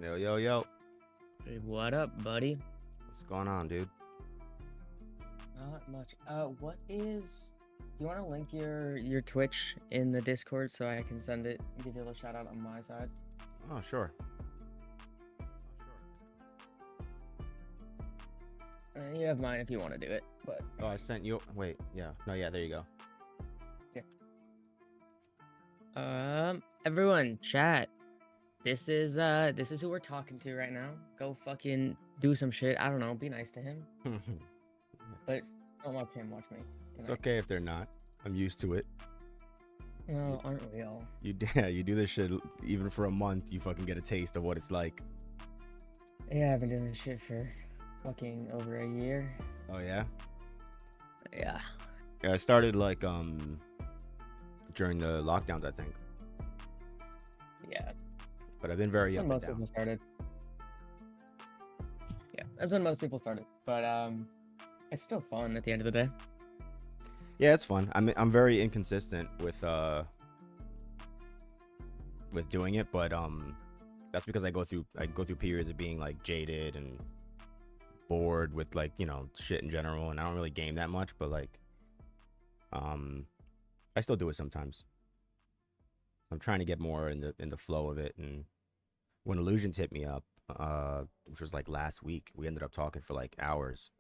Yo, yo, yo. Hey, what up, buddy? What's going on, dude? Not much. Do you want to link your Twitch in the Discord so I can send it and give you a little shout out on my side? Oh, sure. You have mine if you want to do it, but Oh, I sent you. Wait, yeah. No, yeah, there you go. everyone, chat. This is who we're talking to right now. Go fucking do some shit. I don't know. Be nice to him, but don't watch him. Watch me. It's okay if they're not. I'm used to it. Well, aren't we all? You do this shit even for a month. You fucking get a taste of what it's like. Yeah, I've been doing this shit for fucking over a year. Oh yeah. Yeah. Yeah, I started like during the lockdowns, I think. Yeah. But I've been very That's up when and most down. people started. Yeah, that's when most people started. But it's still fun at the end of the day. Yeah, it's fun. I'm very inconsistent with doing it, but that's because I go through periods of being like jaded and bored with like, you know, shit in general, and I don't really game that much, but like I still do it sometimes. I'm trying to get more in the flow of it, and when Illusions hit me up, which was like last week, we ended up talking for like hours.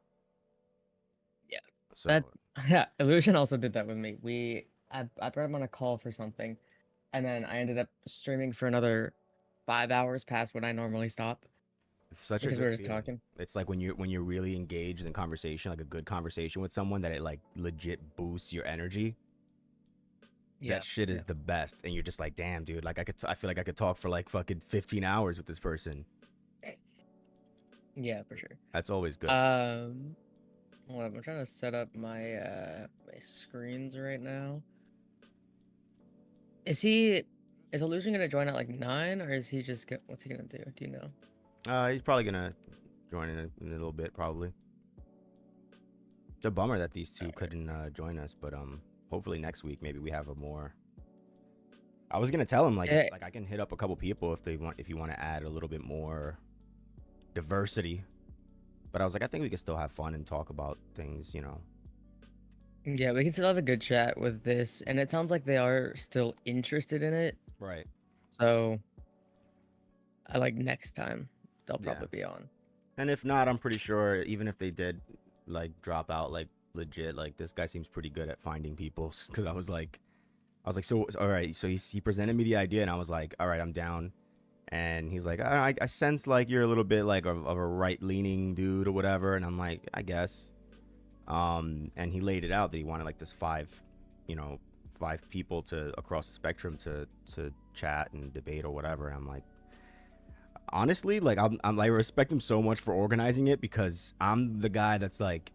Yeah. So Yeah, Illusion also did that with me. I brought him on a call for something, and then I ended up streaming for another 5 hours past when I normally stop it's such because a we good were just feeling. talking. It's like when you're really engaged in conversation, like a good conversation with someone, that it like legit boosts your energy. Yeah. That shit is the best, and you're just like, damn, dude. Like I feel like I could talk for like fucking 15 hours with this person. Yeah, for sure. That's always good. Hold up, I'm trying to set up my my screens right now. Is Illusion gonna join at like 9, or is he just what's he gonna do? Do you know? He's probably gonna join in a little bit, probably. It's a bummer that these two couldn't join us, but hopefully next week maybe we have a more. I was gonna tell him like I can hit up a couple people if you want to add a little bit more diversity, but I was like, I think we can still have fun and talk about things, you know. Yeah, we can still have a good chat with this, and it sounds like they are still interested in it. Right. So I like next time they'll probably be on. And if not, I'm pretty sure even if they did like drop out, like legit, like this guy seems pretty good at finding people. Because I was like, so all right. So he presented me the idea, and I was like, all right, I'm down. And he's like, I sense like you're a little bit like of a right leaning dude or whatever. And I'm like, I guess. And he laid it out that he wanted like this 5 people to across the spectrum to chat and debate or whatever. And I'm like, honestly, like I respect him so much for organizing it, because I'm the guy that's like,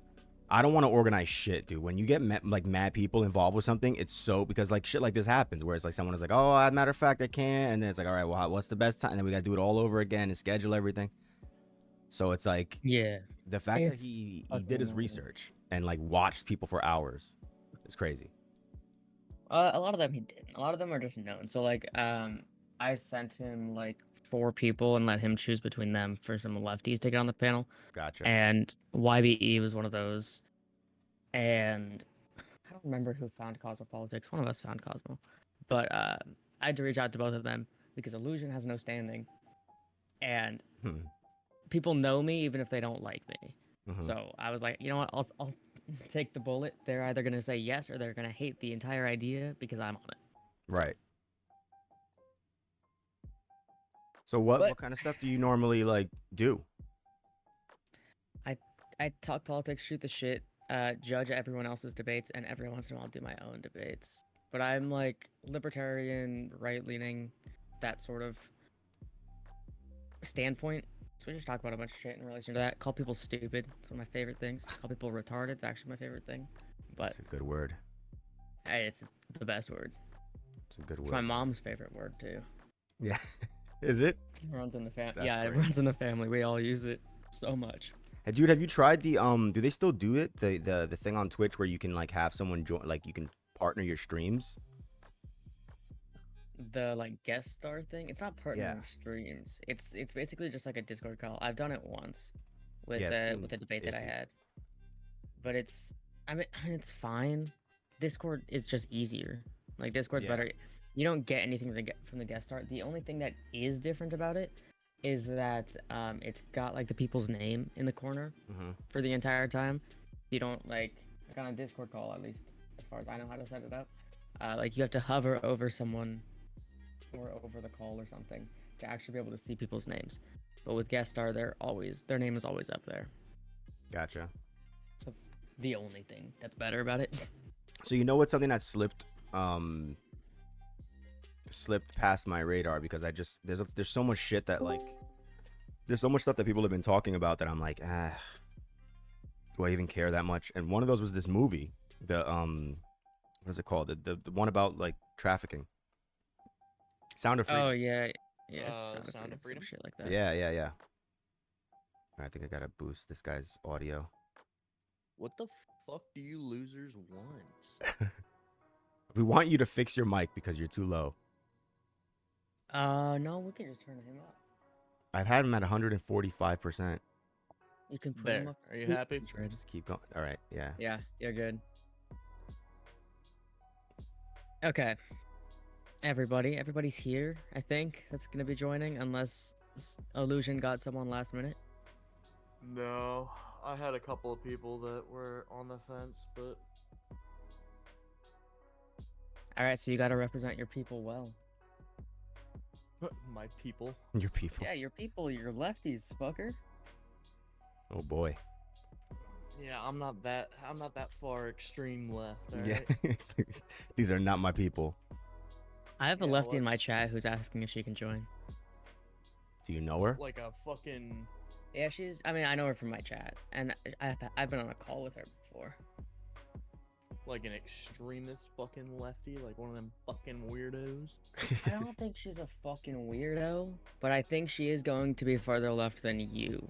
I don't want to organize shit, dude. When you get like mad people involved with something, it's so, because like shit like this happens where it's like someone is like, oh, as a matter of fact, I can't, and then it's like, all right, well, what's the best time? And then we got to do it all over again and schedule everything. So it's like, yeah, the fact that he did his research and like watched people for hours, it's crazy. A lot of them he did. A lot of them are just known. So like, I sent him like 4 people and let him choose between them for some lefties to get on the panel. Gotcha. And YBE was one of those. And I don't remember who found Cosmo Politics. One of us found Cosmo. But I had to reach out to both of them because Illusion has no standing. And people know me even if they don't like me. So I was like, you know what? I'll take the bullet. They're either going to say yes or they're going to hate the entire idea because I'm on it. Right. So what kind of stuff do you normally like do? I talk politics, shoot the shit, judge everyone else's debates, and every once in a while do my own debates. But I'm like libertarian, right-leaning, that sort of standpoint. So we just talk about a bunch of shit in relation to that. Call people stupid. It's one of my favorite things. Call people retarded. It's actually my favorite thing. But it's a good word. Hey, it's the best word. It's a good word. It's my mom's favorite word too. Yeah. Is it? It runs in the family. Yeah, it runs in the family. We all use it so much. Hey, dude, have you tried the do they still do it? The thing on Twitch where you can like have someone join, like you can partner your streams? The like guest star thing, it's not Yeah. partnering streams. It's basically just like a Discord call. I've done it once Yeah, it with seemed the debate that I iffy. had, but I mean it's fine. Discord is just easier. Like Discord's Yeah. better. You don't get anything from the guest star. The only thing that is different about it is that it's got like the people's name in the corner Mm-hmm. for the entire time. You don't like on a Discord call, at least as far as I know how to set it up. Like you have to hover over someone or over the call or something to actually be able to see people's names. But with guest star, their name is always up there. Gotcha. So that's the only thing that's better about it. So you know what's something that slipped past my radar because I just there's so much shit that like there's so much stuff that people have been talking about that I'm like, do I even care that much? And one of those was this movie, the what is it called? The one about like trafficking. Sound of Oh Freedom. yeah, yes, Sound of some Freedom? shit like that. Yeah. I think I gotta boost this guy's audio. What the fuck do you losers want? We want you to fix your mic because you're too low. No, we can just turn him up. I've had him at 145%. You can put him There. up. Are you happy? Just keep going. All right, yeah. Yeah, you're good. Okay. Everybody's here. I think that's gonna be joining, unless Illusion got someone last minute. No, I had a couple of people that were on the fence, but All right, so you got to represent your people well. my people. Your people. Yeah, your people, your lefties, fucker. Oh boy. Yeah, I'm not that far extreme left. All Yeah. right? These are not my people. I have a Yeah, lefty in my let's- chat who's asking if she can join. Do you know her? Like a fucking. Yeah, I mean, I know her from my chat, and I've been on a call with her before. Like an extremist fucking lefty, like one of them fucking weirdos. I don't think she's a fucking weirdo, but I think she is going to be farther left than you,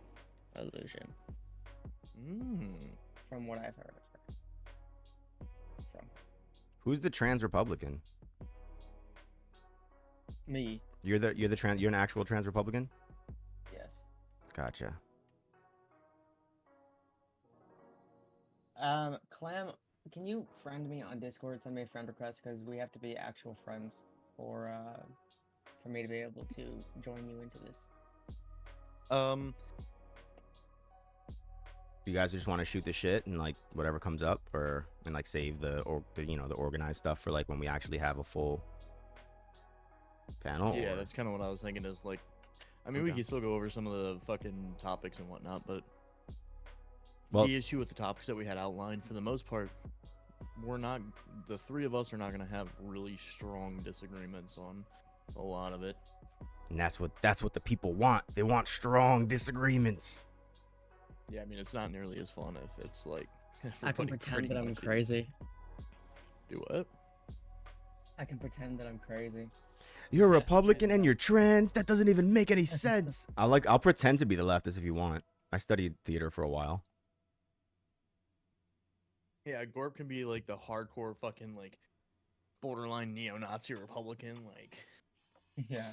Illusion, from what I've heard of her. From Who's the trans Republican? me, You're an actual trans Republican? yes. Gotcha. Clam, can you friend me on Discord? Send me a friend request because we have to be actual friends for me to be able to join you into this. You guys just want to shoot the shit and like whatever comes up, and like save the organized stuff for like when we actually have a full panel. Yeah, or- that's kind of what I was thinking. Is like, I mean, we Okay. can still go over some of the fucking topics and whatnot, but Well- the issue with the topics that we had outlined, for the most part, the three of us are not going to have really strong disagreements on a lot of it. And that's what the people want. They want strong disagreements. Yeah, I mean, it's not nearly as fun if it's like I can everybody pretend pretty that I'm much is- crazy. Do what? I can pretend that I'm crazy. You're a Yeah, Republican yeah. and you're trans. That doesn't even make any sense. I'll pretend to be the leftist if you want. I studied theater for a while. Yeah, Gorp can be like the hardcore fucking like borderline neo-Nazi Republican, like. Yeah.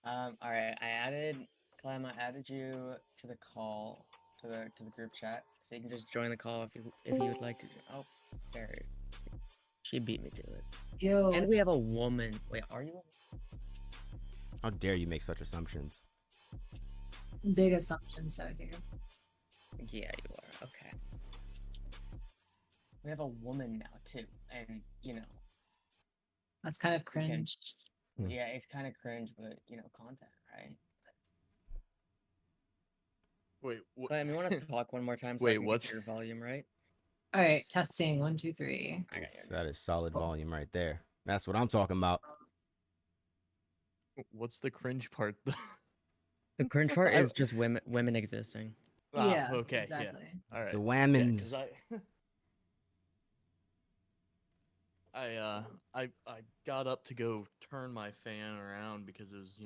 All right. Clem, I added you to the call to the group chat, so you can just join the call if you would like to. Oh, there. She beat me to it. Yo, And we have a woman. Wait, are you? How dare you make such assumptions? big assumptions out here. Yeah, you are. Okay. We have a woman now too, and That's kind of Okay. cringe. Hmm. yeah, it's kind of cringe, but content, right? Wait, what? Clem, you want to talk one more time so I Wait, can what's- get your volume right? All right, testing 1, 2, 3. I got you. That is solid volume right there. That's what I'm talking about. What's the cringe part? The cringe part is just women existing. Yeah, Okay. exactly. Yeah. All right. The Yeah, 'cause whammons. I got up to go turn my fan around because it was,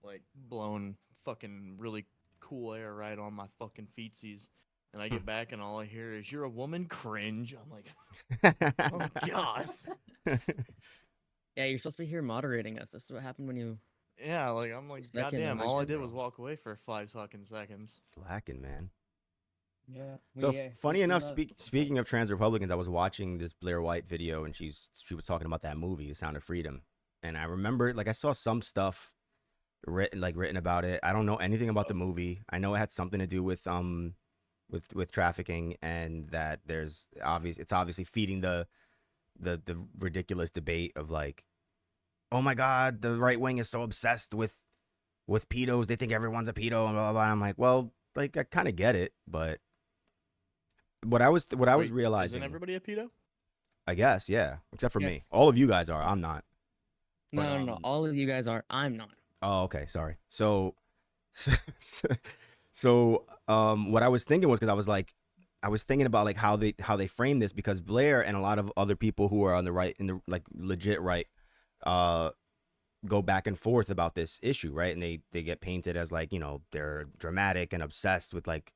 like blowing fucking really cool air right on my fucking feetsies. And I get back and all I hear is, "You're a woman." Cringe. I'm like, oh god. Yeah, you're supposed to be here moderating us. This is what happened when you Yeah, like I'm like, stuck in goddamn. the All I dungeon, did was bro. walk away for 5 fucking seconds. Slacking, man. Yeah. So funny enough, speaking of trans Republicans, I was watching this Blair White video, and she was talking about that movie, The Sound of Freedom, and I remember like I saw some stuff written about it. I don't know anything about the movie. I know it had something to do with trafficking, and that it's obviously feeding the ridiculous debate of like, oh my god, the right wing is so obsessed with pedos, they think everyone's a pedo and blah blah blah. And I'm like, well, like I kind of get it, but what I was Wait, realizing, isn't everybody a pedo? I guess, yeah, except for me. Yes. All of you guys are. I'm not. But, No. All of you guys are. I'm not. Oh, okay. Sorry. So, what I was thinking was, because I was thinking about like how they frame this, because Blair and a lot of other people who are on the right, in the like legit right, go back and forth about this issue, right? And they get painted as like, they're dramatic and obsessed with like,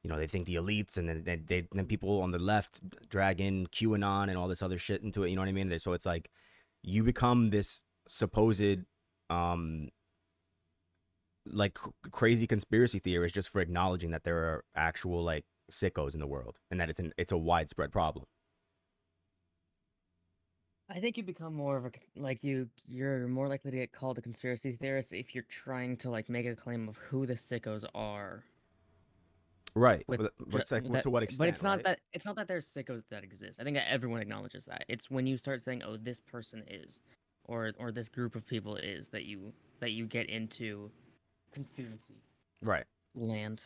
they think the elites, and then people on the left drag in QAnon and all this other shit into it. You know what I mean? So it's like you become this supposed like crazy conspiracy theorist just for acknowledging that there are actual like sickos in the world, and that it's a widespread problem. I think you become more of a you're more likely to get called a conspiracy theorist if you're trying to like make a claim of who the sickos are. Right. With But it's like, that, to what extent? but it's not right? that there's sickos that exist. I think that everyone acknowledges that. It's when you start saying, "Oh, this person is," or this group of people is, that you get into conspiracy Right. land.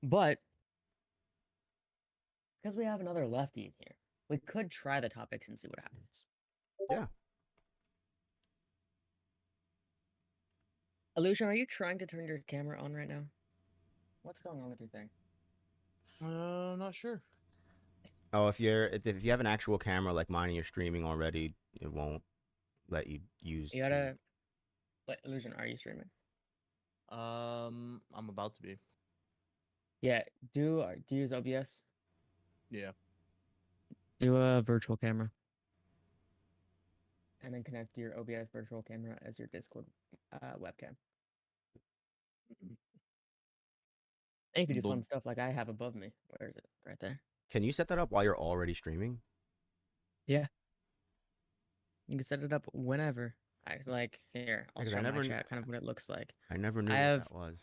But because we have another lefty in here, we could try the topics and see what happens. Yeah. Illusion, are you trying to turn your camera on right now? What's going on with your thing? Not sure. Oh, if you have an actual camera like mine and you're streaming already, it won't let you use. You gotta. Wait, Illusion, are you streaming? I'm about to be. Yeah. Do you use OBS? Yeah. Do a virtual camera. And then connect your OBS virtual camera as your Discord webcam. And you can do Bl- fun stuff like I have above me. Where is it? Right there. Can you set that up while you're already streaming? Yeah. You can set it up whenever. I was like, here, I'll Because I show never my kn- chat kind of what it looks like. I never knew I what have- that was.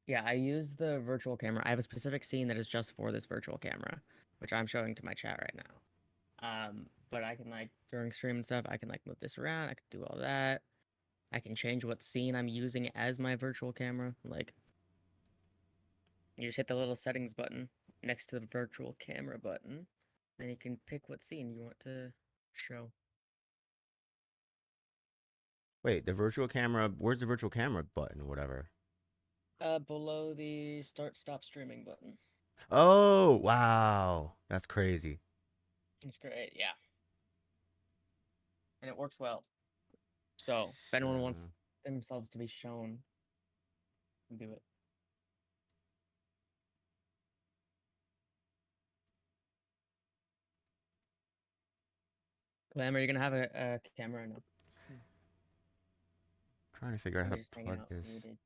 Yeah, I use the virtual camera. I have a specific scene that is just for this virtual camera, which I'm showing to my chat right now. But I can like during stream and stuff, I can like move this around. I can do all that. I can change what scene I'm using as my virtual camera. Like, you just hit the little settings button next to the virtual camera button, then you can pick what scene you want to show. Wait, the virtual camera. Where's the virtual camera button or whatever? Below the stop streaming button. Oh, wow. That's crazy. It's great, yeah. And it works well. So, if anyone wants themselves to be shown, do it. Clam, are you gonna have a camera or no? Trying to figure out how You're to just hanging plug out this. muted.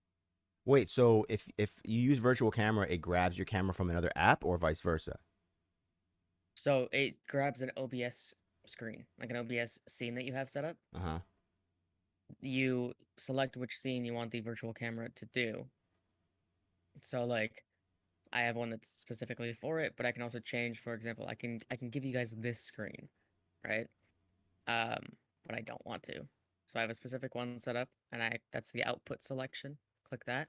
Wait, so if you use virtual camera, it grabs your camera from another app, or vice versa? So it grabs an OBS screen, like an OBS scene that you have set up. Uh-huh. You select which scene you want the virtual camera to do. So like I have one that's specifically for it, but I can also change, for example, I can give you guys this screen, right? But I don't want to. So I have a specific one set up, and that's the output selection. Click that.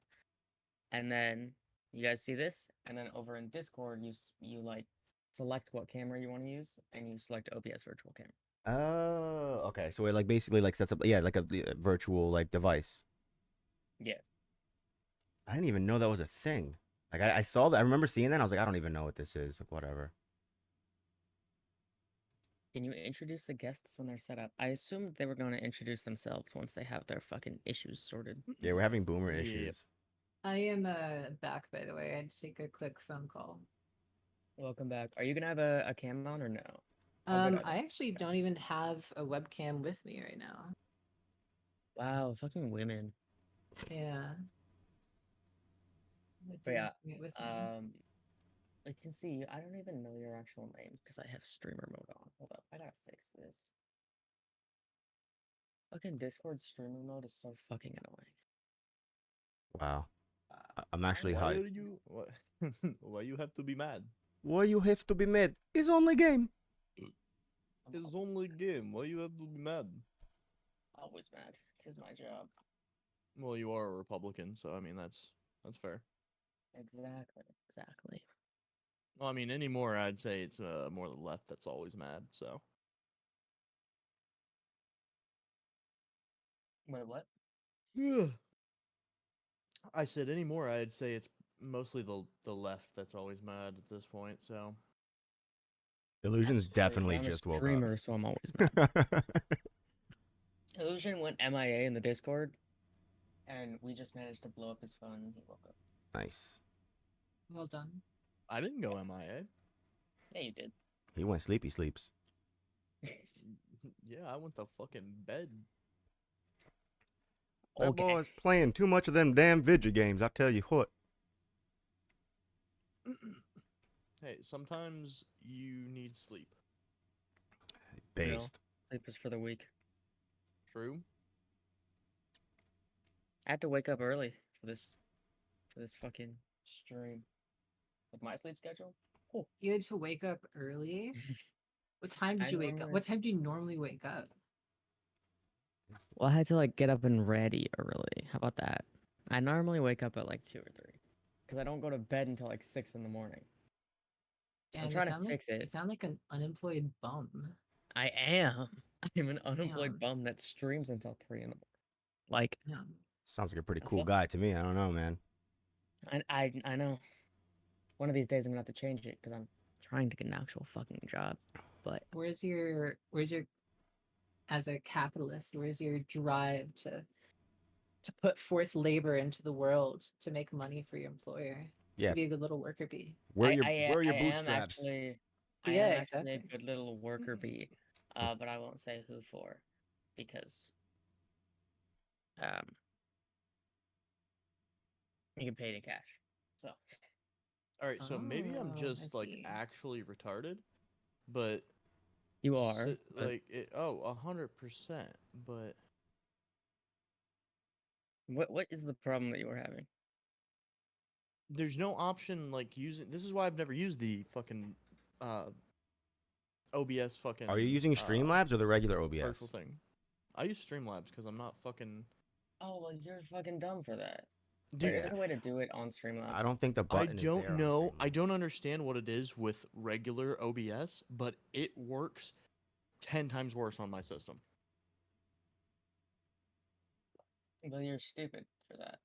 And then you guys see this, and then over in Discord you like select what camera you want to use, and you select OBS virtual camera. Oh, okay. So it like basically like sets up, yeah, like a virtual like device. Yeah. I didn't even know that was a thing. Like I saw that. I remember seeing that. I was like, I don't even know what this is. Like, whatever. Can you introduce the guests when they're set up? I assumed they were going to introduce themselves once they have their fucking issues sorted. Yeah, we're having boomer Yeah. issues. I am back, by the way. I had to take a quick phone call. Welcome back. Are you gonna have a cam on or no? How good are I they? actually don't even have a webcam with me right now. Wow, fucking women. Yeah. I But yeah, didn't bring it with me. I can see you. I don't even know your actual name because I have streamer mode on. Hold up, I gotta fix this. Fucking Discord streamer mode is so fucking annoying. Wow. I'm actually Why hyped. are you? What? Why you have to be mad? Why you have to be mad? It's only game. I'm It's only game. Why you have to be mad? always mad. Tis my job. Well, you are a Republican, so I mean that's fair. Exactly. Well, I mean anymore, I'd say it's more the left that's always mad. So Wait, what? yeah, I said anymore, I'd say it's mostly the left that's always mad at this point. So Illusion's That's true, definitely but I'm a just woke streamer, so I'm always mad. up. Illusion went MIA in the Discord, and we just managed to blow up his phone. And he woke up. Nice. Well done. I didn't go MIA. Yeah, you did. He went sleepy sleeps. Yeah, I went to fucking bed. That Okay. boy's playing too much of them damn video games, I tell you what. Hey, sometimes you need sleep. Based. Sleep is for the weak. True. I had to wake up early for this fucking stream. With my sleep schedule. Oh, You had to wake up early. What time did I you wake up? normally- What time do you normally wake up? well, I had to like get up and ready early. How about that? I normally wake up at like 2 or 3, because I don't go to bed until like 6 in the morning. Dan, I'm you trying to sound fix like, it. You sound like an unemployed bum. I am. I'm an unemployed Damn. bum that streams until 3 in the morning. Like, Yeah. Sounds like a pretty I cool feel- guy to me. I don't know, man. I know. One of these days I'm gonna have to change it because I'm trying to get an actual fucking job. But Where's your as a capitalist, where's your drive to put forth labor into the world to make money for your employer? Yeah. To be a good little worker bee. Where are I your am bootstraps? actually, Yeah, I am actually a exactly. good little worker bee. But I won't say who for, because you get paid in cash. So All right, so maybe I'm Oh, I just like see. actually retarded, but you are. but like it, oh, 100%. But what is the problem that you were having? there's no option like using. This is why I've never used the fucking OBS fucking. Are you using Streamlabs or the regular OBS? virtual thing? I use Streamlabs because I'm not fucking. Oh well, you're fucking dumb for that. Dude, There's a way to do it on Streamlabs. I don't think the I button is don't there on know. I Streamlabs. don't understand what it is with regular OBS, but it works 10 times worse on my system. Well, you're stupid for that.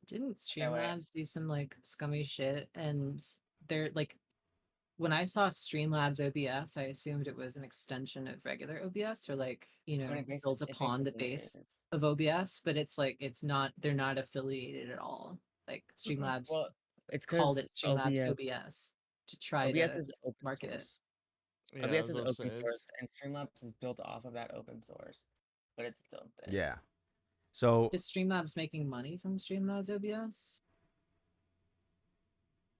Didn't That way- Streamlabs do some like scummy shit? And they're like, when I saw Streamlabs OBS, I assumed it was an extension of regular OBS, or like, you know, built upon the base of OBS. But it's like it's not. They're not affiliated at all. Like Streamlabs Well, it's called because it Streamlabs OBS to try OBS to is open market it. source. Yeah, I OBS was is gonna open say, source, and Streamlabs is built off of that open source, but it's still there. Yeah. So Is Streamlabs making money from Streamlabs OBS?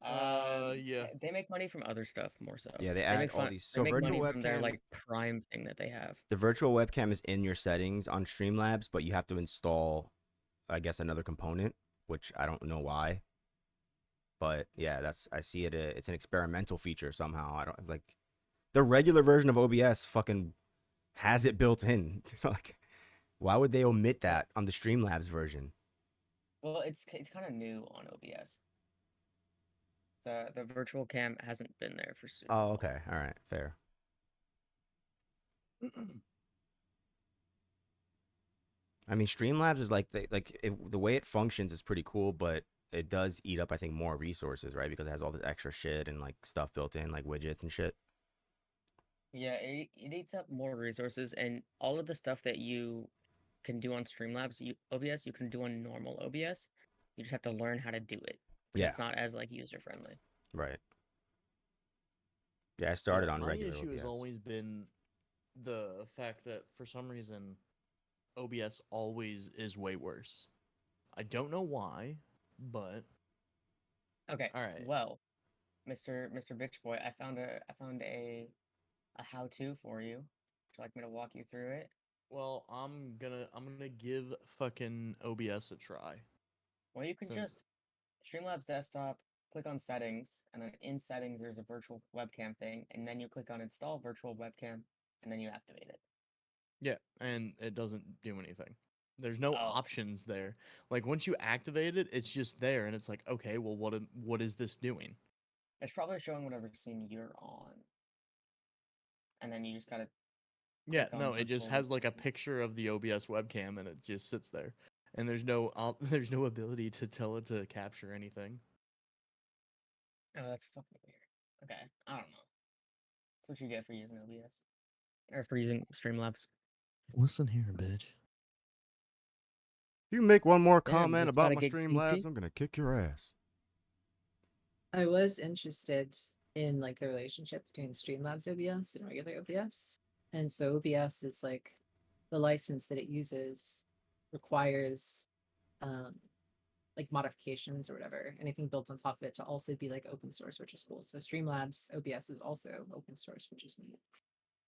Yeah. They make money from other stuff more so. yeah, they add make all fun- these. They So make virtual money from their webcam, like Prime thing that they have. the virtual webcam is in your settings on Streamlabs, but you have to install, I guess, another component, which I don't know why. But yeah, I see it. It's an experimental feature somehow. I don't like the regular version of OBS. Fucking has it built in. Like, why would they omit that on the Streamlabs version? Well, it's kind of new on OBS. The virtual cam hasn't been there for super Oh, long. okay. All right. Fair. I mean, Streamlabs is like the way it functions is pretty cool, but it does eat up, I think, more resources, right? Because it has all this extra shit and like stuff built in, like widgets and shit. Yeah, it eats up more resources, and all of the stuff that you can do on Streamlabs, OBS, you can do on normal OBS. You just have to learn how to do it. 'Cause Yeah. it's not as like user friendly. Right. Yeah, I started on my regular issue OBS. has always been the fact that for some reason OBS always is way worse. I don't know why, but Okay. all right. Well, Mr. Bitch Boy, I found a how-to for you. Would you like me to walk you through it? Well, I'm gonna give fucking OBS a try. Well, you can Since just Streamlabs desktop, click on settings, and then in settings there's a virtual webcam thing, and then you click on install virtual webcam, and then you activate it. yeah, and it doesn't do anything. There's no Oh. options there. Like once you activate it, it's just there, and it's like, okay, well, what is this doing? It's probably showing whatever scene you're on. And then you just gotta Yeah, click on no, it just virtual has like a webcam. picture of the OBS webcam, and it just sits there, and there's no there's no ability to tell it to capture anything. Oh, that's fucking weird. Okay, I don't know. That's what you get for using OBS. Or for using Streamlabs. Listen here, bitch. If you make one more Damn, comment just about gotta my get Streamlabs, kinky. I'm gonna kick your ass. I was interested in like the relationship between Streamlabs OBS and regular OBS. And so OBS is like the license that it uses requires like modifications or whatever, anything built on top of it to also be like open source, which is cool. So Streamlabs OBS is also open source, which is neat.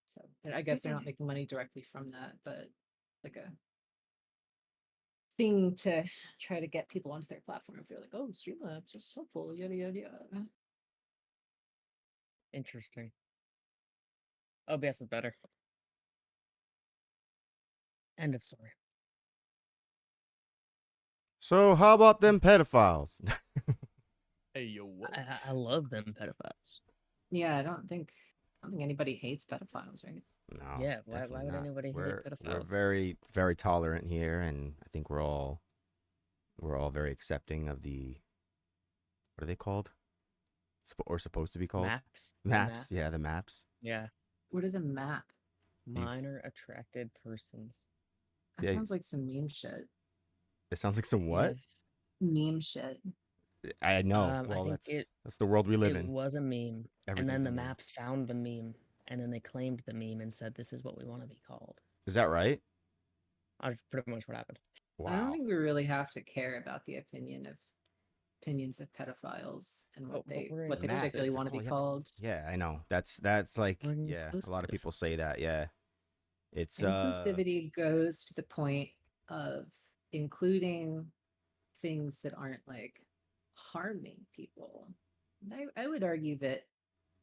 So I guess they're not making money directly from that, but like a thing to try to get people onto their platform if they're like, oh, Streamlabs is helpful, yada yada yada. Interesting. OBS is better. End of story. So how about them pedophiles? Hey yo, what? I love them pedophiles. Yeah, I don't think anybody hates pedophiles, right? No. Yeah, why definitely would not. anybody hate We're pedophiles? very very tolerant here, and I think we're all very accepting of the, what are they called? Or supposed to be called? Maps. The Maps. Yeah, the maps. Yeah. What is a map? Minor attracted persons. That Yeah. sounds like some meme shit. It sounds like some what? Yes. Meme shit. I know. I Well, think that's the world we live it in. was a meme, and Everything's then a the meme. maps found the meme, and then they claimed the meme and said, "This is what we want to be called." Is that right? That's pretty much what happened. I don't Wow. think we really have to care about the opinions of pedophiles and what they we're particularly want to be called. Yeah, I know. That's like, We're yeah, a lot of inclusive. people say that. Yeah. It's Inclusivity goes to the point of including things that aren't like harming people. And I would argue that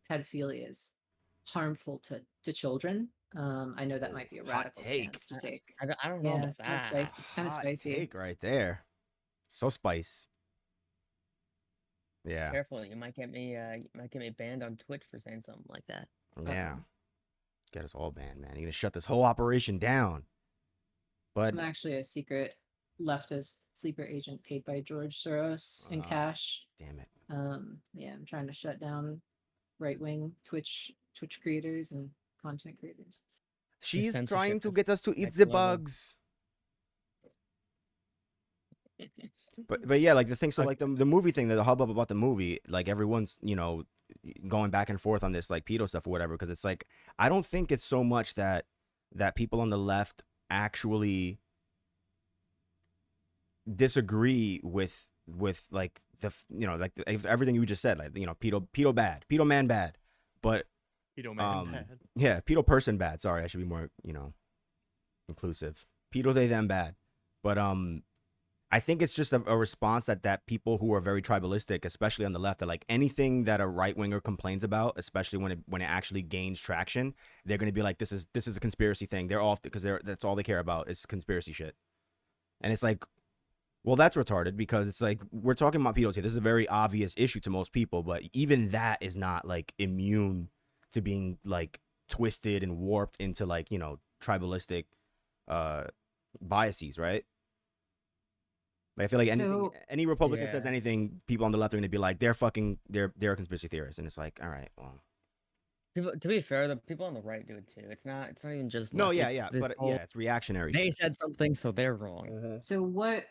pedophilia is harmful to children. I know that might be a hot radical take. stance to take. I don't know Yeah, about it's kind of that. spicy. It's kind of Hot spicy. take right there. So spice. Yeah. Careful, you might get me banned on Twitch for saying something like that. Yeah. Get us all banned, man. You're gonna shut this whole operation down. But I'm actually a secret leftist sleeper agent paid by George Soros in cash. Damn it. Yeah, I'm trying to shut down right-wing Twitch creators and content creators. She's censorship trying to is get us to eat next the level. bugs. But yeah, like the thing, so like the movie thing, the hubbub about the movie, like everyone's, going back and forth on this like pedo stuff or whatever, because it's like, I don't think it's so much that people on the left actually disagree with like everything you just said, like, pedo bad, pedo man bad, but Pedo man bad. yeah, pedo person bad, sorry, I should be more inclusive, pedo they them bad, but I think it's just a response that people who are very tribalistic, especially on the left, are like, anything that a right winger complains about, especially when it actually gains traction, they're gonna be like, this is a conspiracy thing. They're off because that's all they care about is conspiracy shit. And it's like, well, that's retarded, because it's like, we're talking about pedos here. This is a very obvious issue to most people, but even that is not like immune to being like twisted and warped into like, tribalistic biases, right? Like, I feel like any Republican says anything, people on the left are going to be like, they're a conspiracy theorist. And it's like, all right, well, To be fair, the people on the right do it too. It's not even just No, left. yeah, It's yeah, this but whole, yeah, it's reactionary they shit. said something, so they're wrong. So what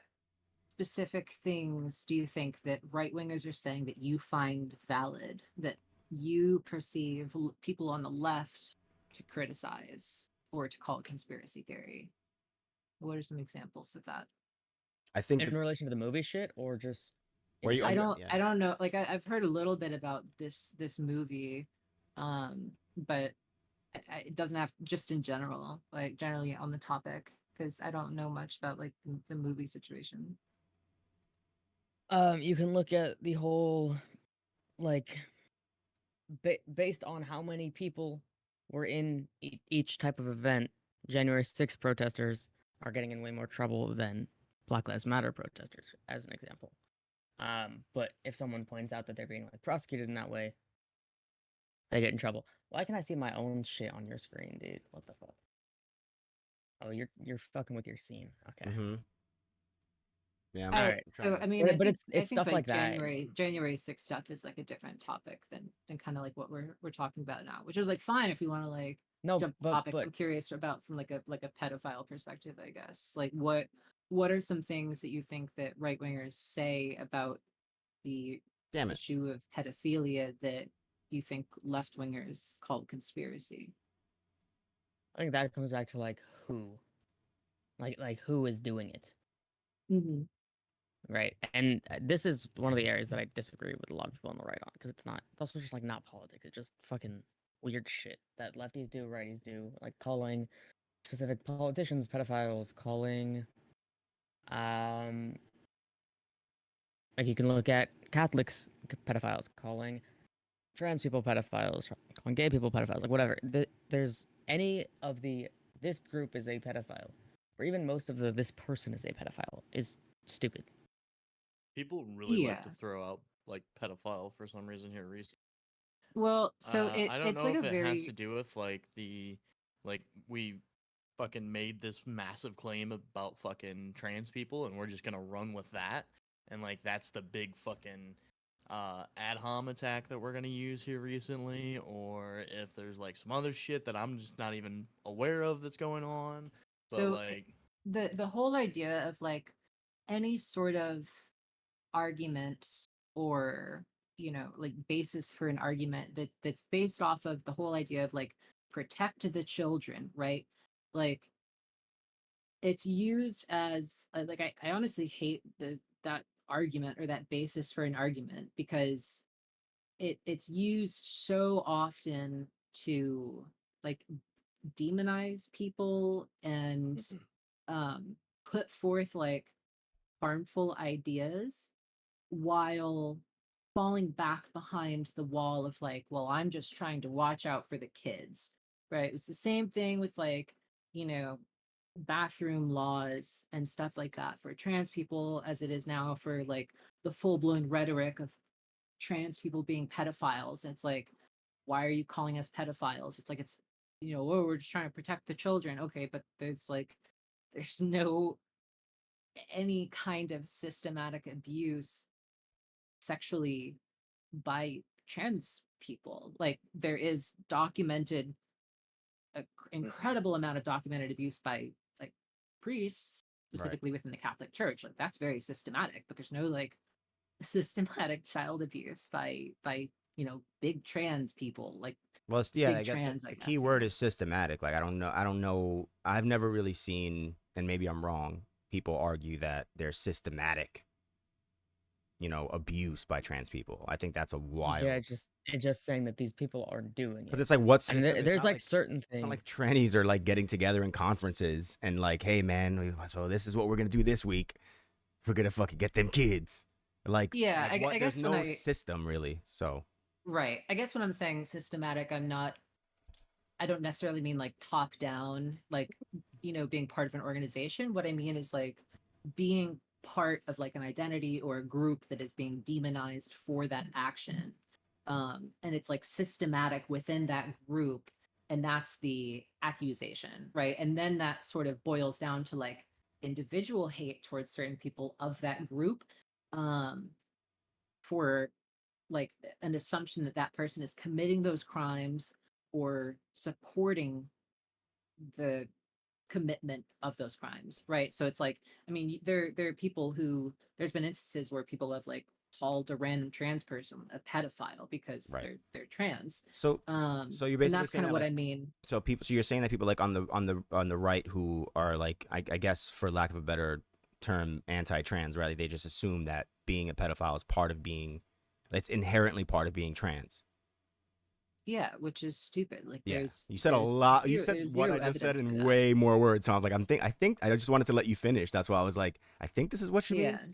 specific things do you think that right wingers are saying that you find valid, that you perceive people on the left to criticize or to call conspiracy theory? What are some examples of that? I think In relation to the movie shit, or just in Where you- I general? don't yeah. I don't know. Like I've heard a little bit about this movie, but it doesn't have, just in general, like generally on the topic, because I don't know much about like the movie situation. You can look at the whole, like, based on how many people were in each type of event. January 6th protesters are getting in way more trouble than Black Lives Matter protesters, as an example. But if someone points out that they're being like prosecuted in that way, they get in trouble. Why can I see my own shit on your screen, dude? What the fuck? Oh, you're fucking with your scene. Okay. Mm-hmm. Yeah, All right. So I mean, But I it's think stuff like that. January 6th stuff is like a different topic than kind of like what we're talking about now, which is like fine if you want to like No, jump but topics. I'm curious about from like a pedophile perspective, I guess. Like what are some things that you think that right wingers say about the damn it. issue of pedophilia that you think left wingers call conspiracy? I think that comes back to like who, like who is doing it, Mm-hmm. right? And this is one of the areas that I disagree with a lot of people on the right on, because it's also just like not politics. It's just fucking weird shit that lefties do, righties do, like calling specific politicians pedophiles, calling like you can look at Catholics pedophiles, calling trans people pedophiles, calling gay people pedophiles, like whatever. There's any of the this group is a pedophile, or even most of the this person is a pedophile is stupid. People really like to Yeah. throw out like pedophile for some reason here recently. Well, so I don't it's know like if a it has to very do with like we fucking made this massive claim about fucking trans people and we're just gonna run with that, and like that's the big fucking ad hom attack that we're gonna use here recently, or if there's like some other shit that I'm just not even aware of that's going on. But so like the whole idea of like any sort of argument or like basis for an argument that's based off of the whole idea of like protect the children, right? Like it's used as like I honestly hate that argument or that basis for an argument, because it's used so often to like demonize people and put forth like harmful ideas while falling back behind the wall of like, well, I'm just trying to watch out for the kids, right? It's the same thing with like, you know, bathroom laws and stuff like that for trans people as it is now for like the full-blown rhetoric of trans people being pedophiles. And it's like, why are you calling us pedophiles? It's like, it's, oh, we're just trying to protect the children. Okay, but there's no any kind of systematic abuse sexually by trans people. Like there is documented incredible amount of documented abuse by like priests, specifically within the Catholic Church. Like that's very systematic, but there's no like systematic child abuse by big trans people, like Well, yeah, I big get trans, I the guess. key word is systematic. Like I don't know. I've never really seen, and maybe I'm wrong, people argue that there's systematic, abuse by trans people. I think that's a wild. Yeah, it's just saying that these people are doing Because it. it's like what And system? there's like certain It's not things. like trannies are like getting together in conferences and like, hey man, so this is what we're gonna do this week. We're gonna fucking get them kids. Like, Yeah, like what? I There's guess when no system really. So right. I guess when I'm saying systematic, I don't necessarily mean like top down, like, being part of an organization. What I mean is like being part of like an identity or a group that is being demonized for that action. And it's like systematic within that group. And that's the accusation, right? And then that sort of boils down to like individual hate towards certain people of that group, for like an assumption that that person is committing those crimes or supporting the commitment of those crimes, right? So it's like, I mean, there are people who, there's been instances where people have like called a random trans person a pedophile because Right. they're trans. So so you're And basically that's saying kind of that what like I mean. so people so you're saying that people like on the right who are like I guess for lack of a better term anti-trans, right? Like, they just assume that being a pedophile is part of being it's inherently part of being trans. Yeah, which is stupid. Like Yeah. You said a there's lot. You zero said there's what zero I just said evidence for in that. way more words. So I was like, I just wanted to let you finish. That's why I was like, I think this is what she Yeah. means.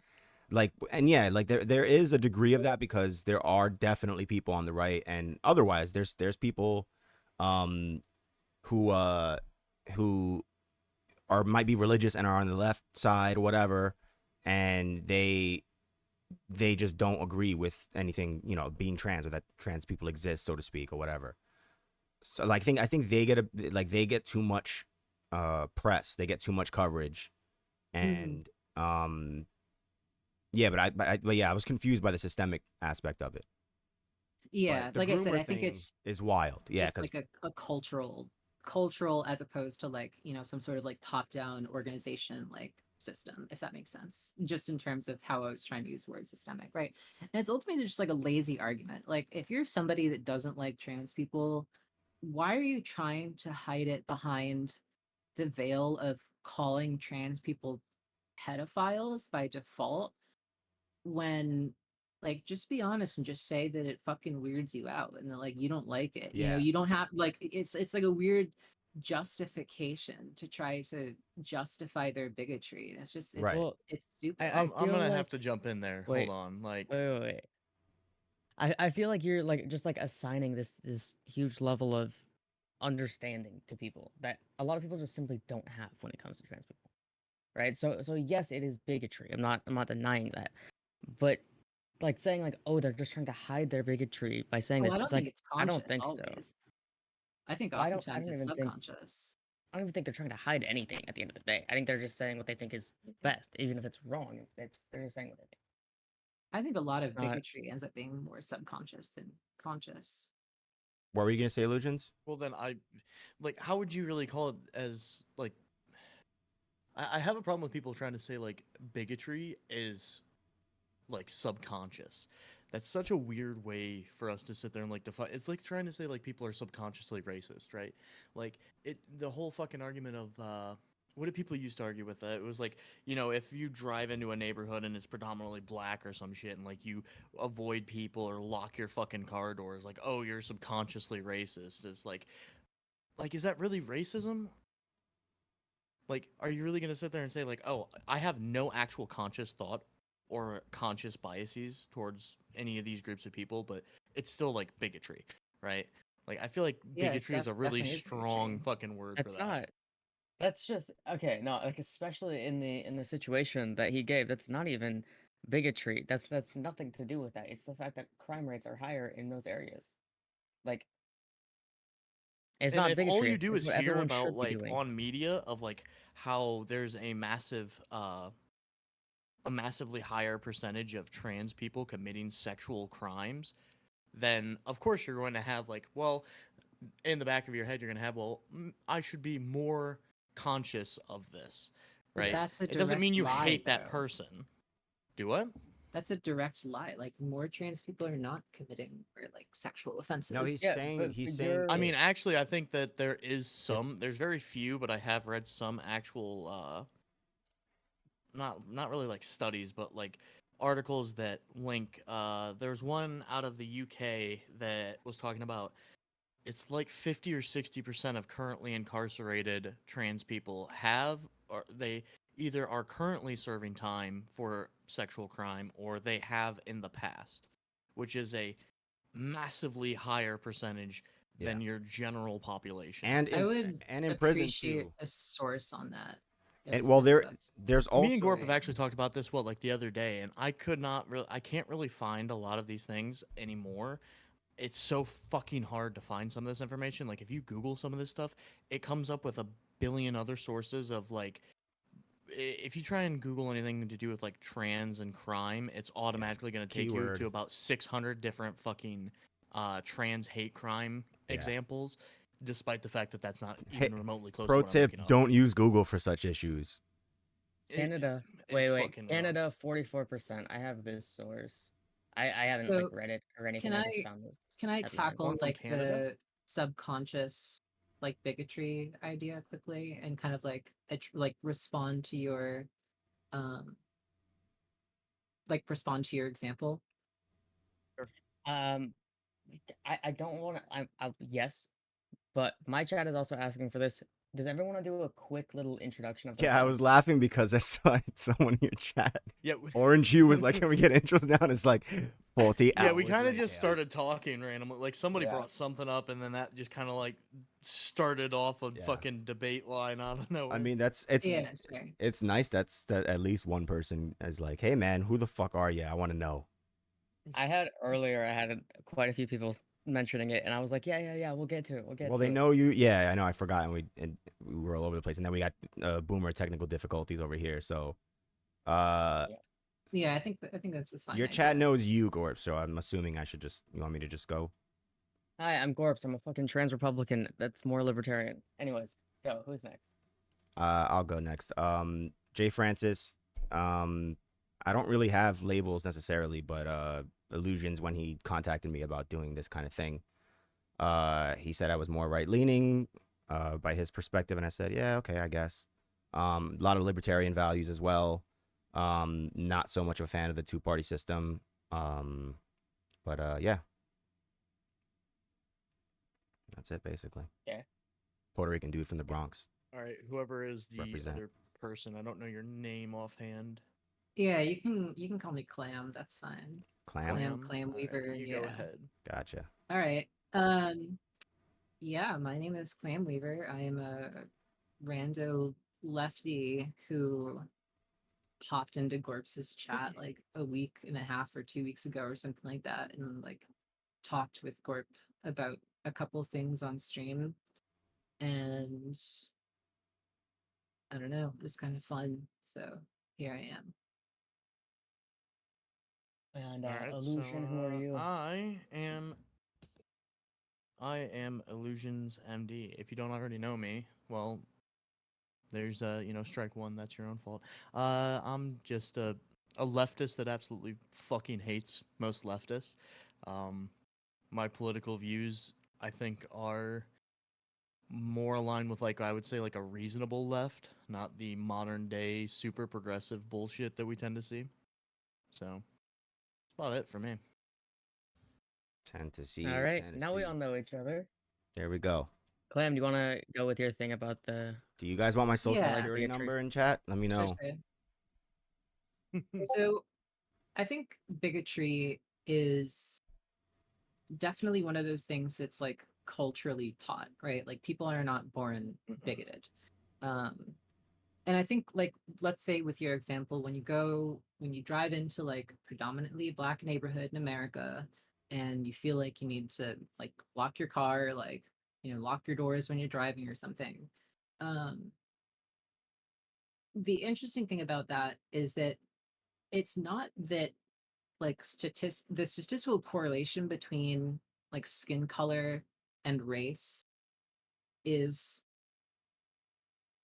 Like, and yeah, like there is a degree of that because there are definitely people on the right and otherwise there's people um who who are might be religious and are on the left side or whatever, and they just don't agree with anything, you know, being trans or that trans people exist, so to speak, or whatever. So like I think they get they get too much press, they get too much coverage, Mhm. and yeah, but yeah, I was confused by the systemic aspect of it. Yeah, But the like I said, groomer I think thing it's is wild. Yeah, just because like a cultural as opposed to like, you know, some sort of like top-down organization like system, if that makes sense. Just in terms of how I was trying to use the word systemic, right? And it's ultimately just like a lazy argument. Like if you're somebody that doesn't like trans people, why are you trying to hide it behind the veil of calling trans people pedophiles by default when, like, just be honest and just say that it fucking weirds you out and that like you don't like it. You know, yeah, you don't have like it's like a weird justification to try to justify their bigotry. And it's just right. Well, it's stupid. I I'm feel gonna have like to jump in there. Hold wait, on. Like, wait. I feel like you're like just like assigning this huge level of understanding to people that a lot of people just simply don't have when it comes to trans people. Right? So yes, it is bigotry. I'm not denying that. But like saying like, oh, they're just trying to hide their bigotry by saying Oh, this. I don't It's think like it's I don't conscious think so. always. I think Well, I oftentimes don't it's even think subconscious. I don't even think they're trying to hide anything at the end of the day. I think they're just saying what they think is best, even if it's wrong. They're just saying what they think. I think a lot It's of not. bigotry ends up being more subconscious than conscious. What were you gonna say, illusions? well, then like, how would you really call it as like? I have a problem with people trying to say like bigotry is like subconscious. That's such a weird way for us to sit there and like define. It's like trying to say like people are subconsciously racist, right? Like the whole fucking argument of what did people used to argue with that? It was like, you know, if you drive into a neighborhood and it's predominantly black or some shit and like you avoid people or lock your fucking car doors, like, oh, you're subconsciously racist. It's like is that really racism? Like, are you really going to sit there and say, like, oh, I have no actual conscious thought or conscious biases towards any of these groups of people, but it's still like bigotry, right? Like, I feel like Yeah, bigotry is a really definitely is strong bigotry. fucking word for That's that. not. That's just okay. No, like especially in the situation that he gave. That's not even bigotry. That's nothing to do with that. It's the fact that crime rates are higher in those areas. Like it's And not if all you bigotry. do It's is what hear everyone about should be like doing. on media of like how there's a massively higher percentage of trans people committing sexual crimes, then of course you're going to have like, well, in the back of your head, you're going to have, well, I should be more conscious of this, But right? that's a It doesn't direct mean you lie hate that though. person. Do what? That's a direct lie. Like more trans people are not committing or like sexual No, offenses. Yeah, he's but saying I you're mean, if actually, I think that there is if there's very few, but I have read some actual, not really like studies, but like articles that link, there's one out of the UK that was talking about it's like 50 or 60% of currently incarcerated trans people have or they either are currently serving time for sexual crime or they have in the past, which is a massively higher percentage yeah, than your general population. and I in would and in prison appreciate too. a source on that And well, if that's there's Me and Gorp also have right. actually talked about this like the other day, and I can't really find a lot of these things anymore. It's so fucking hard to find some of this information. Like if you Google some of this stuff, it comes up with a billion other sources of like if you try and Google anything to do with like trans and crime, it's yeah, automatically going to take you to keyword. about 600 different fucking trans hate crime Yeah. examples, despite the fact that that's not Hey, even remotely close Pro to what I'm tip: looking up. don't use Google for such issues. Canada. It's Wait. fucking rough. Canada, 44%. I have this source. I haven't So, like read it or anything. Can I just I found this. can I headline. tackle One from like Canada? the subconscious like bigotry idea quickly and kind of like like respond to your um respond to your example? Um, I don't want to. I yes, but my chat is also asking for this. Does everyone want to do a quick little introduction of themselves? Yeah, I was laughing because I saw someone in your chat. Yeah. Orange Hue was like, "Can we get intros now?" And it's like 40 Yeah, hours we kind of later. just started talking randomly. Like somebody Yeah. brought something up, and then that just kind of like started off a Yeah. fucking debate line out of nowhere. I mean, it's Yeah, sure. it's nice that at least one person is like, "Hey, man, who the fuck are you? I want to know." I had quite a few people mentioning it, and I was like, yeah, we'll get to it. We'll get Well, to they it. know you. Yeah, I know. I forgot, and we were all over the place, and then we got boomer technical difficulties over here. So, Yeah, I think that's a fine your idea. chat knows you, Gorp. So I'm assuming I should just. You want me to just go? Hi, I'm Gorps. I'm a fucking trans Republican that's more libertarian. Anyways, go. Who's next? I'll go next. Jay Francis. I don't really have labels necessarily, but Illusions, when he contacted me about doing this kind of thing, he said I was more right leaning, by his perspective, and I said, yeah, okay, I guess. A lot of libertarian values as well. Not so much of a fan of the two-party system. But yeah, that's it basically. Yeah. Puerto Rican dude from the Bronx. All right, whoever is the Represent. other person, I don't know your name offhand. Yeah, you can call me Clam. That's fine. Clam. ClamWeaver. All right, you Yeah. go ahead. Gotcha. All right. Yeah, my name is ClamWeaver. I am a rando lefty who popped into Gorps's chat like a week and a half or 2 weeks ago or something like that, and like talked with Gorp about a couple things on stream, and I don't know, it was kind of fun. So here I am. And All right, Illusion, who are you? I am illusionsMD. If you don't already know me, well, there's strike one. That's your own fault. I'm just a leftist that absolutely fucking hates most leftists. My political views, I think, are more aligned with, like, I would say, like a reasonable left, not the modern day super progressive bullshit that we tend to see. So that's about it for me. Tennessee. All right, Tennessee. now we all know each other. There we go. Clam, do you want to go with your thing about the? Do you guys want my social Yeah. security Bigotry. number in chat? Let me know. Sure. So I think bigotry is definitely one of those things that's like culturally taught, right? Like people are not born bigoted. And I think, like, let's say with your example, when you drive into like predominantly black neighborhood in America and you feel like you need to like lock your car, like, lock your doors when you're driving or something. The interesting thing about that is that it's not that like the statistical correlation between like skin color and race is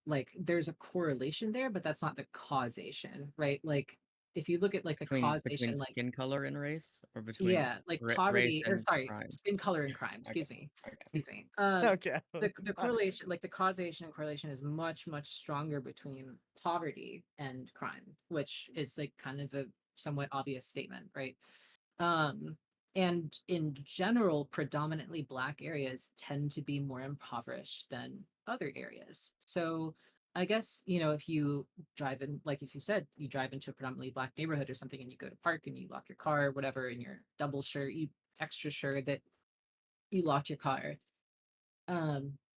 like there's a correlation there, but that's not the causation, right? Like if you look at like the between causation, like skin color and race, or between yeah, like race poverty or and sorry, crime? skin color and crime. Okay. Excuse me. Okay. Excuse me. Okay. The correlation, like the causation and correlation, is much stronger between poverty and crime, which is like kind of a somewhat obvious statement, right? And in general, predominantly black areas tend to be more impoverished than other areas. So I guess, if you drive in, like if you said you drive into a predominantly black neighborhood or something and you go to park and you lock your car or whatever, and you're extra sure that you locked your car.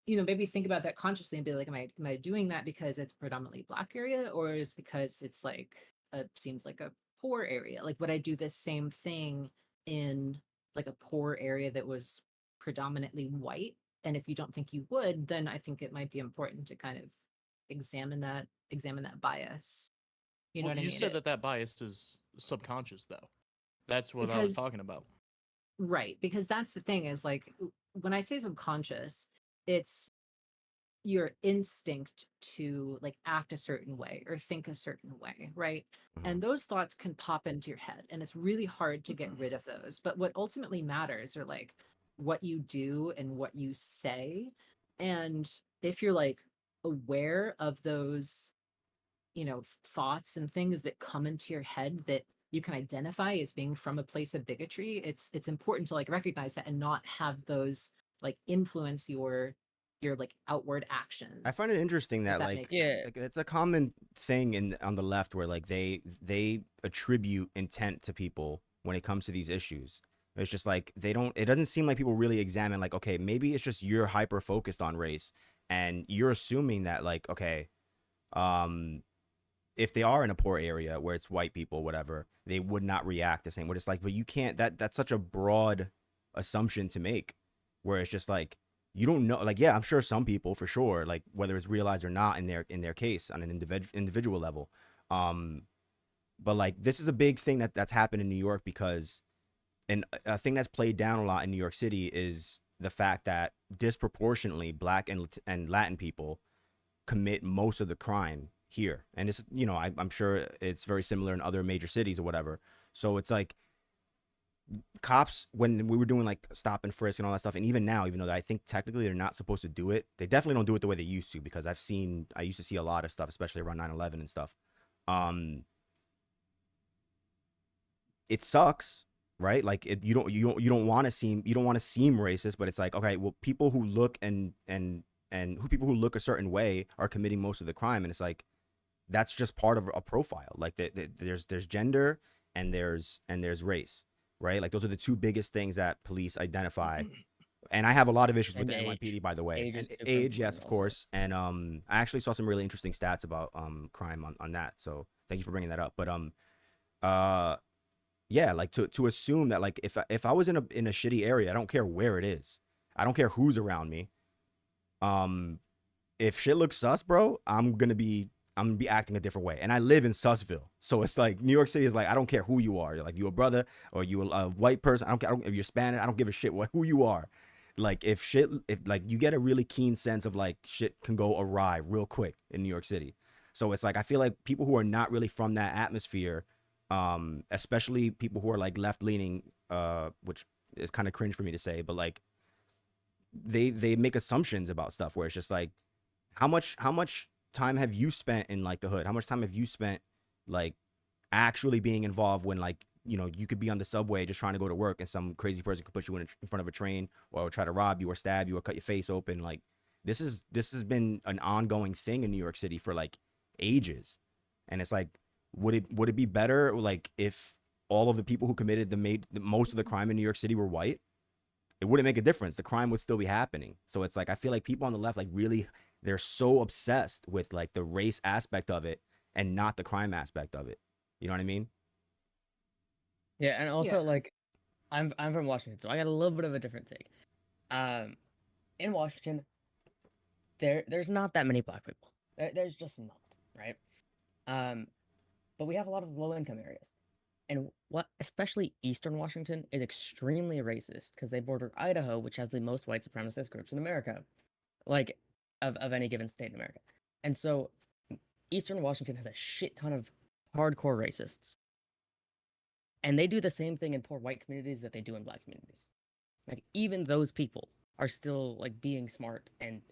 Maybe think about that consciously and be like, am I doing that because it's predominantly black area, or is because it's like seems like a poor area? Like, would I do the same thing in like a poor area that was predominantly white? And if you don't think you would, then I think it might be important to kind of examine that bias. You know Well, what I you mean? said that bias is subconscious, though. That's what I was Because talking about. Right, because that's the thing is like when I say subconscious, it's your instinct to like act a certain way or think a certain way, right? Mhm. And those thoughts can pop into your head and it's really hard to get rid of those. But what ultimately matters are like what you do and what you say. And if you're like aware of those, thoughts and things that come into your head that you can identify as being from a place of bigotry, it's important to like recognize that and not have those like influence your like outward I find actions, it interesting if that that like makes sense. Yeah, it's a common thing on the left where like they attribute intent to people when it comes to these issues. It's just like they don't. It doesn't seem like people really examine like, okay, maybe it's just you're hyper focused on race and you're assuming that like, okay, um, if they are in a poor area where it's white people, whatever, they would not react the same. Where it's like, but you can't. That's such a broad assumption to make. Where it's just like you don't know. Like, yeah, I'm sure some people for sure, like whether it's realized or not in their case on an individual level. Um, but like this is a big thing that's happened in New York because and a thing that's played down a lot in New York City is the fact that disproportionately black and Latin people commit most of the crime here. And it's, I'm sure it's very similar in other major cities or whatever. So it's like cops, when we were doing like stop and frisk and all that stuff, and even now, even though I think technically they're not supposed to do it, they definitely don't do it the way they used to because I used to see a lot of stuff, especially around 9/11 and stuff. Um, it sucks, right? Like you don't want to seem racist, but it's like, okay, well, people who look and who people who look a certain way are committing most of the crime, and it's like that's just part of a profile. Like there's gender and there's race, right? Like those are the two biggest things that police identify. And I have a lot of issues with and the age. NYPD, by the way. Age is And super age, yes, important of also. course. And I actually saw some really interesting stats about crime on that. So thank you for bringing that up. But uh yeah, like to assume that like if I was in a shitty area, I don't care where it is. I don't care who's around me. Um if shit looks sus, bro, I'm gonna be acting a different way. And I live in Sussville. So it's like New York City is like, I don't care who you are. You're like, you a brother or you a white person. I don't if you're Spanish, I don't give a shit who you are. Like if like you get a really keen sense of like shit can go awry real quick in New York City. So it's like I feel like people who are not really from that atmosphere, especially people who are like left leaning, which is kind of cringe for me to say, but like they make assumptions about stuff where it's just like how much time have you spent in like the hood? How much time have you spent like actually being involved when like you could be on the subway just trying to go to work and some crazy person could put you in front of a train or try to rob you or stab you or cut your face open. Like this has been an ongoing thing in New York City for like ages. And it's like would it be better like if all of the people who committed most of the crime in New York City were white? It wouldn't make a difference. The crime would still be happening. So it's like I feel like people on the left like really they're so obsessed with like the race aspect of it and not the crime aspect of it. You know what I mean? Yeah, and Yeah. also like I'm from Washington, so I got a little bit of a different take. Um, in Washington, there's not that many black people. There's just not, right? Um, but we have a lot of low income areas, and what especially Eastern Washington is extremely racist because they border Idaho, which has the most white supremacist groups in America, like of any given state in America, and so Eastern Washington has a shit ton of hardcore racists, and they do the same thing in poor white communities that they do in black communities. Like even those people are still like being smart and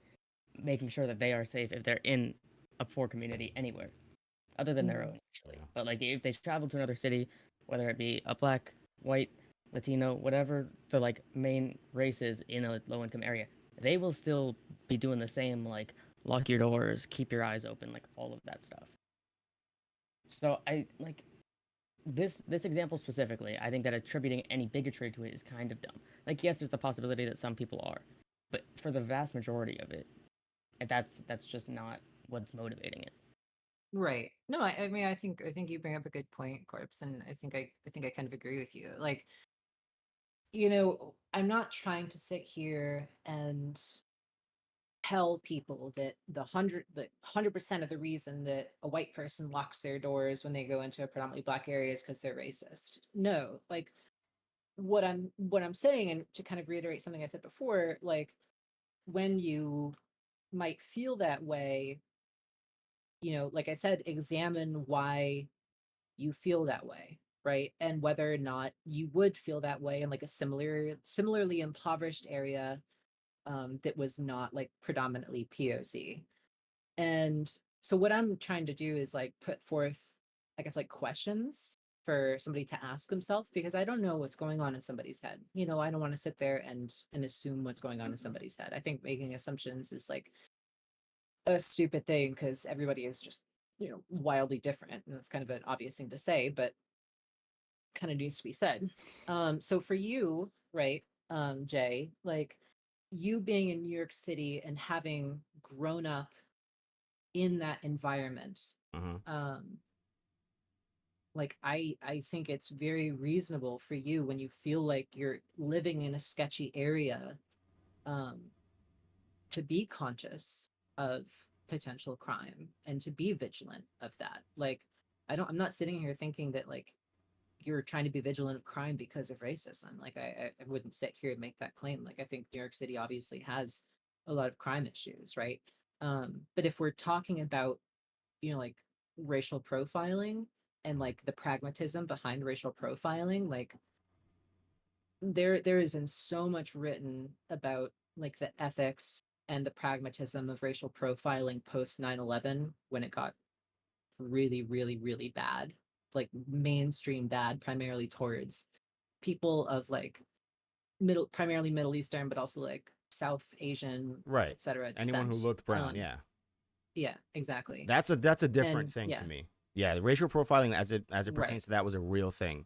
making sure that they are safe if they're in a poor community anywhere other than their own actually. Yeah. But like if they travel to another city, whether it be a black, white, Latino, whatever the like main race is in a low income area, they will still be doing the same like lock your doors, keep your eyes open, like all of that stuff. So I like this example specifically, I think that attributing any bigotry to it is kind of dumb. Like yes, there's the possibility that some people are, but for the vast majority of it, that's just not what's motivating it. Right. No, I mean I think you bring up a good point, Corpse, and I think I kind of agree with you. Like, I'm not trying to sit here and tell people that the 100% of the reason that a white person locks their doors when they go into a predominantly black area is because they're racist. No, like what I'm saying, and to kind of reiterate something I said before, like when you might feel that way, like I said, examine why you feel that way, right? And whether or not you would feel that way in like a similarly impoverished area, that was not like predominantly POC. And so what I'm trying to do is like put forth, I guess, like questions for somebody to ask themselves, because I don't know what's going on in somebody's head. I don't want to sit there and assume what's going on in somebody's head. I think making assumptions is like a stupid thing, because everybody is just, wildly different. And it's kind of an obvious thing to say, but kind of needs to be said. So for you, right, Jay, like you being in New York City and having grown up in that environment, um, like I think it's very reasonable for you, when you feel like you're living in a sketchy area, um, to be conscious of potential crime and to be vigilant of that. Like I'm not sitting here thinking that like you're trying to be vigilant of crime because of racism. Like I wouldn't sit here and make that claim. Like I think New York City obviously has a lot of crime issues, right? But if we're talking about, like racial profiling and like the pragmatism behind racial profiling, like there has been so much written about like the ethics and the pragmatism of racial profiling post 9/11, when it got really, really, really bad, like mainstream bad, primarily towards people of like primarily Middle Eastern, but also like South Asian, Right. etc. Anyone who descent. looked brown, yeah. Yeah, exactly. That's a different And thing yeah, to me. Yeah, the racial profiling as it right, pertains to that was a real thing.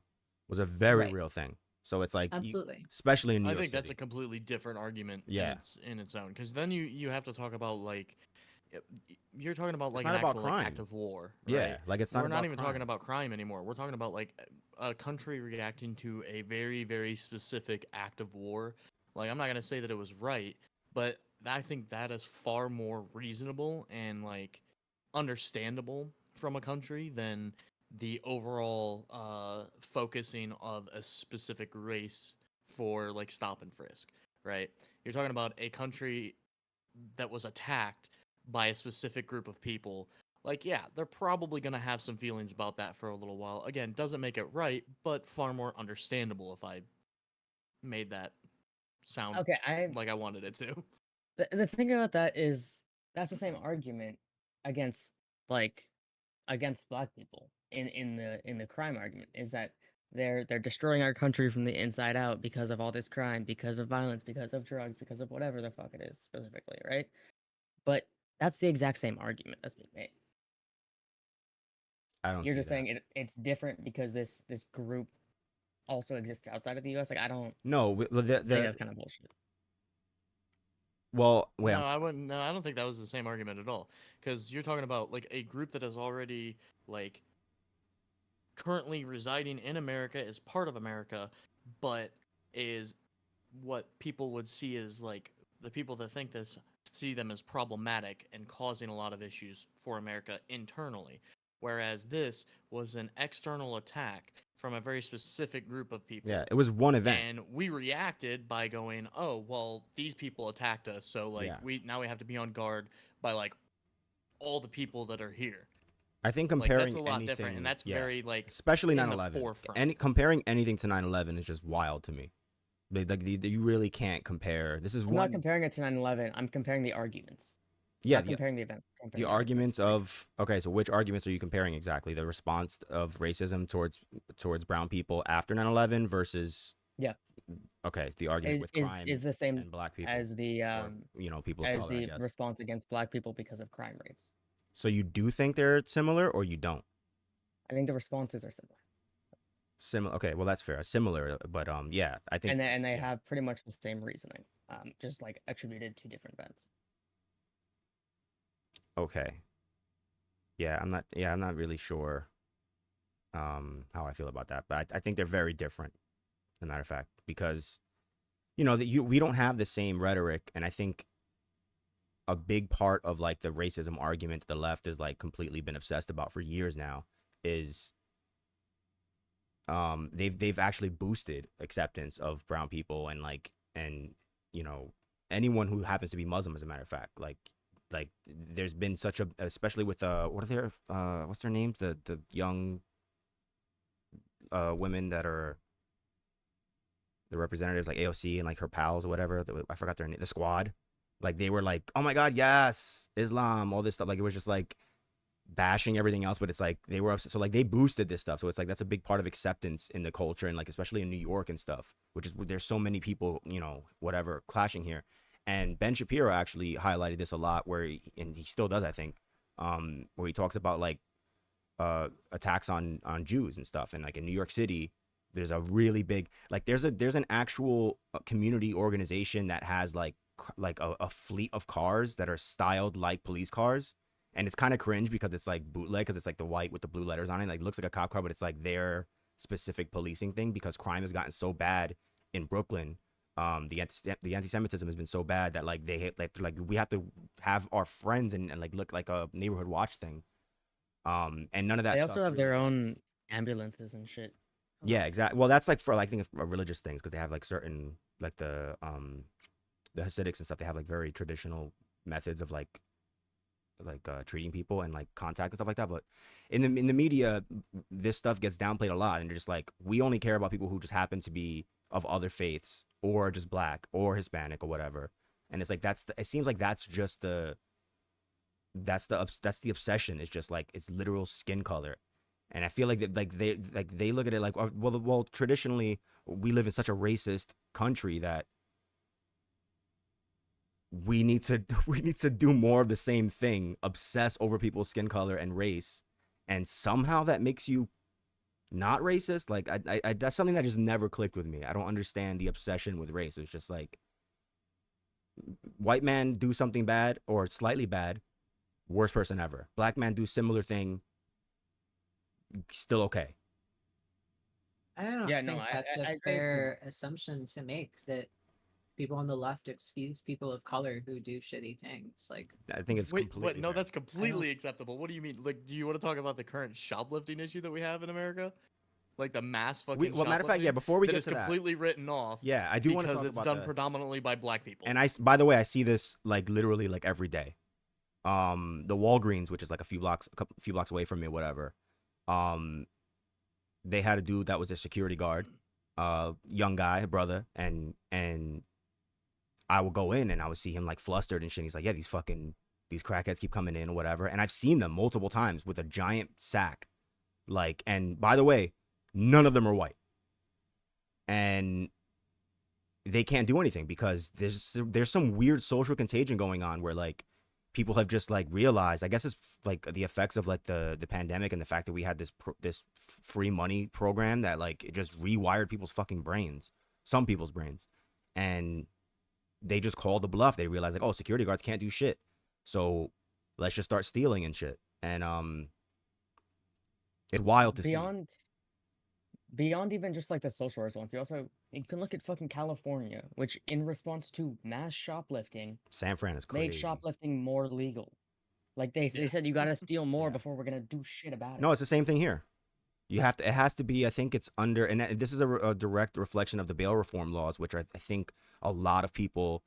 Was a very right, real thing. So it's like absolutely. especially in New I York think that's a City. completely different argument Yeah. in its own, because then you have to talk about like you're talking about It's like not an about actual like act crime. of war, Yeah, right? like it's not We're not about even talking crime. about crime anymore. We're talking about like a country reacting to a very, very specific act of war. Like I'm not gonna say that it was right, but I think that is far more reasonable and like understandable from a country than the overall focusing of a specific race for like stop and frisk, right? You're talking about a country that was attacked by a specific group of people. Like, yeah, they're probably going to have some feelings about that for a little while. Again, doesn't make it right, but far more understandable if I made that sound Okay, I like I wanted it to. the thing about that is that's the same argument against like against black people in the crime argument, is that they're destroying our country from the inside out because of all this crime, because of violence, because of drugs, because of whatever the fuck it is specifically, right? But that's the exact same argument that's being made. I don't You're see just that. saying it's different because this group also exists outside of the US. Like I don't No, think that's kind of bullshit. well, wait, No, I wouldn't. No, I don't think that was the same argument at all. Because you're talking about like a group that is already like currently residing in America, is part of America, but is what people would see as like the people that think this see them as problematic and causing a lot of issues for America internally. Whereas this was an external attack from a very specific group of yeah, people. it was one event. And we reacted by going, oh, well, these people attacked us. So, like, Yeah. we have to be on guard by, like, all the people that are here. I think Like, that's comparing a lot different. And anything, that's yeah, very, like, especially in the 9/11. forefront. Comparing anything to 9/11 is just wild to me. Like you really can't compare. This is I'm not one. comparing it to 9/11. I'm comparing the arguments. Yeah, Not comparing the events. the Comparing the arguments arguments. of okay. So which arguments are you comparing exactly? The response of racism towards brown people after 9/11 versus Yeah. okay, the argument with crime Is the same and black people as the or people of color, I guess. response against black people because of crime rates. So you do think they're similar or you don't? I think the responses are similar. Similar. Okay, well that's fair. Similar, but yeah, I think And they yeah. have pretty much the same reasoning, just like attributed to different events. Okay. Yeah, I'm not really sure how I feel about that, but I think they're very different, as a matter of fact, because we don't have the same rhetoric, and I think a big part of like the racism argument the left has like completely been obsessed about for years now is they've actually boosted acceptance of brown people and like and you know anyone who happens to be Muslim, as a matter of fact. Like there's been such a, especially with what are their what's their names, the young women that are the representatives, like AOC and like her pals or whatever. I forgot their name. The squad. Like they were like, oh my god, yes, Islam, all this stuff. Like it was just like bashing everything else, but it's like they were upset. So like they boosted this stuff. So it's like that's a big part of acceptance in the culture, and like especially in New York and stuff, which is there's so many people, you know, whatever, clashing here. And Ben Shapiro actually highlighted this a lot, where and he still does, I think, where he talks about like attacks on Jews and stuff, and like in New York City. There's a really big like there's an actual community organization that has like a fleet of cars that are styled like police cars, and it's kind of cringe because it's like bootleg, because it's like the white with the blue letters on it, like it looks like a cop car, but it's like their specific policing thing, because crime has gotten so bad in Brooklyn. The anti-Semitism has been so bad that like they hate like we have to have our friends and like look like a neighborhood watch thing. And none of that They stuff also have really their is. own ambulances and shit. Yeah, exactly. Well, that's like for like, I think religious things, because they have like certain like the Hasidics and stuff. They have like very traditional methods of like treating people and like contact and stuff like that. But in the media, this stuff gets downplayed a lot, and they're just like, we only care about people who just happen to be of other faiths or just black or Hispanic or whatever. And it's like it seems like that's just that's the obsession. It's just like it's literal skin color. And I feel like they look at it like, well, traditionally we live in such a racist country that we need to do more of the same thing, obsess over people's skin color and race, and somehow that makes you not racist. Like I that's something that just never clicked with me. I don't understand the obsession with race. It's just like white man do something bad or slightly bad, worst person ever. Black man do similar thing, still okay. I don't Yeah, no, think that's I a agree with you. fair assumption to make, that people on the left excuse people of color who do shitty things. Like, I think it's Wait, completely what? No, fair. that's completely acceptable. What do you mean? Like, do you want to talk about the current shoplifting issue that we have in America? Like the mass fucking Well, matter of fact, yeah. shoplifting Before we that get is to that, completely written off yeah, I do want to because talk it's about done predominantly by black people. And by the way, I see this like literally like every day. The Walgreens, which is like a few blocks away from me, whatever. They had a dude that was a security guard, young guy, brother, and I would go in and I would see him like flustered and shit. He's like, yeah, these crackheads keep coming in or whatever. And I've seen them multiple times with a giant sack. Like, and by the way, none of them are white. And they can't do anything because there's some weird social contagion going on where like people have just like realized, I guess it's like the effects of like the pandemic and the fact that we had this free money program that like it just rewired people's fucking brains, some people's brains. And they just called the bluff. They realized like, oh, security guards can't do shit, so let's just start stealing and shit. And it's wild to see. Beyond even just like the social response, you can look at fucking California, which in response to mass shoplifting, San Fran is crazy. made shoplifting more legal. Like they said, you gotta steal more Yeah. before we're gonna do shit about it. No, it's the same thing here. You have to. It has to be. I think it's under, and this is a direct reflection of the bail reform laws, which I think a lot of people,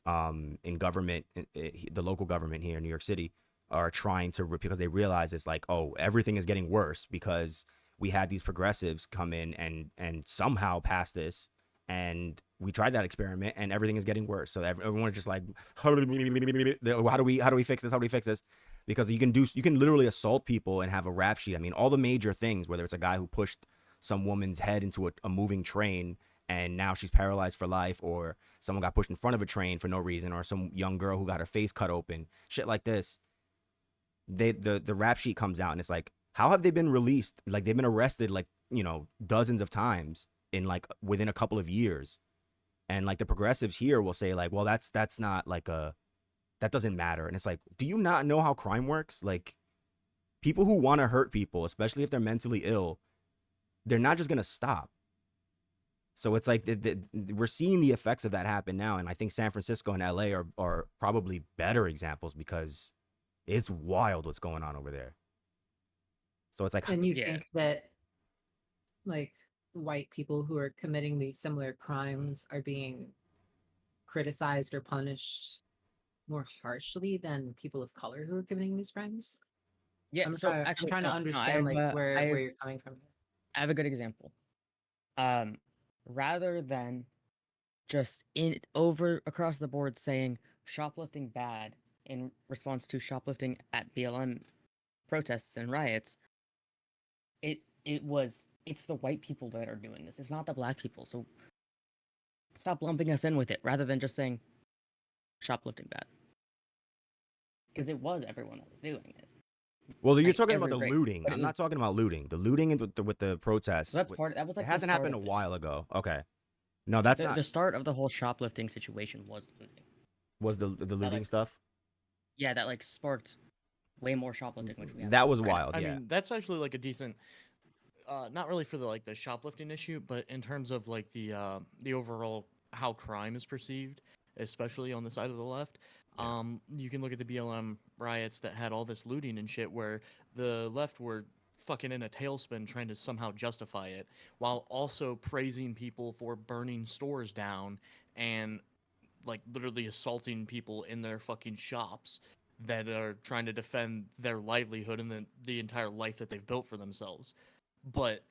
in government, the local government here in New York City, are trying to, because they realize it's like, oh, everything is getting worse because we had these progressives come in and somehow pass this, and we tried that experiment, and everything is getting worse. So everyone is just like, how do we fix this? How do we fix this? Because you can literally assault people and have a rap sheet. I mean, all the major things, whether it's a guy who pushed some woman's head into a moving train and now she's paralyzed for life, or someone got pushed in front of a train for no reason, or some young girl who got her face cut open, shit like this. The rap sheet comes out and it's like, how have they been released? Like they've been arrested like, dozens of times in like within a couple of years. And like the progressives here will say like, well, that's not like that doesn't matter. And it's like, do you not know how crime works? Like people who want to hurt people, especially if they're mentally ill, they're not just going to stop. So it's like we're seeing the effects of that happen now. And I think San Francisco and LA are probably better examples because it's wild what's going on over there. So it's like, and you think that, like, white people who are committing these similar crimes are being criticized or punished more harshly than people of color who are committing these crimes? Yeah. So I'm actually, trying to no, I understand have like where you're coming from. I have a good example. Rather than just across the board saying shoplifting bad in response to shoplifting at BLM protests and riots, it's the white people that are doing this. It's not the black people. So stop lumping us in with it rather than just saying shoplifting bad. Because it was everyone that was doing it. Well, you're Like, talking about every the race, looting. but it I'm not was talking about looting. The looting and with the protests. that was It like the hasn't start happened a of this. while ago. Okay. No, that's not. The start of the whole shoplifting situation was looting. Was the looting like, stuff? Yeah, that like sparked way more shoplifting, which we have. That was right now. wild. I Yeah. mean, that's actually like a decent, not really for the like the shoplifting issue, but in terms of like the overall how crime is perceived, especially on the side of the left. Yeah. You can look at the BLM riots that had all this looting and shit, where the left were fucking in a tailspin trying to somehow justify it, while also praising people for burning stores down and like literally assaulting people in their fucking shops that are trying to defend their livelihood and the entire life that they've built for themselves. But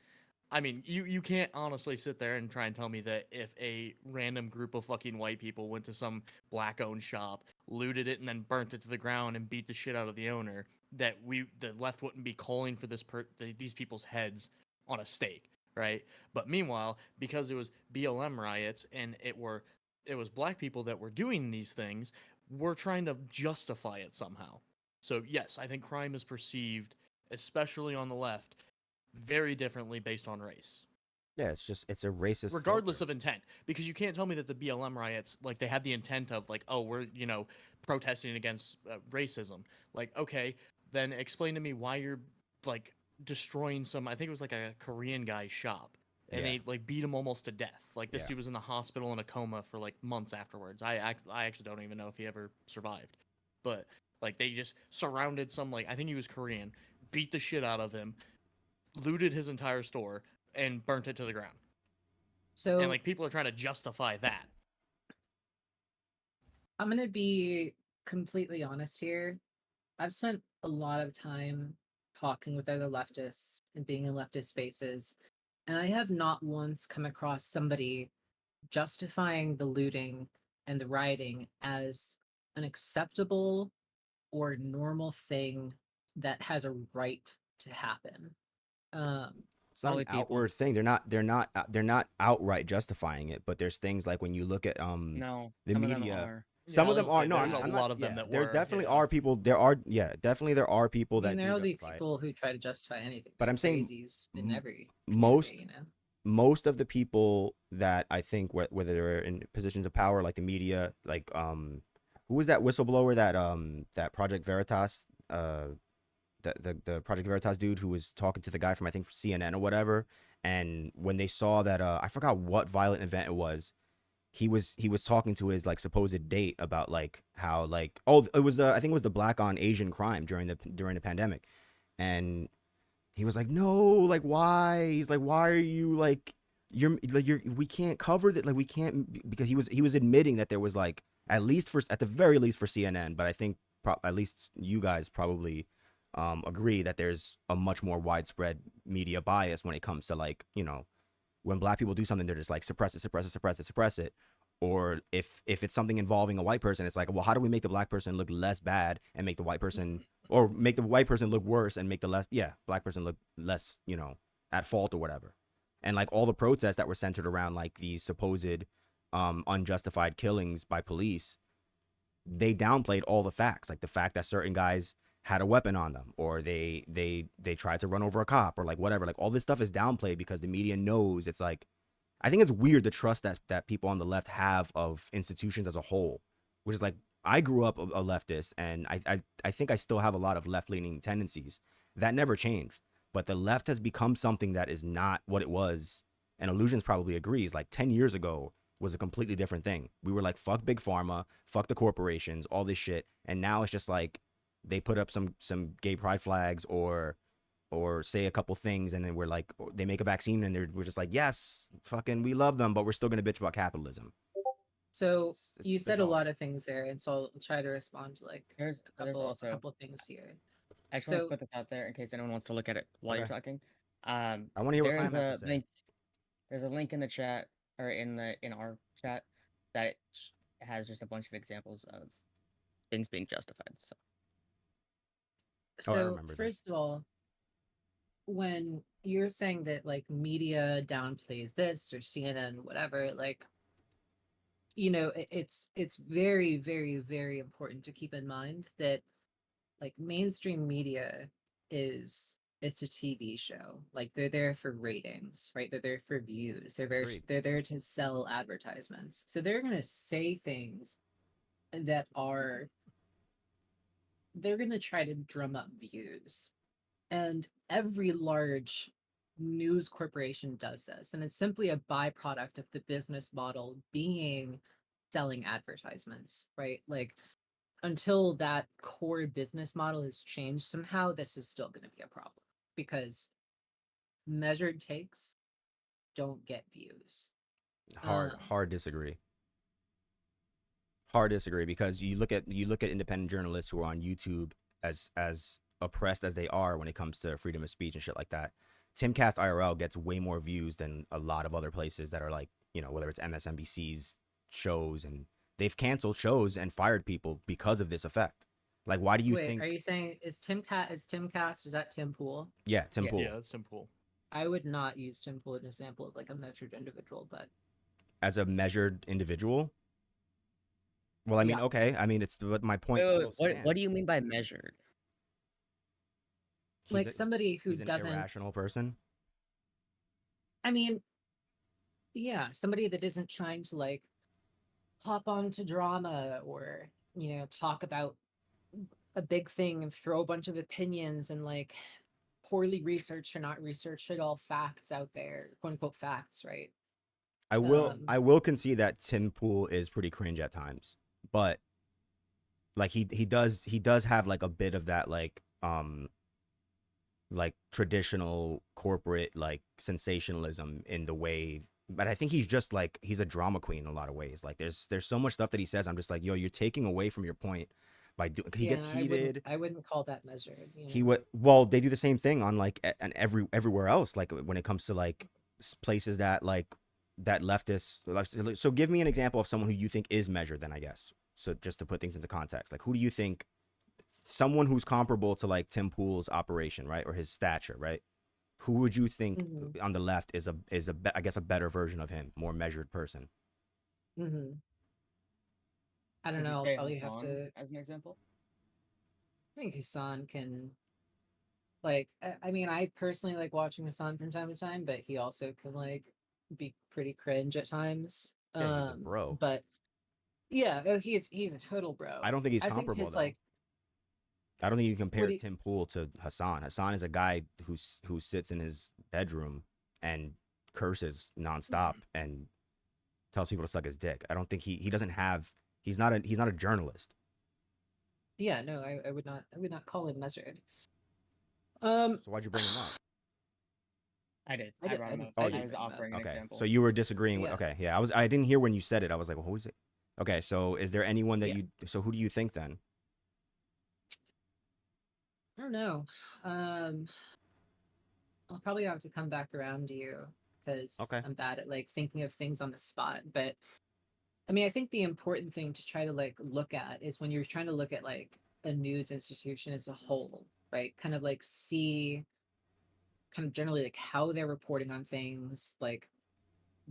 I mean, you can't honestly sit there and try and tell me that if a random group of fucking white people went to some black-owned shop, looted it, and then burnt it to the ground and beat the shit out of the owner, that the left wouldn't be calling for these people's heads on a stake, right? But meanwhile, because it was BLM riots and it was black people that were doing these things, we're trying to justify it somehow. So yes, I think crime is perceived, especially on the left, very differently based on race. Yeah. It's a racist. Regardless filter. of intent. Because you can't tell me that the BLM riots, like, they had the intent of, like, oh, we're, protesting against racism. Like, okay, then explain to me why you're, like, destroying I think it was, like, a Korean guy's shop. And Yeah. they, like, beat him almost to death. Like, this Yeah. dude was in the hospital in a coma for, like, months afterwards. I actually don't even know if he ever survived. But, like, they just surrounded I think he was Korean, beat the shit out of him, looted his entire store, and burnt it to the ground. So And like people are trying to justify that. I'm gonna be completely honest here. I've spent a lot of time talking with other leftists and being in leftist spaces, and I have not once come across somebody justifying the looting and the rioting as an acceptable or normal thing that has a right to happen. It's not an Probably people. outward thing. They're not outright justifying it. But there's things like when you look at No, the some media. of them are. Some Yeah, of I them was are. gonna No, say, I'm there's not. a lot of them Yeah, that there's were, definitely yeah. are people. Definitely there are people I mean, that there'll do be justify it. people who try to justify anything. But I'm saying crazies in every most community, most of the people that I think whether they're in positions of power, like the media, like who was that whistleblower that Project Veritas the Project Veritas dude who was talking to the guy from I think CNN or whatever, and when they saw that I forgot what violent event it was, he was talking to his like supposed date about like how like it was I think it was the black on Asian crime during the pandemic, and he was like, no, like why? He's like, why are you like you're we can't cover that, like we can't, because he was admitting that there was like at the very least for CNN, but I think at least you guys probably agree that there's a much more widespread media bias when it comes to like, when black people do something, they're just like suppress it. Or if it's something involving a white person, it's like, well, how do we make the black person look less bad and make the white person, or make the white person look worse and make the black person look less, at fault or whatever. And like all the protests that were centered around like these supposed unjustified killings by police, they downplayed all the facts, like the fact that certain guys had a weapon on them, or they tried to run over a cop, or like whatever. Like all this stuff is downplayed because the media knows. It's like, I think it's weird the trust that people on the left have of institutions as a whole, which is like, I grew up a leftist, and I think I still have a lot of left-leaning tendencies. That never changed. But the left has become something that is not what it was. And Illusions probably agrees. Like 10 years ago was a completely different thing. We were like, fuck big pharma, fuck the corporations, all this shit. And now it's just like they put up some gay pride flags, or or say a couple things, and then we're like, they make a vaccine, and we're just like, yes, fucking, we love them, but we're still gonna bitch about capitalism. So It's you said a bizarre. lot of things there, and so I'll try to respond to like There's a also couple things here. I just want to So put this out there in case anyone wants to look at it while you're Okay. talking. I want to hear what There is Clam has a to say. link. There's a link in the chat or in our chat that has just a bunch of examples of things being justified. So Oh, I so remember this. first of all, when you're saying that like media downplays this or CNN, whatever, like, you know, it's very, very, very important to keep in mind that like mainstream media is it's a TV show. Like they're there for ratings, right? They're there for views. Agreed. They're there to sell advertisements. So they're gonna say things that are they're gonna try to drum up views. And every large news corporation does this. And it's simply a byproduct of the business model being selling advertisements, right? Like until that core business model is changed somehow, this is still going to be a problem because measured takes don't get views. Hard disagree. Hard disagree, because you look at independent journalists who are on YouTube, as oppressed as they are when it comes to freedom of speech and shit like that. Timcast IRL gets way more views than a lot of other places that are like, whether it's MSNBC's shows, and they've canceled shows and fired people because of this effect. Like, why do you Wait, think? are you saying is Timcast, is that Tim Pool? Yeah, Tim Yeah. Pool. Yeah, that's simple. I would not use Tim Pool as an example of like a measured individual, but As a measured individual. Well, I mean, Yeah. okay. I mean, but my point Wait, still what stands. do you mean by measured? like somebody who he's an doesn't irrational person. I mean, yeah, somebody that isn't trying to like hop onto drama or, you know, talk about a big thing and throw a bunch of opinions and like poorly researched or not researched at all facts out there, quote unquote facts, right? I will concede that Tim Pool is pretty cringe at times, but like he does have like a bit of that like traditional corporate like sensationalism in the way. But I think he's just like, he's a drama queen in a lot of ways. Like there's so much stuff that he says, I'm just like, yo, you're taking away from your point by doing. He gets heated. I wouldn't call that measured. You know? He would, well, they do the same thing on like and everywhere else, like when it comes to like places that like that leftists. So give me an example of someone who you think is measured then, I guess. So just to put things into context, like who do you think, someone who's comparable to like Tim Pool's operation, right, or his stature, right? Who would you think on the left is I guess a better version of him, more measured person? Mm-hmm. I don't Would you know. I'll say probably have Hassan to. as an example? I think Hassan can. Like, I mean, I personally like watching Hassan from time to time, but he also can like be pretty cringe at times. Yeah, he's a bro. But yeah, oh, he's a total bro. I don't think he's I think comparable his though. like. I don't think you can What compare do you, Tim Pool to Hassan. Hassan is a guy who sits in his bedroom and curses nonstop and tells people to suck his dick. I don't think he doesn't have, he's not a journalist. Yeah, no, I would not call him measured. So why'd you bring him up? I did. I I did- brought I him did- up. I I did was bring him up. offering an Okay, example. so you were disagreeing with. Yeah. Okay, yeah, I didn't hear when you said it. I was like, well, who is it? Okay, so is there anyone that Yeah. so who do you think then? I don't know. I'll probably have to come back around to you because Okay. I'm bad at like thinking of things on the spot. But I mean, I think the important thing to try to like look at is when you're trying to look at like a news institution as a whole, right? Kind of like see kind of generally like how they're reporting on things, like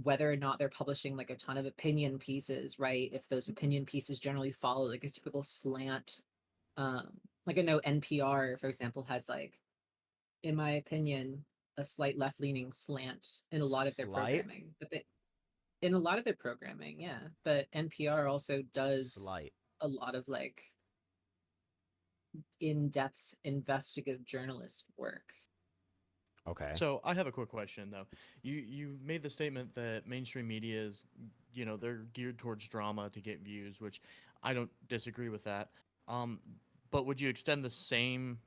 whether or not they're publishing like a ton of opinion pieces, right? If those opinion pieces generally follow like a typical slant. Like I know NPR, for example, has like, in my opinion, a slight left-leaning slant in a lot of their Slight? programming. But they, in a lot of their programming, yeah. But NPR also does Slight. a lot of like in-depth investigative journalist work. Okay. So I have a quick question though. You made the statement that mainstream media is, they're geared towards drama to get views, which I don't disagree with that. But would you extend the same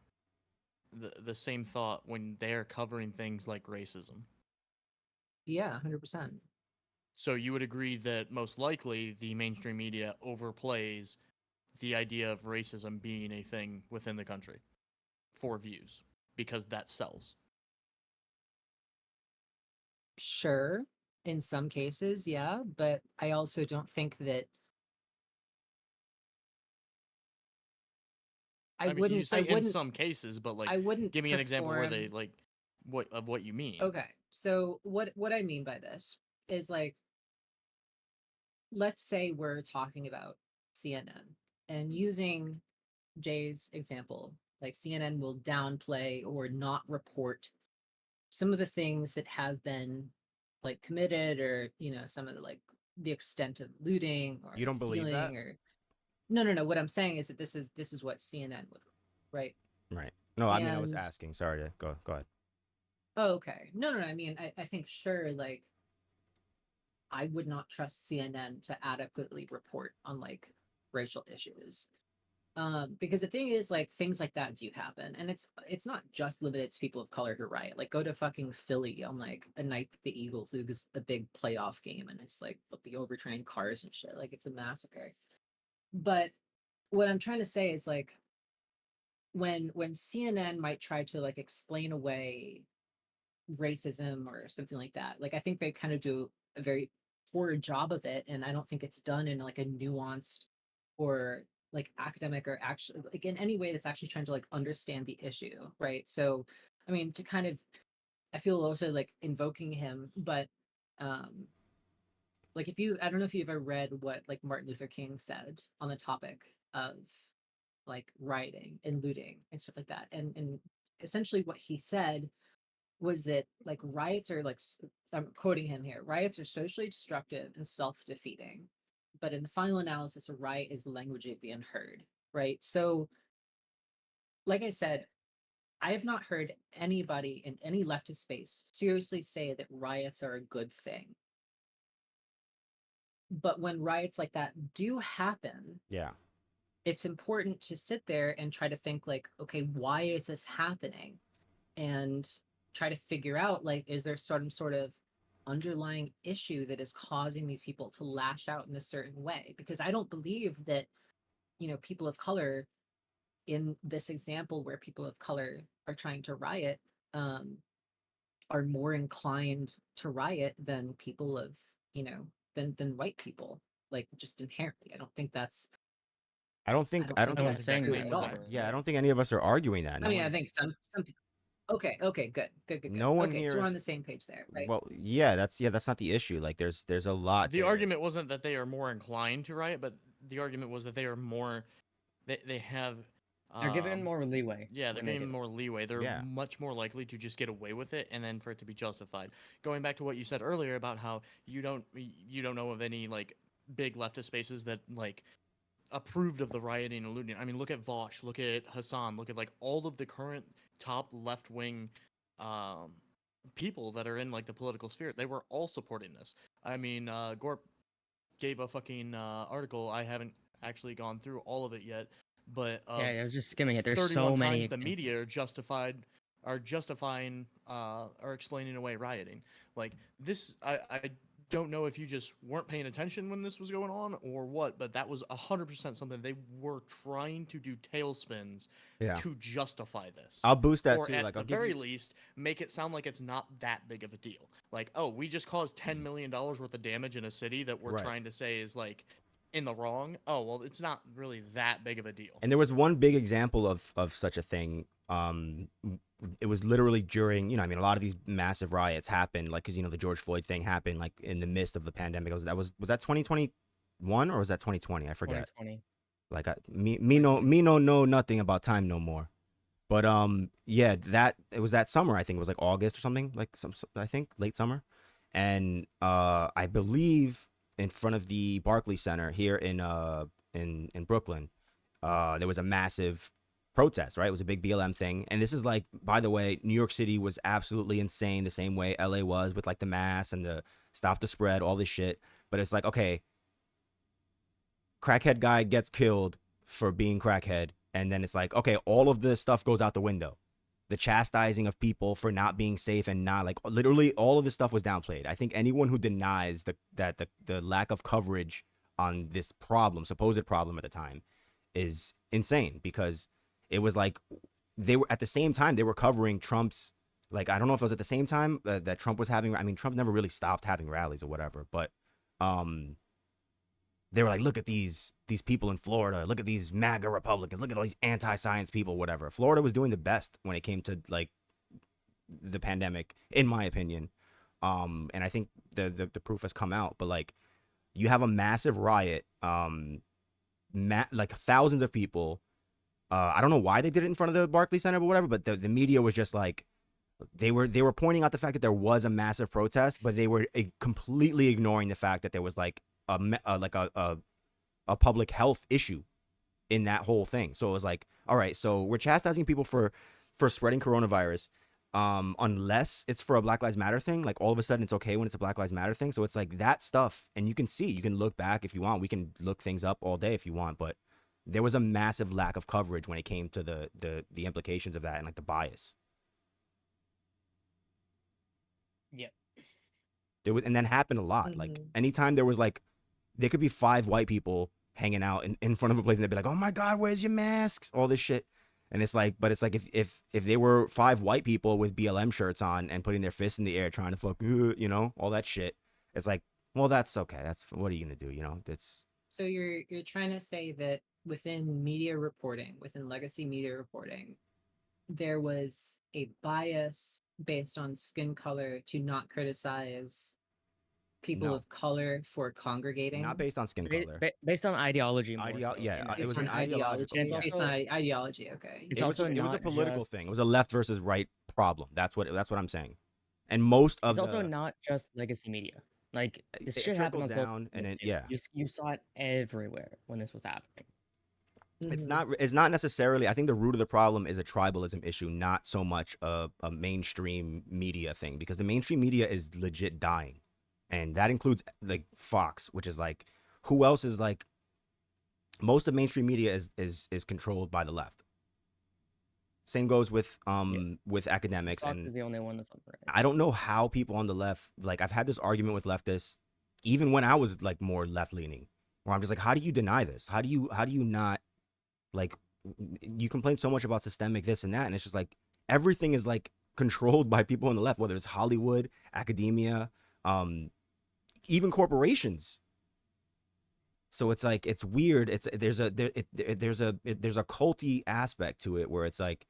the same thought when they're covering things like racism. Yeah, 100%. So you would agree that most likely the mainstream media overplays the idea of racism being a thing within the country for views because that sells. Sure, in some cases, yeah, but I also don't think that I mean, you say in some cases, but like, I wouldn't give me an example where they perform. like what you mean. Okay, so what I mean by this is like, let's say we're talking about CNN and using Jay's example, like CNN will downplay or not report some of the things that have been like committed, or some of the like the extent of looting or You don't believe that? stealing, or no, what I'm saying is that this is what CNN would, right? Right. No, I mean I was And asking. Sorry to go ahead. oh, okay, no, I mean, I think sure, like I would not trust CNN to adequately report on like racial issues. Because the thing is, like, things like that do happen, and it's not just limited to people of color who riot. Like, go to fucking Philly on like a night that the Eagles lose a big playoff game, and it's like the overturning cars and shit. Like, it's a massacre. But what I'm trying to say is like when CNN might try to like explain away racism or something like that, like I think they kind of do a very poor job of it, and I don't think it's done in like a nuanced or like academic or actually like in any way that's actually trying to like understand the issue, right? So I mean, to kind of, I feel also like invoking him, but um like if you, I don't know if you've ever read what like Martin Luther King said on the topic of like rioting and looting and stuff like that, and essentially what he said was that like riots are like, I'm quoting him here, riots are socially destructive and self-defeating, but in the final analysis a riot is the language of the unheard, right? So like I said, I have not heard anybody in any leftist space seriously say that riots are a good thing. But when riots like that do happen, Yeah. it's important to sit there and try to think like, okay, why is this happening? And try to figure out like, is there some sort of underlying issue that is causing these people to lash out in a certain way? Because I don't believe that, people of color in this example where people of color are trying to riot, um, are more inclined to riot than people of, than white people, like just inherently. I don't think that's, I don't I think don't I think don't I think don't that's think that saying true claim that at was all. ever yeah, I made. don't think any of us are arguing that. I mean, I think some people. Okay, good. No one Okay, so here we're is on the same page there, right? well, yeah, that's not the issue. Like there's a lot The there. argument wasn't that they are more inclined to riot, but the argument was that they are more. They have. They're given Um, more leeway. yeah, they're when they getting do. more leeway. They're Yeah. much more likely to just get away with it, and then for it to be justified. Going back to what you said earlier about how you don't know of any like big leftist spaces that like approved of the rioting and looting. I mean, look at Vosh, look at Hassan, look at like all of the current top left wing um, people that are in like the political sphere. They were all supporting this. I mean, Gorp gave a fucking article. I haven't actually gone through all of it yet, but Yeah, of I was just skimming it. There's 31 so many times the examples. media are justifying or explaining away rioting. Like this, I don't know if you just weren't paying attention when this was going on or what, but that was 100% something they were trying to do tailspins Yeah. to justify this. I'll boost that Or too. at Like the I'll give very you least, make it sound like it's not that big of a deal. Like, oh, we just caused $10 million worth of damage in a city that we're Right. trying to say is like in the wrong. Oh, well, it's not really that big of a deal. And there was one big example of such a thing. It was literally during, I mean, a lot of these massive riots happened, like, because, the George Floyd thing happened, like, in the midst of the pandemic. Was that 2021 or was that 2020? I forget. 2020. Like, me know nothing about time no more. But, yeah, it was that summer, I think. It was, like, August or something, like, I think, late summer. And, I believe in front of the Barclays Center here in Brooklyn, there was a massive protest, right? It was a big BLM thing. And this is like, by the way, New York City was absolutely insane the same way LA was with like the mass and the stop the spread, all this shit. But it's like, okay, crackhead guy gets killed for being crackhead. And then it's like, okay, all of this stuff goes out the window. the chastising of people for not being safe and not like literally all of this stuff was downplayed. I think anyone who denies the lack of coverage on this problem, supposed problem at the time, is insane, because it was like they were at the same time they were covering Trump's, like, I don't know if it was at the same time that Trump was having, I mean, Trump never really stopped having rallies or whatever, but they were like, look at these people in Florida, look at these MAGA Republicans, look at all these anti-science people, whatever. Florida was doing the best when it came to like the pandemic, in my opinion. And I think the proof has come out. But like, you have a massive riot, like thousands of people. I don't know why they did it in front of the Barclays Center, but whatever. But the media was just like, they were pointing out the fact that there was a massive protest, but they were completely ignoring the fact that there was like a public health issue in that whole thing. So it was like, all right, so we're chastising people for spreading coronavirus, unless it's for a Black Lives Matter thing. Like, all of a sudden it's okay when it's a Black Lives Matter thing. So it's like that stuff, and you can look back if you want. We can look things up all day if you want, but there was a massive lack of coverage when it came to the implications of that and like the bias. Yep. And that happened a lot. Like, anytime there was like, there could be 5 white people hanging out in front of a place, and they'd be like, oh my God, where's your masks? All this shit. And it's like, but it's like, if they were 5 white people with BLM shirts on and putting their fists in the air trying to fuck, you know, all that shit, it's like, well, that's okay. That's, what are you gonna do? You know, it's. So you're trying to say that within media reporting, within legacy media reporting, there was a bias based on skin color to not criticize people of color for congregating? Not based on skin color. Based on ideology. Yeah, it was an an ideological. based on ideology. Okay. It was a political thing. It was a left versus right problem. That's what I'm saying. And most of it's also not just legacy media. Like, this shit happened on down, and then you saw it everywhere when this was happening. It's not necessarily, I think the root of the problem is a tribalism issue, not so much a mainstream media thing, because the mainstream media is legit dying. And that includes like Fox, which is like, who else is like, most of mainstream media is controlled by the left. Same goes with academics. Fox and is the only one that's on the right. I don't know how people on the left, like, I've had this argument with leftists, even when I was like more left leaning, where I'm just like, how do you deny this? How do you not, like, you complain so much about systemic this and that, and it's just like, everything is like controlled by people on the left, whether it's Hollywood, academia, even corporations. So it's like, it's weird. There's a culty aspect to it, where it's like,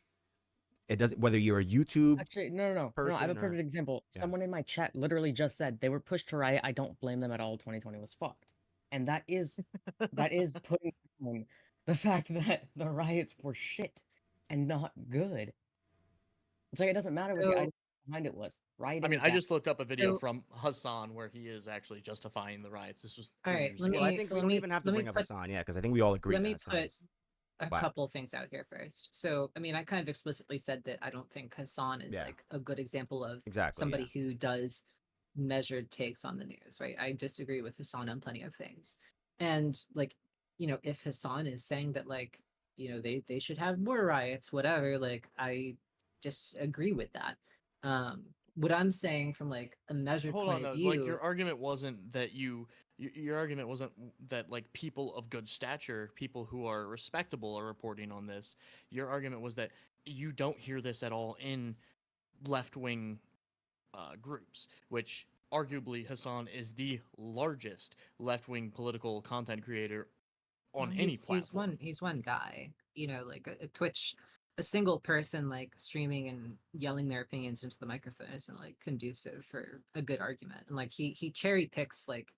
it doesn't, whether you're a YouTube no, I have a perfect example. Yeah. Someone in my chat literally just said they were pushed to riot. I don't blame them at all. 2020 was fucked, and that is putting on the fact that the riots were shit and not good. It's like, it doesn't matter what the idea behind it was. Rioting. I mean, I just looked up a video from Hassan where he is actually justifying the riots. This was 3 years ago. I think we don't even have to bring up Hassan, because I think we all agree. Let me put a couple things out here first. So, I mean, I kind of explicitly said that I don't think Hassan is like a good example of somebody who does measured takes on the news, right? I disagree with Hassan on plenty of things. And like, you know, if Hassan is saying that, like, you know, they should have more riots, whatever, like, I just agree with that. What I'm saying from like a measured point of view, like, your argument wasn't that your argument wasn't that like people of good stature, people who are respectable, are reporting on this. Your argument was that you don't hear this at all in left-wing groups, which arguably Hassan is the largest left-wing political content creator on any platform. He's one guy, you know, like a Twitch, a single person like streaming and yelling their opinions into the microphone isn't like conducive for a good argument. And like he cherry picks like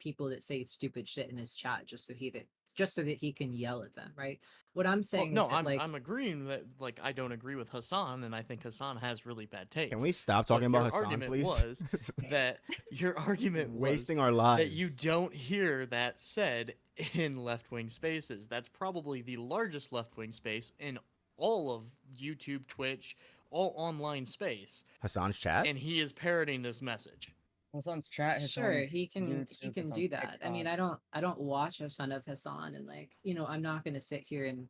people that say stupid shit in his chat just so that he can yell at them, right? What I'm saying is that, I'm agreeing that, like, I don't agree with Hassan, and I think Hassan has really bad taste. Can we stop talking about Hassan, please? Was that your argument was wasting our lives, that you don't hear that said in left-wing spaces. That's probably the largest left-wing space in all of YouTube, Twitch, all online space. Hassan's chat, and he is parroting this message. Hassan's chat. Sure, he can do that. TikTok. I mean, I don't watch a ton of Hassan, and like, you know, I'm not gonna sit here and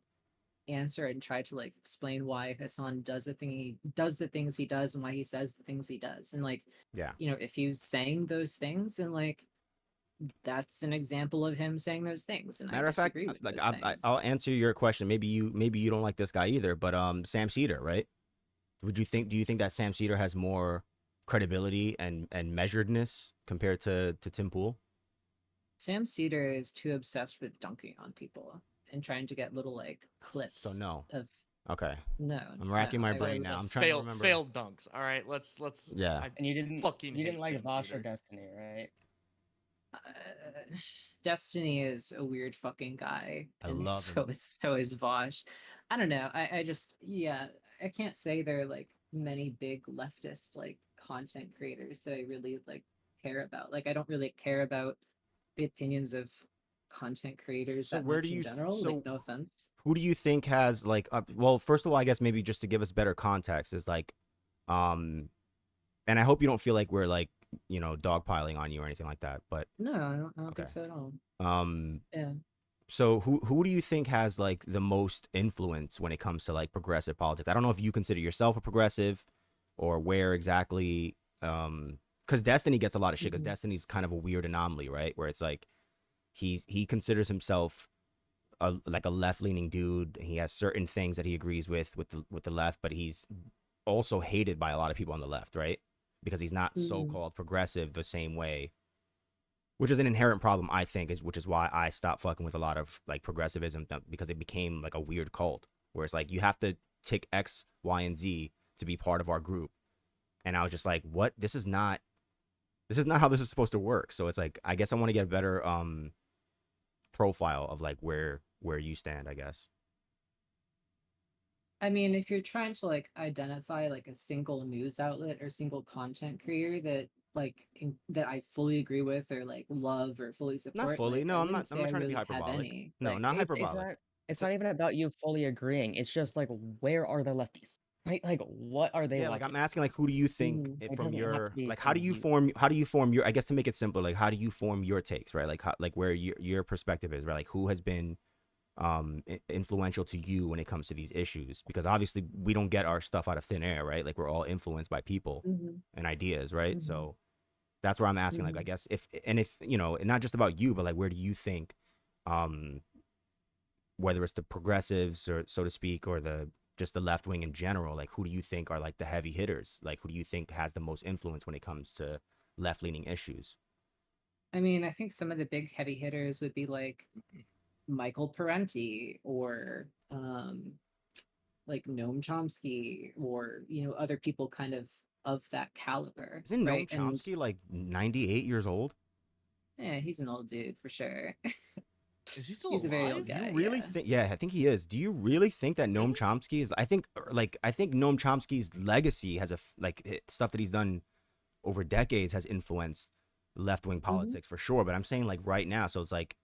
answer and try to like explain why Hassan does the things he does and why he says the things he does. And like, Yeah. you know, if he was saying those things, then like that's an example of him saying those things. And I Matter of fact, disagree with like those I'll things. answer your question. Maybe you don't like this guy either, but Sam Cedar, right? Do you think that Sam Cedar has more credibility and measuredness compared to Tim Pool? Sam Cedar is too obsessed with dunking on people and trying to get little like So clips no. of Okay. no. I'm racking my I brain really now. The I'm trying to failed remember. failed dunks. All right, let's. Yeah. I And you fucking didn't hate like Sam Vosh or Cedar. Destiny, right? uh, Destiny is a weird fucking guy, I and love him. so is Vosh. I don't know. I just yeah, I can't say there are like many big leftist like content creators that I really like care about. Like I don't really care about the opinions of content creators So that where do much in you general. Like so no offense. who do you think has like well, first of all, I guess maybe just to give us better context is like um and I hope you don't feel like we're like, dogpiling on you or anything like that, but No, I don't okay. think so at all. Um Yeah. so who do you think has like the most influence when it comes to like progressive politics? I don't know if you consider yourself a progressive or where exactly cuz Destiny gets a lot of shit cuz Mhm. Destiny's kind of a weird anomaly, right? Where it's like he considers himself like a left-leaning dude. He has certain things that he agrees with the left, but he's also hated by a lot of people on the left, right? Because he's not Mhm. so-called progressive the same way, which is an inherent problem, I think, which is why I stopped fucking with a lot of like progressivism because it became like a weird cult where it's like you have to tick X, Y, and Z to be part of our group. And I was just like, what? This is not how this is supposed to work. So it's like I guess I want to get a better profile of like where you stand, I guess. I mean, if you're trying to like identify like a single news outlet or single content creator that that I fully agree with or like love or fully Not support, fully. like I No, I'm not. wouldn't I'm say not I trying to be really have hyperbolic. any. No, Like not It's hyperbolic. not it's So, not even about you fully agreeing. It's just like where are the lefties? Like what are they yeah, like I'm watching? asking, like, who do you think Mhm. It from doesn't have to your be like, how do someone you you form? How do you form your? I guess to make it simpler, like, how do you form your takes, right? Like, like where your perspective is, right? Like, who has been influential to you when it comes to these issues? Because obviously we don't get our stuff out of thin air, right? Like we're all influenced by people Mhm. and ideas, right? Mhm. So that's where I'm asking, like, I Mhm. guess if and not just about you, but like, where do you think, um, whether it's the progressives or so to speak, or the just the left wing in general, like who do you think are like the heavy hitters? Like who do you think has the most influence when it comes to left leaning issues? I mean, I think some of the big heavy hitters would be like Michael Parenti or like Noam Chomsky or other people kind of that caliber, Isn't Noam right? And Chomsky like 98 years old? yeah, he's an old dude for sure. Is he still He's a very old alive? Do you guy, really yeah. think? Yeah, I think he is. Do you really think that Noam Really? Chomsky is? I think Noam Chomsky's legacy has stuff that he's done over decades has influenced left wing Hmm. politics for sure. But I'm saying like right now, so it's like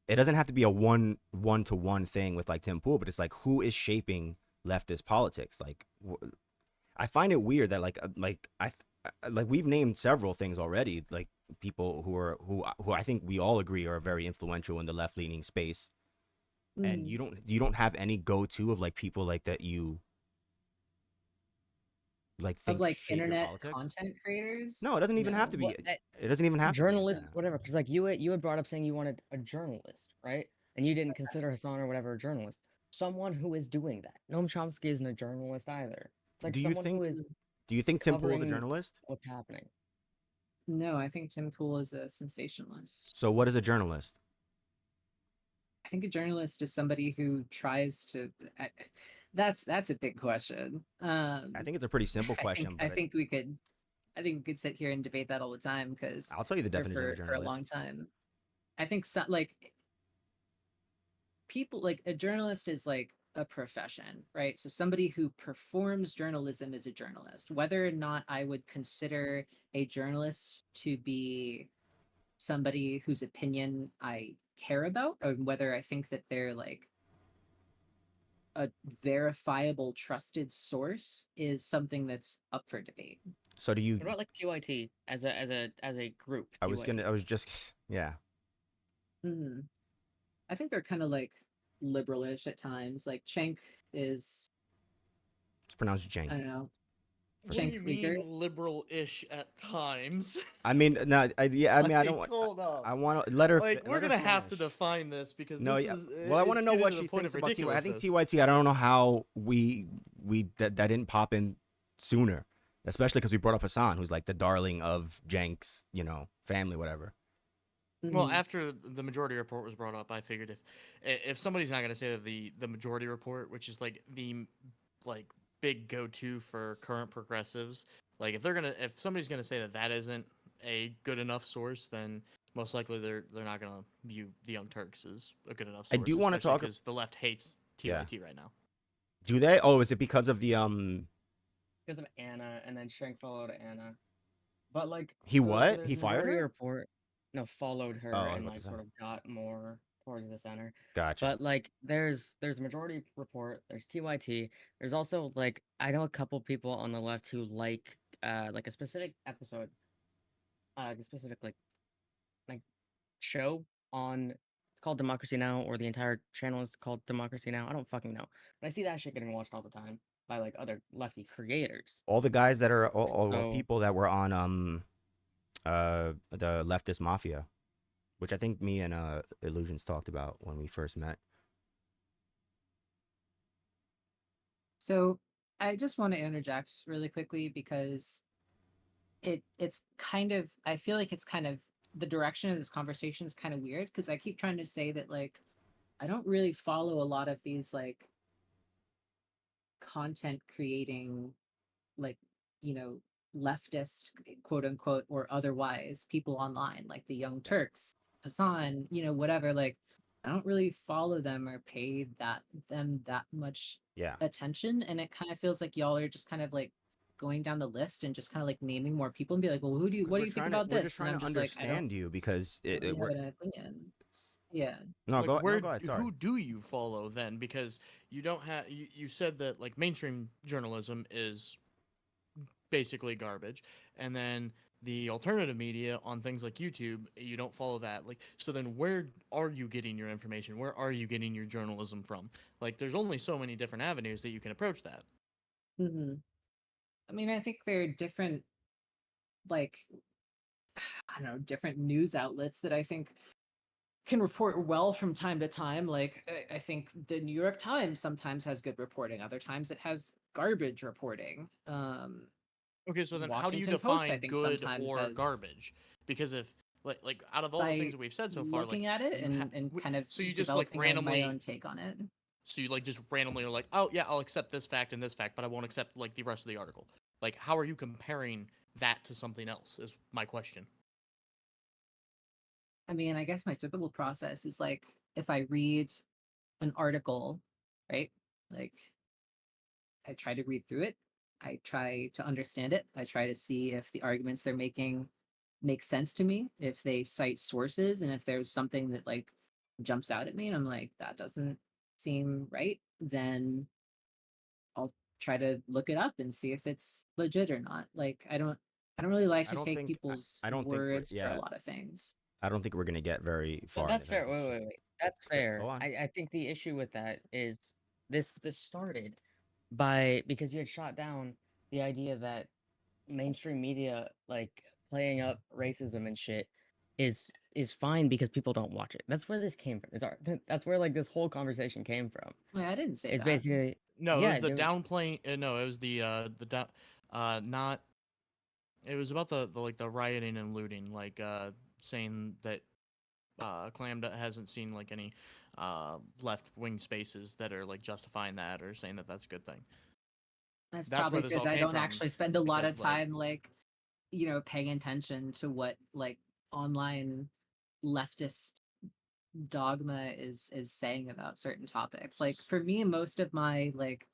it doesn't have to be a one to one thing with like Tim Pool, but it's like who is shaping leftist politics? Like I find it weird that like we've named several things already, like people who I think we all agree are very influential in the left leaning space, and Hmm. you don't have any go to of like people like that you like Of think like shape your internet politics. content No, it creators, doesn't even have to no. be. It doesn't even have to be. journalist, Yeah. whatever. Because like you had brought up saying you wanted a journalist, right? And you didn't consider Hassan or whatever a journalist. Someone who is doing that. Noam Chomsky isn't a journalist either. It's like Do you someone who think? is Do you think Tim Pool is a covering journalist? what's happening. No, I think Tim Pool is a sensationalist. So what is a journalist? I think a journalist is somebody who tries to. That's a big question. I think it's a pretty simple I think question, I but think we could I think we could sit here and debate that all the time because I'll tell you the or definition of a for a long journalist. time. I think some like people like a journalist is like a profession, right? So somebody who performs journalism is a journalist. Whether or not I would consider a journalist to be somebody whose opinion I care about, or whether I think that they're like a verifiable, trusted source is something that's up for debate. So do you? What about like TYT as a group? I was TYT. just yeah. Hmm. I think they're kind of like liberalish at times. Like Cenk is, It's pronounced Jank. I don't know, What do you Cenk Uyghur. mean liberal-ish at times? I mean, no, yeah, I mean, I don't want. Hold up. I want to let her. Like, we're let her gonna have to finish. define this because No, this yeah. is. Well, I want to it's know getting what to the she point thinks of about TY. I think ridiculousness. TYT. I don't know how that didn't pop in sooner, especially because we brought up Hassan, who's like the darling of Jank's, family, whatever. Well, Mhm. after the majority report was brought up, I figured if somebody's not gonna say that the majority report, which is like the like big go-to for current progressives, like if somebody's gonna say that that isn't a good enough source, then most likely they're not gonna view the Young Turks as a good enough I source, do want to especially talk. because the left hates Yeah. TYT right now. Do they? Oh, is it because of the Because of Anna, and then Shank followed Anna. But like He so what? there's He a fired majority her? report. No, followed Oh, her I was and about to like say. sort of got more towards the center. Gotcha. But like there's a majority report, there's TYT. There's also like I know a couple people on the left who like a specific episode, a specific like show on it's called Democracy Now, or the entire channel is called Democracy Now. I don't fucking know. But I see that shit getting watched all the time by like other lefty creators. All the guys that are all So people that were on the leftist mafia, which I think me and Illusions talked about when we first met. So I just want to interject really quickly because it's kind of, I feel like it's kind of, the direction of this conversation is kind of weird because I keep trying to say that like I don't really follow a lot of these like content creating, like, you know, leftist, quote unquote, or otherwise people online, like the Young Turks, Hassan, whatever. Like, I don't really follow them or pay them that much Yeah. attention. And it kind of feels like y'all are just kind of like going down the list and just kind of like naming more people and be like, well, what do you think about We're just this? And trying I'm to just like, I don't understand you because really have we're an opinion. Yeah. no Like, go no go ahead. Sorry. who do you follow then? Because you don't have you said that like mainstream journalism is basically garbage, and then the alternative media on things like YouTube, you don't follow that. Like, so then where are you getting your information? Where are you getting your journalism from? Like, there's only so many different avenues that you can approach that. hmm I mean, I think there are different, like, I don't know, different news outlets that I think can report well from time to time. Like, I think the New York Times sometimes has good reporting, other times it has garbage reporting. Okay, so then how do you Washington Post, I define think, good sometimes or has, garbage? Because if like out of all the things by that we've said so far, like looking at it you have, and kind of so you just like developing my randomly, own take on it. so you like just randomly are like, oh yeah, I'll accept this fact and this fact, but I won't accept like the rest of the article. Like, how are you comparing that to something else? Is my question. I mean, I guess my typical process is like if I read an article, right? Like, I try to read through it. I try to understand it. I try to see if the arguments they're making make sense to me, if they cite sources, and if there's something that like jumps out at me and I'm like, that doesn't seem right, then I'll try to look it up and see if it's legit or not. Like, I don't really like I to don't take think people's I don't think we're words for a lot of things. I don't think we're gonna get very no, far in that's this. fair. Wait. That's Go fair. on. I think the issue with that is this started by because you had shot down the idea that mainstream media like playing up racism and shit is fine because people don't watch it. That's where this came from. That's where like this whole conversation came from. Wait, I didn't say It's that. basically No, it yeah, was the downplaying. No, it was the down. Not. It was about the like the rioting and looting, like saying that hasn't seen like any left wing spaces that are like justifying that or saying that that's a good thing. That's That's where probably this because all I came don't from. actually spend a lot of Because like time like, paying attention to what like online leftist dogma is saying about certain topics. Like for me, most of my like,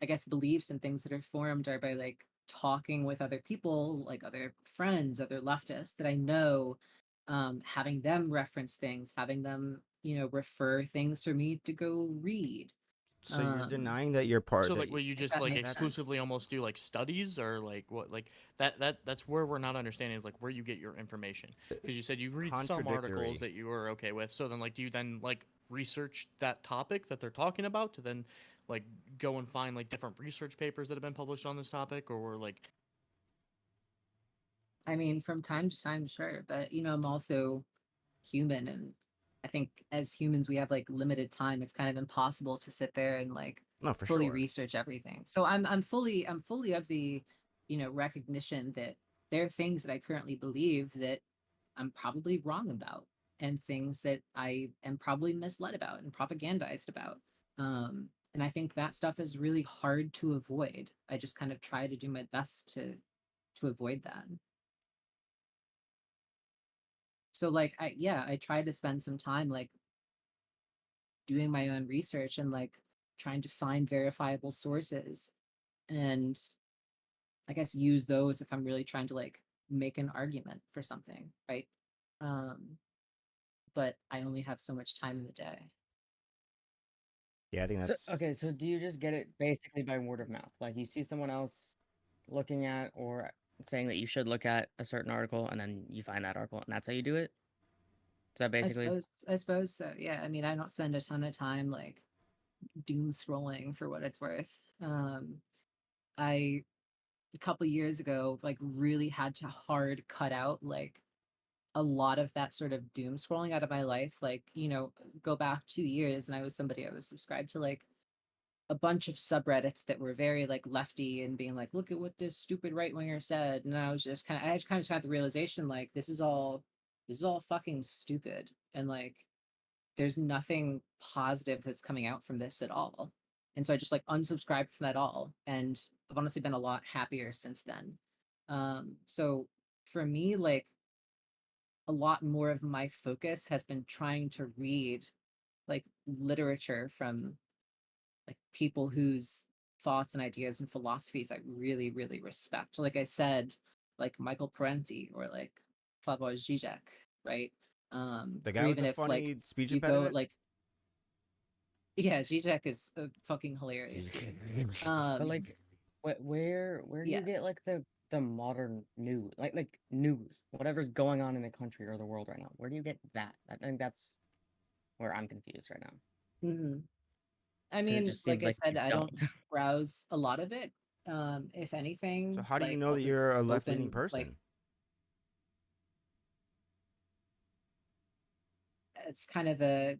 I guess, beliefs and things that are formed are by like talking with other people, like other friends, other leftists that I know, having them reference things, having them, refer things for me to go read. So you're denying that you're part So that like, will you if just that like makes sense. exclusively almost do like studies or like what like that's where we're not understanding is like where you get your information, because you said you read some articles contradictory. that you were okay with. So then like, do you then like research that topic that they're talking about to then like go and find like different research papers that have been published on this topic, or like I mean, from time to time, sure, but I'm also human, and I think as humans we have like limited time. It's kind of impossible to sit there and like No, for fully sure. research everything. So I'm fully of the recognition that there are things that I currently believe that I'm probably wrong about, and things that I am probably misled about and propagandized about. And I think that stuff is really hard to avoid. I just kind of try to do my best to avoid that. So like I try to spend some time like doing my own research and like trying to find verifiable sources, and I guess use those if I'm really trying to like make an argument for something, right? Um, but I only have so much time in the day. Yeah, I think So that's okay, so do you just get it basically by word of mouth? Like you see someone else looking at or saying that you should look at a certain article, and then you find that article, and that's how you do it? Is that basically? I suppose so. Yeah. I mean, I don't spend a ton of time like doom scrolling for what it's worth. I a couple years ago like really had to hard cut out like a lot of that sort of doom scrolling out of my life. Like, go back 2 years and I was subscribed to like a bunch of subreddits that were very like lefty and being like, look at what this stupid right winger said. And I was just I had kind of had the realization like this is all fucking stupid. And like there's nothing positive that's coming out from this at all. And so I just like unsubscribed from that all. And I've honestly been a lot happier since then. So for me, like a lot more of my focus has been trying to read like literature from like people whose thoughts and ideas and philosophies I really, really respect. Like I said, like Michael Parenti or like Slavoj Žižek, right? the Or guy with even the if like funny speech you go impediment. like yeah, Zizek is fucking hilarious, dude. But Um, like, where do you yeah, get like the modern news, like news, whatever's going on in the country or the world right now? Where do you get that? I think that's where I'm confused right now, hmm I because it mean, just like seems I like said, you I don't don't. browse a lot of it. If So anything, how do you like know I'll that just you're a left-leaning open like person? it's kind of a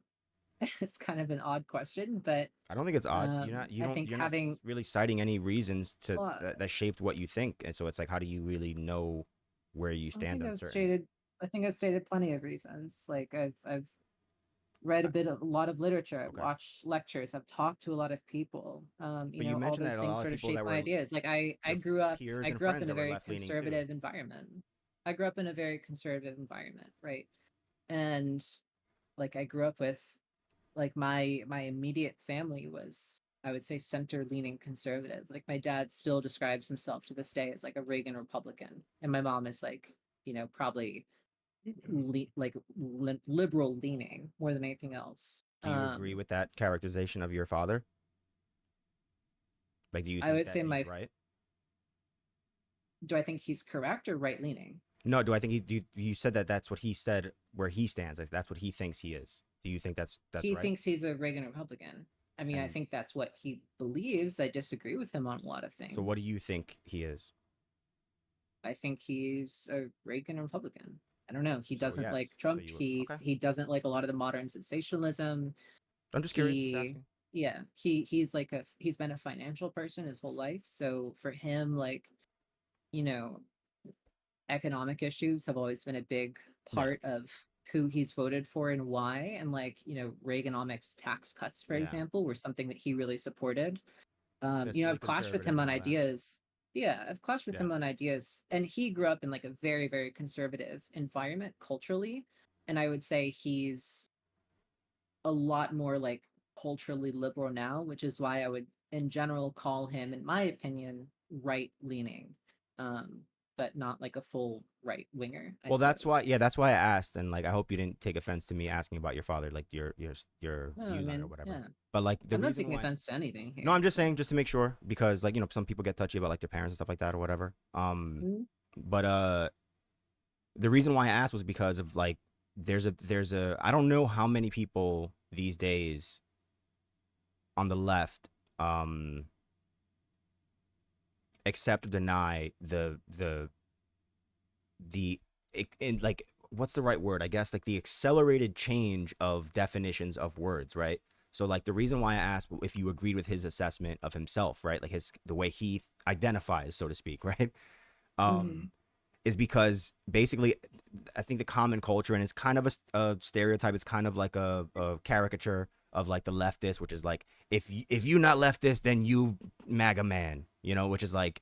it's kind of an odd question, but I don't think it's odd. You're not. You I don't. think You're not having really citing any reasons to well, that shaped what you think, and so it's like, how do you really know where you I stand think on I've certain? stated I think I've stated plenty of reasons. Like I've read a lot of literature. I've Okay, watched lectures. I've talked to a lot of people. but you All mentioned those that a things lot of sort of people shape that my were ideas. Like I your grew up peers I and grew up friends in a that were very left-leaning too. conservative environment. I grew up in a very conservative environment, right? And like I grew up with like my immediate family was I would say center leaning conservative. Like my dad still describes himself to this day as like a Reagan Republican, and my mom is like probably liberal leaning more than anything else. Do you agree with that characterization of your father? Like, do you I think would that say he's right? do I think he's correct or right leaning? No, do I think you said that that's what he said where he stands. Like that's what he thinks he is. Do you think that's He right? thinks he's a Reagan Republican. I mean, I And think that's what he believes. I disagree with him on a lot of so, what do things. you think he is? I think he's a Reagan Republican. I don't know. He So doesn't yes. like So Trump. you He okay? he doesn't like a lot of the modern sensationalism. I'm just curious. Just He asking. yeah, he's been a financial person his whole life. So for him, like, you know, economic issues have always been a big Yeah. part of who he's voted for and why. And like, Reaganomics tax cuts, for Yeah. example, were something that he really supported. Fiscally I've clashed with conservative him and on all that. ideas. Yeah, I've clashed with Yeah. him on ideas. And he grew up in like a very, very conservative environment culturally. And I would say he's a lot more like culturally liberal now, which is why I would in general call him, in my opinion, right leaning. Um, but not like a full right winger. Well, that's why. Yeah, that's why I asked, and like I hope you didn't take offense to me asking about your father, like your No, views on it or man, whatever. yeah. But like the I'm not reason taking why. offense to anything here. No, I'm just saying just to make sure because like some people get touchy about like their parents and stuff like that or whatever. Mhm. But the reason why I asked was because of like there's a I don't know how many people these days on the left accept or deny in like what's the right word? I guess like the accelerated change of definitions of words, right? So like the reason why I asked if you agreed with his assessment of himself, right? Like the way he identifies, so to speak, right? Um is because basically I think the common culture, and it's kind of a stereotype, it's kind of like a caricature of like the leftist, which is like if you not leftist, then you MAGA man, which is like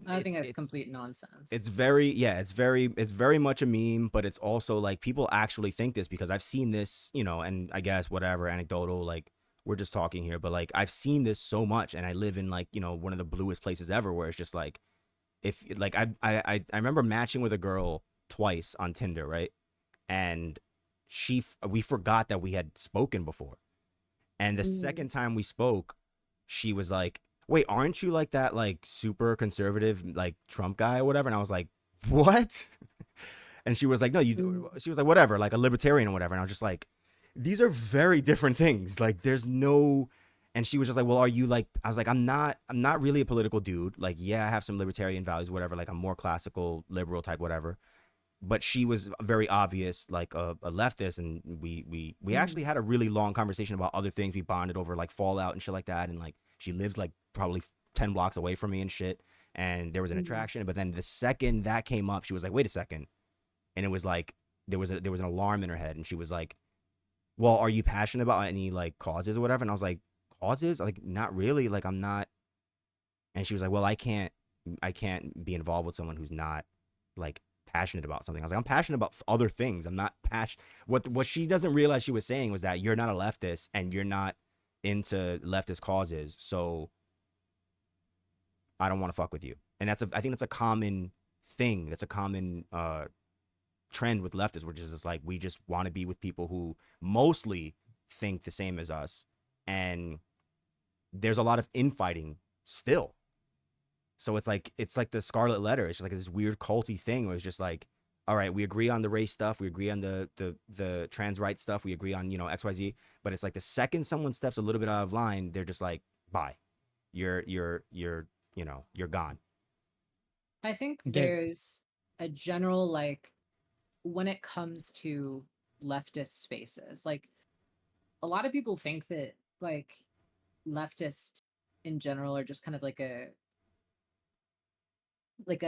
I think that's complete nonsense. it's very much a meme, but it's also like people actually think this because I've seen this, and I guess whatever anecdotal, like we're just talking here, but like I've seen this so much, and I live in like one of the bluest places ever, where it's just like if like I remember matching with a girl twice on Tinder, right? And we forgot that we had spoken before, and the second time we spoke, she was like, wait, aren't you like that like super conservative like Trump guy or whatever? And I was like, what? And she was like, no, she was like, whatever, like a libertarian or whatever. And I was just like, these are very different things. Like there's no. And she was just like, well, are you like, I was like, I'm not really a political dude. Like, yeah, I have some libertarian values, whatever. Like I'm more classical, liberal type, whatever. But she was very obvious, like a leftist. And we actually had a really long conversation about other things. We bonded over like Fallout and shit like that. And like, she lives like probably 10 blocks away from me and shit. And there was an attraction. But then the second that came up, she was like, wait a second. And it was like, there was an alarm in her head. And she was like, well, are you passionate about any like causes or whatever? And I was like, causes? Like, not really. Like, I'm not. And she was like, well, I can't be involved with someone who's not like passionate about something. I was like, I'm passionate about other things. I'm not passionate. What she doesn't realize she was saying was that you're not a leftist and you're not into leftist causes. So I don't want to fuck with you. And I think that's a common thing. That's a common trend with leftists, which is just like, we just want to be with people who mostly think the same as us. And there's a lot of infighting still. So it's like the Scarlet Letter. It's just like this weird culty thing where it's just like, all right, we agree on the race stuff, we agree on the trans rights stuff, we agree on XYZ, but it's like the second someone steps a little bit out of line, they're just like, bye, you're gone. I think there's a general like when it comes to leftist spaces, like a lot of people think that like leftists in general are just kind of like a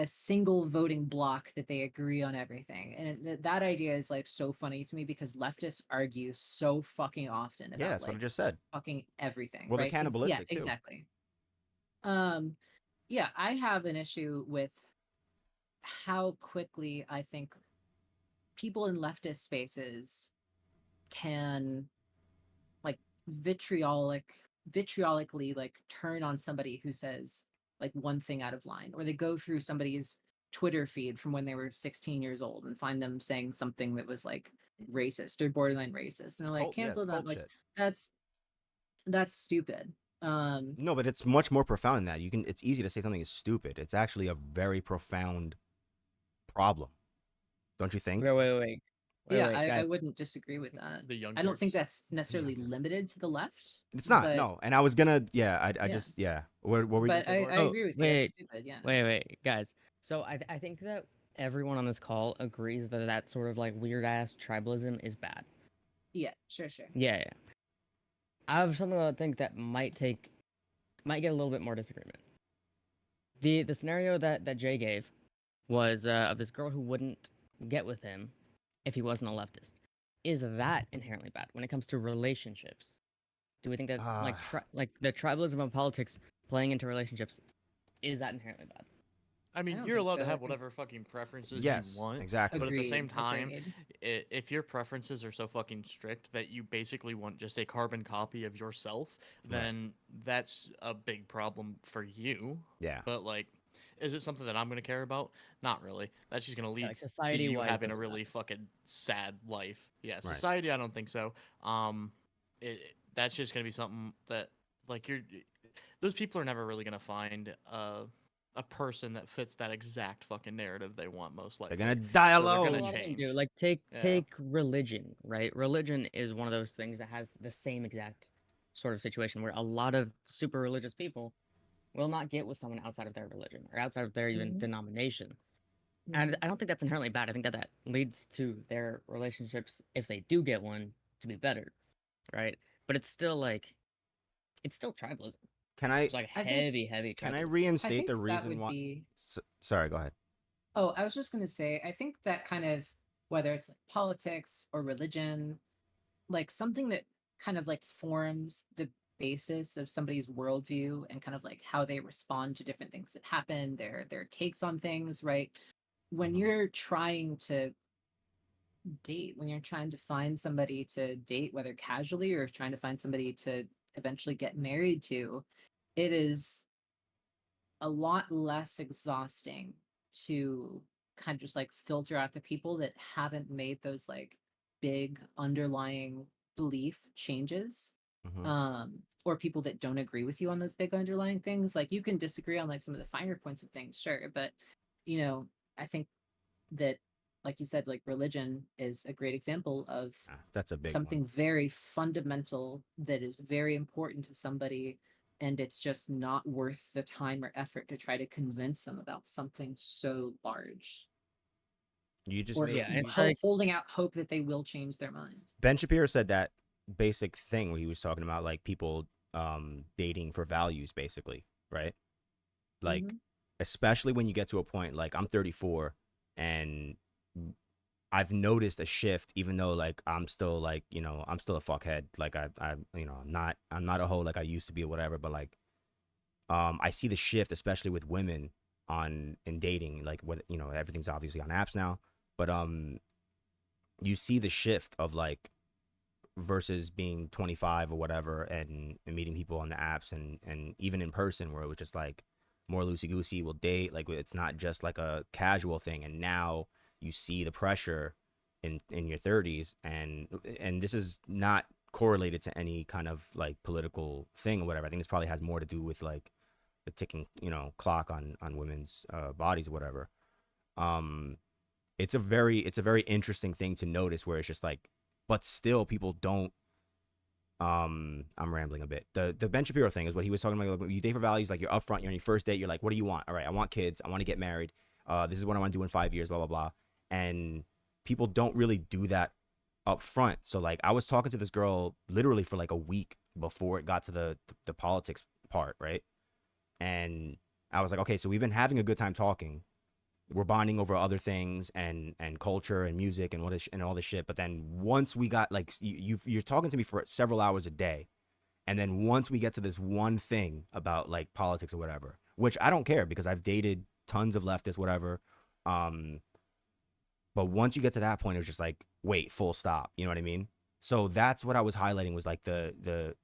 single voting block that they agree on everything, and that idea is like so funny to me because leftists argue so fucking often about that's what I just said. fucking everything. Well, right? they're cannibalistic too. Exactly. Yeah, I have an issue with how quickly I think people in leftist spaces can like vitriolically like turn on somebody who says like one thing out of line, or they go through somebody's Twitter feed from when they were 16 years old and find them saying something that was like racist or borderline racist, and they're like, cancel that. Like that's stupid. No, but it's much more profound than that. It's easy to say something is stupid. It's actually a very profound problem, don't you think? Wait, Yeah, I wouldn't disagree with that. I don't think that's necessarily limited to the left. It's not, no. And I was gonna, I just, What were you gonna say? I agree with you. It's stupid, yeah. Wait, guys. So I think that everyone on this call agrees that that sort of like weird ass tribalism is bad. Yeah, sure. Yeah. I have something that I think that might get a little bit more disagreement. The scenario that Jay gave was of this girl who wouldn't get with him if he wasn't a leftist. Is that inherently bad when it comes to relationships? Do we think that like the tribalism of politics playing into relationships, is that inherently bad? I mean, you're allowed to have whatever fucking preferences you want. Exactly. But at the same time, if your preferences are so fucking strict that you basically want just a carbon copy of yourself, then that's a big problem for you. Yeah. But like, Is it something that I'm going to care about? Not really. That's just going to Yeah, lead like to society you wise having a doesn't really matter. fucking sad life. Yeah, Right. society, I don't think so. That's just going to be something that like those people are never really going to find a person that fits that exact fucking narrative they want, most They're likely. gonna die So they're Well, gonna a alone. lot of them do. change. Like Yeah. take religion, right? Religion is one of those things that has the same exact sort of situation where a lot of super religious people will not get with someone outside of their religion or outside of their even Mhm. denomination. And Mhm. I don't think that's inherently bad. I think that that leads to their relationships, if they do get one, to be better, right? But it's still tribalism. Can I It's like I think heavy can I tribalism. I reinstate think the that reason would why? be. Sorry, go ahead. Oh, I was just gonna say, I think that kind of, whether it's like politics or religion, like something that kind of like forms the basis of somebody's worldview and kind of like how they respond to different things that happen, their takes on things, right? When Mhm. you're trying to date, when you're trying to find somebody to date, whether casually or trying to find somebody to eventually get married to, it is a lot less exhausting to kind of just like filter out the people that haven't made those like big underlying belief changes, Mhm. or people that don't agree with you on those big underlying things. Like you can disagree on like some of the finer points of things, sure, but you know, I think that, like you said, like religion is a great example of That's a big one. something very fundamental that is very important to somebody, and it's just not worth the time or effort to try to convince them about something so large, You just or made Yeah, and it's you, like holding out hope that they will change their mind. Ben Shapiro said that basic thing where he was talking about like people dating for values, basically, right? Like, Mhm. especially when you get to a point like I'm 34 and I've noticed a shift, even though like I'm still like, I'm still a fuckhead. Like I'm not a hoe like I used to be or whatever, but like I see the shift, especially with women on in dating, like what everything's obviously on apps now, but you see the shift of like versus being 25 or whatever and meeting people on the apps and even in person where it was just like more loosey goosey, we'll date, like it's not just like a casual thing. And now you see the pressure in your 30s, and this is not correlated to any kind of like political thing or whatever. I think this probably has more to do with like the ticking clock on women's bodies or whatever. um it's a very interesting thing to notice where it's just like, but still people don't. I'm rambling a bit. The Ben Shapiro thing is what he was talking about. Like, you date for values, like you're upfront, you're on your first date, you're like, what do you want? All right, I want kids, I want to get married, this is what I want to do in 5 years, blah blah blah. And people don't really do that up front. So like I was talking to this girl literally for like a week before it got to the politics part, right? And I was like, okay, so we've been having a good time talking, we're bonding over other things and culture and music and and all this shit. But then once we got like you're talking to me for several hours a day, and then once we get to this one thing about like politics or whatever, which I don't care because I've dated tons of leftists, whatever. Um, but once you get to that point, it was just like, wait, full stop. You know what I mean? So that's what I was highlighting was like the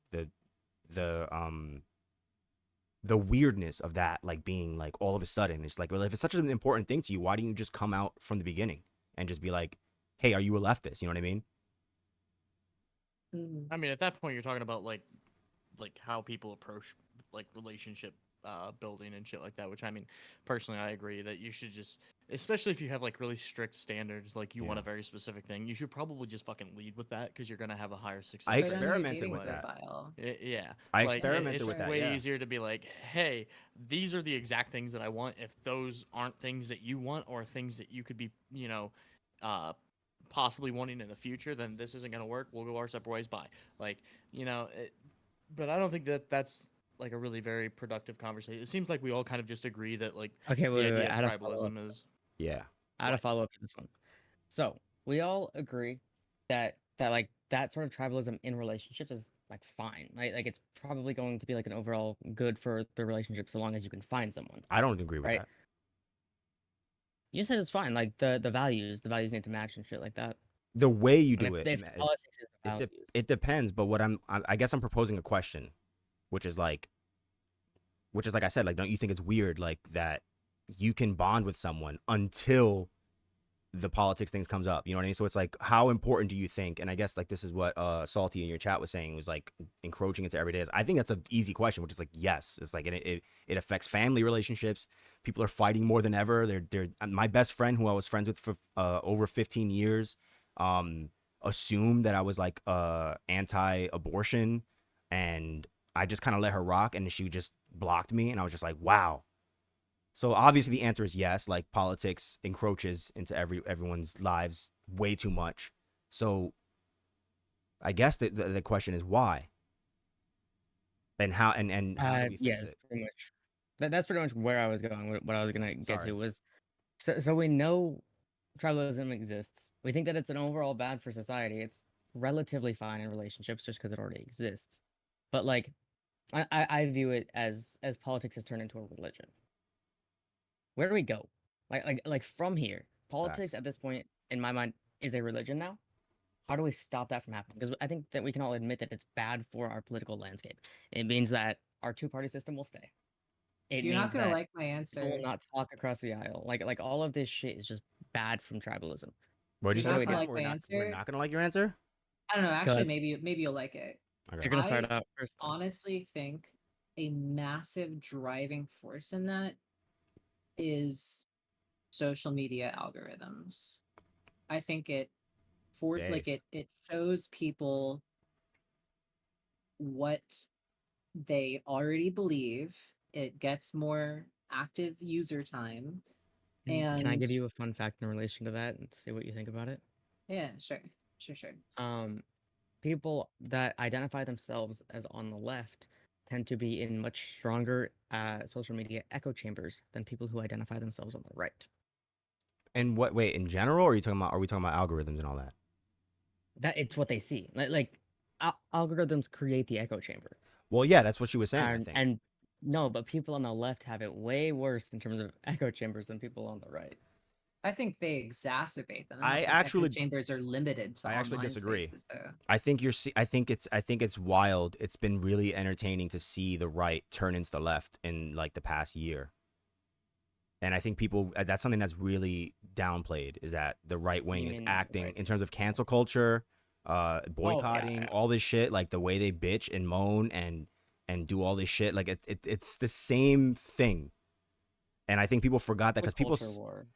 the weirdness of that, like being like all of a sudden, it's like, well, if it's such an important thing to you, why don't you just come out from the beginning and just be like, hey, are you a leftist? You know what I mean? Mhm. I mean, at that point, you're talking about like how people approach like relationship building and shit like that. Which I mean, personally, I agree that you should just, especially if you have like really strict standards, like you want Yeah. a very specific thing, you should probably just fucking lead with that because you're gonna have a higher success I rate. Put on your experimented dating with that. profile. Yeah, I like experimented it's with Sure. that. way Yeah. easier to be like, hey, these are the exact things that I want. If those aren't things that you want or things that you could be, uh, possibly wanting in the future, then this isn't gonna work. We'll go our separate ways. Bye. Like, you know, but I don't think that that's like a really very productive conversation. It seems like we all kind of just agree that like okay, the wait. idea I of had a follow up. tribalism is Yeah. I had a what. follow up to this one. So we all agree that like that sort of tribalism in relationships is like fine. Like it's probably going to be like an overall good for the relationship so long as you can find someone, I don't agree with right? that. You said it's fine. Like the values need to match and shit like that. The way you And do it, if politics is the values, it depends. But what I guess I'm proposing a question, which is like I said, like, don't you think it's weird like that you can bond with someone until the politics things comes up. You know what I mean? So it's like, how important do you think? And I guess like this is what Salty in your chat was saying, was like encroaching into everyday. I think that's an easy question, which is like, yes. It's like it affects family relationships. People are fighting more than ever. They're my best friend, who I was friends with for over 15 years, assumed that I was like anti-abortion, and I just kind of let her rock, and she just blocked me, and I was just like, wow. So obviously the answer is yes. Like, politics encroaches into everyone's lives way too much. So I guess the question is why, and how, and how do we Yeah, fix that's it? pretty much that's pretty much where I was going. What I was gonna get Sorry. to was, so we know tribalism exists. We think that it's an overall bad for society. It's relatively fine in relationships just because it already exists. But like, I view it as politics has turned into a religion. Where do we go? Like from here, politics Facts. at this point, in my mind, is a religion now. How do we stop that from happening? Because I think that we can all admit that it's bad for our political landscape. It means that our two-party system will stay. It You're not means gonna that like my people will answer. not talk across the aisle. Like all of this shit is just bad from tribalism. What did You're you say, not Really gonna bad. Clem? like We're my not answer. gonna like your answer. I don't know. Go Actually, ahead. maybe you'll like it. Okay. You're gonna start I out first. Though. honestly think a massive driving force in that is social media algorithms. I think it like Based. it shows people what they already believe. It gets more active user time. Can I And give you a fun fact in relation to that and see what you think about it? yeah, sure. Um, People that identify themselves as on the left tend to be in much stronger social media echo chambers than people who identify themselves on the right. And what? Wait, in general, or are you talking about? Are we talking about algorithms and all that? That it's what they see. Algorithms create the echo chamber, Well, yeah, that's what she was saying. I think. and no, but people on the left have it way worse in terms of echo chambers than people on the right. I think they exacerbate them. I I don't think echo actually, chambers are limited to I actually online disagree. spaces, though. I think I think it's wild. It's been really entertaining to see the right turn into the left in like the past year. And I think people, that's something that's really downplayed, is that the right wing You is mean the acting right? in terms of cancel culture, boycotting, Yeah. all this shit, like the way they bitch and moan and do all this shit. Like it's the same thing. And I think people forgot that, The because people culture war.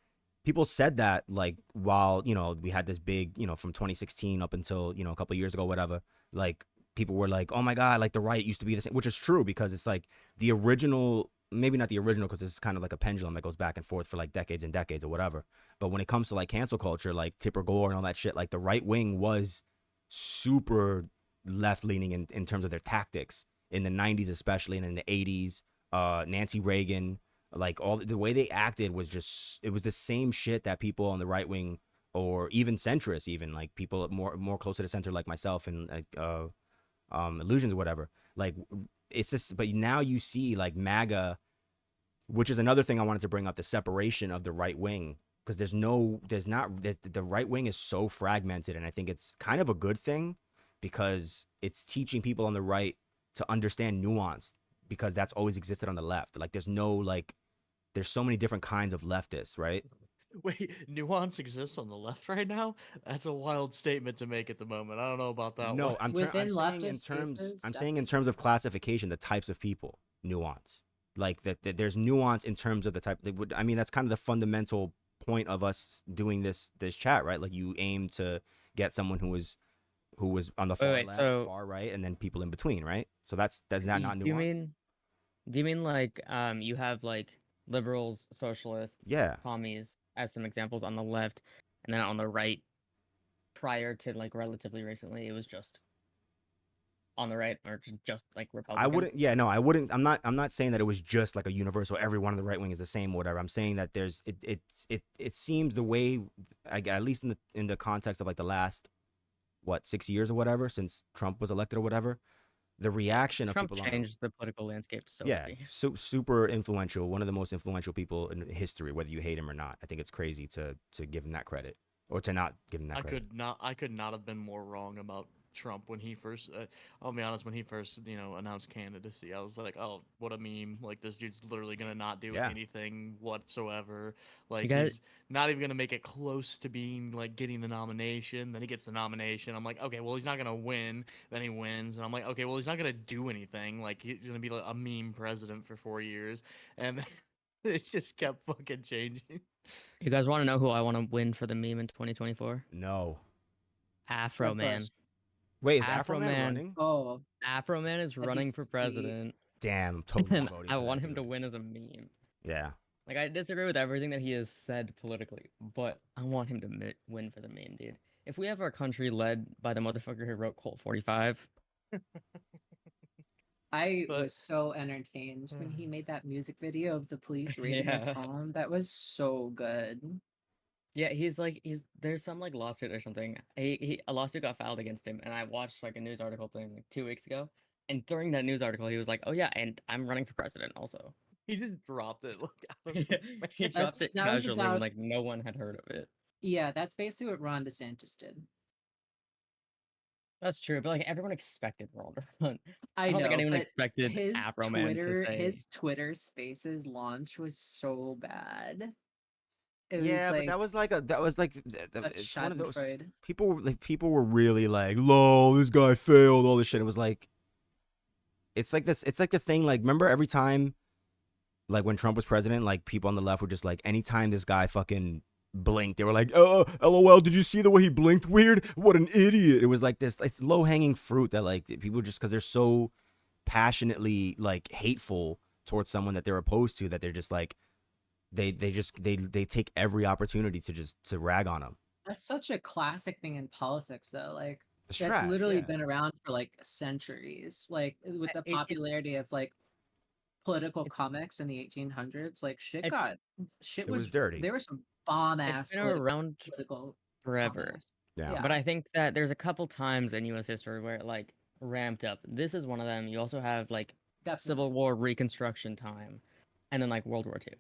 people said that, like, while, you know, we had this big, you know, from 2016 up until, you know, a couple of years ago, whatever, like, people were like, oh my God, like the right used to be the same, which is true, because it's like the original, maybe not the original, because it's kind of like a pendulum that goes back and forth for like decades and decades or whatever. But when it comes to like cancel culture, like Tipper Gore and all that shit, like the right wing was super left leaning in terms of their tactics in the 90s, especially, and in the 80s. Nancy Reagan, like, all the way they acted was just, it was the same shit that people on the right wing, or even centrists, even like people more close to the center like myself and like illusions or whatever, like, it's just. But now you see like MAGA, which is another thing I wanted to bring up, the separation of the right wing, because the right wing is so fragmented, and I think it's kind of a good thing, because it's teaching people on the right to understand nuance, because that's always existed on the left. Like, there's so many different kinds of leftists, right? Wait, nuance exists on the left right now? That's a wild statement to make at the moment. I don't know about that one. No, I'm Within saying in leftist terms, spaces, I'm saying in definitely. terms of classification, the types of people, nuance, like that there's nuance in terms of the type. I mean, that's kind of the fundamental point of us doing this chat, right? Like, you aim to get someone who was on the far Wait. left, So, far right, and then people in between, right? So that's that do not you nuance? mean do you mean like you have like liberals, socialists, Yeah, commies as some examples on the left, and then on the right, prior to like relatively recently, it was just on the right or just like I Republicans? wouldn't. Yeah, no, I wouldn't. I'm not saying that it was just like a universal. Everyone on the right wing is the same or whatever. I'm saying that it seems the way, at least in the context of like the last, what, 6 years or whatever, since Trump was elected or whatever, the Yeah, reaction of Trump people on the, changed the political landscape so yeah, heavy. super influential, one of the most influential people in history, whether you hate him or not. I think it's crazy to give him that credit, or to not give him that credit. I could not have been more wrong about Trump when he first. I'll be honest, when he first announced candidacy, I was like, oh, what a meme! Like this dude's literally gonna not do Yeah. anything whatsoever. You Like guys, he's not even gonna make it close to being like getting the nomination. Then he gets the nomination. I'm like, okay, well he's not gonna win. Then he wins, and I'm like, okay, well he's not gonna do anything. Like he's gonna be like a meme president for 4 years, and it just kept fucking changing. you guys want to know who I want to win for the meme in 2024? No. Afro Jeb Man. Bush. Wait, is Afro Afro Man Man. running? Oh, Afro Man is that'd be running for sweet. president, Damn, I'm totally and voting I for want that him to dude. win as a meme. Yeah. Like I disagree with everything that he has said politically, but I want him to win for the meme, dude. If we have our country led by the motherfucker who wrote Colt 45, I But was so entertained when he made that music video of the police raiding his yeah, home. That was so good. yeah, he's there's some like lawsuit or something. A lawsuit got filed against him, and I watched like a news article thing like 2 weeks ago, and during that news article, he was like, "Oh yeah, and I'm running for president also." he just dropped it like out of He nowhere. dropped it That was casually when about, like no one had heard of it. yeah, that's basically what Ron DeSantis did. That's true, but like everyone expected Ron to run. I I don't think know, anyone but expected Afro Man to say. his Twitter Spaces launch was so bad. It was Yeah, but like that was like such it's one of those Schadenfreude. people were really like, lol, this guy failed, all this shit. It was like it's like the thing, like, remember every time, like when Trump was president, like people on the left were just like, anytime this guy fucking blinked, they were like, LOL, did you see the way he blinked? Weird. What an idiot. It was like this, it's low hanging fruit that like people just, because they're so passionately like hateful towards someone that they're opposed to, that they're just like, they take every opportunity to just to rag on them. That's such a classic thing in politics, though. Like It's that's trash. literally Yeah. been around for like centuries. Like with the It's popularity of like political it's comics in the 1800s, like it, shit It was was dirty. there were some bomb it's ass been around political forever. comics. Yeah. But Yeah, I think that there's a couple times in U.S. history where it like ramped up. This is one of them. You also have like definitely. Civil War Reconstruction time, and then like World War II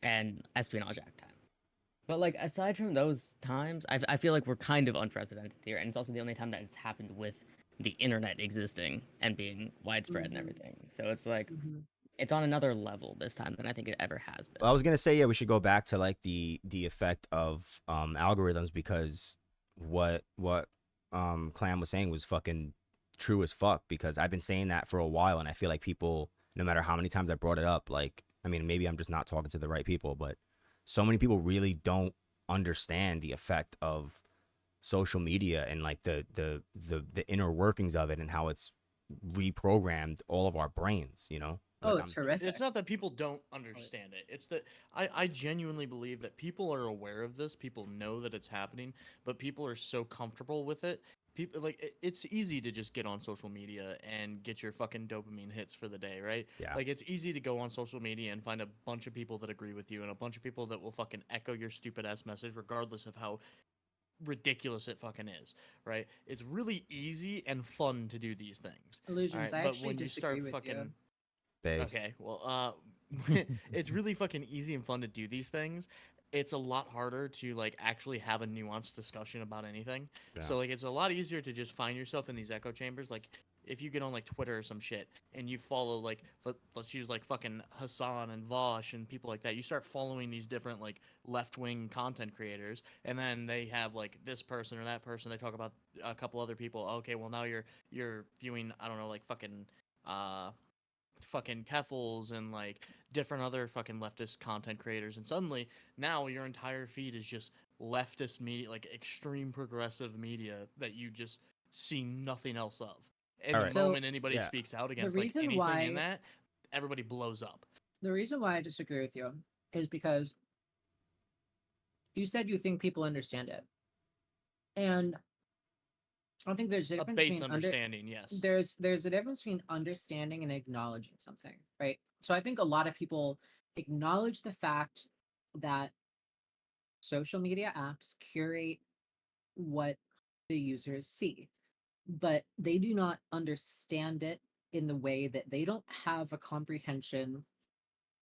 and Espionage Act time. But like aside from those times, I feel like we're kind of unprecedented here, and it's also the only time that it's happened with the internet existing and being widespread and Mhm. everything. So it's like Mhm. it's on another level this time than I think it ever has been. Well, I was gonna say, yeah, we should go back to like the effect of algorithms, because what Clam was saying was fucking true as fuck, because I've been saying that for a while, and I feel like people, no matter how many times I brought it up, like, I mean, maybe I'm just not talking to the right people, but so many people really don't understand the effect of social media and like the inner workings of it, and how it's reprogrammed all of our brains, you know? Oh, Like it's I'm horrific. It's not that people don't understand it. It's that I genuinely believe that people are aware of this. People know that it's happening, but people are so comfortable with it. People like it's easy to just get on social media and get your fucking dopamine hits for the day, right? Yeah. Like it's easy to go on social media and find a bunch of people that agree with you and a bunch of people that will fucking echo your stupid ass message regardless of how ridiculous it fucking is, right? It's really easy and fun to do these things. All Illusions. right, I but actually when you disagree start with you. fucking based. okay, well, it's really fucking easy and fun to do these things. It's a lot harder to like actually have a nuanced discussion about anything. Yeah. So like, it's a lot easier to just find yourself in these echo chambers. Like, if you get on like Twitter or some shit and you follow like let's use like fucking Hassan and Vosh and people like that, you start following these different like left wing content creators, and then they have like this person or that person. They talk about a couple other people. Okay, well now you're viewing, I don't know, like uh fucking Keffels and like different other fucking leftist content creators, and suddenly now your entire feed is just leftist media, like extreme progressive media that you just see nothing else of. And All the right. So moment anybody Yeah. speaks out the against like reason anything in why that, everybody blows up. the reason why I disagree with you is because you said you think people understand it, and I think there's a A difference base between understanding, yes. there's a difference between understanding and acknowledging something, right? So I think a lot of people acknowledge the fact that social media apps curate what the users see, but they do not understand it in the way that they don't have a comprehension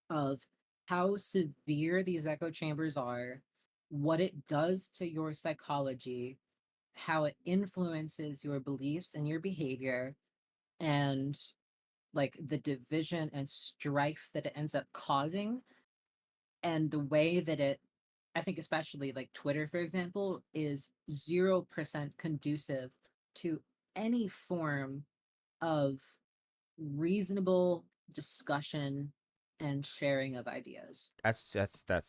of how severe these echo chambers are, what it does to your psychology, how it influences your beliefs and your behavior, and like the division and strife that it ends up causing, and the way that it, I think especially like Twitter, for example, is 0% conducive to any form of reasonable discussion and sharing of ideas. That's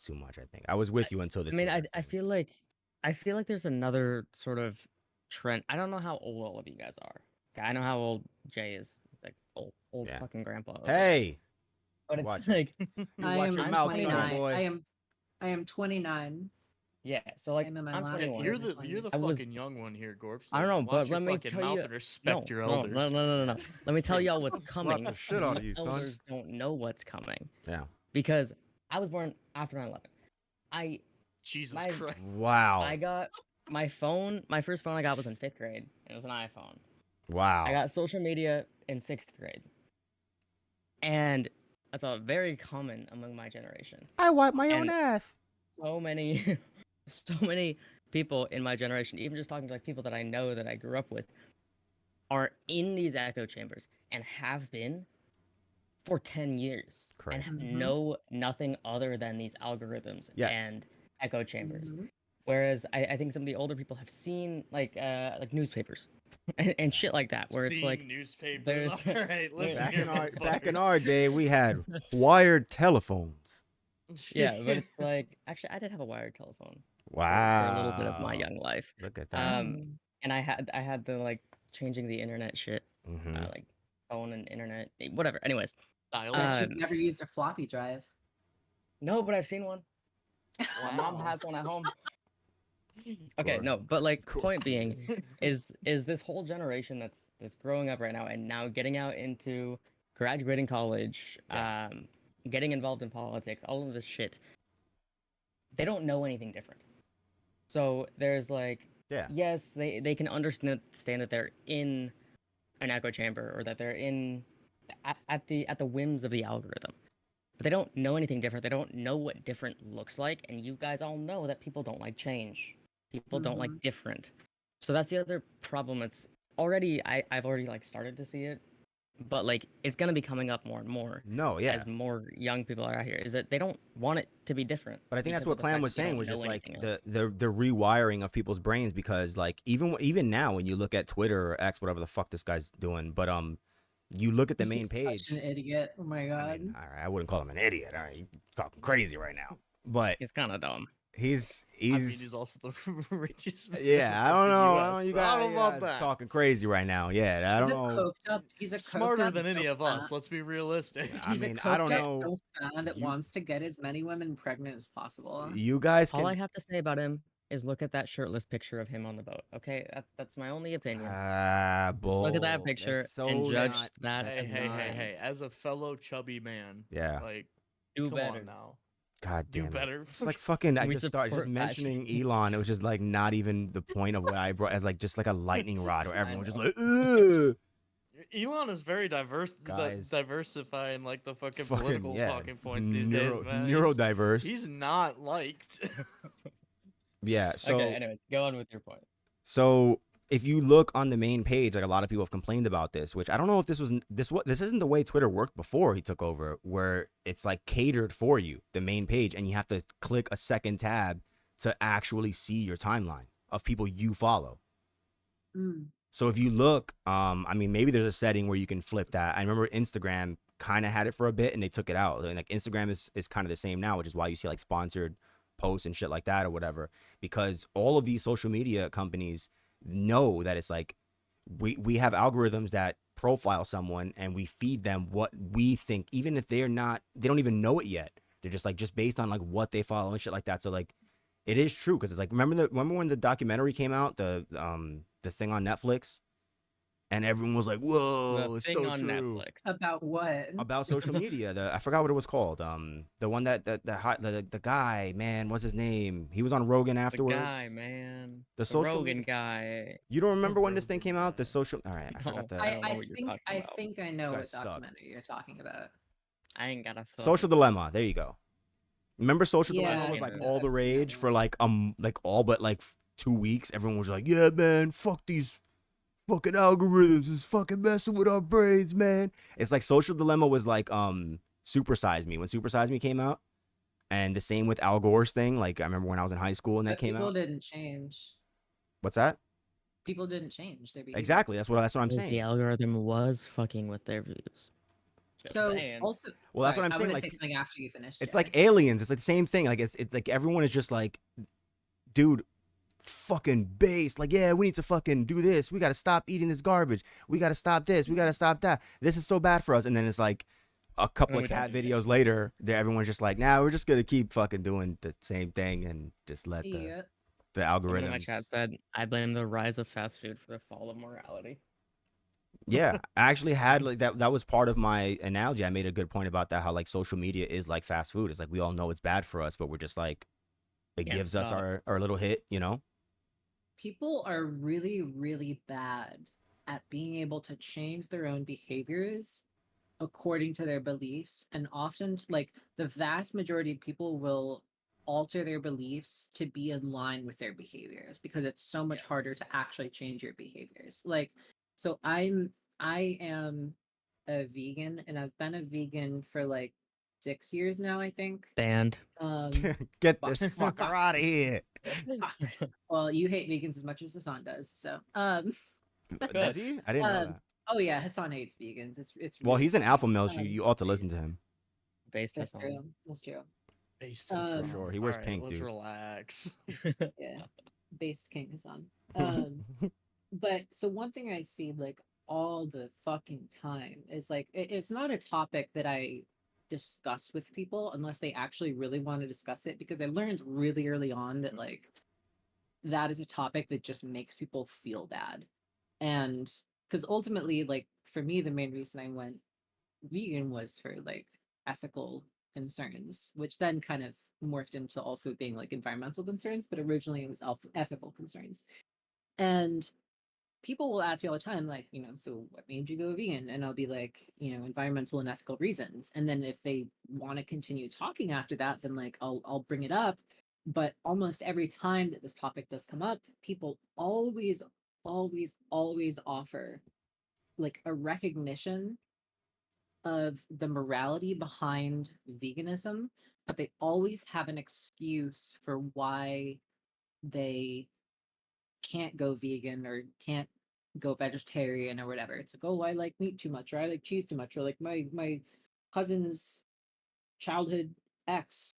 too much. I think I was with you until the I mean, Twitter I thing. feel like there's another sort of trend. I don't know how old all of you guys are. Okay, I know how old Jay is. He's like old Yeah. fucking grandpa over there. Hey, But it's watch it. like, You I watch am your I'm mouth, sonny 29. boy. I am 29. yeah. So like, I'm in my I'm last 21. year. You're the I was- fucking young one here, Gorps. I don't know, Watch but your let me fucking tell mouth you, and respect your no, elders. no. Let me tell y'all what's I'll slap coming. the shit out of you, son. Elders don't know what's coming Yeah. because I was born after 9/11. I Jesus my- Christ. Wow. I got my phone. My first phone I got was in 5th grade. It was an iPhone. Wow. I got social media in 6th grade, and that's a very common among my generation. I wipe my own and- ass. So many, so many people in my generation, even just talking to like people that I know that I grew up with, are in these echo chambers and have been for 10 years Correct. and Mhm. know nothing other than these algorithms Yes. and echo chambers. Mhm. Whereas I think some of the older people have seen like newspapers and shit like that, where it's Seeing like newspapers. there's- All right, listen Back here, in our motherfucker. day, we had wired telephones. yeah, but it's like actually I did have a wired telephone Wow. for a little bit of my young life. Look at that. Um, and I had the like changing the internet shit, hmm like phone and internet, whatever. Anyways, Dial Bet Um, you've never used a floppy drive. no, but I've seen one. My mom Wow. has one at home. Okay, Cool. no, but like Cool. point being is this whole generation that's growing up right now and now getting out into graduating college, Yeah. getting involved in politics, all of this shit. They don't know anything different. So there's like Yeah. yes, they can understand that they're in an echo chamber or that they're in at the whims of the algorithm. But they don't know anything different. They don't know what different looks like, and you guys all know that people don't like change. People don't like Mhm. different. So that's the other problem. It's already I've already like started to see it, but like it's gonna be coming up more and more No, yeah. as more young people are out here. Is that they don't want it to be different. But I think that's because what of the Clam fact was that they saying don't was know just like anything else. the rewiring of people's brains, because like even now when you look at Twitter or X, whatever the fuck this guy's doing, but you look at the main He's page. Such an idiot. Oh my god. I mean, all right, I wouldn't call him an idiot. All right, he's talking crazy right now. But It's kind of dumb. he's I mean, he's also the richest man yeah, I in don't the know. US. You I guys, don't know about that. talking crazy right now. Yeah, I He's don't a know. coked up. He's a Smarter coked up than any dope of us. fat. Let's be realistic. I He's mean, a I don't coked up know. dope fat that You- wants to get as many women pregnant as possible. You guys All I can. have to say about him is look at that shirtless picture of him on the boat. Okay, that's my only opinion. Just look at that Bull. picture That's so and judge not- that Hey, as hey, not hey, him. hey! As a fellow chubby man, Yeah. like, Do come better. on now, God do damn it. better. It's like fucking. I We just started just support that shit. mentioning Elon. It was just like not even the point of what I brought as like just like a lightning rod, or I everyone just know. like, ugh. Elon is very Guys. diversifying like the fucking Fucking political yeah. talking points these days, man. Neurodiverse. He's not liked. Yeah. So Okay, anyways, go on with your point. So if you look on the main page, like a lot of people have complained about this, which I don't know if this isn't the way Twitter worked before he took over, where it's like catered for you, the main page, and you have to click a second tab to actually see your timeline of people you follow. Mm. So if you look, I mean, maybe there's a setting where you can flip that. I remember Instagram kind of had it for a bit and they took it out. And like Instagram is kind of the same now, which is why you see like sponsored posts and shit like that or whatever, because all of these social media companies know that it's like we have algorithms that profile someone and we feed them what we think, even if they don't even know it yet. They're just like just based on like what they follow and shit like that. So like it is true, because it's like remember when the documentary came out, the thing on Netflix, and everyone was like, "Whoa, The it's thing so on true." Netflix. About what? About social media. I forgot what it was called. The one the guy, man, what's his name? He was on Rogan afterwards. The guy, man. The The social Rogan media- guy. You don't remember when this thing came out? The social. All right, I No. forgot the I don't know I what you're think talking I about. think I know You what guys suck. documentary you're talking about. I ain't got a phone. Social Dilemma. There you go. Remember Social Yeah, Dilemma was I like know. all the That's rage good. for like all but like 2 weeks, everyone was like, yeah, man, fuck these fucking algorithms. It's fucking messing with our brains, man. It's like Social Dilemma was like Super Size Me when Super Size Me came out. And the same with Al Gore's thing. Like, I remember when I was in high school and that But came people out. didn't change. What's that? People didn't change their behaviors. Exactly. That's what I'm Because the saying. algorithm was fucking with their views. Just So saying. also, Well, that's sorry, what I'm I saying. want to Like, say something after you finish. it's Jay. like aliens. It's like the same thing. Like, it's like everyone is just like, dude, fucking based. Like, yeah, we need to fucking do this. We got to stop eating this garbage. We got to stop this. We got to stop that. This is so bad for us. And then it's like a couple then of we don't cat do it. videos later, everyone's just like, nah, we're just going to keep fucking doing the same thing and just let Yeah. the Someone in my algorithms. chat said, I blame the rise of fast food for the fall of morality. Yeah, I actually had like that was part of my analogy. I made a good point about that, how like social media is like fast food. It's like we all know it's bad for us, but we're just like it Yeah, gives us stop. our little hit, you know? People are really, really bad at being able to change their own behaviors according to their beliefs. And often, like, the vast majority of people will alter their beliefs to be in line with their behaviors because it's so much harder to actually change your behaviors. Like, so I am a vegan and I've been a vegan for like 6 years now, I think. Banned. Get Fuck. this fucker out of here. Fuck. Well, you hate vegans as much as Hassan does, so Does he? I didn't know that. oh yeah, Hassan hates vegans. It's Well, really he's an funny. alpha male, so you ought to listen to him. Based That's us true. on. That's true. Based For Um, sure. He wears pink, let's dude. relax. Yeah, based King Hassan. But so one thing I see like all the fucking time is like it's not a topic that I discuss with people unless they actually really want to discuss it, because I learned really early on that like that is a topic that just makes people feel bad. And because ultimately, like for me, the main reason I went vegan was for like ethical concerns, which then kind of morphed into also being like environmental concerns, but originally it was ethical concerns. And people will ask me all the time, like, so what made you go vegan? And I'll be like, environmental and ethical reasons. And then if they want to continue talking after that, then like I'll bring it up. But almost every time that this topic does come up, people always, always, always offer like a recognition of the morality behind veganism, but they always have an excuse for why they can't go vegan or can't go vegetarian or whatever. It's like, oh, I like meat too much, or I like cheese too much, or like my cousin's childhood ex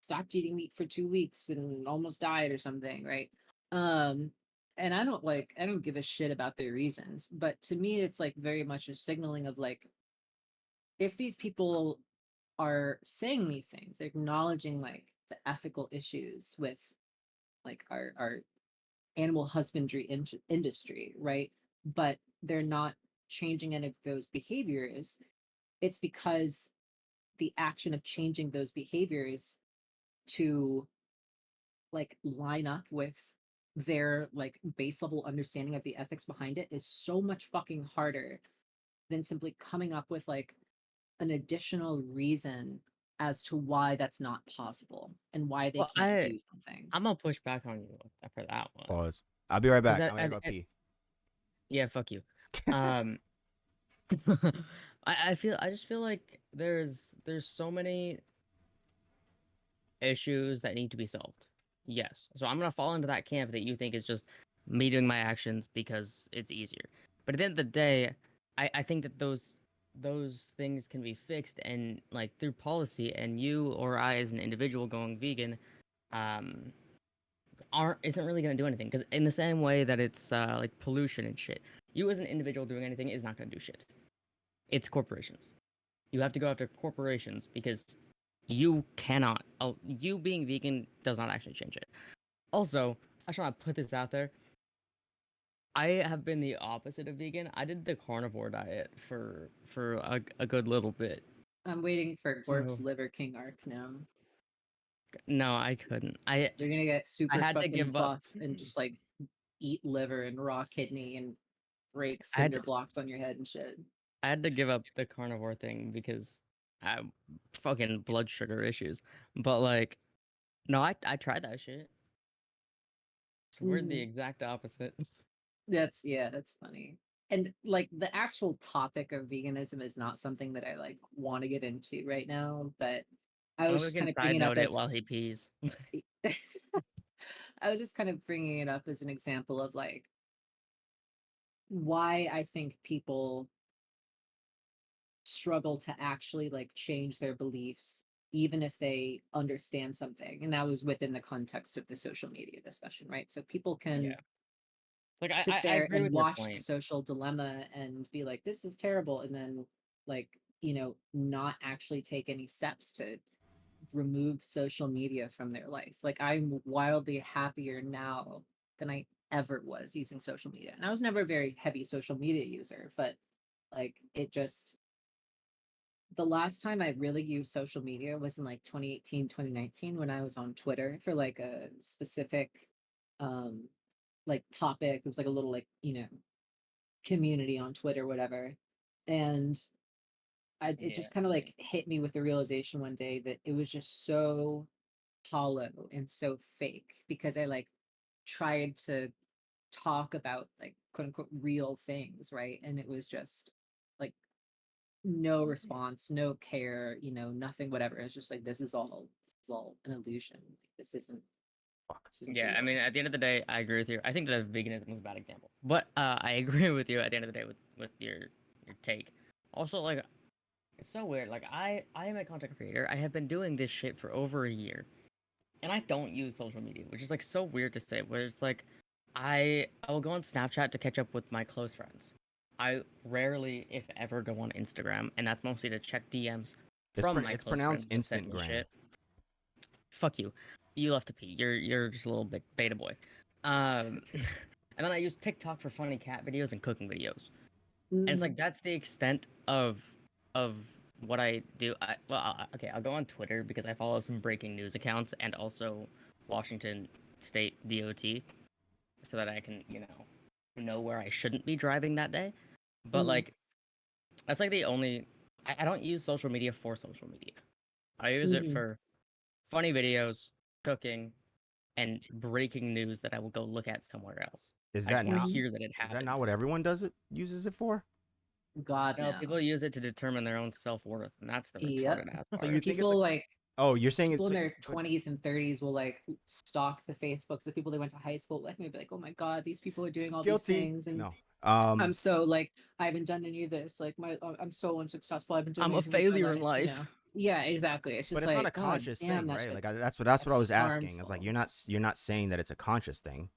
stopped eating meat for 2 weeks and almost died or something, right? Um, and I don't give a shit about their reasons, but to me, it's like very much a signaling of like, if these people are saying these things, acknowledging like the ethical issues with like our animal husbandry industry, right? But they're not changing any of those behaviors. It's because the action of changing those behaviors to like line up with their like base level understanding of the ethics behind it is so much fucking harder than simply coming up with like an additional reason as to why that's not possible and why they Well, can't do something. I'm gonna push back on you for that one. Pause. I'll be right back. That, I'm gonna go pee. yeah, fuck you. I just feel like there's so many issues that need to be solved. Yes. So I'm gonna fall into that camp that you think is just me doing my actions because it's easier. But at the end of the day, I think that those things can be fixed and like through policy, and you or I as an individual going vegan um isn't really going to do anything, because in the same way that it's like pollution and shit, you as an individual doing anything is not going to do shit. It's corporations. You have to go after corporations because you cannot. You being vegan does not actually change it. Also, I just want to put this out there. I have been the opposite of vegan. I did the carnivore diet for a good little bit. I'm waiting for Gorp's So- Liver King arc now. No, I couldn't. You're gonna get super had to fucking give up. buff and just like eat liver and raw kidney and break I had cinder to, blocks on your head and shit. I had to give up the carnivore thing because I fucking blood sugar issues. But like, no, I tried that shit. So we're the Mhm. exact opposite. That's funny. And like the actual topic of veganism is not something that I like want to get into right now, but I was We just can kind of side bringing it up note it as while he pees. I was just kind of bringing it up as an example of like why I think people struggle to actually like change their beliefs even if they understand something, and that was within the context of the social media discussion, right? So people can Yeah. Like sit I there agree and with your watch the point. social dilemma and be like, this is terrible, and then like, not actually take any steps to remove social media from their life. Like I'm wildly happier now than I ever was using social media, and I was never a very heavy social media user, but like it just, the last time I really used social media was in like 2018, 2019, when I was on Twitter for like a specific um like topic. It was like a little like, community on Twitter, whatever. And it Yeah. just kind of like hit me with the realization one day that it was just so hollow and so fake, because I like tried to talk about like quote unquote real things, right? And it was just like no response, no care, nothing, whatever. It's just like this is all an illusion. Like, Fuck. this isn't Yeah, I real. mean, at the end of the day, I agree with you. I think that veganism is a bad example, but I agree with you at the end of the day with your take. Also, like, it's so weird. Like, I am a content creator. I have been doing this shit for over a year, and I don't use social media, which is like so weird to say. Where it's like, I will go on Snapchat to catch up with my close friends. I rarely, if ever, go on Instagram, and that's mostly to check DMs from my It's close friends pronounced that send instant me gram. shit. Fuck you. You left to pee. You're just a little bit beta boy. And then I use TikTok for funny cat videos and cooking videos. And it's like that's the extent of what I do. Okay, I'll go on Twitter because I follow some breaking news accounts and also Washington State DOT, so that I can know where I shouldn't be driving that day. But like that's like the only. I don't use social media for social media. I use it for funny videos, cooking, and breaking news that I will go look at somewhere else. Is I just that want to not? hear that it Is that happened. not what everyone does it uses it for? God, No, no. people use it to determine their own self worth, and that's the Yep. retarded ass So part. you think it's People like? like Oh, you're saying people it's in like, their 20s and 30s will like stalk the Facebooks of people they went to high school with, and be like, oh my God, these people are doing all these guilty? things, and No. I'm so like, I haven't done any of this, like I'm so unsuccessful, I haven't done I'm a anything with my failure in life. life. Yeah, exactly. It's But just it's not a like, God conscious damn, thing, that right? Like shit's that's what I was asking. It's like harmful. you're not saying that it's a conscious thing.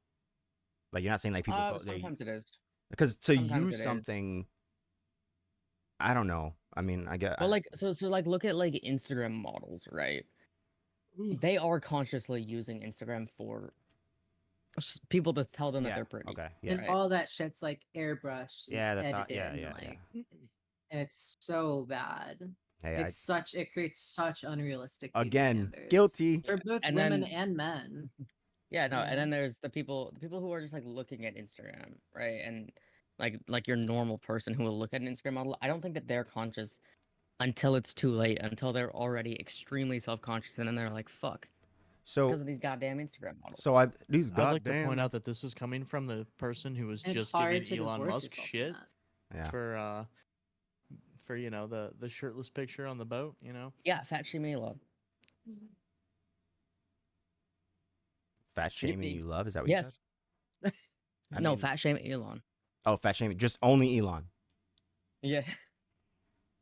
Like you're not saying like people go there Sometimes it is. because to Sometimes use it is. something. I don't know. I mean, I get. But like, so like, look at like Instagram models, right? They are consciously using Instagram for people to tell them that Yeah. they're pretty. Okay. Yeah. And Right. all that shit's like airbrushed and Yeah. The thought. edited, Yeah. and Yeah. Yeah. like it's so bad. Hey, It creates such unrealistic beauty again standards guilty. for both And women then and men. yeah, no, and then there's the people who are just like looking at Instagram, right? And like your normal person who will look at an Instagram model, I don't think that they're conscious until it's too late, until they're already extremely self-conscious, and then they're like, fuck. It's because So of these goddamn Instagram models. these I'd like to point goddamn. out that this is coming from the person who was And it's just hard giving to Elon divorce Musk yourself from shit that. Yeah. for the shirtless picture on the boat. Yeah, fat shaming you love. Fat shaming you love? Is that what you said? Yes. I No, mean, fat shaming Elon. oh, fat shaming. Just only Elon. Yeah.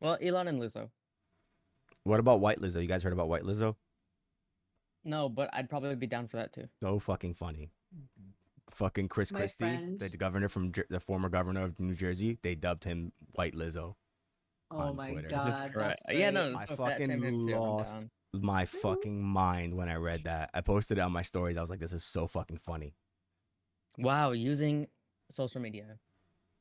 Well, Elon and Lizzo. What about White Lizzo? You guys heard about White Lizzo? No, but I'd probably be down for that too. So fucking funny. Fucking Chris My Christie, friend- the governor from the former governor of New Jersey, they dubbed him White Lizzo. Oh on my Twitter. Jesus God, Christ. that's Yeah, great. no, I so fat fucking shaming him too. I'm lost down. my fucking mind when I read that. I posted it on my stories. I was like, this is so fucking funny. Wow, using social media.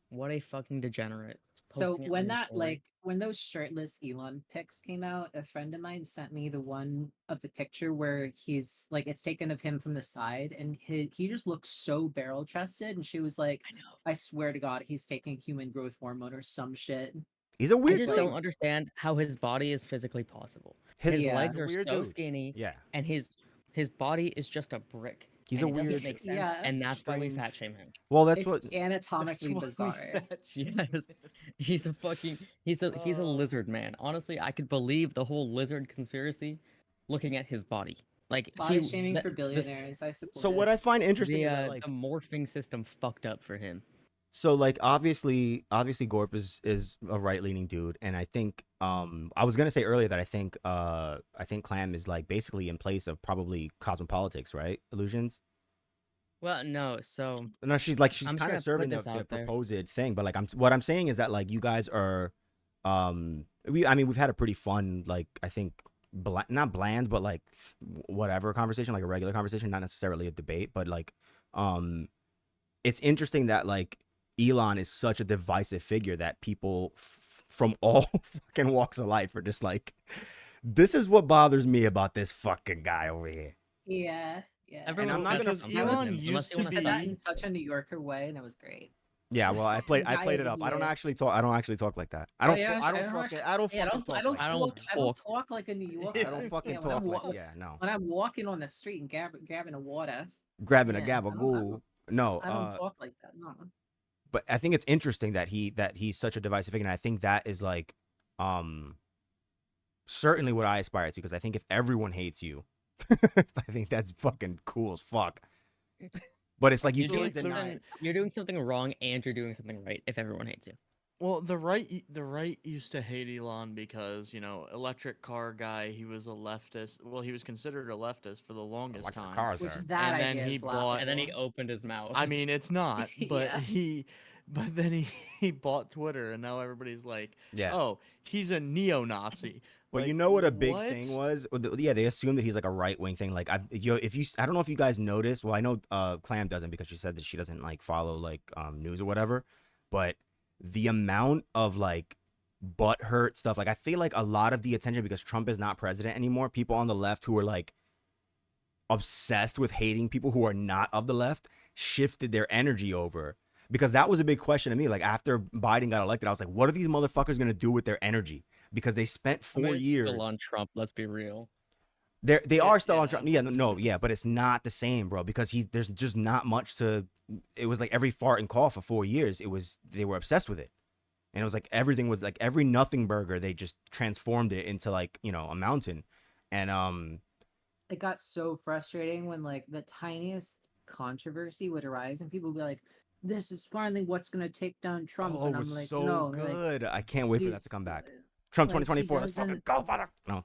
What a fucking degenerate. So Posting it on when your that story. when those shirtless Elon pics came out, a friend of mine sent me the one of the picture where he's like, it's taken of him from the side, and he just looks so barrel chested, and she was like, I know. I swear to God, he's taking human growth hormone or some shit. He's a I weird just dude. don't understand how his body is physically possible. His His Yeah. legs he's a are weird so dude. skinny, Yeah. and his body is just a brick. He's and a it doesn't weird. make sense, Yeah. and that's why we Strange. fat shame him. Well, that's It's what. anatomically That's why we bizarre. fat shame Yes, him. he's a fucking he's a lizard man. Honestly, I could believe the whole lizard conspiracy, looking at his body. Like Body shaming for this billionaires. I support So what it. I find interesting is that the like. morphing system fucked up for him. So like obviously Gorp is a right leaning dude, and I think I was gonna say earlier that I think Clam is like basically in place of probably cosmopolitics, right? Illusions. Well, no, so No, she's I'm kind gonna of put serving this the out there. proposed thing, but like what I'm saying is that like you guys are, we've had a pretty fun, like I think not bland, but like whatever conversation, like a regular conversation, not necessarily a debate, but like it's interesting that like Elon is such a divisive figure that people from all fucking walks of life are just like, this is what bothers me about this fucking guy over here. Yeah. Yeah. Everyone I'm not cuts gonna- him, Elon unless used you to wanna He said that suck. in such a New Yorker way, and it was great. Yeah, This well, I fucking guy played it over up. I don't here. actually talk like that. I Oh, don't yeah, I don't I fucking don't I don't Yeah, fucking talk like I that. don't I don't talk. talk like a New Yorker. I don't fucking Yeah, when talk I'm like wa- yeah, no. When I'm walking on the street and grabbing a water, Grabbing a yeah, I gabagool. No, I don't talk like that. No. but I think it's interesting that he's such a divisive figure, and I think that is like certainly what I aspire to, because I think if everyone hates you, I think that's fucking cool as fuck. But it's like you You're can't doing deny. something- You're doing something wrong, and you're doing something right. If everyone hates you, Well, the right used to hate Elon because, you know, electric car guy, he was a leftist. Well, he was considered a leftist for the longest Electric time. cars Which are. that And then idea he is bought- and then he laughable. opened his mouth. I mean, it's not, but Yeah. but then he bought Twitter, and now everybody's like, Yeah. oh, he's a neo-Nazi. But Like, you know what a big what? thing was? Yeah, they assume that he's like a right wing thing. Like I don't know if you guys noticed. Well, I know Clam doesn't, because she said that she doesn't like follow like news or whatever. But the amount of like butthurt stuff, like I feel like a lot of the attention, because Trump is not president anymore, people on the left who are like obsessed with hating people who are not of the left shifted their energy over. Because that was a big question to me. Like after Biden got elected, I was like, what are these motherfuckers gonna do with their energy? Because they spent 4 it's years still on Trump. Let's be real. they are still on Yeah. Trump. Yeah, no, yeah, but it's not the same, bro, because there's just not much to. It was like every fart and cough for 4 years. They were obsessed with it, and it was like everything was like every nothing burger. They just transformed it into like, you know, a mountain, and It got so frustrating when like the tiniest controversy would arise and people would be like, this is finally what's gonna take down Trump. oh, And it I'm was like, so no, good. I can't wait for that to he's- come back. Trump like, he 2024. Let's fucking doesn't- go, father. No.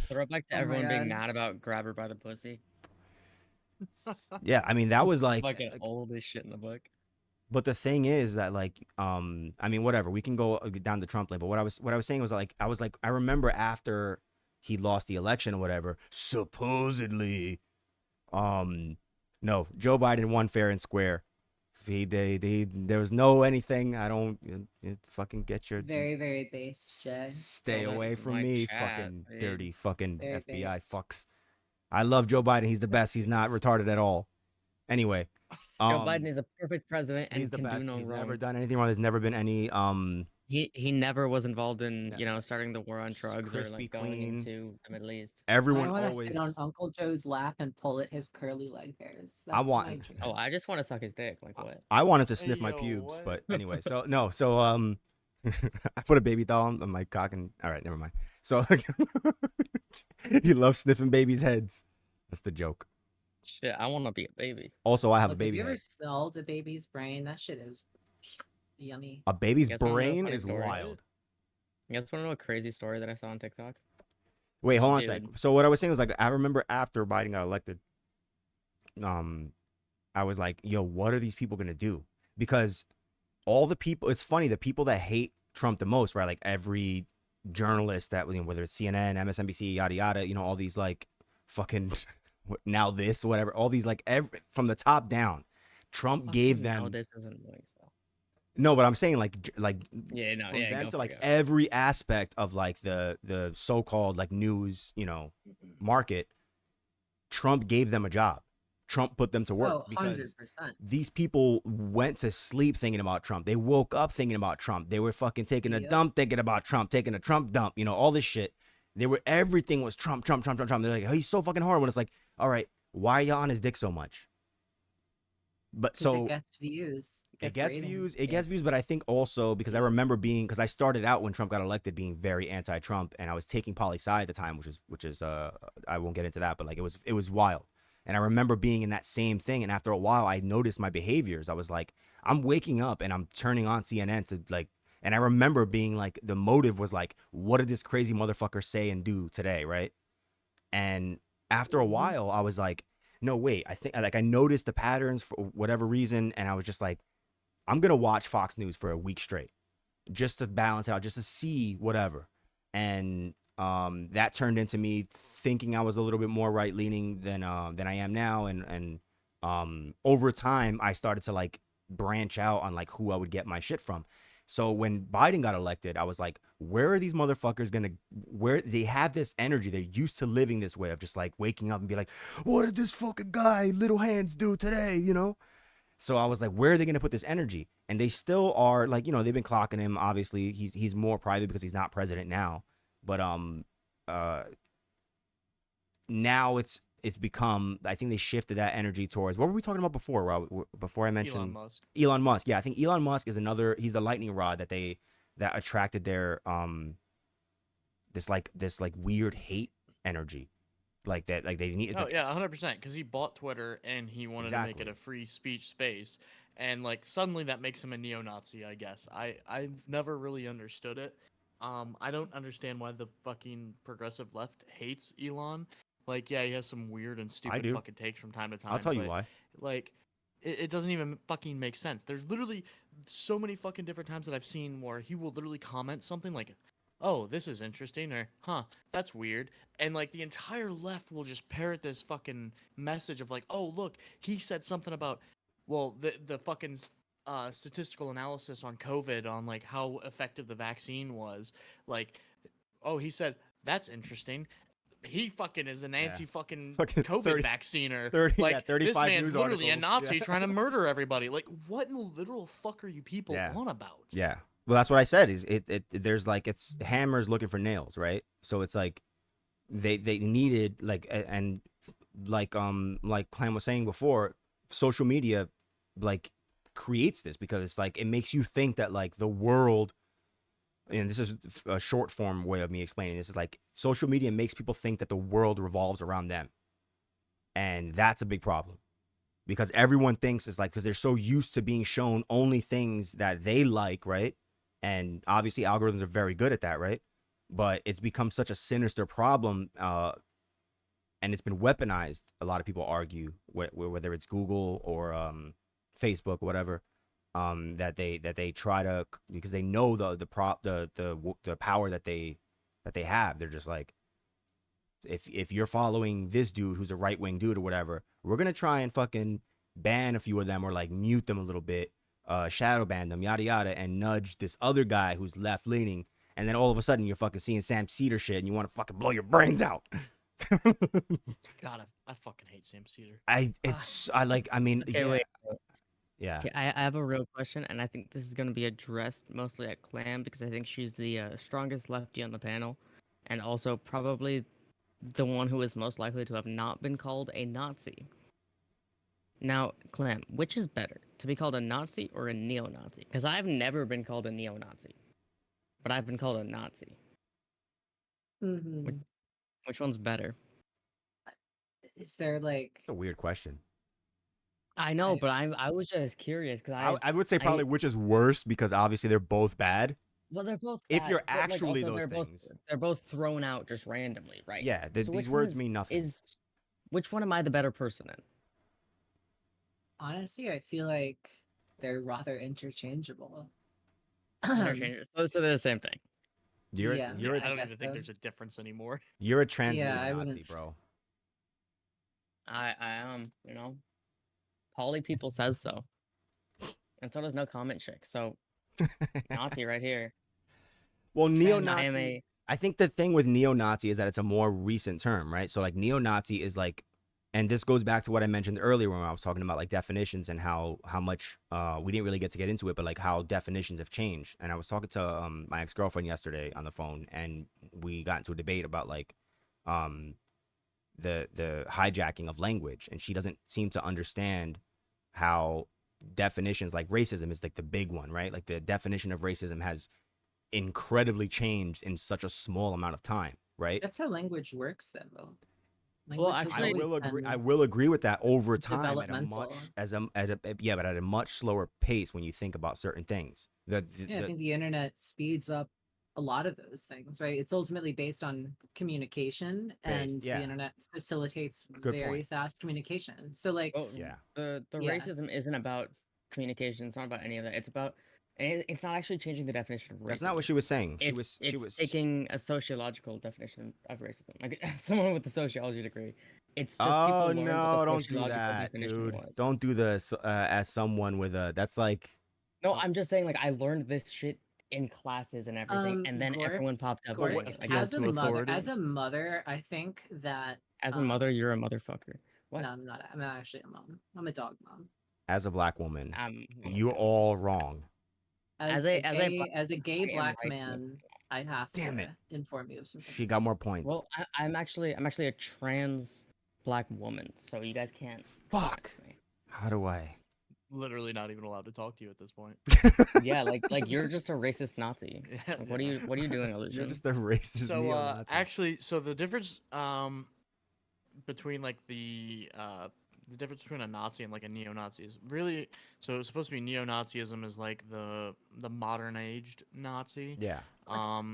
Throw it back to Oh my everyone being God. mad about grab her by the pussy. Yeah, I mean that was like. Fucking oldest shit in the book. But the thing is that like I mean whatever, we can go down the Trump lane, but what I was saying was like I remember after he lost the election or whatever, supposedly no, Joe Biden won fair and square. There was no anything. I don't you fucking get your very, very based, Jay. stay Well, away that's from my me, chat, fucking dude. dirty fucking Very FBI based. fucks. I love Joe Biden. He's the best. He's not retarded at all. Anyway, Joe Biden is a perfect president and he's the can best. do no He's wrong. never done anything wrong. There's never been any He never was involved in, No. you know, starting the war on drugs or Crispy like going clean. into the Middle East. everyone I want to always. sit on Uncle Joe's lap and pull at his curly leg hairs. I That's want- my dream. Oh, I just want to suck his dick. Like what? I wanted to sniff my Yo, pubes, what? but anyway, so no, so I put a baby doll on my cock and all right, never mind. So you love sniffing babies' heads. That's the joke. Shit, I want to be a baby. Also, I have a Look, baby have you ever head. smelled a baby's brain? That shit is yummy. A baby's You guys wanna know a brain funny is story? wild. You guys want to know a crazy story that I saw on TikTok? Wait, hold on a sec. Dude. So what I was saying was like I remember after Biden got elected, I was like, yo, what are these people gonna do? Because all the people, it's funny, the people that hate Trump the most, right? Like every journalist that, you know, whether it's CNN, MSNBC, yada yada, you know, all these like fucking now this, whatever, all these like from the top down, Trump gave No, them. this isn't doing so. No, but I'm saying like Yeah, no, from yeah, them go to for like it. every aspect of like the so-called like news, you know, market, Trump gave them a job. Trump put them to work Oh, because 100%. these people went to sleep thinking about Trump. They woke up thinking about Trump. They were fucking taking a Yep. dump thinking about Trump, taking a Trump dump, you know, all this shit. Everything was Trump, Trump, Trump, Trump, Trump. They're like, oh, he's so fucking hard. When it's like, all right, why are y'all on his dick so much? But Because so it gets views. it gets views. ratings. It gets views, but I think also because I remember because I started out when Trump got elected being very anti-Trump, and I was taking poli sci at the time, which is I won't get into that, but like it was wild. And I remember being in that same thing, and after a while, I noticed my behaviors. I was like, I'm waking up and I'm turning on CNN to like, and I remember being like, the motive was like, what did this crazy motherfucker say and do today, right? And after a while, I was like, no, wait, I think like I noticed the patterns for whatever reason, and I was just like, I'm gonna watch Fox News for a week straight just to balance it out, just to see whatever. And that turned into me thinking I was a little bit more right leaning than I am now. And over time, I started to like branch out on like who I would get my shit from. So when Biden got elected, I was like, where are these motherfuckers gonna, where they have this energy? They're used to living this way of just like waking up and be like, what did this fucking guy, Little Hands, do today? You know? So I was like, where are they going to put this energy? And they still are like, you know, they've been clocking him. Obviously, he's more private because he's not president now. But now it's become. I think they shifted that energy towards what were we talking about before? Rob? Before I mentioned Elon Musk. Elon Musk. Yeah, I think Elon Musk is another. He's the lightning rod that attracted their this like weird hate energy. Like that, like they need. Oh yeah, 100%. Because he bought Twitter and he wanted to make it Exactly. a free speech space, and like suddenly that makes him a neo-Nazi. I guess I've never really understood it. I don't understand why the fucking progressive left hates Elon. Like, yeah, he has some weird and stupid do. fucking takes from time to time. I'll tell you but, why. Like, it doesn't even fucking make sense. There's literally so many fucking different times that I've seen where he will literally comment something like, "Oh, this is interesting," or "Huh, that's weird," and like the entire left will just parrot this fucking message of like, "Oh, look, he said something about, well, the fucking statistical analysis on COVID on like how effective the vaccine was, like, oh, he said that's interesting." He fucking is an anti-fucking Fucking COVID 30 vacciner. 30 Like, yeah, this 35 man's news literally a articles. Nazi Yeah. trying to murder everybody. Like, what in the literal fuck are you people Yeah. on about? Yeah. Well, that's what I said. Is it there's like it's hammers looking for nails, right? So it's like they needed like and like Clam was saying before, social media like creates this because it's like it makes you think that like the world, and this is a short form way of me explaining this, is like social media makes people think that the world revolves around them, and that's a big problem. Because everyone thinks it's like, because they're so used to being shown only things that they like, right? And obviously algorithms are very good at that, right? But it's become such a sinister problem, and it's been weaponized. A lot of people argue, whether it's Google or Facebook or whatever, that they try to, because they know the power that they have. They're just like, if you're following this dude who's a right wing dude or whatever, we're gonna try and fucking ban a few of them or like mute them a little bit, shadow ban them, yada yada, and nudge this other guy who's left leaning, and then all of a sudden you're fucking seeing Sam Cedar shit and you want to fucking blow your brains out. God, I fucking hate Sam Cedar. I mean, Okay, yeah, wait. yeah. Okay, I have a real question, and I think this is going to be addressed mostly at Clam because I think she's the strongest lefty on the panel, and also probably the one who is most likely to have not been called a Nazi. Now, Clam, which is better, to be called a Nazi or a neo-Nazi? Because I've never been called a neo-Nazi, but I've been called a Nazi. Mhm. Which one's better? Is there like It's a weird question. I know, but I was just curious because I would say probably which is worse, because obviously they're both bad. well, they're both If bad, you're but, like, actually also those they're things. they're both thrown out just randomly, right? Yeah, So these which one words mean nothing. Which one am I the better person in? honestly, I feel like they're rather interchangeable. Interchangeable. So they're the same thing. You're Yeah. you're I a, don't guess even think so. there's a difference anymore. you're a trans Yeah, I Nazi, wouldn't- bro. I am, you know, poly people says so, and so does no comment chick. So Nazi right here. Well, And I am neo-Nazi, I think the thing with neo-Nazi is that it's a more recent term, right? So like neo-Nazi is like, and this goes back to what I mentioned earlier when I was talking about like definitions and how much we didn't really get into it, but like how definitions have changed. And I was talking to my ex-girlfriend yesterday on the phone, and we got into a debate about like the hijacking of language, and she doesn't seem to understand how definitions like racism is like the big one, right? Like the definition of racism has incredibly changed in such a small amount of time, right? That's how language works, though. Well, Language has I actually, always will agree. I been will agree with that over time at a developmental. much yeah, but at a much slower pace when you think about certain things. Yeah, I think the internet speeds up a lot of those things, right? It's ultimately based on communication, and yeah. the internet facilitates Good very point. fast communication. So, like, well, Yeah. the Yeah. racism isn't about communication. It's not about any of that. It's about, and it's not actually changing the definition of racism. That's not what she was saying. She It's was taking a sociological definition of racism. Like someone with a sociology degree, it's just people Oh learned no, what the don't do sociological that, definition dude. was. Don't do this as someone with a that's like No, I'm just saying, like, I learned this shit in classes and everything, and then Gorp, everyone popped up Gorp, saying it. Like, appeal as a to mother, authority? I think that as a mother, you're a motherfucker. What? no, I'm not. I'm not actually a mom. I'm a dog mom. as a black woman, I'm you're okay. all wrong. As a Gay I am black right. man, I have Damn to it. inform you of some She got things. more points. Well, I'm actually a trans black woman, so you guys can't. Fuck. correct me. How do I? Literally not even allowed to talk to you at this point. Yeah, like you're just a racist Nazi. Yeah, Like, what are you doing, Illusion? You're just a racist So neo-Nazi. actually, so the difference between like the difference between a Nazi and like a neo-Nazi is really, so it's supposed to be neo-Nazism is like the modern aged Nazi. Yeah.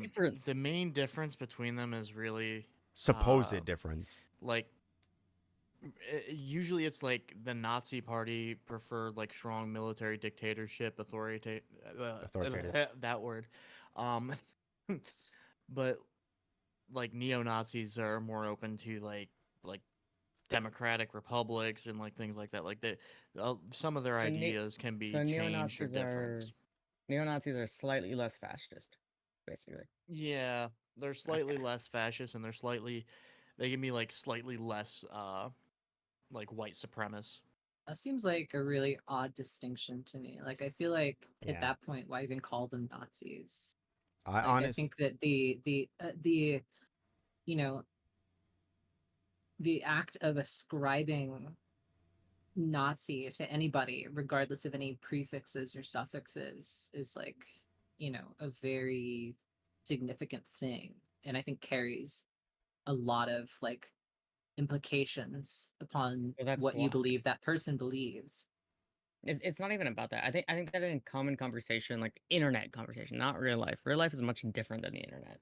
Difference. The main difference between them is really Supposed difference. like usually it's like the Nazi party preferred like strong military dictatorship authoritative that word but like neo-Nazis are more open to like democratic republics and like things like that, like they some of their So ideas can be so changed or different. Neo-Nazis are slightly less fascist, basically. Yeah, they're slightly less fascist, and they can be like slightly less like white supremacist. That seems like a really odd distinction to me. Like, I feel like Yeah. at that point, why even call them Nazis? I think that the you know, the act of ascribing Nazi to anybody, regardless of any prefixes or suffixes, is like, a very significant thing. And I think carries a lot of like implications upon Well, that's what you why. believe that person believes. It's not even about that. I think that in common conversation, like internet conversation, not real life. Real life is much different than the internet.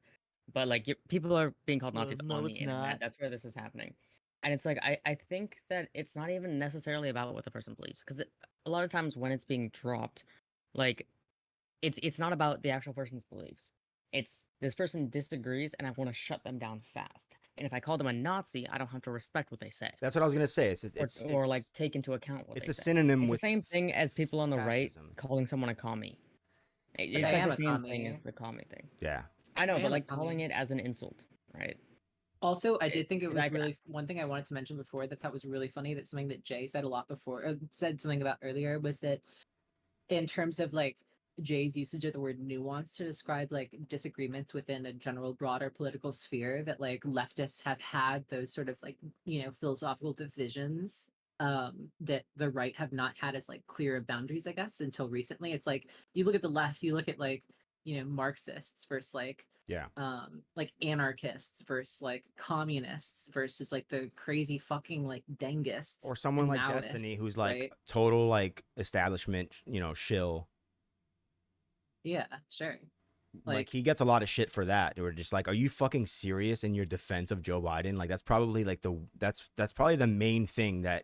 But like people are being called Nazis No, on the it's internet. not. That's where this is happening. And it's like I think that it's not even necessarily about what the person believes, because a lot of times when it's being dropped, like it's not about the actual person's beliefs. It's this person disagrees and I want to shut them down fast. And if I call them a Nazi, I don't have to respect what they say. That's what I was gonna say. It's Or like take into account what it's they a say. synonym It's with the same thing as people on the right fascism. calling someone a commie. It's I like am the a same thing commie. as the commie thing. Yeah. I know, I but am a like calling commie. it as an insult, right? Also, I did think it was Exactly. really one thing I wanted to mention before that was really funny, that something that Jay said a lot before, said something about earlier, was that in terms of like Jay's usage of the word nuance to describe like disagreements within a general broader political sphere, that like leftists have had those sort of like, philosophical divisions that the right have not had as like clear boundaries, I guess, until recently. It's like you look at the left, you look at like, Marxists versus like anarchists versus like communists versus like the crazy fucking like dengists Or someone and like Maoists, Destiny who's like right? total like establishment, shill. Yeah, sure. Like he gets a lot of shit for that. They were just like, are you fucking serious in your defense of Joe Biden? Like that's probably like that's probably the main thing that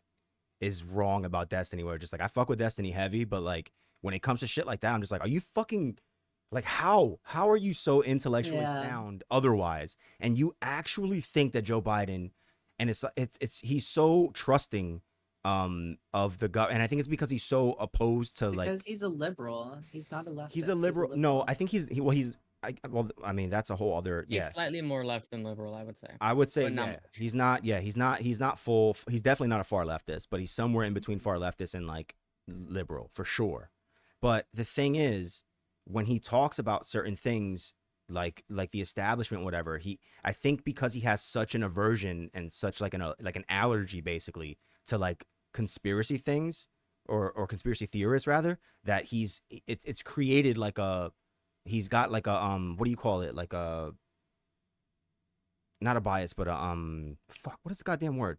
is wrong about Destiny, where just like I fuck with Destiny heavy, but like when it comes to shit like that, I'm just like, are you fucking like how are you so intellectually sound otherwise, and you actually think that Joe Biden, and it's he's so trusting of the and I think it's because he's so opposed to like, because he's a liberal. He's not a leftist. he's a liberal. No, I think I mean that's a whole other He's slightly more left than liberal, I would say. I would say But not yeah. He's not full. He's definitely not a far leftist, but he's somewhere in between far leftist and like liberal for sure. But the thing is, when he talks about certain things, like the establishment, whatever. I think because he has such an aversion and such like an allergy basically to like conspiracy things or conspiracy theorists rather, that it's created like he's got like a what do you call it, like a, not a bias, but a fuck, what is the goddamn word,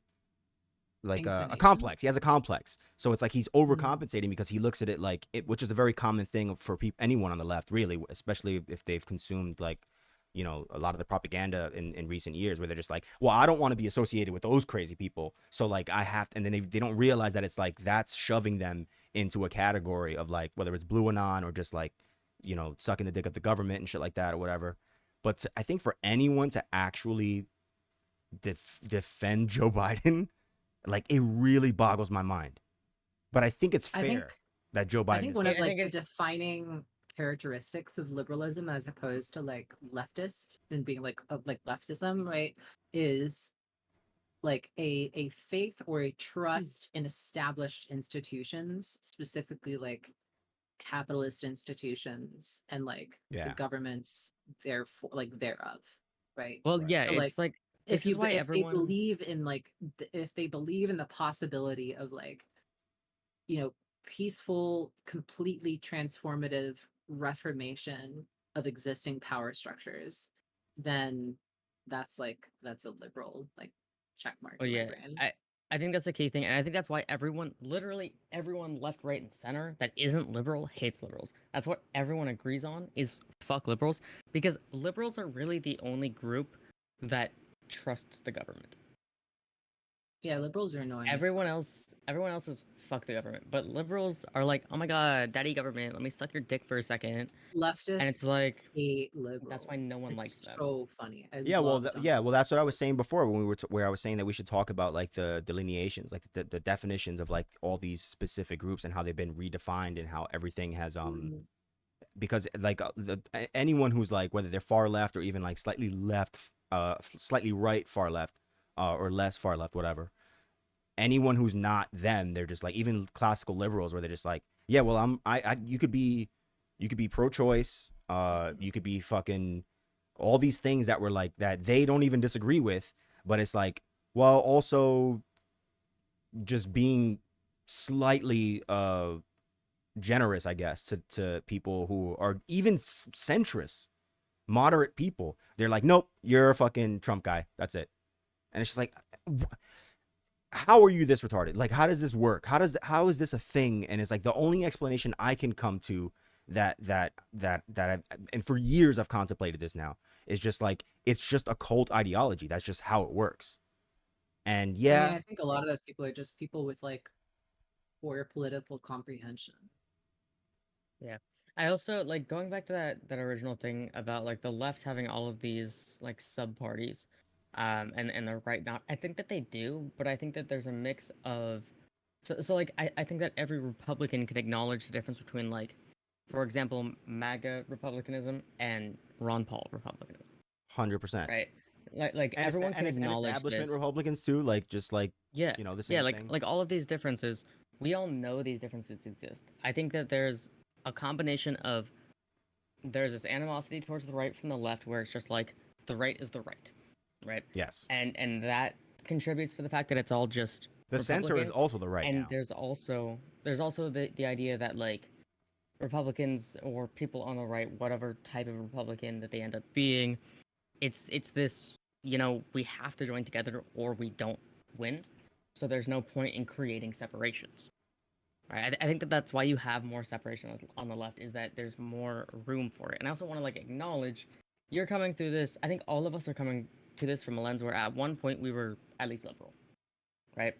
like a Inclination? complex. He has a complex, so it's like he's overcompensating because he looks at it like it, which is a very common thing for anyone on the left, really, especially if they've consumed like, you know, a lot of the propaganda in recent years, where they're just like, well, I don't want to be associated with those crazy people, so like I have to, and then they don't realize that it's like that's shoving them into a category of like, whether it's blue anon or just like, you know, sucking the dick of the government and shit like that or whatever. But I think for anyone to actually defend Joe Biden, like, it really boggles my mind. But I think it's I fair think that Joe I Biden think is. one of I like think the it, defining characteristics of liberalism as opposed to like leftist and being like leftism, right, is like a faith or a trust in established institutions, specifically like capitalist institutions and like the Yeah, governments therefore like thereof, right? well, right. yeah, So like it's like this is why if they everyone. believe in like if they believe in the possibility of like, you know, peaceful, completely transformative reformation of existing power structures, then that's a liberal like check mark Oh in my yeah, brain. I think that's the key thing, and I think that's why everyone, literally everyone, left, right, and center that isn't liberal hates liberals. That's what everyone agrees on is fuck liberals, because liberals are really the only group that trusts the government. Yeah, liberals are annoying as fuck. Everyone else is fuck the government, but liberals are like, oh my god, daddy government, let me suck your dick for a second, and it's Leftists like hate that's why liberals. no one likes It's them. so funny. I Yeah, well, love dumb yeah, well, people. that's what I was saying before when we were where I was saying that we should talk about like the delineations, like the definitions of like all these specific groups and how they've been redefined and how everything has Mhm. because like anyone who's like, whether they're far left or even like slightly left, slightly right far left, or less far left, whatever. Anyone who's not them, they're just like, even classical liberals, where they're just like, yeah, well, you could be pro-choice, you could be fucking all these things that were like that they don't even disagree with, but it's like, well, also just being slightly generous, I guess, to people who are even centrist, moderate people. They're like, nope, you're a fucking Trump guy. That's it. And it's just like, how are you this retarded? Like, how does this work? How is this a thing? And it's like the only explanation I can come to that I've, and for years I've contemplated this now, is just like, it's just a cult ideology. That's just how it works. And I mean, yeah, I think a lot of those people are just people with like poor political comprehension. Yeah. I also like going back to that original thing about like the left having all of these like sub parties, and the right not. I think that they do, but I think that there's a mix of so like I think that every Republican can acknowledge the difference between like, for example, MAGA Republicanism and Ron Paul Republicanism, 100%. right? Like everyone can And acknowledge establishment this. Republicans too, like just like, Yeah, you know, the yeah, same thing. like all of these differences, we all know these differences exist. I think that there's a combination of there's this animosity towards the right from the left where it's just like the right is the right, right? Yes, And that contributes to the fact that it's all just the center is Republican. also the right And now. there's also the idea that like Republicans or people on the right, whatever type of Republican that they end up being, it's this, we have to join together or we don't win. So there's no point in creating separations. Right? I think that that's why you have more separation on the left, is that there's more room for it. And I also want to like acknowledge you're coming through this. I think all of us are coming to this from a lens where at one point we were at least liberal, right?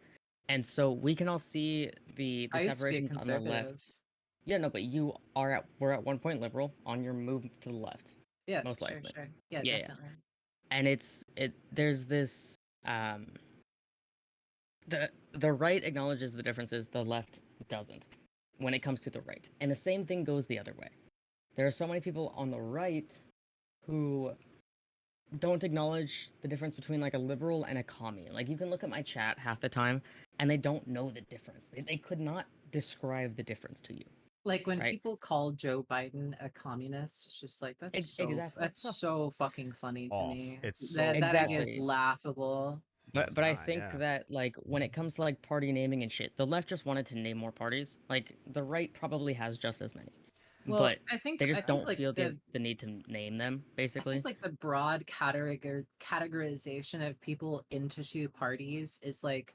And so we can all see the I used to be a separations on the conservative. left. Yeah, no, but we're at one point liberal on your move to the left, Yeah, most sure, likely. sure. Yeah, Yeah, yeah. definitely. And there's this um the right acknowledges the differences, the left doesn't when it comes to the right. And the same thing goes the other way. There are so many people on the right who don't acknowledge the difference between like a liberal and a commie. Like you can look at my chat half the time and they don't know the difference. They could not describe the difference to you. Like when Right. people call Joe Biden a communist, it's just like Exactly. that's so fucking funny to me. It's so That idea is Exactly. laughable. But I think that like when it comes to like party naming and shit, the left just wanted to name more parties. Like the right probably has just as many, Well, but I think they just don't like feel the need to name them. I Basically, think like the broad categorization of people into two parties is like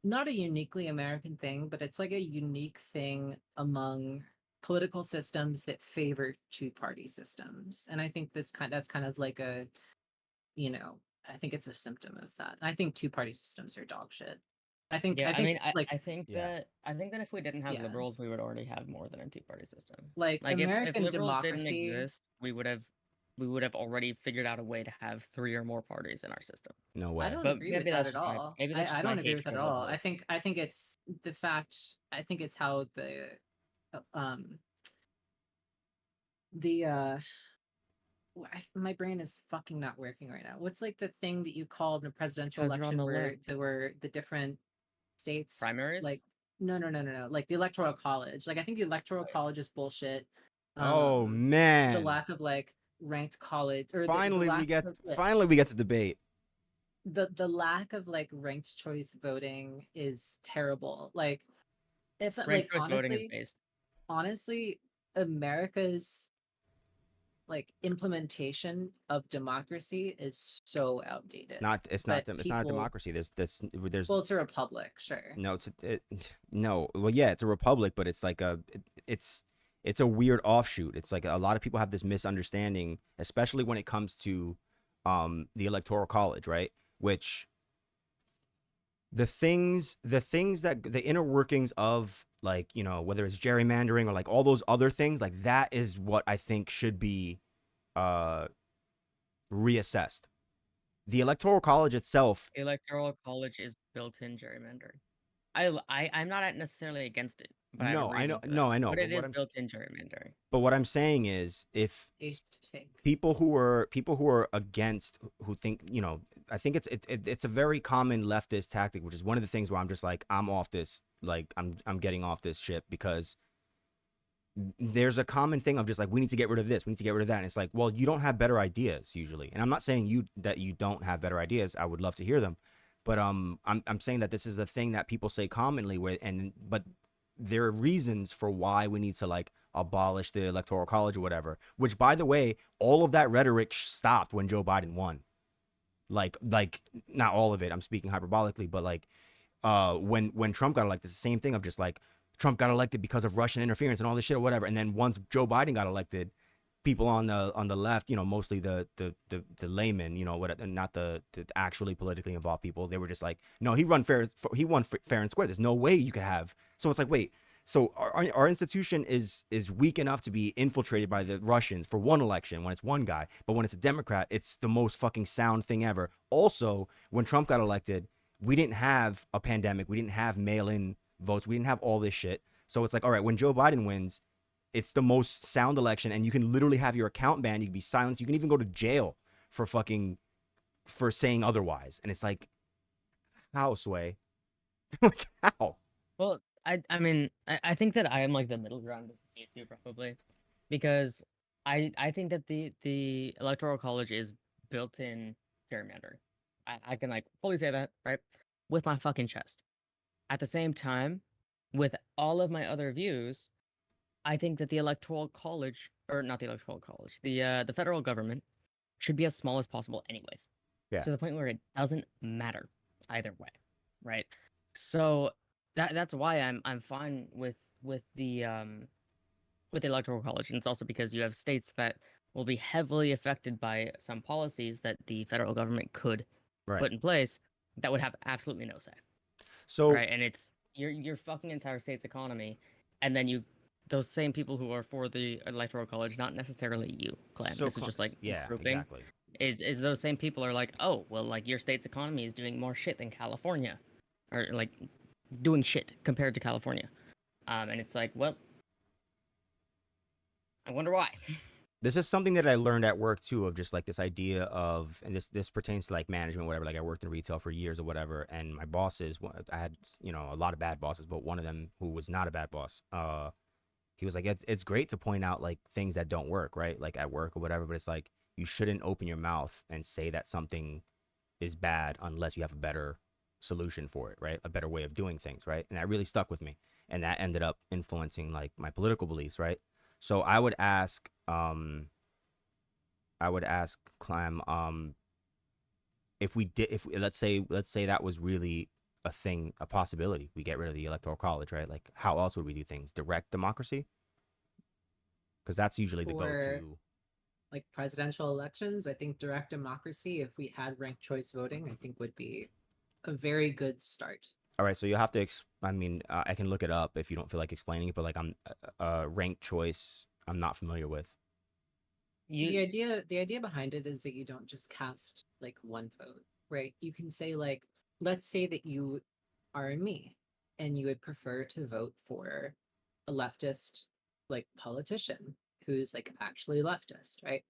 not a uniquely American thing, but it's like a unique thing among political systems that favor two-party systems. And I think that's kind of like a, you know, I think it's a symptom of that. I think two-party systems are dog shit. I think yeah. I think like I think that if we didn't have yeah, liberals, we would already have more than a two-party system. like Like if American liberals didn't democracy. exist, we would have already figured out a way to have 3 or more parties in our system. No way. I don't But agree maybe with that that's at just all. maybe that's I just don't my agree with that hatred at of all. liberals. I think it's the fact. I think it's how the my brain is fucking not working right now. What's like the thing that you called in a presidential 'cause you're on election the where left. there were the different states Primaries? like no, like the electoral college. Like I think the electoral college is bullshit. Oh The man. lack of like ranked college or the Finally we lack get of to debate. the lack of like ranked choice voting is terrible. Like if like Ranked choice voting is based. honestly America's like implementation of democracy is so outdated. It's not But it's not a democracy. There's well, it's a republic, sure. no, no. Well, yeah, it's a republic, but it's like it's a weird offshoot. It's like a lot of people have this misunderstanding, especially when it comes to the electoral college, right? Which the things that the inner workings of, like, you know, whether it's gerrymandering or like all those other things, like that is what I think should be reassessed. The electoral college itself, The electoral college is built-in gerrymandering. I'm not necessarily against it, but I have a no, I know, reason for that. no, I know, But it is built-in gerrymandering. but what I'm saying is, if people who are against, who think, you know, I think it's a very common leftist tactic, which is one of the things where I'm just like, I'm off this, like I'm getting off this ship, because there's a common thing of just like, we need to get rid of this, we need to get rid of that, and it's like, well, you don't have better ideas usually. And I'm not saying that you don't have better ideas. I would love to hear them, but I'm saying that this is a thing that people say commonly, but there are reasons for why we need to like abolish the electoral college or whatever, which, by the way, all of that rhetoric stopped when Joe Biden won. Like not all of it, I'm speaking hyperbolically, but like when Trump got elected, it's the same thing of just like, Trump got elected because of Russian interference and all this shit or whatever. And then once Joe Biden got elected, people on the left, you know, mostly the laymen, you know, not the actually politically involved people, they were just like, no, he won fair and square. There's no way you could have. So it's like, wait, so our institution is weak enough to be infiltrated by the Russians for one election when it's one guy, but when it's a Democrat, it's the most fucking sound thing ever. Also, when Trump got elected, we didn't have a pandemic, we didn't have mail-in votes, we didn't have all this shit. So it's like, all right, when Joe Biden wins, it's the most sound election, and you can literally have your account banned, you can be silenced, you can even go to jail for saying otherwise. And it's like, how, Sway? Like, how? Well, I mean, I think that I am like the middle ground with you two, probably, because I think that the electoral college is built-in gerrymandering. I can like fully say that, right, with my fucking chest. At the same time, with all of my other views, I think that the electoral college, or not the electoral college, the federal government should be as small as possible, anyways. Yeah. To the point where it doesn't matter either way, right? So that's why I'm fine with the electoral college, and it's also because you have states that will be heavily affected by some policies that the federal government could put in place that would have absolutely no say. So right, and it's you're fucking entire state's economy, and then those same people who are for the electoral college, not necessarily you, Clan. So this is just like grouping. exactly. Is those same people are like, oh, well, like your state's economy is doing more shit than California, or like doing shit compared to California, and it's like, well, I wonder why. This is something that I learned at work too, of just like this idea of, and this pertains to like management, whatever. Like I worked in retail for years or whatever, and my bosses, I had, you know, a lot of bad bosses, but one of them who was not a bad boss, he was like, it's great to point out like things that don't work, right? Like at work or whatever, but it's like you shouldn't open your mouth and say that something is bad unless you have a better solution for it, right? A better way of doing things, right? And that really stuck with me. And that ended up influencing like my political beliefs, right? So I would ask Clam, if we did, if let's say that was really a thing, a possibility, we get rid of the electoral college, right? Like, how else would we do things? Direct democracy, because that's usually the For go-to. like presidential elections, I think direct democracy, if we had ranked choice voting, I think would be a very good start. All right, so you'll have to. I mean, I can look it up if you don't feel like explaining it, but like I'm ranked choice. I'm not familiar with. The idea behind it is that you don't just cast like one vote, right? You can say like, let's say that you are me and you would prefer to vote for a leftist like politician who's like actually leftist, right?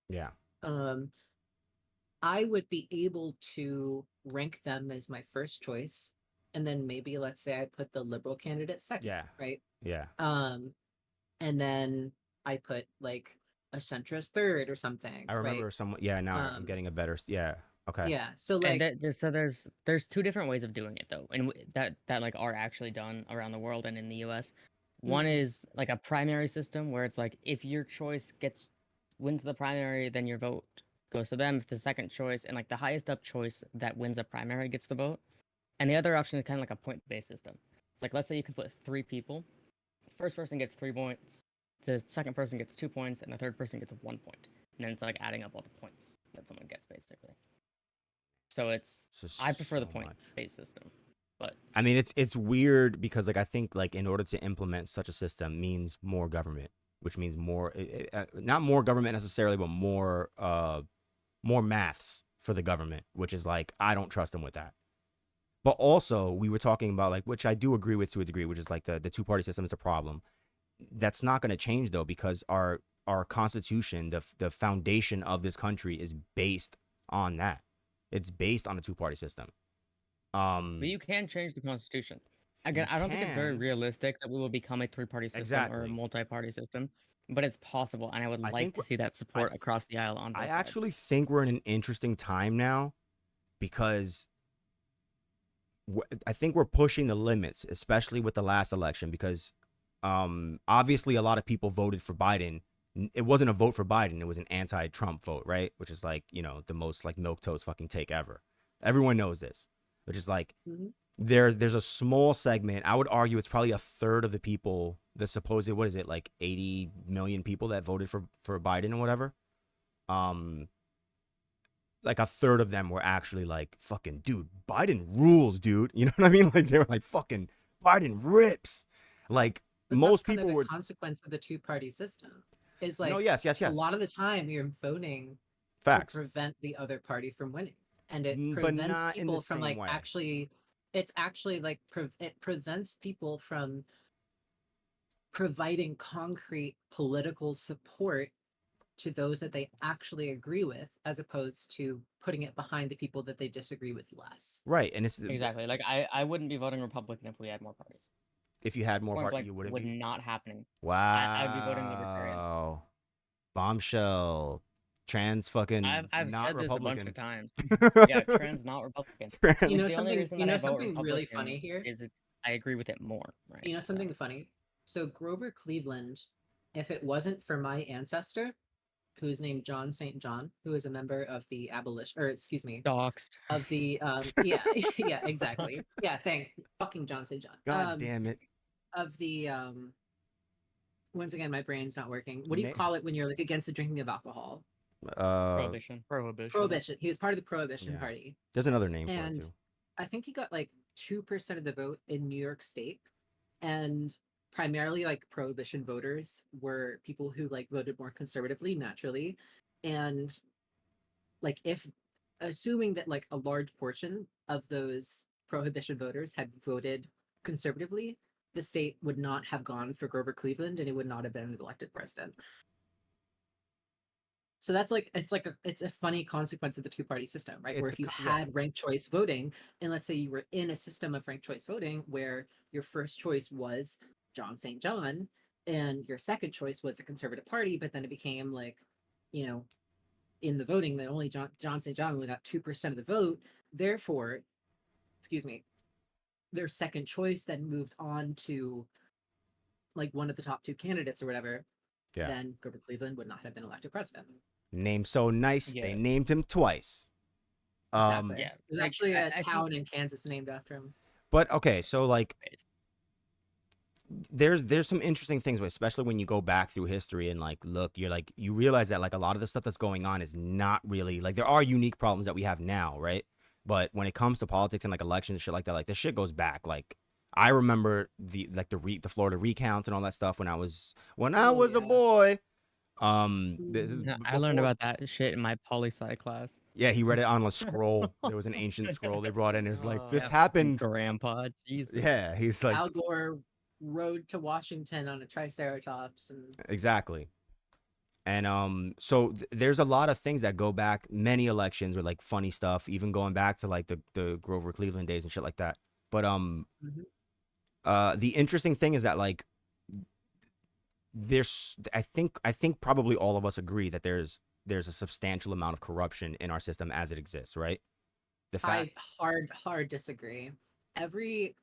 Yeah. I would be able to rank them as my first choice, and then maybe let's say I put the liberal candidate second, Yeah. right? Yeah. And then I put like a centrist third or something, I right? remember someone. Yeah. Now I'm getting a better. Yeah. Okay. Yeah. So And like, so there's two different ways of doing it though, and that like are actually done around the world and in the U.S. One is like a primary system where it's like if your choice wins the primary, then your vote goes to them. If the second choice and like the highest up choice that wins a primary gets the vote, and the other option is kind of like a point-based system. It's like let's say you can put 3 people. First person gets 3 points, the second person gets 2 points, and the third person gets 1 point. And then it's like adding up all the points that someone gets basically. So I prefer the point-based system. But I mean, it's weird because like I think like in order to implement such a system means more government, which means more not more government necessarily, but more maths for the government, which is like I don't trust them with that. But also we were talking about like, which I do agree with to a degree, which is like the two-party system is a problem. That's not going to change though, because our constitution, the foundation of this country is based on that. It's based on a two-party system. But you can change the constitution. Again, I don't think it's very realistic that we will become a 3-party system or a multi-party system, but it's possible, and I would like to see that support across the aisle on both sides. I actually think we're in an interesting time now because I think we're pushing the limits, especially with the last election, because obviously a lot of people voted for Biden. It wasn't a vote for Biden. It was an anti-Trump vote, right? Which is like, the most like milquetoast fucking take ever. Everyone knows this. Which is like, there's a small segment. I would argue it's probably a third of the people, the supposed, what is it, like 80 million people that voted for Biden or whatever. Like a third of them were actually like, fucking, dude, Biden rules, dude. You know what I mean? Like they were like, fucking, Biden rips. Like but most that's people kind of were. a consequence of the two-party system. Is like, no, yes. A lot of the time you're voting Facts to prevent the other party from winning. And it but prevents not in people the from same like way. it's actually like it prevents people from providing concrete political support to those that they actually agree with, as opposed to putting it behind the people that they disagree with less. Right, and it's exactly like I wouldn't be voting Republican if we had more parties. If you had more parties, you wouldn't would be. Not happening. Wow. I would be voting Libertarian. Bombshell. Trans fucking I've not said Republican. this a bunch of times. Yeah, trans not Republican. You know the only reason that I vote something Republican really funny here is I agree with it more. Right? You know something funny? So Grover Cleveland, if it wasn't for my ancestor, who is named John St. John, who is a member of the Doxed. Of the yeah, yeah, exactly. Yeah, fucking John St. John. God damn it. Of the once again, my brain's not working. What do you call it when you're like against the drinking of alcohol? Prohibition. He was part of the Prohibition Party. There's another name for and it too. I think he got like 2% of the vote in New York State, and primarily like Prohibition voters were people who like voted more conservatively naturally, and like if assuming that like a large portion of those Prohibition voters had voted conservatively, the state would not have gone for Grover Cleveland and he would not have been elected president. So that's like it's a funny consequence of the two-party system, right? Where if you had ranked choice voting, and let's say you were in a system of ranked choice voting where your first choice was John St. John, and your second choice was the Conservative Party, but then it became like, you know, in the voting that only John St. John only got 2% of the vote. Therefore, excuse me, their second choice then moved on to like one of the top two candidates or whatever. Yeah. Then Grover Cleveland would not have been elected president. Name so nice, they named him twice. Exactly. Yeah, There's like, actually a I town think- in Kansas named after him. But okay, so like there's some interesting things, especially when you go back through history and like look, you realize that like a lot of the stuff that's going on is not really like there are unique problems that we have now, right? But when it comes to politics and like elections and shit like that, like this shit goes back. Like I remember the Florida recounts and all that stuff when I was a boy. This is I learned before- about that shit in my poli-sci class. Yeah, he read it on a scroll. There was an ancient scroll they brought in. It was like this Yeah, happened. Grandpa, Jesus. Yeah, he's like Al Gore rode to Washington on a Triceratops, and exactly. And so there's a lot of things that go back many elections or like funny stuff, even going back to like the Grover Cleveland days and shit like that. But the interesting thing is that like there's I think probably all of us agree that there's a substantial amount of corruption in our system as it exists, right? The fact I hard disagree. Every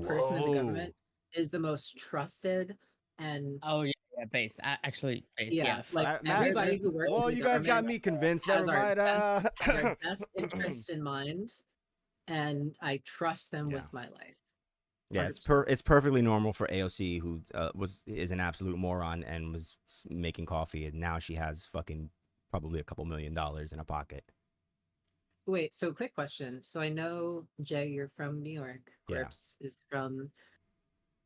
person in the government is the most trusted, and Oh yeah, based. Actually, based. yeah, Yeah. like Matt, everybody who works. well, in the you guys got government me convinced. has Never our mind. has our best interest in mind, and I trust them with my life. Yeah, it's 100%. it's perfectly normal for AOC, who is an absolute moron and was making coffee, and now she has fucking probably a couple $1 million in her pocket. Wait, so quick question. So I know, Jay, you're from New York. Yeah. Gorps is from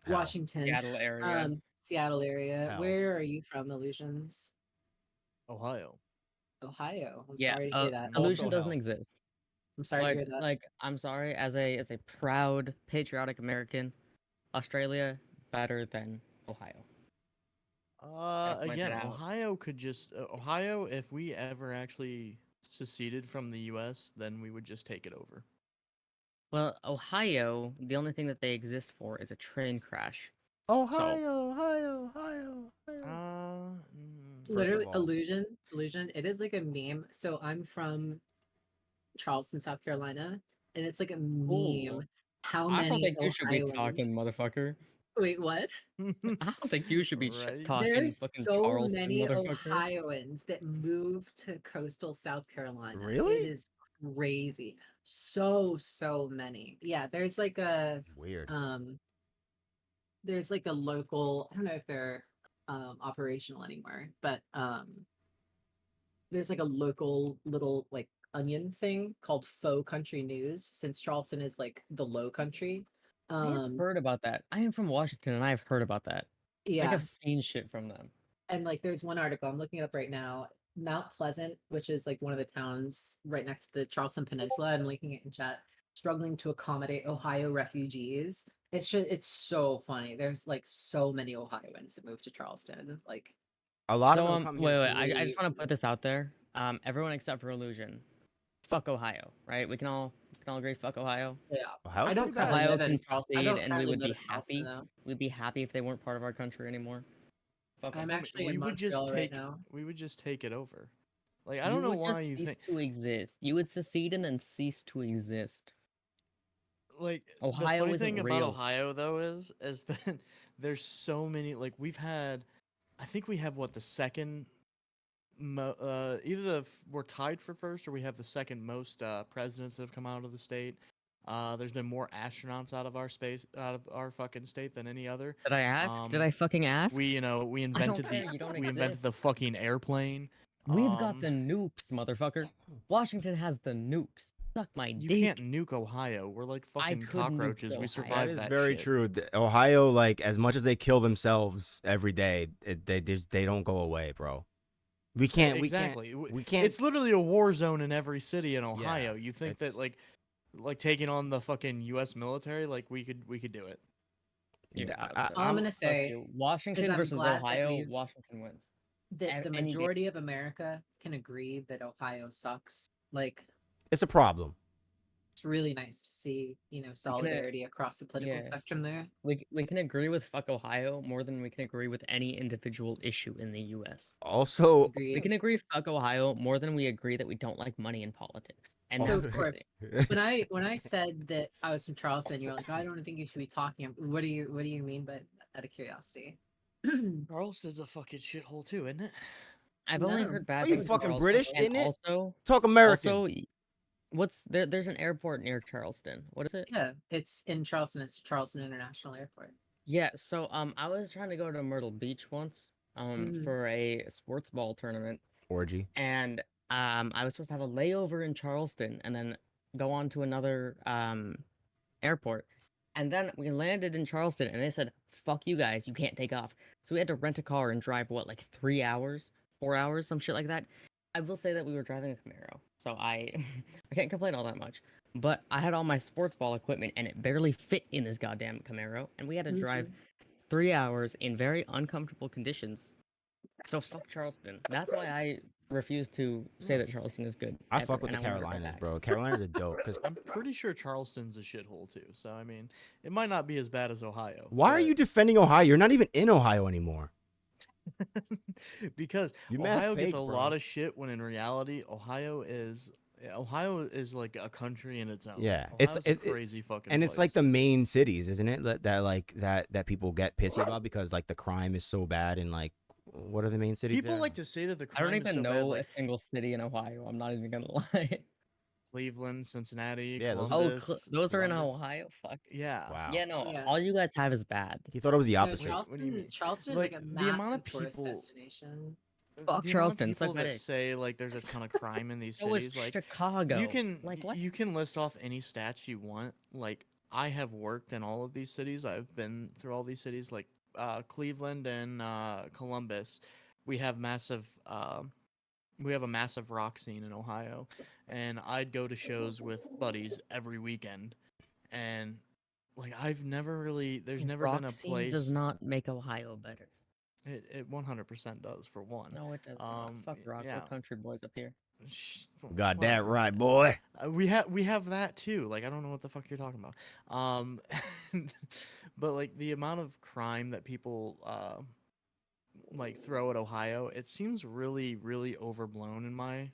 Hell. Washington. Seattle area. Seattle area. Hell. Where are you from, Illusions? Ohio. Ohio. I'm Yeah. sorry to hear that. Illusion Also doesn't hell. exist. I'm sorry to hear that. Like I'm sorry, as a proud patriotic American, Australia better than Ohio. Gotta point Again, that out. Ohio could just Ohio. If we ever actually seceded from the U.S., then we would just take it over. Well, Ohio, the only thing that they exist for is a train crash. Ohio. Literally, of all- illusion. It is like a meme. So I'm from Charleston, South Carolina, and it's like a meme. Ooh. How I many don't think you should be Ohioans- talking, motherfucker. Wait, what? I don't think you should be Right? talking There's fucking so Charleston, many motherfucker. Ohioans that moved to coastal South Carolina. Really? It is crazy. So many. Yeah, there's like a Weird. there's like a local, I don't know if they're operational anymore, but there's like a local little like onion thing called Faux Country News, since Charleston is like the low country. I've heard about that. I am from Washington and I've heard about that. Yeah. Like I've seen shit from them. And like there's one article I'm looking it up right now. Mount Pleasant, which is like one of the towns right next to the Charleston Peninsula, I'm linking it in chat, struggling to accommodate Ohio refugees. It's so funny. There's like so many Ohioans that moved to Charleston. Like A lot so, of them come wait, here. wait. I just want to put this out there. Everyone except for Illusion, fuck Ohio, right? We can all agree, fuck Ohio. yeah. Ohio's I don't pretty bad. currently Ohio live can in Charleston. I secede don't and we currently would live be in Charleston, happy. though. We'd be happy if they weren't part of our country anymore. Fuck 'em. I'm actually we in would just Montreal right take now. we would just take it over. Like I don't know would why just you cease think to exist. You would secede and then cease to exist. like Ohio the funny isn't thing about real. Ohio though is that there's so many like I think we have what the second we're tied for first or we have the second most presidents that have come out of the state. There's been more astronauts out of our fucking state than any other. Did I ask? Did I fucking ask? We invented care, you don't we invented the exist. fucking airplane. We've got the nukes, motherfucker. Washington has the nukes. Suck my You dick. can't nuke Ohio. We're like fucking could nuke cockroaches. We Ohio. survived That is that very shit. true. Ohio, like as much as they kill themselves every day, they don't go away, bro. We can't. Exactly. We can't. It's literally a war zone in every city in Ohio. You think that it's- like taking on the fucking U.S. military, like we could do it. Yeah, All I'm gonna Fuck say you. Washington I'm versus glad that Ohio. we've- Washington wins. that the any day. majority of America can agree that Ohio sucks. Like it's a problem. it's really nice to see, solidarity across the political yeah. spectrum there. We can agree with fuck Ohio more than we can agree with any individual issue in the U.S. Also, We Agreed. can agree fuck Ohio more than we agree that we don't like money in politics, and So, that's Corpse, crazy. when I said that I was from Charleston, you're like, I don't think you should be talking. What do you mean? But out of curiosity, Charleston's a fucking shithole too, isn't it? I've only no. heard are bad you things from fucking Charleston, British, and isn't it? also, Talk American. what's there? There's an airport near Charleston. What is it? Yeah, it's in Charleston. It's Charleston International Airport. Yeah. So I was trying to go to Myrtle Beach once Mhm. for a sports ball tournament, Orgy. and I was supposed to have a layover in Charleston and then go on to another airport. And then we landed in Charleston and they said, fuck you guys, you can't take off. So we had to rent a car and drive, what, like 3 hours, 4 hours, some shit like that. I will say that we were driving a Camaro, so I I can't complain all that much. But I had all my sports ball equipment and it barely fit in this goddamn Camaro, and we had to drive 3 hours in very uncomfortable conditions. So fuck Charleston. That's why I refuse to say that Charleston is good. I ever, fuck with and the I won't go Carolinas, back. bro. Carolinas are dope. Cause I'm pretty sure Charleston's a shithole too. So I mean, it might not be as bad as Ohio. why are you defending Ohio? You're not even in Ohio anymore. Because You mad Ohio gets fake, a bro. lot of shit when in reality Ohio is like a country in its own. Yeah, Ohio's it's a crazy fucking and it's like the place. main cities, isn't it? That people get pissy about because like the crime is so bad and like what are the main cities? People there? like to say that the I don't crime is even so bad, know like a single city in Ohio. I'm not even gonna lie. Cleveland, Cincinnati, Yeah, those are- Columbus. Those are in Columbus. Ohio. Fuck. Yeah. Wow. Yeah, no. Yeah. All you guys have is bad. He thought it was the No, opposite. What do you mean? Charleston is Like, like a the amount of massive tourist people- destination. Fuck The amount of Charleston, suck people my that dick. say like there's a ton of crime in these That was cities, like Chicago. you can like what? you can list off any stats you want. Like I have worked in all of these cities. I've been through all these cities, like Cleveland and Columbus. We have a massive rock scene in Ohio, and I'd go to shows with buddies every weekend, and like I've never really there's never been a Rock scene place. does not make Ohio better. It 100% does for one. No, it does not. Fuck rock. yeah. We're country boys up here. Got that Whatever, right, man. boy. We have that too. Like I don't know what the fuck you're talking about. But like the amount of crime that people like throw at Ohio, it seems really really overblown in my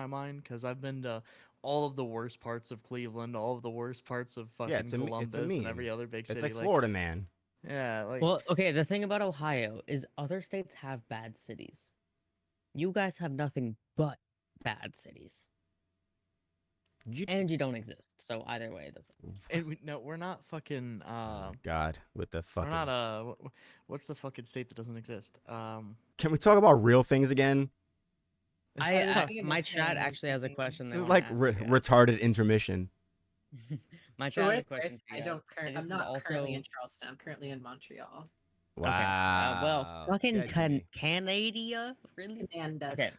mind because I've been to all of the worst parts of Cleveland, all of the worst parts of fucking It's a Columbus and meme. every other big city. It's like Florida, man. Yeah, like Well, okay, the thing about Ohio is other states have bad cities. You guys have nothing but bad cities. You And you don't exist. So either way, it doesn't. and no, we're not fucking God with the we're fucking. not what's the fucking state that doesn't exist? Can we talk about real things again? My chat actually has a question. This they is wanna like ask you guys. retarded intermission. My For chat what has a it's question. worth, for I you don't. guys, Current, and I'm this is not currently in also- Charleston. I'm currently in Montreal. Wow. Well, fucking Dead to me. Canada, really? And Okay.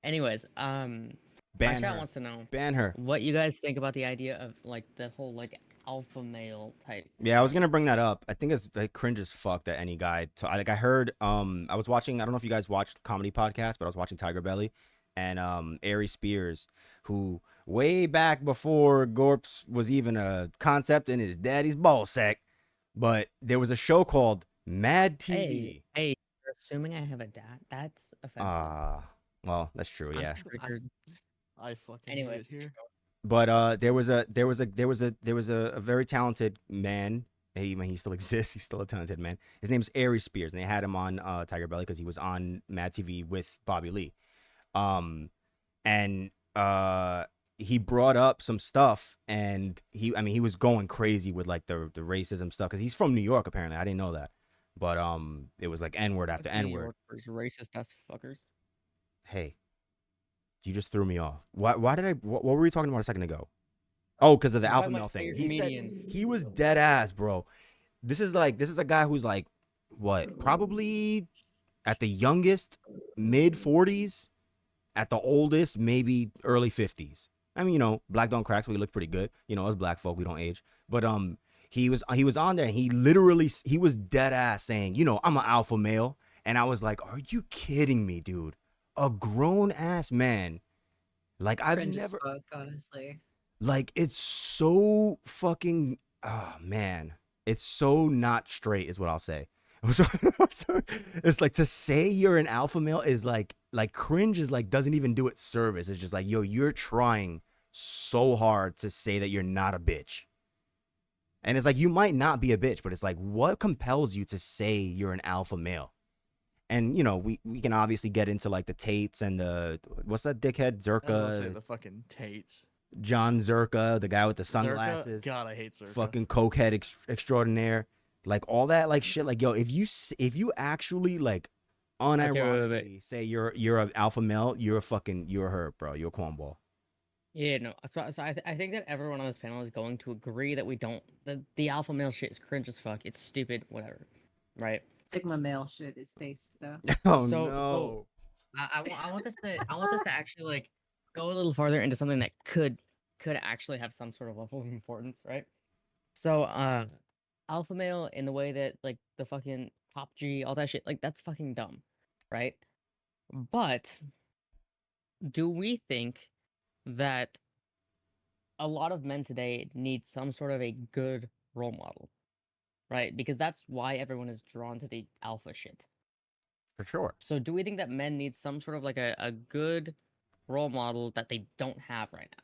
Anyways, my Ban chat her. wants to know Ban her. what you guys think about the idea of like the whole like alpha male type. Yeah, I was gonna bring that up. I think it's like cringe as fuck that any guy. I heard. I was watching. I don't know if you guys watched comedy podcast, but I was watching Tiger Belly, and Ari Spears, who way back before Gorps was even a concept in his daddy's ball sack, but there was a show called Mad TV. Hey, you're assuming I have a dad. That's offensive. Well, that's true. I'm Yeah. triggered. I fucking Anyways, hate it here. But there was a very talented man. He still exists. He's still a talented man. His name's Ari Spears, and they had him on Tiger Belly because he was on Mad TV with Bobby Lee. And he brought up some stuff, and he was going crazy with like the racism stuff because he's from New York apparently. I didn't know that, but it was like N-word after N-word. Racist ass fuckers. Hey, you just threw me off. Why did I? What were we talking about a second ago? Oh, because of the You're alpha talking male about thing. your He said comedian. he was dead ass, bro. This is a guy who's like, what? Probably at the youngest mid 40s, at the oldest maybe early 50s. I mean, black don't crack, so we look pretty good. Us black folk, we don't age. But he was on there, and he was dead ass saying, I'm an alpha male, and I was like, are you kidding me, dude? A grown ass man, like I've cringe as never. fuck, honestly. Like, it's so fucking, oh man, it's so not straight is what I'll say. It's like to say you're an alpha male is like cringe is like doesn't even do it service. It's just like, yo, you're trying so hard to say that you're not a bitch. And it's like, you might not be a bitch, but it's like, what compels you to say you're an alpha male? And, you know, we can obviously get into like the Tates and the, what's that dickhead? I was gonna say Zerka, the fucking Tates. John Zerka, the guy with the Zerka, sunglasses, God, I hate Zerka. fucking cokehead extraordinaire. Like all that like shit. Like, yo, if you actually like unironically say you're an alpha male, you're a herb, bro. You're a cornball. Yeah, no. So I think that everyone on this panel is going to agree that the alpha male shit is cringe as fuck. It's stupid, whatever, right? Sigma male shit is based though. Oh So no. I want this to actually like go a little farther into something that could actually have some sort of level of importance, right? So alpha male in the way that like the fucking top G, all that shit, like that's fucking dumb, right? But do we think that a lot of men today need some sort of a good role model, right? Because that's why everyone is drawn to the alpha shit. For sure. So do we think that men need some sort of like a good role model that they don't have right now?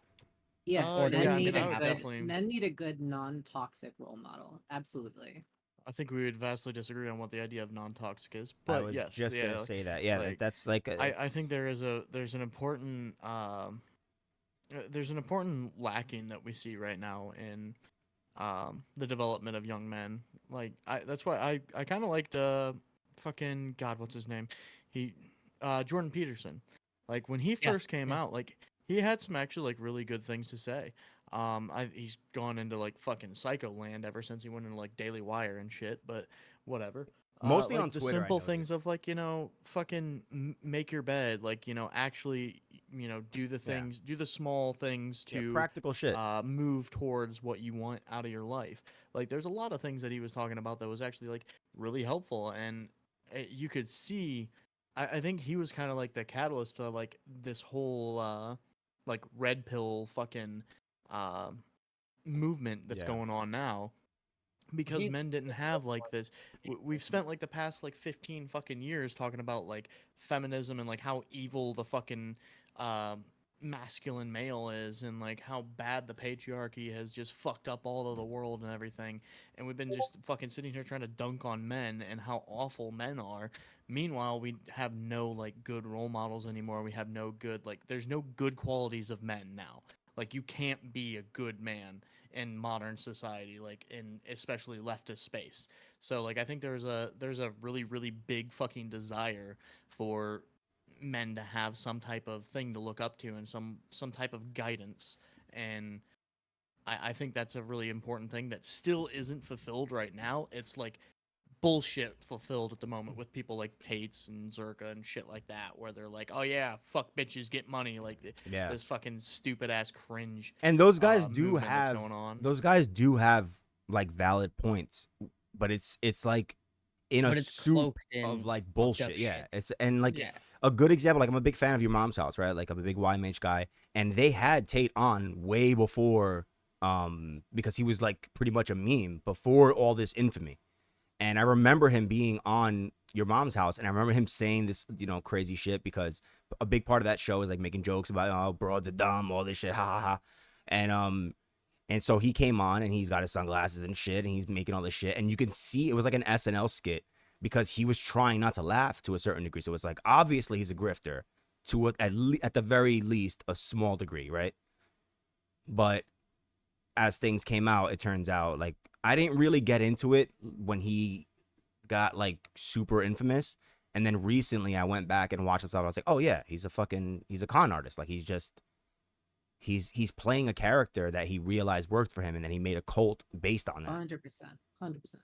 Yes, Or do we men think need that a they have good definitely. men need a good non-toxic role model. Absolutely. I think we would vastly disagree on what the idea of non-toxic is, I but was yes, just yeah, gonna say that. Yeah, like, that's like I think there's an important there's an important lacking that we see right now in the development of young men. Like that's why I kind of liked fucking God, what's his name? He Jordan Peterson. Like when he Yeah, first came yeah. out, like he had some actually like really good things to say. He's gone into like fucking psycho land ever since he went into like Daily Wire and shit, but whatever. mostly Like on the Twitter. simple things of like, you know, fucking make your bed, like, you know, actually, you know, do the Yeah. things, do the small things Yeah, to practical shit. move towards what you want out of your life. Like there's a lot of things that he was talking about that was actually like really helpful, and you could see. I think he was kind of like the catalyst to like this whole like red pill fucking uh, movement that's Yeah. going on now, because men didn't have like this. We've spent like the past like 15 fucking years talking about like feminism and like how evil the fucking um masculine male is, and like how bad the patriarchy has just fucked up all of the world and everything, and we've been just fucking sitting here trying to dunk on men and how awful men are. Meanwhile, we have no like good role models anymore. We have no good, like, there's no good qualities of men now. Like you can't be a good man in modern society, like in especially leftist space. So like I think there's a really big fucking desire for men to have some type of thing to look up to and some type of guidance. And I think that's a really important thing that still isn't fulfilled right now. It's like bullshit fulfilled at the moment with people like Tates and Zerka and shit like that, where they're like, oh yeah, fuck bitches, get money, like Yeah. this fucking stupid ass cringe And those guys movement that's going on. do have like valid points, but it's like in a But it's soup cloaked in of like fucked up bullshit. Yeah. shit. It's and like Yeah. a good example, like I'm a big fan of Your Mom's House, right? Like I'm a big YMH guy, and they had Tate on way before because he was like pretty much a meme before all this infamy. And I remember him being on Your Mom's House, and I remember him saying this, you know, crazy shit, because a big part of that show is like making jokes about, oh, broads are dumb, all this shit, ha ha ha. And so he came on and he's got his sunglasses and shit, and he's making all this shit, and you can see it was like an SNL skit because he was trying not to laugh to a certain degree. So it's like obviously he's a grifter to at the very least a small degree, right? But as things came out, it turns out like I didn't really get into it when he got like super infamous. And then recently I went back and watched stuff. I was like, oh yeah, he's a con artist. Like he's playing a character that he realized worked for him, and then he made a cult based on that. 100%. 100%.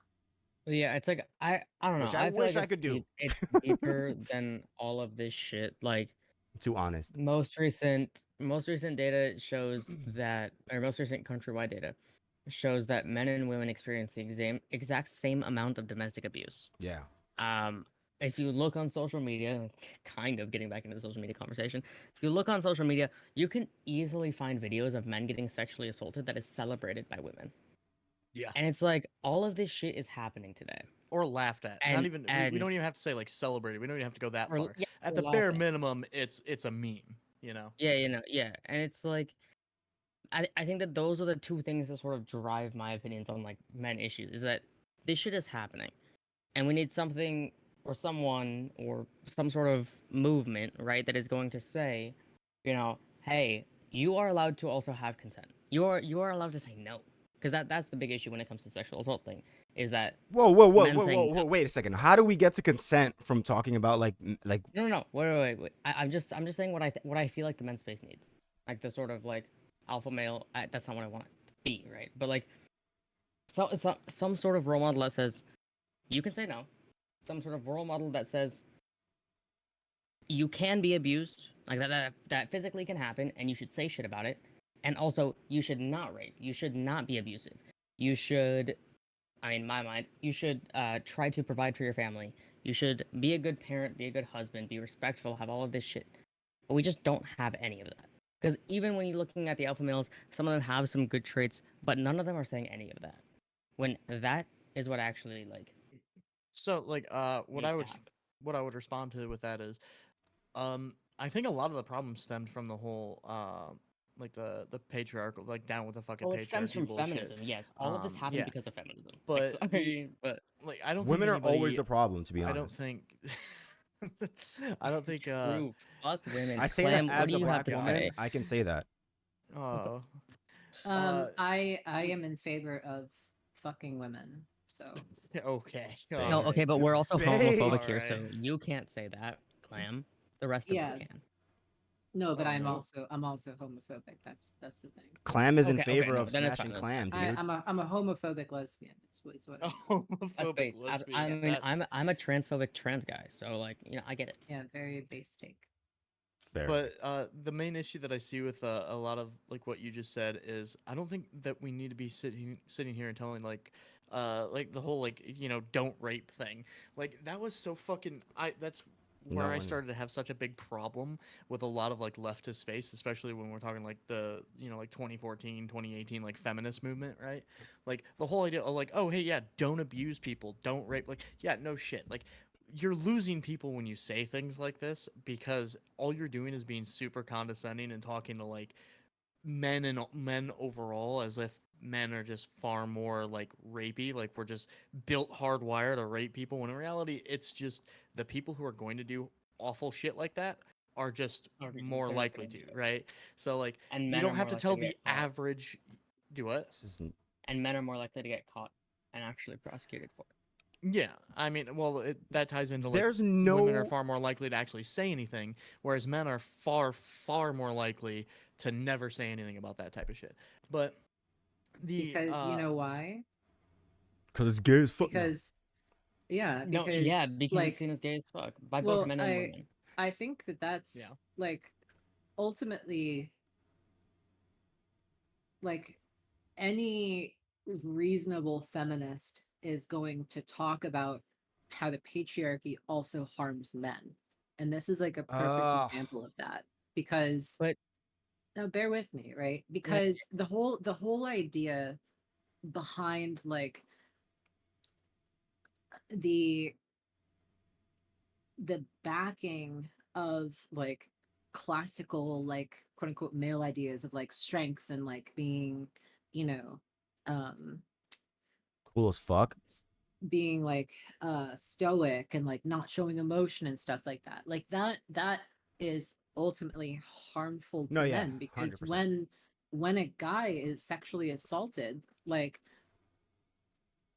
Yeah, it's like I don't know. Which I feel wish like I could do. It's deeper than all of this shit. Like Too honest. most recent data shows that, or most recent countrywide data shows that men and women experience the exact same amount of domestic abuse. Yeah. Um, if you look on social media, kind of getting back into the social media conversation, if you look on social media, you can easily find videos of men getting sexually assaulted that is celebrated by women. Yeah. And it's like all of this shit is happening today. Or laughed at. And Not even we don't even have to say like celebrated. We don't even have to go that or, far. yeah, At or the bare laughing. minimum, it's a meme, you know. Yeah, yeah. And it's like I think that those are the two things that sort of drive my opinions on like men issues is that this shit is happening. And we need something or someone or some sort of movement, right, that is going to say, hey, you are allowed to also have consent. You are allowed to say no. Because that's the big issue when it comes to sexual assault thing, is that men saying whoa, wait a second. How do we get to consent from talking about like no. Wait. I'm just saying what I feel like the men's space needs. Like the sort of like alpha male. That's not what I want it to be, right? But like some sort of role model that says you can say no. Some sort of role model that says you can be abused, like that physically can happen, and you should say shit about it. And also, you should not rape. You should not be abusive. You should, in my mind, you should try to provide for your family. You should be a good parent, be a good husband, be respectful, have all of this shit. But we just don't have any of that. Because even when you're looking at the alpha males, some of them have some good traits, but none of them are saying any of that. When that is what actually like. So like what needs I to would happen. what I would respond to with that is I think a lot of the problem stemmed from the whole like the patriarchal, like down with the fucking Well, it stems patriarchy from bullshit. feminism. Yes, all of this happened Yeah. because of feminism. But But like I don't women think are always anybody the problem, to be I honest. don't think I don't think true. Fuck women. I say that Clam, what as do a you have black to woman, say? I can say that. oh I am in favor of fucking women. So okay. Thanks. No, okay, but we're also homophobic Thanks. here, so Alright. you can't say that, Clam. The rest of us Yeah. can. no, but Oh, I'm no. also homophobic. That's the thing. Clam is in Okay, favor no, of then it's smashing fine, Clam, I, dude. I'm a homophobic lesbian. Is what A I am. homophobic Base. I lesbian. mean, That's I'm a transphobic trans guy, so like, I get it. Yeah, very base take. Fair. But the main issue that I see with a lot of like what you just said is I don't think that we need to be sitting here and telling like the whole like don't rape thing. Like that was so fucking that's where No I one- started to have such a big problem with a lot of like leftist space, especially when we're talking like the like 2014 2018 like feminist movement, right? Like the whole idea of like, oh hey, yeah, don't abuse people, don't rape, like yeah, no shit, like you're losing people when you say things like this because all you're doing is being super condescending and talking to like men overall as if men are just far more like rapey, like we're just built hardwired to rape people, when in reality it's just the people who are going to do awful shit like that are just more They're just likely gonna to, do it. right? So like And you men don't are have more to likely tell to the get caught. average do what. This isn't. And men are more likely to get caught and actually prosecuted for it. Yeah, I mean, well, that ties into like There's women are no. far more likely to actually say anything, whereas men are far, far more likely to never say anything about that type of shit. But the Because you know why? Because it's gay as fuck. Because yeah, No, because yeah, because like it's seen as gay as fuck by both well, men and women. I think that's Yeah. like ultimately like any reasonable feminist is going to talk about how the patriarchy also harms men. And this is like a perfect example of that because But now bear with me, right? Because the whole idea behind like the backing of like classical like quote unquote male ideas of like strength and like being you know um Cool as fuck. being like stoic and like not showing emotion and stuff like that is ultimately harmful to No, yeah, men because 100%. when a guy is sexually assaulted like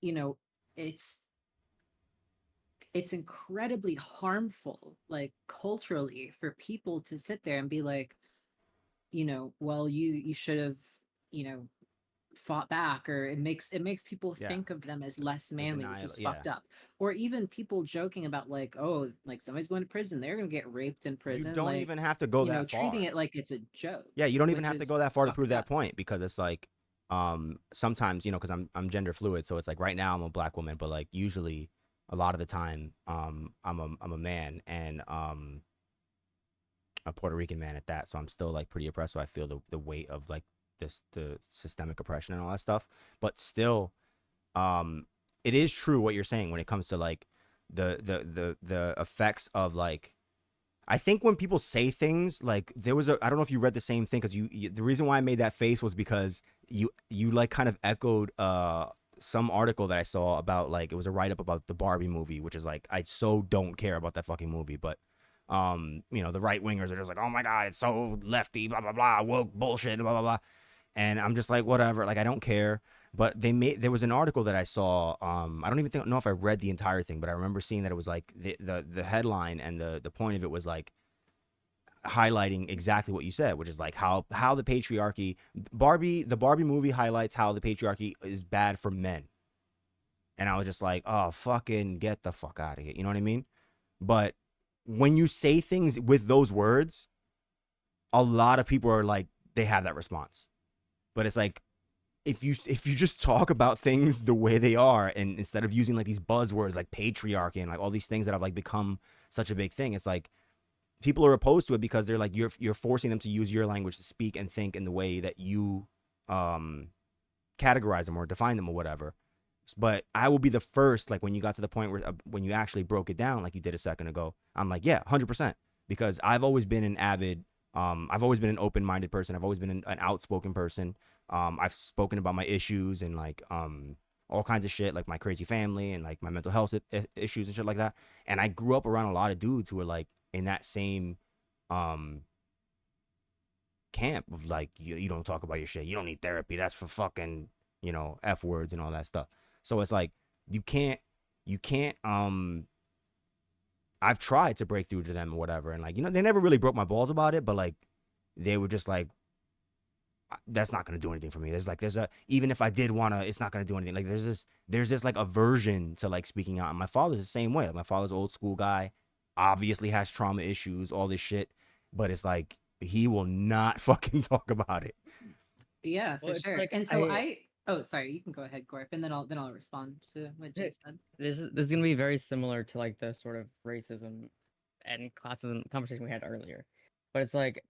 you know it's incredibly harmful like culturally for people to sit there and be like well you should have you know fought back, or it makes people Yeah. think of them as less manly, which denial, is yeah. fucked up. Or even people joking about like, oh, like somebody's going to prison, they're going to get raped in prison. You don't like, even have to go that far. treating it like it's a joke. Yeah, you don't even which have to is go that far to fucked prove that up. point, because it's like sometimes because I'm gender fluid, so it's like right now I'm a black woman, but like usually a lot of the time, I'm a man, and a Puerto Rican man at that. So I'm still like pretty oppressed. So I feel the weight of like the systemic oppression and all that stuff. But still, it is true what you're saying when it comes to like the effects of like. I think when people say things like there was a, I don't know if you read the same thing, because the reason why I made that face was because you like kind of echoed some article that I saw about, like, it was a write up about the Barbie movie, which is like, I so don't care about that fucking movie, but you know, the right wingers are just like, oh my god, it's so lefty, blah blah blah, woke bullshit, blah blah blah, and I'm just like, whatever, like, I don't care. But there was an article that I saw. I don't even know if I read the entire thing, but I remember seeing that it was like the headline and the point of it was like highlighting exactly what you said, which is like how the patriarchy, the Barbie movie highlights how the patriarchy is bad for men. And I was just like, oh, fucking get the fuck out of here. You know what I mean? But when you say things with those words, a lot of people are like, they have that response. But it's like, if you just talk about things the way they are, and instead of using like these buzzwords like patriarchy and like all these things that have like become such a big thing, it's like people are opposed to it because they're like, you're forcing them to use your language to speak and think in the way that you categorize them or define them or whatever. But I will be the first, like, when you got to the point where when you actually broke it down like you did a second ago, I'm like, yeah, 100%, because I've always been an avid I've always been an open-minded person. I've always been an outspoken person. I've spoken about my issues and like all kinds of shit, like my crazy family and like my mental health issues and shit like that. And I grew up around a lot of dudes who were like in that same um camp of like, you don't talk about your shit. You don't need therapy. That's for fucking, you know, F words and all that stuff. So it's like you can't I've tried to break through to them or whatever, and like, you know, they never really broke my balls about it, but like they were just like, that's not gonna do anything for me. There's a, even if I did wanna, it's not gonna do anything. Like there's this like aversion to like speaking out. And my father's the same way. Like my father's an old school guy, obviously has trauma issues, all this shit, but it's like he will not fucking talk about it. Yeah, Well, for it's sure. like And so oh, sorry, you can go ahead, Gorp, and then I'll respond to what Jay said. This is gonna be very similar to like the sort of racism and classism conversation we had earlier, but it's like,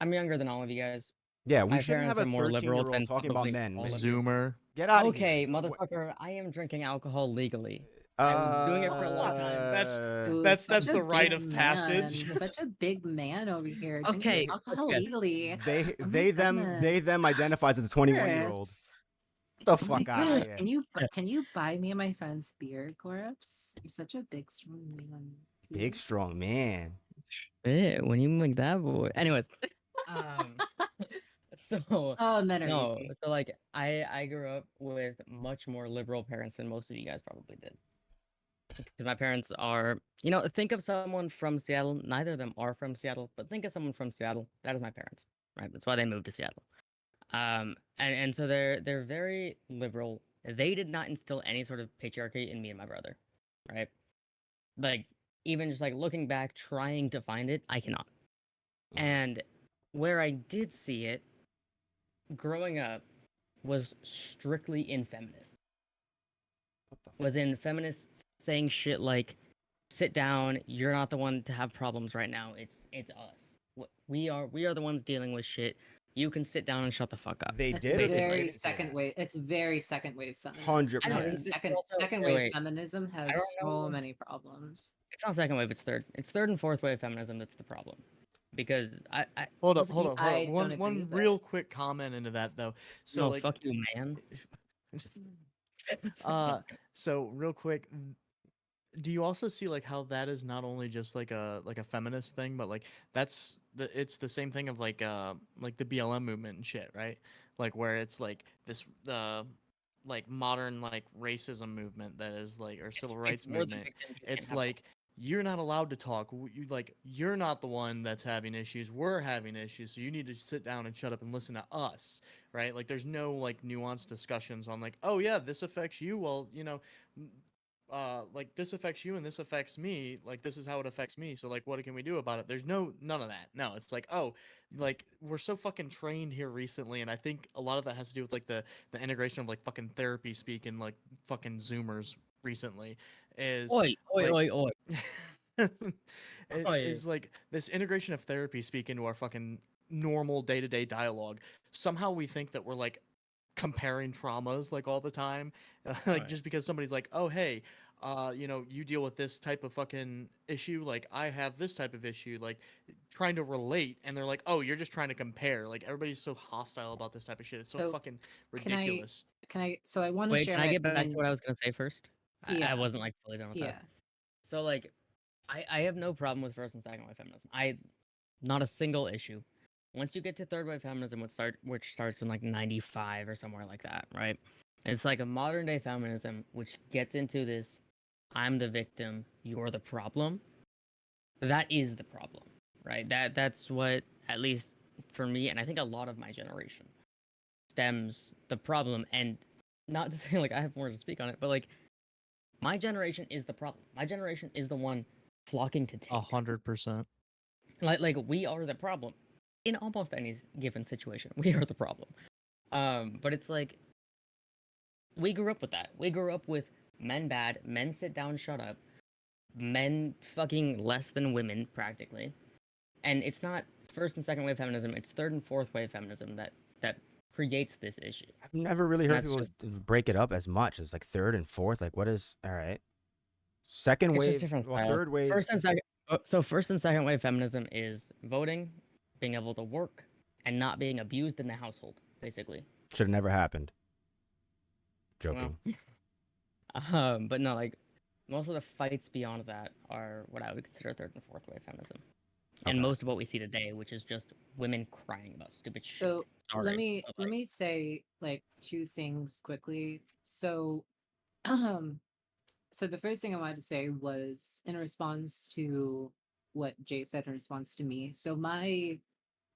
I'm younger than all of you guys. Yeah, we My shouldn't have parents a are more liberal 13-year-old than talking about probably men. all of you. Zoomer. Get out of Okay, here. motherfucker, I am drinking alcohol legally. I was doing it for a long time. Ooh, That's such a the rite big of man. passage. Such a big man over here. Drinking Okay, alcohol okay. legally. they Oh my they them goodness. identifies as a 21-year-old. Gorps. The Oh my fuck out of god. here. Can you buy me and my friends beer, Gorps? You're such a big strong man. Big Please? strong man. When you make that boy. Anyways, um, so Oh, men are no, easy. so like I grew up with much more liberal parents than most of you guys probably did. Because my parents are, you know, think of someone from Seattle. Neither of them are from Seattle, but think of someone from Seattle. That is my parents, right? That's why they moved to Seattle. And so they're very liberal. They did not instill any sort of patriarchy in me and my brother, right? Like, even just like looking back, trying to find it, I cannot. And where I did see it growing up was strictly in feminists. Was in feminists saying shit like, sit down, you're not the one to have problems right now, it's us. We are the ones dealing with shit. You can sit down and shut the fuck up. They That's did or they very didn't say second that? wave. It's very second wave feminist. 100%. I know, And this is second also, second wait, wave wait, feminism I has don't so know. many problems. It's not second wave, it's third. It's third and fourth wave feminism that's the problem. Because I Hold up, wasn't hold you up, hold up. I don't agree, One but real quick comment into that though. So no, like, fuck you, man. so real quick, do you also see like how that is not only just like a feminist thing, but like it's the same thing of like the BLM movement and shit, right? Like where it's like this like modern like racism movement that is like, or civil rights more than movement. victim, you can't It's have like, you're not allowed to talk. You're not the one that's having issues. We're having issues, so you need to sit down and shut up and listen to us, right? Like there's no like nuanced discussions on like, oh yeah, this affects you. Well, you know, like this affects you and this affects me. Like this is how it affects me. So like, what can we do about it? There's none of that. No, it's like, oh, like we're so fucking trained here recently, and I think a lot of that has to do with like the integration of like fucking therapy speak and like fucking Zoomers recently, is Oi, oi, like, oi, oi. is like this integration of therapy speak into our fucking normal day-to-day dialogue. Somehow we think that we're like comparing traumas like all the time. Like Right. just because somebody's like, oh hey, you know, you deal with this type of fucking issue, like I have this type of issue, like trying to relate, and they're like, oh, you're just trying to compare. Like everybody's so hostile about this type of shit. It's so So fucking can I ridiculous. so I want to Wait, share can I my get back to opinion. what I was gonna say first? I Yeah. wasn't like fully done with Yeah. that. So like, I have no problem with first and second wave feminism. Not a single issue. Once you get to third wave feminism, which starts in like '95 or somewhere like that, right? It's like a modern day feminism which gets into this: I'm the victim, you're the problem. That is the problem, right? That's what, at least for me, and I think a lot of my generation, stems the problem. And not to say like I have more to speak on it, but like my generation is the problem. My generation is the one flocking to Tate. 100%. Like we are the problem in almost any given situation. We are the problem. But it's like we grew up with that. We grew up with men bad, men sit down, shut up, men fucking less than women practically. And it's not first and second wave feminism, it's third and fourth wave feminism that creates this issue. I've never really And heard that's people just break it up as much. It's like third and fourth. Like, what is all right? Second it's just wave, different well, styles. third wave. First and second So first and second wave feminism is voting, being able to work, and not being abused in the household, basically. Should have never happened. Well, Joking. but no, like most of the fights beyond that are what I would consider third and fourth wave feminism, and Okay. most of what we see today, which is just women crying about stupid shit. So Sorry, let but, me say like two things quickly. So so the first thing I wanted to say was in response to what Jay said in response to me. So my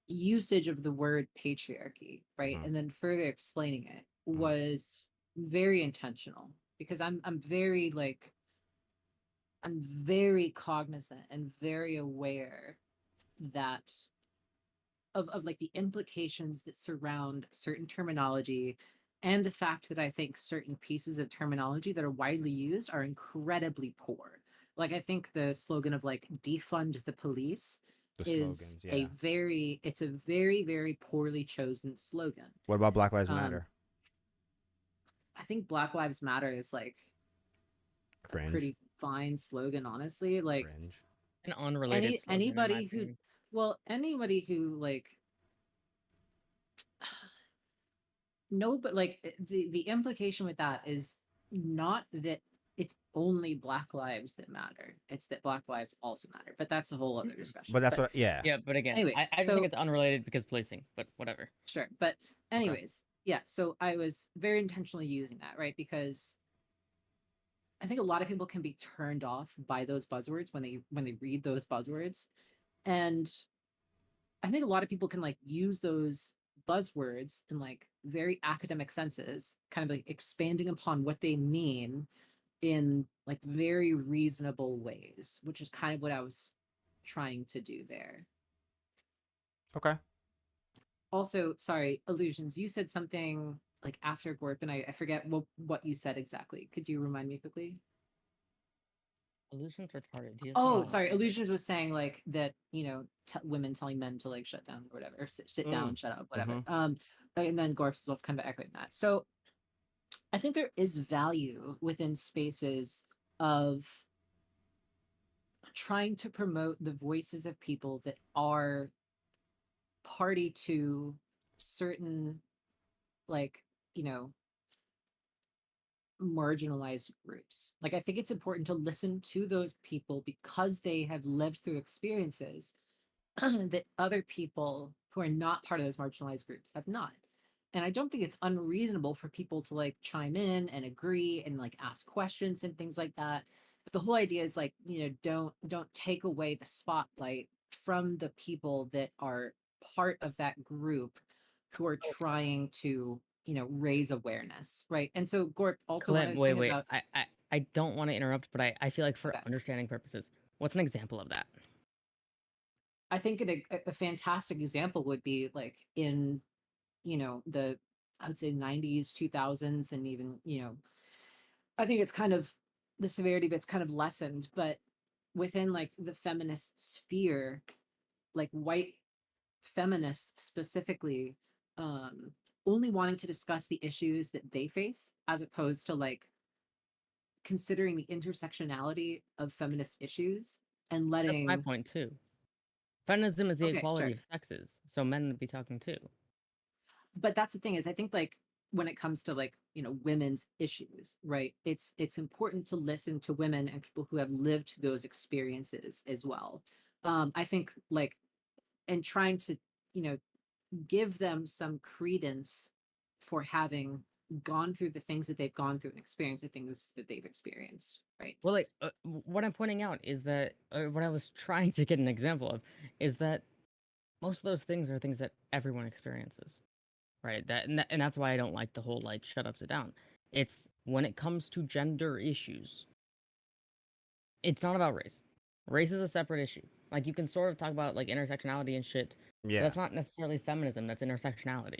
usage of the word patriarchy, right? Mhm. And then further explaining it Mhm. was very intentional because I'm very like I'm very cognizant and very aware that of like the implications that surround certain terminology and the fact that I think certain pieces of terminology that are widely used are incredibly poor. Like I think the slogan of like defund the police The is slogans, yeah. it's a very, very poorly chosen slogan. What about Black Lives Um, Matter? I think Black Lives Matter is like a Cringe. pretty fine slogan, honestly. Like Cringe. an unrelated slogan, in my anybody who opinion. anybody who like no, but like the implication with that is not that it's only Black lives that matter. It's that Black lives also matter. But that's a whole other discussion. But that's what, yeah. Yeah, but again, I Anyways, just so think it's unrelated because policing, but whatever. sure. But Okay. anyways, yeah. So I was very intentionally using that, right? Because I think a lot of people can be turned off by those buzzwords when they read those buzzwords, and I think a lot of people can like use those buzzwords in like very academic senses, kind of like expanding upon what they mean in like very reasonable ways, which is kind of what I was trying to do there. Okay. Also, sorry, illusions. You said something like after Gorp, and I forget what you said exactly. Could you remind me quickly? Illusion's retarded. He doesn't Oh, know sorry. anything. Illusions was saying like that, you know, women telling men to like shut down or whatever, or sit down, shut up, whatever. And then Gorps is also kind of echoing that. So I think there is value within spaces of trying to promote the voices of people that are party to certain, like, you know, marginalized groups. Like, I think it's important to listen to those people because they have lived through experiences that other people who are not part of those marginalized groups have not. And I don't think it's unreasonable for people to like chime in and agree and like ask questions and things like that. But the whole idea is like, you know, don't take away the spotlight from the people that are part of that group who are trying to, you know, raise awareness, right? And so Gorp, also one Clint, other wait, thing wait. about I don't want to interrupt, but I feel like for okay. understanding purposes, what's an example of that? I think a fantastic example would be like in, you know, the I would say 90s, 2000s, and even, you know, I think it's kind of the severity of it's kind of lessened, but within like the feminist sphere, like white feminists specifically, only wanting to discuss the issues that they face as opposed to like considering the intersectionality of feminist issues and That's my letting point too. Feminism is the okay, sure. equality of sexes, so men would be talking too. But that's the thing is I think like when it comes to like, women's issues, right? It's important to listen to women and people who have lived those experiences as well. I think like and trying to, you know, give them some credence for having gone through the things that they've gone through and experienced the things that they've experienced, right? Well, like what I'm pointing out is that, what I was trying to get an example of, is that most of those things are things that everyone experiences, right? And that's why I don't like the whole like shut up, sit down. It's when it comes to gender issues, it's not about race. Race is a separate issue. Like you can sort of talk about like intersectionality and shit, but Yeah. that's not necessarily feminism. That's intersectionality.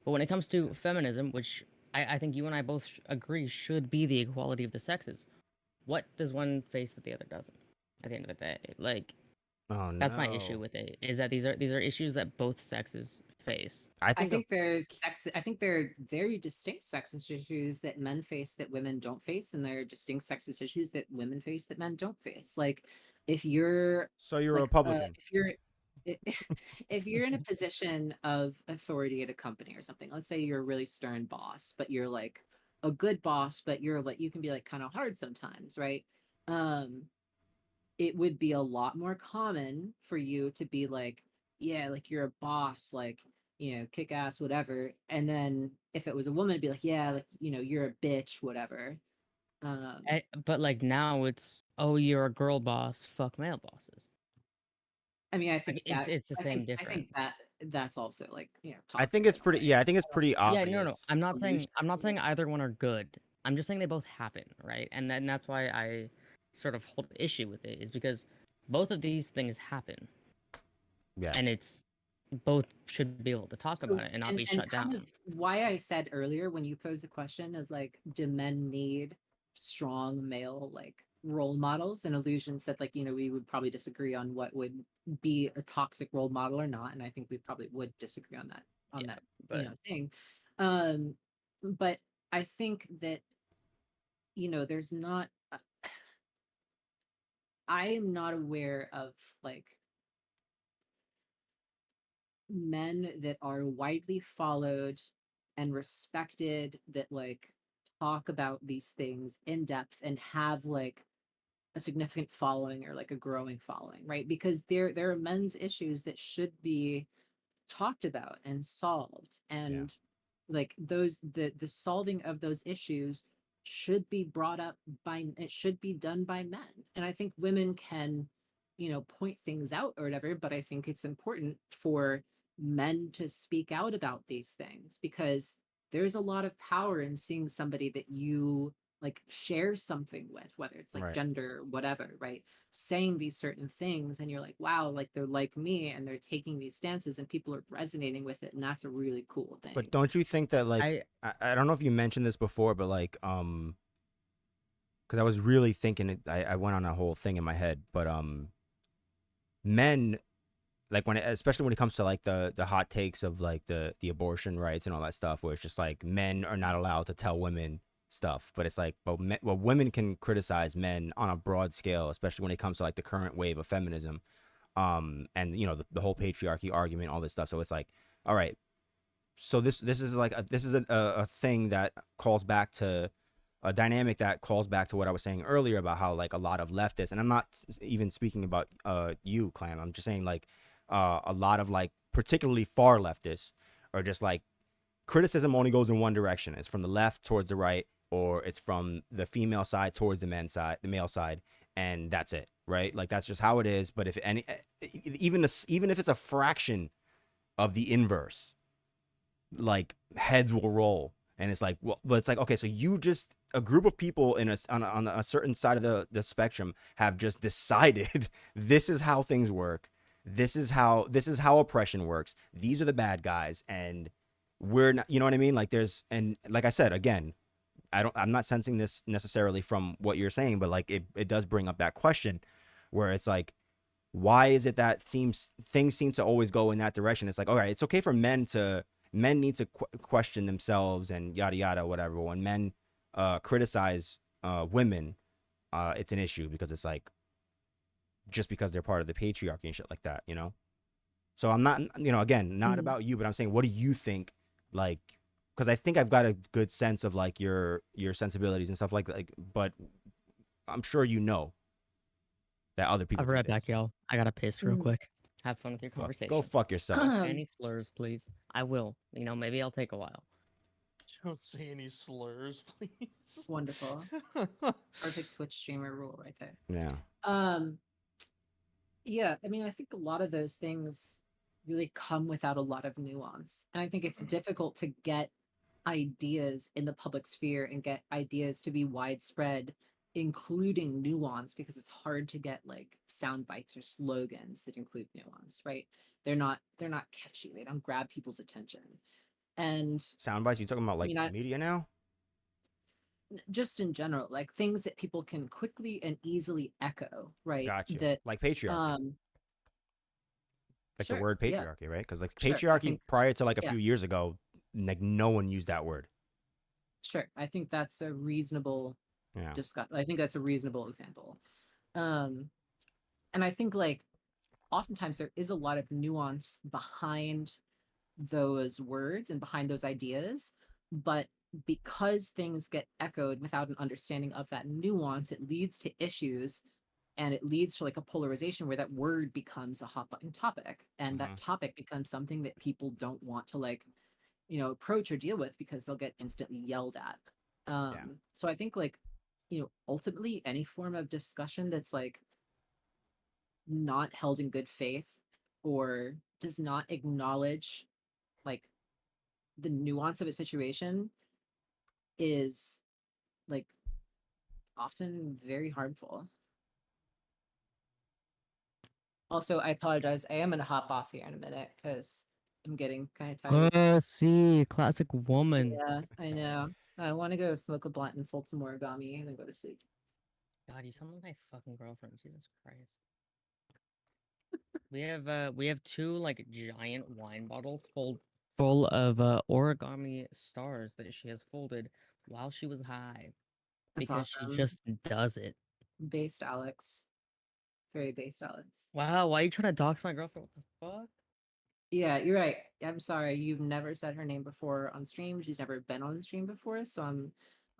But when it comes to feminism, which I think you and I both agree should be the equality of the sexes, what does one face that the other doesn't? At the end of the day, like Oh that's my issue no. with it. Is that these are issues that both sexes face. I I think of, think there's sex. I think there are very distinct sexist issues that men face that women don't face, and there are distinct sexist issues that women face that men don't face. Like, if you're so you're a like, Republican. if you're if you're in a position of authority at a company or something, let's say you're a really stern boss, but you're like a good boss, but you're like you can be like kind of hard sometimes, right? Um, it would be a lot more common for you to be like, yeah, like you're a boss, like, kick ass, whatever. And then if it was a woman, it'd be like, yeah, like, you're a bitch, whatever. But like now it's, oh, you're a girl boss, fuck male bosses. I mean, Like it's the same I think difference. that that's also like, I think toxic it's in a pretty. way. Yeah, I think it's pretty Yeah, no. obvious. I'm not saying either one are good. I'm just saying they both happen, right? And then that's why I sort of hold issue with it, is because both of these things happen, Yeah. and it's both should be able to talk So, about it and not and be and shut kind of down. why I said earlier when you posed the question of like, do men need strong male like role models? And Illusion said like, we would probably disagree on what would be a toxic role model or not, and I think we probably would disagree on that Yeah, but thing. Um, but I think that there's not. I am not aware of like men that are widely followed and respected that like talk about these things in depth and have like a significant following or like a growing following, right? Because there are men's issues that should be talked about and solved, Yeah. and like the solving of those issues should be brought up by it should be done by men. And I think women can point things out or whatever, but I think it's important for men to speak out about these things because there's a lot of power in seeing somebody that you like share something with, whether it's like Right. gender or whatever, right? Saying these certain things and you're like, wow, like they're like me and they're taking these stances and people are resonating with it, and that's a really cool But thing. don't you think that like I I don't know if you mentioned this before, but like because I was really thinking it, I went on a whole thing in my head, but men like especially when it comes to like the hot takes of like the abortion rights and all that stuff, where it's just like men are not allowed to tell women stuff, but it's like well women can criticize men on a broad scale, especially when it comes to like the current wave of feminism, and the whole patriarchy argument, all this stuff. So it's like, all right, so this is like this is a thing that calls back to a dynamic that calls back to what I was saying earlier about how like a lot of leftists, and I'm not even speaking about you, Clam. I'm just saying like a lot of like particularly far leftists are just like criticism only goes in one direction. It's from the left towards the right, or it's from the female side towards the male side, and that's it, right? Like that's just how it is. But if any, even if it's a fraction of the inverse, like heads will roll, and it's like, well, but it's like, okay, so you just a group of people on a certain side of the spectrum have just decided this is how things work, this is how oppression works, these are the bad guys, and we're not, you know what I mean? Like there's, and like I said again, I'm not sensing this necessarily from what you're saying, but like it does bring up that question where it's like, why is it that things seem to always go in that direction? It's like, all right, it's okay for men need to question themselves and yada yada whatever. When men criticize women, it's an issue because it's like just because they're part of the patriarchy and shit like that, you know. So I'm not, again, not about you, but I'm saying, what do you think, like, because I think I've got a good sense of like your sensibilities and stuff like, but I'm sure you know that other people I'll be do right back, this. y'all. I gotta piss real quick. Have fun with your conversation. Go fuck yourself. Don't say any slurs, please. I will. Maybe I'll take a while. Don't say any slurs, please. Wonderful. Perfect Twitch streamer rule right there. Yeah. Yeah, I mean, I think a lot of those things really come without a lot of nuance. And I think it's difficult to get ideas in the public sphere and get ideas to be widespread, including nuance, because it's hard to get like sound bites or slogans that include nuance, right? They're not catchy. They don't grab people's attention. And Sound bites? You talking about like I mean, media now? just in general, like things that people can quickly and easily echo, right? Gotcha. That Like patriarchy. Like sure, the word yeah, patriarchy, right? Because like sure, I patriarchy think, prior to like a yeah, few years ago, like no one used that word. sure. I think that's a reasonable Yeah. I think that's a reasonable example. And I think like oftentimes there is a lot of nuance behind those words and behind those ideas, but because things get echoed without an understanding of that nuance, it leads to issues, and it leads to like a polarization where that word becomes a hot button topic, and that topic becomes something that people don't want to like, approach or deal with because they'll get instantly yelled at. Yeah. So I think like, ultimately any form of discussion that's like not held in good faith or does not acknowledge like the nuance of a situation is like often very harmful. Also, I apologize. I am gonna hop off here in a minute because I'm getting kind of tired. See, classic woman. Yeah, I know. I want to go smoke a blunt and fold some origami and then go to sleep. God, you sound like my fucking girlfriend. Jesus Christ. We have two like giant wine bottles full of origami stars that she has folded while she was high. That's Because awesome. she just does it. Based Alex. Very based Alex. Wow, why are you trying to dox my girlfriend? What the fuck? Yeah, you're right. I'm sorry. You've never said her name before on stream. She's never been on the stream before, so I'm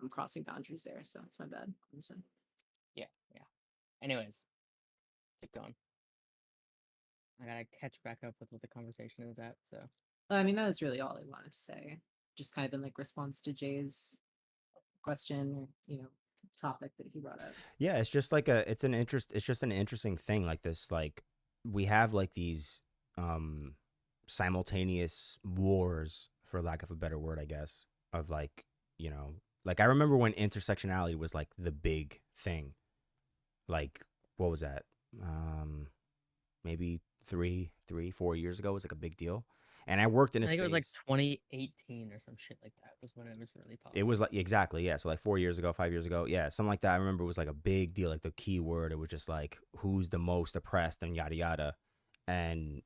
crossing boundaries there. So it's my bad. Honestly. Yeah. Anyways, keep going. I gotta catch back up with what the conversation is at. So I mean, that was really all I wanted to say. Just kind of in like response to Jay's question, or, topic that he brought up. Yeah, it's just like it's just an interesting thing like this. Like we have like these simultaneous wars, for lack of a better word, I guess, of like, like I remember when intersectionality was like the big thing. Like what was that? Maybe 4 years ago was like a big deal. And I worked in a I think space. it was like 2018 or some shit like that was when it was really popular. It was like exactly, yeah. So like 4 years ago, 5 years ago, yeah, something like that. I remember it was like a big deal, like the key word. It was just like who's the most oppressed and yada yada, and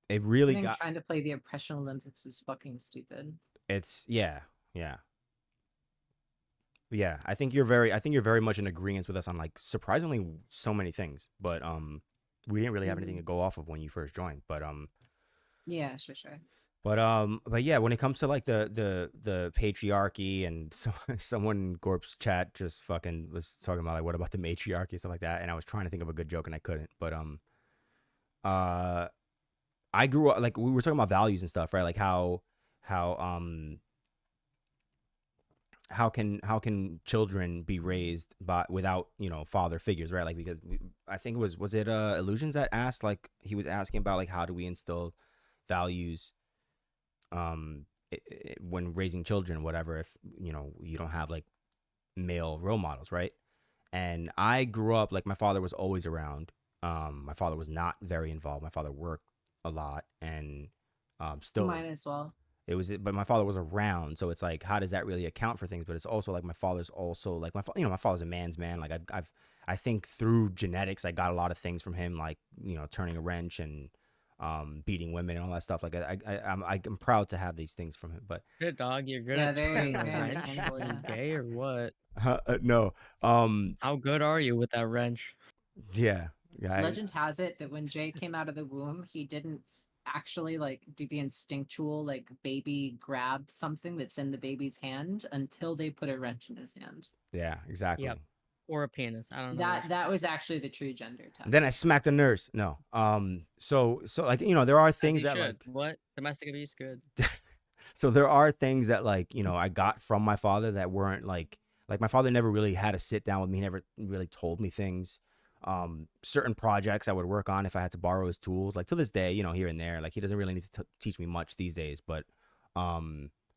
it really I think got. trying to play the oppression Olympics is fucking stupid. It's yeah. I think you're very much in agreement with us on like surprisingly so many things, but we didn't really have anything to go off of when you first joined, but yeah, sure. But yeah, when it comes to like the patriarchy and someone in Gorp's chat just fucking was talking about like what about the matriarchy and stuff like that, and I was trying to think of a good joke and I couldn't. But I grew up like we were talking about values and stuff, right? Like how can children be raised without father figures, right? Like because I think it was it Illusions that asked, like he was asking about like how do we instill values when raising children, whatever, if you don't have like male role models, right? And I grew up like my father was always around. My father was not very involved. My father worked a lot and still Mine as well. but my father was around, so it's like, how does that really account for things? But it's also like my father's also like my father's a man's man. Like I think through genetics, I got a lot of things from him, like turning a wrench and beating women and all that stuff. Like I'm proud to have these things from him. But Good dog, you're good Yeah, at very, turning a very wrench. understandable, Are you yeah. gay or what? no, How good are you with that wrench? yeah, Legend has it that when Jay came out of the womb, he didn't actually like do the instinctual like baby grab something that's in the baby's hand until they put a wrench in his hand. yeah, exactly. Yep. Or a penis. I don't know. That was actually the true gender test. And then I smacked the nurse. No. So like there are As things you that should. like What? Domestic abuse, good. so there are things that like I got from my father that weren't like my father never really had to sit down with me. He never really told me things. Certain projects I would work on if I had to borrow his tools, like to this day, here and there. Like he doesn't really need to teach me much these days, but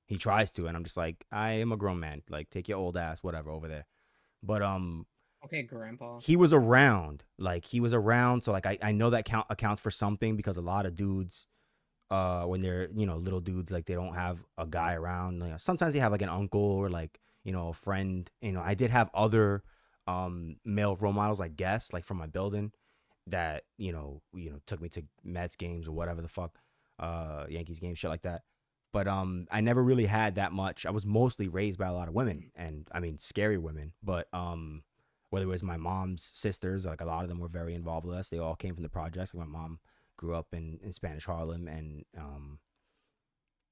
he tries to, and I'm just like, I am a grown man. Like take your old ass, whatever, over there. But Okay, grandpa. he was around. Like he was around, so like I know that accounts for something, because a lot of dudes, when they're little dudes, like they don't have a guy around. Sometimes they have like an uncle or like a friend. I did have other male role models, I guess, like from my building that took me to Mets games or whatever the fuck, Yankees games, shit like that. But I never really had that much. I was mostly raised by a lot of women, and I mean scary women. But whether it was my mom's sisters, like a lot of them were very involved with us. They all came from the projects. Like my mom grew up in Spanish Harlem,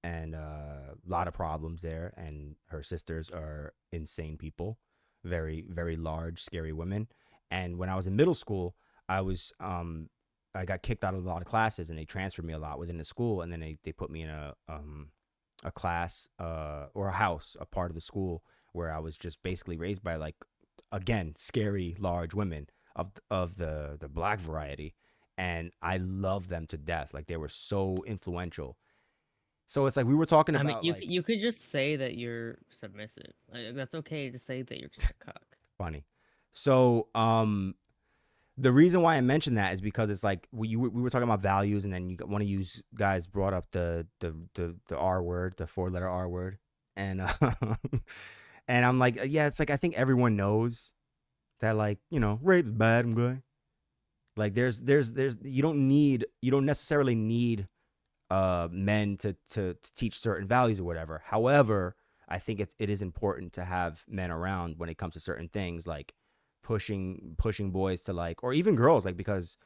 and a lot of problems there. And her sisters are insane people, very, very large, scary women. And when I was in middle school, I got kicked out of a lot of classes, and they transferred me a lot within the school. And then they put me in a class or a house, a part of the school where I was just basically raised by like, again, scary large women of the black variety. And I love them to death. Like they were so influential. So it's like we were talking I mean, about you could just say that you're submissive. Like, that's okay to say that you're just a cuck. funny. So the reason why I mentioned that is because it's like we were talking about values, and then one of you guys brought up the R word, the 4-letter R word, and and I'm like, yeah, it's like I think everyone knows that, like, rape is bad. I'm good. Like there's you don't necessarily need men to teach certain values or whatever. However, I think it is important to have men around when it comes to certain things, like pushing boys to like, or even girls, like, because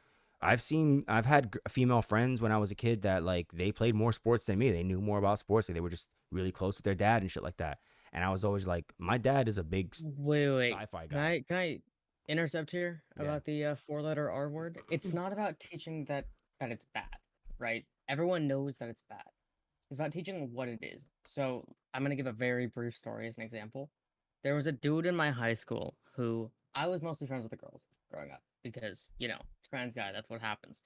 I've had female friends when I was a kid that like they played more sports than me. They knew more about sports. Like, they were just really close with their dad and shit like that. And I was always like, my dad is a big Wait. sci-fi guy. Can I intercept here Yeah. about the 4-letter R word? It's not about teaching that it's bad, right? Everyone knows that it's bad. It's about teaching what it is. So I'm gonna give a very brief story as an example. There was a dude in my high school who I was mostly friends with the girls growing up because trans guy, that's what happens.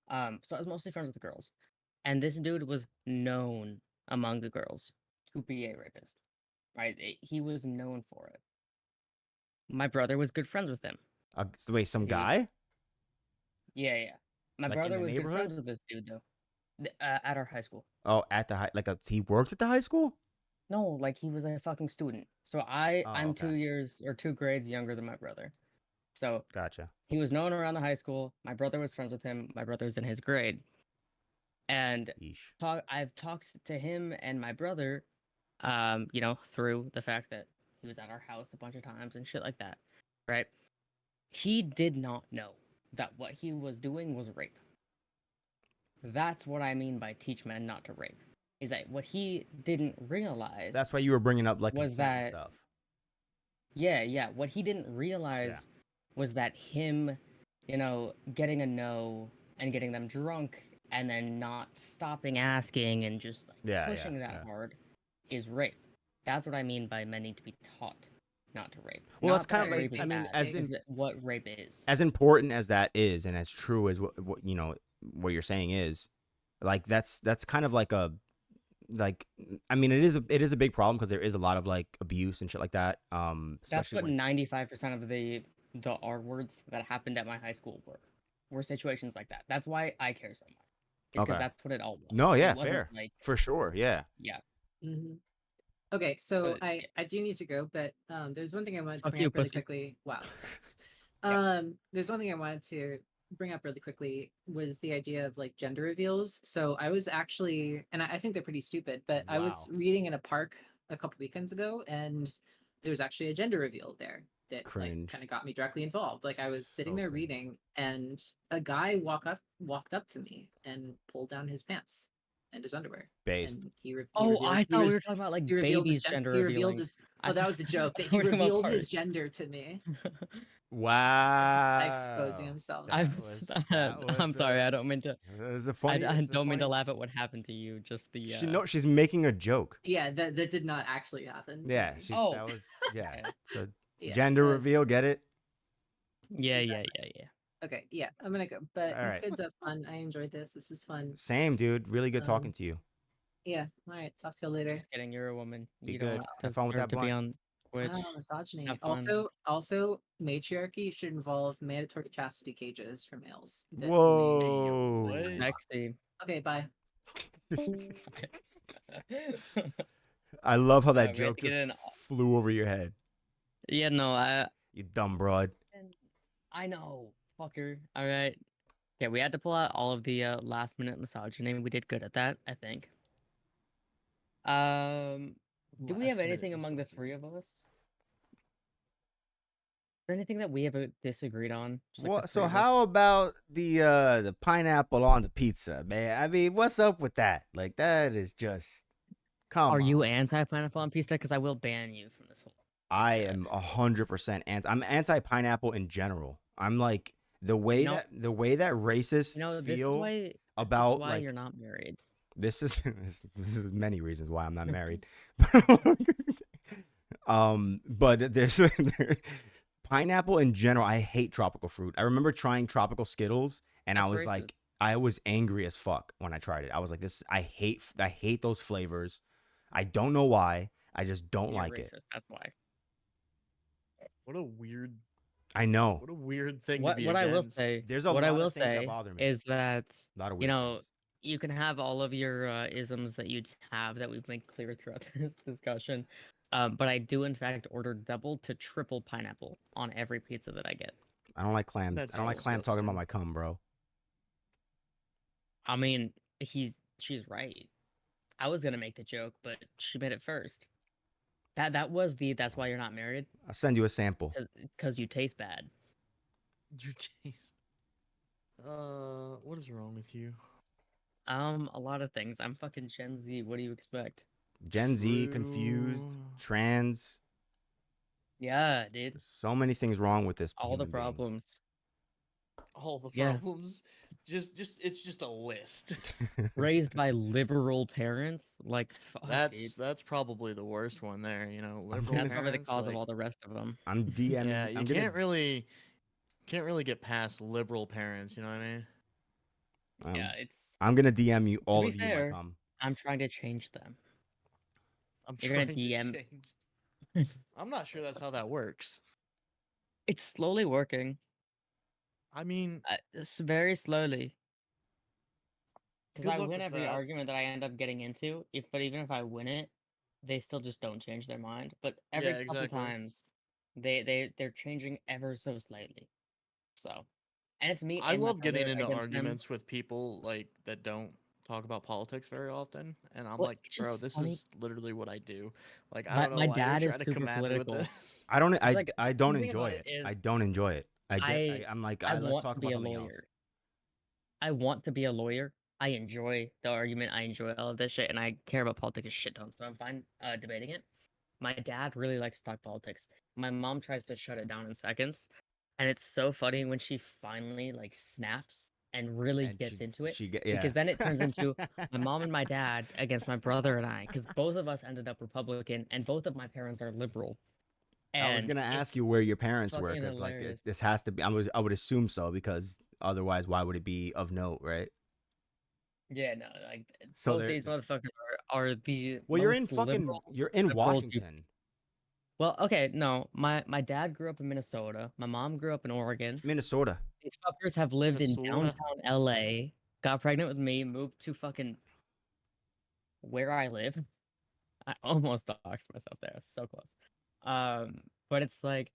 So I was mostly friends with the girls, and this dude was known among the girls to be a rapist. Right? He was known for it. My brother was good friends with him. Wait, some He was- guy? Yeah. My Like, in brother the was good neighborhood? friends with this dude though. At our high school. Oh, at the high, like he worked at the high school? No, like he was a fucking student. So Oh, I'm okay. 2 years or 2 grades younger than my brother. So Gotcha. he was known around the high school. My brother was friends with him. My brother's in his grade. And Yeesh. I've talked to him and my brother, through the fact that he was at our house a bunch of times and shit like that, right? He did not know that what he was doing was rape. That's what I mean by teach men not to rape. Is that what he didn't realize? That's why you were bringing up like was consent and that stuff. Yeah. What he didn't realize was that him, getting a no and getting them drunk and then not stopping asking and just like pushing that hard is rape. That's what I mean by men need to be taught not to rape. Well, Not that's kind of that like, rape I is mean, bad, as in is that what rape is. as important as that is, and as true as what what you're saying is, like that's kind of like a, like, I mean, it is a big problem because there is a lot of like abuse and shit like that. That's Especially what when 95% of the R words that happened at my high school were situations like that. That's why I care so much. It's because Okay. that's what it all was. No, yeah, It wasn't fair. like For sure. Yeah. yeah. hmm Okay, so But, I do need to go, but there's one thing I wanted to Fuck bring you, up really pussy. quickly. Wow, thanks. Yep. There's one thing I wanted to bring up really quickly was the idea of like gender reveals. So I was actually, and I think they're pretty stupid, but I was Wow. reading in a park a couple weekends ago, and there was actually a gender reveal there that like Cringe. kind of got me directly involved. Like I was sitting So there cringe. reading, and a guy walked up to me and pulled down his pants and his underwear, Based. and he Oh, revealed I he thought we was were talking about like he revealed his babies gender he revealed revealing. his I oh that thought- was a joke I that thought he we were talking about revealed his parts. gender to me, Wow. exposing himself. I'm sorry. I don't mean to. That was a I funny. don't mean to laugh at what happened to you. Just the. She's making a joke. Yeah, that did not actually happen to Yeah, me. Oh. that was yeah. Okay. So Yeah, gender reveal, get it? Yeah. Okay, yeah, I'm gonna go, but All right. kids have fun. I enjoyed this. This was fun. Same, dude. Really good talking to you. Yeah, all right, talk to you later. Just kidding. You're a woman. Be You good. don't Have fun with deserve that to be blunt. on Twitch. Wow, misogyny. Have fun. Also, matriarchy should involve mandatory chastity cages for males. that Whoa. only- Sexy. Okay, bye. I love how that Alright, we have joke to get just in- flew over your head. Yeah. No. You dumb broad. I know, fucker. All right. Okay, we had to pull out all of the last minute misogyny. We did good at that, I think. Do we have Last-minute anything among the misogyny. three of us? Is there anything that we have disagreed on? Just like the Well, three so of us? how about the pineapple on the pizza, man? I mean, what's up with that? Like that is just come Are you on. anti-pineapple on pizza? Because I will ban you from this whole. I am 100% anti. I'm anti-pineapple in general. I'm like the way know- that racists You know, feel this is about why like you're not married. this is this is many reasons why I'm not married. But there's pineapple in general. I hate tropical fruit. I remember trying tropical Skittles, and I That's was racist. like, I was angry as fuck when I tried it. I was like, this. I hate those flavors. I don't know why. I just don't You're like racist. it. That's why. What a weird I know. what a weird thing to What be I will against. say, There's a what lot I of will things that say bother me. is that A lot of you weird know things. you can have all of your isms that you have that we've made clear throughout this discussion, but I do in fact order double to triple pineapple on every pizza that I get. I don't like clam. That's I don't like clam talking about disgusting. my cum, bro. I mean, she's right. I was gonna make the joke, but she made it first. That's why you're not married, I'll send you a sample. because you taste bad. You taste. What is wrong with you? A lot of things. I'm fucking Gen Z. What do you expect? Gen Z, confused, True. trans. Yeah, dude. There's so many things wrong with this. All the human being. problems. All the Yeah. problems. Just it's just a list. Raised by liberal parents, like fuck, dude. That's probably the worst one there. You know, I'm liberal gonna- That's probably the parents, cause like, of all the rest of them. I'm DMing. Yeah, you I'm can't really get past liberal parents. You know what I mean? Yeah, it's. I'm gonna DM you all be of you. fair, My cum. I'm trying to change them. I'm You're gonna trying to DM change. I'm not sure that's how that works. It's slowly working. I mean, It's very slowly. Because Good I luck win with every that. argument that I end up getting into. But even if I win it, they still just don't change their mind. But every Yeah, couple exactly. times, they're changing ever so slightly. So, and it's me. I and my love getting brother into against them. arguments with people like that don't talk about politics very often, and I'm Well, like, it's bro, just this funny. is literally what I do. Like, I My- don't know my why dad you're is trying to super come at me with political. this. I don't. It's like, I the don't thing enjoy about it. it is I don't enjoy it. I'm like, I let's want talk to be about a something lawyer. else. I want to be a lawyer. I enjoy the argument. I enjoy all of this shit, and I care about politics a shit ton. So I'm fine debating it. My dad really likes to talk politics. My mom tries to shut it down in seconds, and it's so funny when she finally like snaps and really And gets into it. yeah. Because then it turns into my mom and my dad against my brother and I, because both of us ended up Republican, and both of my parents are liberal. I was And gonna ask it's you where your parents were, fucking because like hilarious. this has to be. I would assume so, because otherwise, why would it be of note, right? Yeah, no, like So both they're- these motherfuckers are the Well, you're in most fucking. liberal You're in liberals you- Washington, Well, okay, no, my dad grew up in Minnesota. My mom grew up in Oregon. Minnesota. These fuckers have lived in Minnesota. downtown LA got pregnant with me, moved to fucking where I live. I almost doxed myself there. So close. But it's like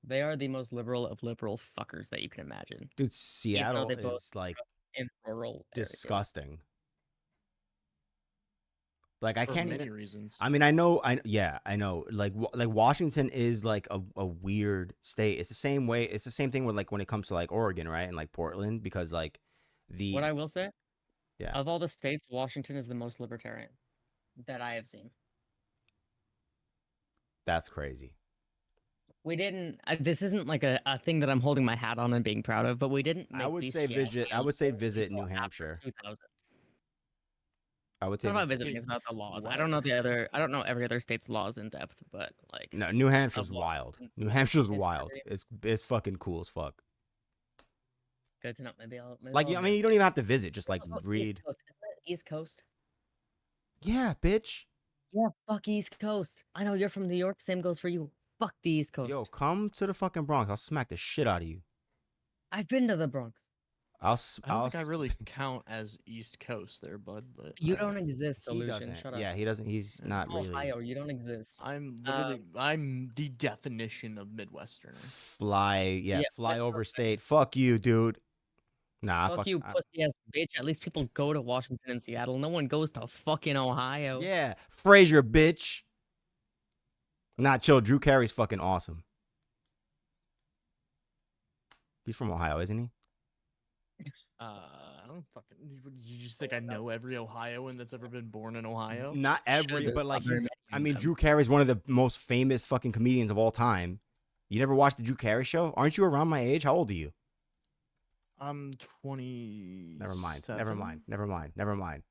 they are the most liberal of liberal fuckers that you can imagine. Dude, Even though Seattle they both is like in rural areas. disgusting. Like I For can't many even. reasons. I mean, I know. I know. Like Washington is like a weird state. It's the same way. It's the same thing with like when it comes to like Oregon, right, and like Portland, because like What I will say, yeah, of all the states, Washington is the most libertarian that I have seen. that's crazy. We didn't. This isn't like a thing that I'm holding my hat on and being proud of, but we didn't make I would say bestiality visit. I would say illegal visit New until after Hampshire. 2000. I would It's say not about visit. visiting; Wait, it's about the laws. I what? don't know the other. I don't know every other state's laws in depth, but like No, New Hampshire's of wild. Washington, New Hampshire's it's wild. pretty It's fucking cool as fuck. good to know. Maybe I'll. Like I mean, you don't even have to visit. Just like Also, read. East Coast. Isn't that East Coast? Yeah, bitch. Yeah, fuck East Coast. I know you're from New York. Same goes for you. Fuck the East Coast. Yo, come to the fucking Bronx. I'll smack the shit out of you. I've been to the Bronx. I don't think I really count as East Coast there, bud. But You don't exist, He Illusion. doesn't. Shut up. Yeah, he doesn't. He's not From really. Ohio, you don't exist. I'm literally I'm the definition of Midwesterner. Fly, yeah, Yeah, fly that's over perfect. state. Fuck you, dude. Nah, Fuck you, pussy ass bitch. At least people go to Washington and Seattle. No one goes to fucking Ohio. yeah, Frazier, bitch. Nah, chill. Drew Carey's fucking awesome. He's from Ohio, isn't he? I don't fucking. You just think I know every Ohioan that's ever been born in Ohio? Not every, Should, but like very he's. many I of mean, them. Drew Carey's one of the most famous fucking comedians of all time. You never watched the Drew Carey show? Aren't you around my age? How old are you? I'm 20. Never mind. Never mind. Never mind. Never mind.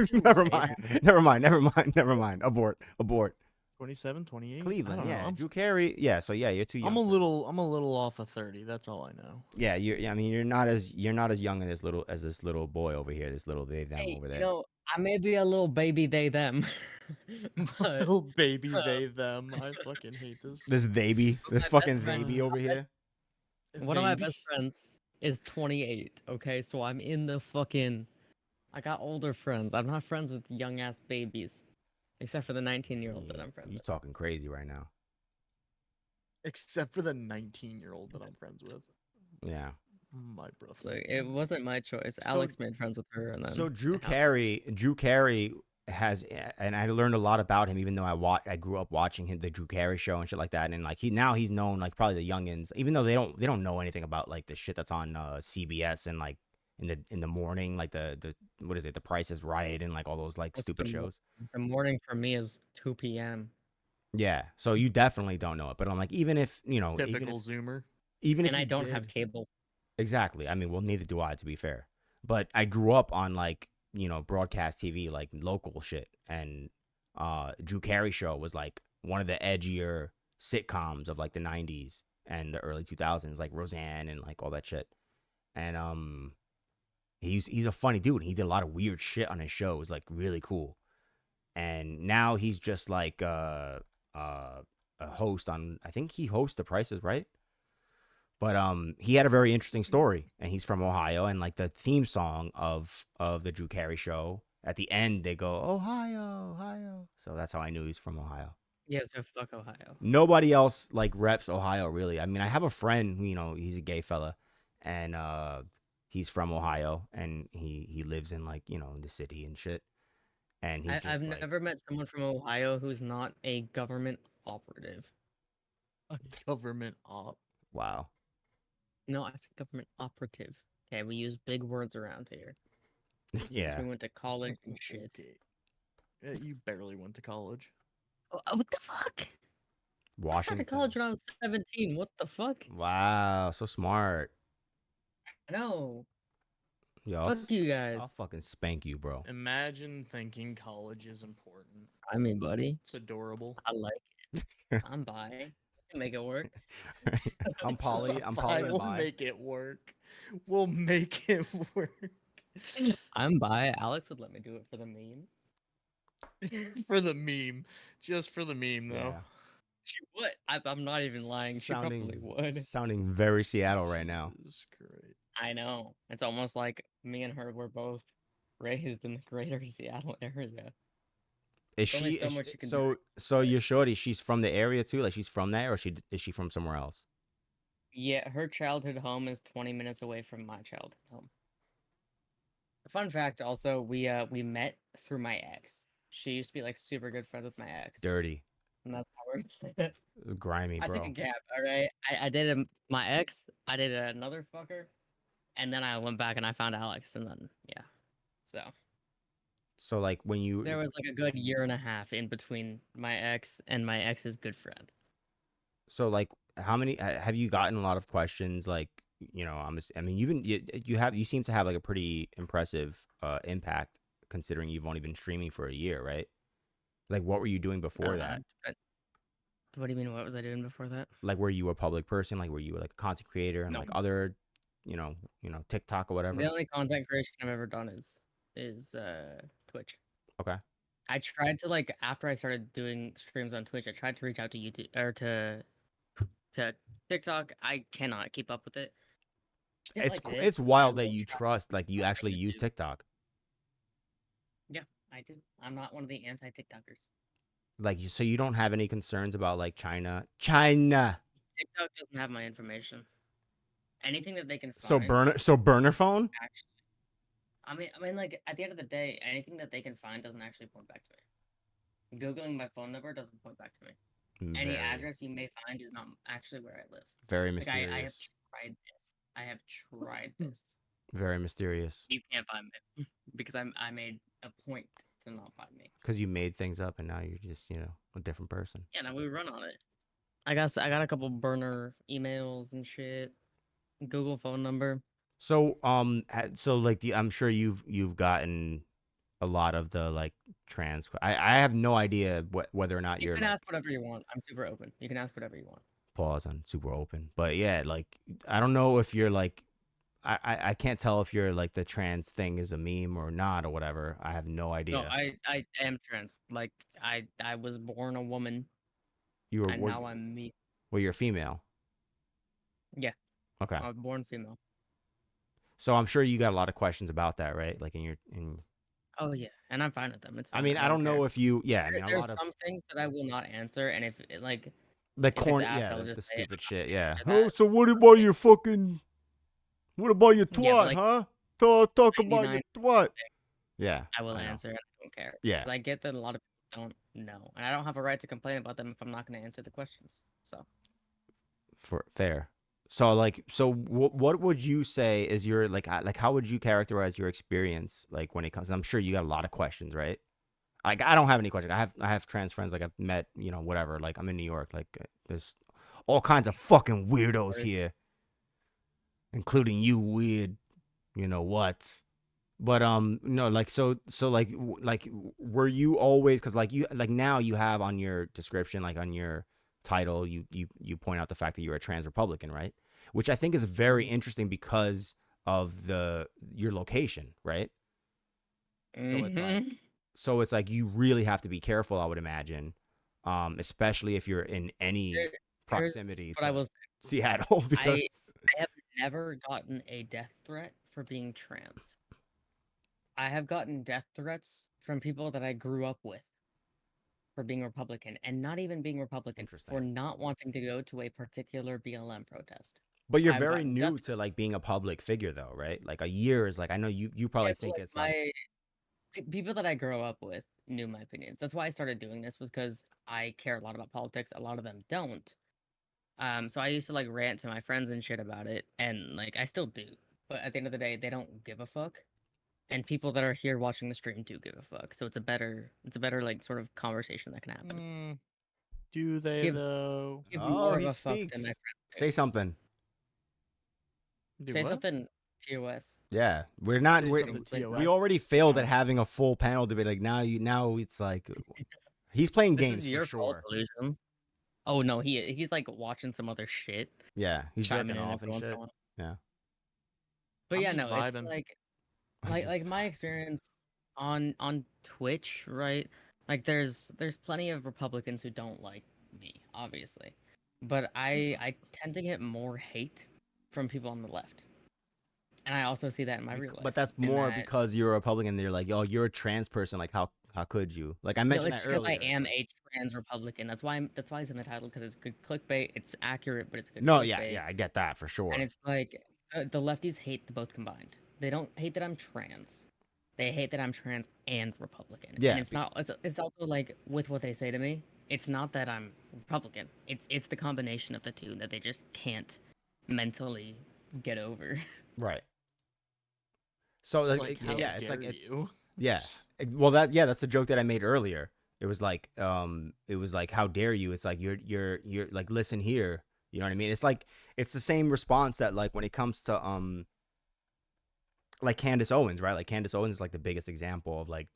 Shouldn't Never say mind. that. Never mind. Never mind. Never mind. Abort. Abort. 27, 28. Cleveland. I don't Yeah. know. Drew Carey. Yeah. So yeah, you're too young. I'm a for- little off of 30. That's all I know. Yeah. Yeah. I mean, you're not as young as this little boy over here. This little they them Hey, over there. you know, I may be a little baby they them, but Little baby they them. I fucking hate this. This baby. This my fucking best friend- baby over here. one of my Baby. best friends is 28. Okay, so I'm in the fucking. I got older friends. I'm not friends with young ass babies, except for the 19-year-old that I'm friends You with. talking crazy right now? Except for the 19-year-old that I'm friends with. Yeah. My brother. So it wasn't my choice. Alex made friends with her, and then So Drew it happened. Carey has, and I learned a lot about him, even though I grew up watching him, the Drew Carey show and shit like that, and like he's known like probably the youngins, even though they don't know anything about like the shit that's on CBS and like in the morning, like the what is it, The Price is Right, and like all those like What's stupid the shows. The morning for me is 2 p.m. Yeah, so you definitely don't know it, but I'm like, even if Typical Zoomer. even if And I you don't did- have cable. Exactly. I mean, well, neither do I, to be fair. But I grew up on like, broadcast TV, like local shit. And Drew Carey show was like one of the edgier sitcoms of like the 90s and the early 2000s, like Roseanne and like all that shit. And he's a funny dude. He did a lot of weird shit on his show. It was like really cool. And now he's just like a host on, I think he hosts The Price is Right. But he had a very interesting story, and he's from Ohio. And like the theme song of the Drew Carey show, at the end they go Ohio, Ohio. So that's how I knew he's from Ohio. Yeah, so fuck Ohio. Nobody else like reps Ohio really. I mean, I have a friend who he's a gay fella, and he's from Ohio, and he lives in like in the city and shit. And he's I've just like, never met someone from Ohio who's not a government operative. A government op. wow. No, I said government operative. Okay, we use big words around here. 'Cause Yeah. we went to college and shit. Okay. Yeah, you barely went to college. What the fuck? I Washington. started college when I was 17. What the fuck? Wow, so smart. No. Yo, Fuck you I'll guys. fucking spank you, bro. Imagine thinking college is important. I mean, buddy, It's adorable. I like it. I'm bi. I can make it work. I'm poly. I'm poly and We'll bi. make it work. We'll make it work. I'm bi. Alex would let me do it for the meme. For the meme. Just for the meme, though. Yeah. She would. I'm not even lying. She probably would. Sounding very Seattle right now. Jesus Christ. I know. It's almost like me and her were both raised in the greater Seattle area. Is There's only she so is much she, you can so do. so your shorty? She's from the area too. Like she's from there, or is she from somewhere else? Yeah, her childhood home is 20 minutes away from my childhood home. Fun fact also, we met through my ex. She used to be like super good friends with my ex. Dirty, And that's how we're grimy, I took a bro. gap, alright? I dated my ex, I dated another fucker, and then I went back and I found Alex, and then yeah. So So like when there you was like a good year and a half in between my ex and my ex's good friend. so like how many have you gotten a lot of questions like I mean you seem to have like a pretty impressive impact considering you've only been streaming for a year, right? Like what were you doing before that? But what do you mean? What was I doing before that? Like were you a public person? Like were you like a content creator and No. like other TikTok or whatever? The only content creation I've ever done is Twitch. Okay. I tried to like after I started doing streams on Twitch, I tried to reach out to YouTube or to TikTok. I cannot keep up with it. Shit It's like it's this, I wild that will you try trust like you on actually use YouTube. TikTok. Yeah, I do. I'm not one of the anti-TikTokers. Like so you don't have any concerns about like China. TikTok doesn't have my information. Anything that they can So find, burner phone? actually. I mean, like at the end of the day, anything that they can find doesn't actually point back to me. Googling my phone number doesn't point back to me. Any Very, address you may find is not actually where I live. very Like I have mysterious. tried this. I have tried this. Very mysterious. You can't find me because I made a point to not find me. Because you made things up and now you're just, a different person. Yeah, now we run on it. I got a couple burner emails and shit. Google phone number. So, so like, I'm sure you've gotten a lot of the like trans. I have no idea whether or not You you're can like ask whatever you want. I'm super open. You can ask whatever you want. pause on super open, but yeah, like I don't know if you're like, I can't tell if you're like the trans thing is a meme or not or whatever. I have no No, idea. I am trans. Like I was born a woman You were and now I'm me. well, you're female. Yeah, Okay. I was born female. So I'm sure you got a lot of questions about that, right? Like in. Oh yeah, and I'm fine with them. It's I fine. mean, I don't care. know if you. Yeah, I mean, a There's lot of some things that I will not answer, and if like the if it's corny, asked, yeah, I'll the just say stupid shit, I'm not yeah. gonna Oh, answer so what about your fucking? What about your that. Yeah, but twat, like huh? Talk about your 99, twat. Yeah, I will I know. answer. And I don't care. Yeah, 'Cause I get that a lot of people don't know, and I don't have a right to complain about them if I'm not going to answer the questions. So for fair. So like, so what would you say is your like how would you characterize your experience like when it comes? I'm sure you got a lot of questions, right? Like I don't have any questions. I have trans friends like I've met, whatever. Like I'm in New York. Like there's all kinds of fucking weirdos here, including you weird, what? But no, like so like were you always because like you like now you have on your description like on your title you point out the fact that you're a trans Republican, right? Which I think is very interesting because of your location, right? So it's like you really have to be careful, I would imagine, especially if you're in any here's proximity what I to will say. Seattle because I have never gotten a death threat for being trans. I have gotten death threats from people that I grew up with for being Republican, and not even being Republican, for interesting. not wanting to go to a particular BLM protest. But you're I've very gotten new death to like being a public figure though, right? Like a year is like I know you yeah, probably but, think like, it's like people that I grow up with knew my opinions. That's why I started doing this, was because I care a lot about politics. A lot of them don't. So I used to like rant to my friends and shit about it, and like I still do. But at the end of the day, they don't give a fuck. And people that are here watching the stream do give a fuck. So it's a better like sort of conversation that can happen. Do they Give though? give oh, more of he a fuck than my speaks. friends Say something. Do say what? something. TOS. Yeah, we're not. Say We something we TOS. already failed at having a full panel debate. Like now it's like he's playing This games is for your fault, sure. Illusion. Oh no, he's like watching some other shit, Yeah, he's chiming jerking in off every and once in a shit. while. Yeah. But I'm yeah, just no, it's vibing. like my experience on Twitch, right? Like there's plenty of Republicans who don't like me, obviously. But I tend to get more hate from people on the left. And I also see that in my real life. But that's in more that- because you're a Republican. They're like, oh, you're a trans person. Like, how could you? Like I No, mentioned it's that because earlier. I am a trans Republican. That's why it's in the title, because it's good clickbait. It's accurate, but it's good No, clickbait. yeah, I get that for sure. And it's like the lefties hate the both combined. They don't hate that I'm trans. They hate that I'm trans and Republican. Yeah, And it's also like with what they say to me, it's not that I'm Republican. It's the combination of the two that they just can't mentally get over. Right. So It's like, like, how yeah, it's like dare you? yeah. Well, that's the joke that I made earlier. It was like how dare you? It's like you're like, listen here. You know what I mean? It's like it's the same response that like when it comes to like Candace Owens, right? Like Candace Owens is like the biggest example of like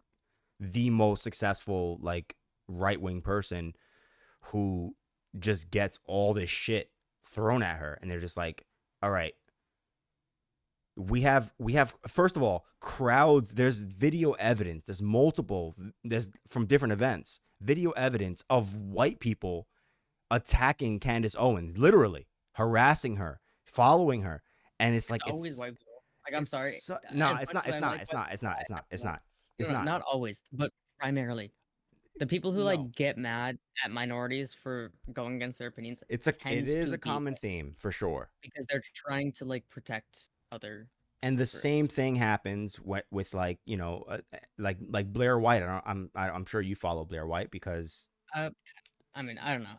the most successful like right-wing person who just gets all this shit thrown at her, and they're just like, all right, we have first of all crowds. There's video evidence. There's from different events, video evidence of white people attacking Candace Owens, literally harassing her, following her, and it's like always white people. Like, I'm sorry. No, as it's much not. as I like white people, It's no, not. not always, but primarily. The people who No. like get mad at minorities for going against their opinions. It tends is to a be common white, theme for sure. because they're trying to like protect other. And the groups. same thing happens with like, you know, like Blair White. I'm sure you follow Blair White because I mean, I don't know.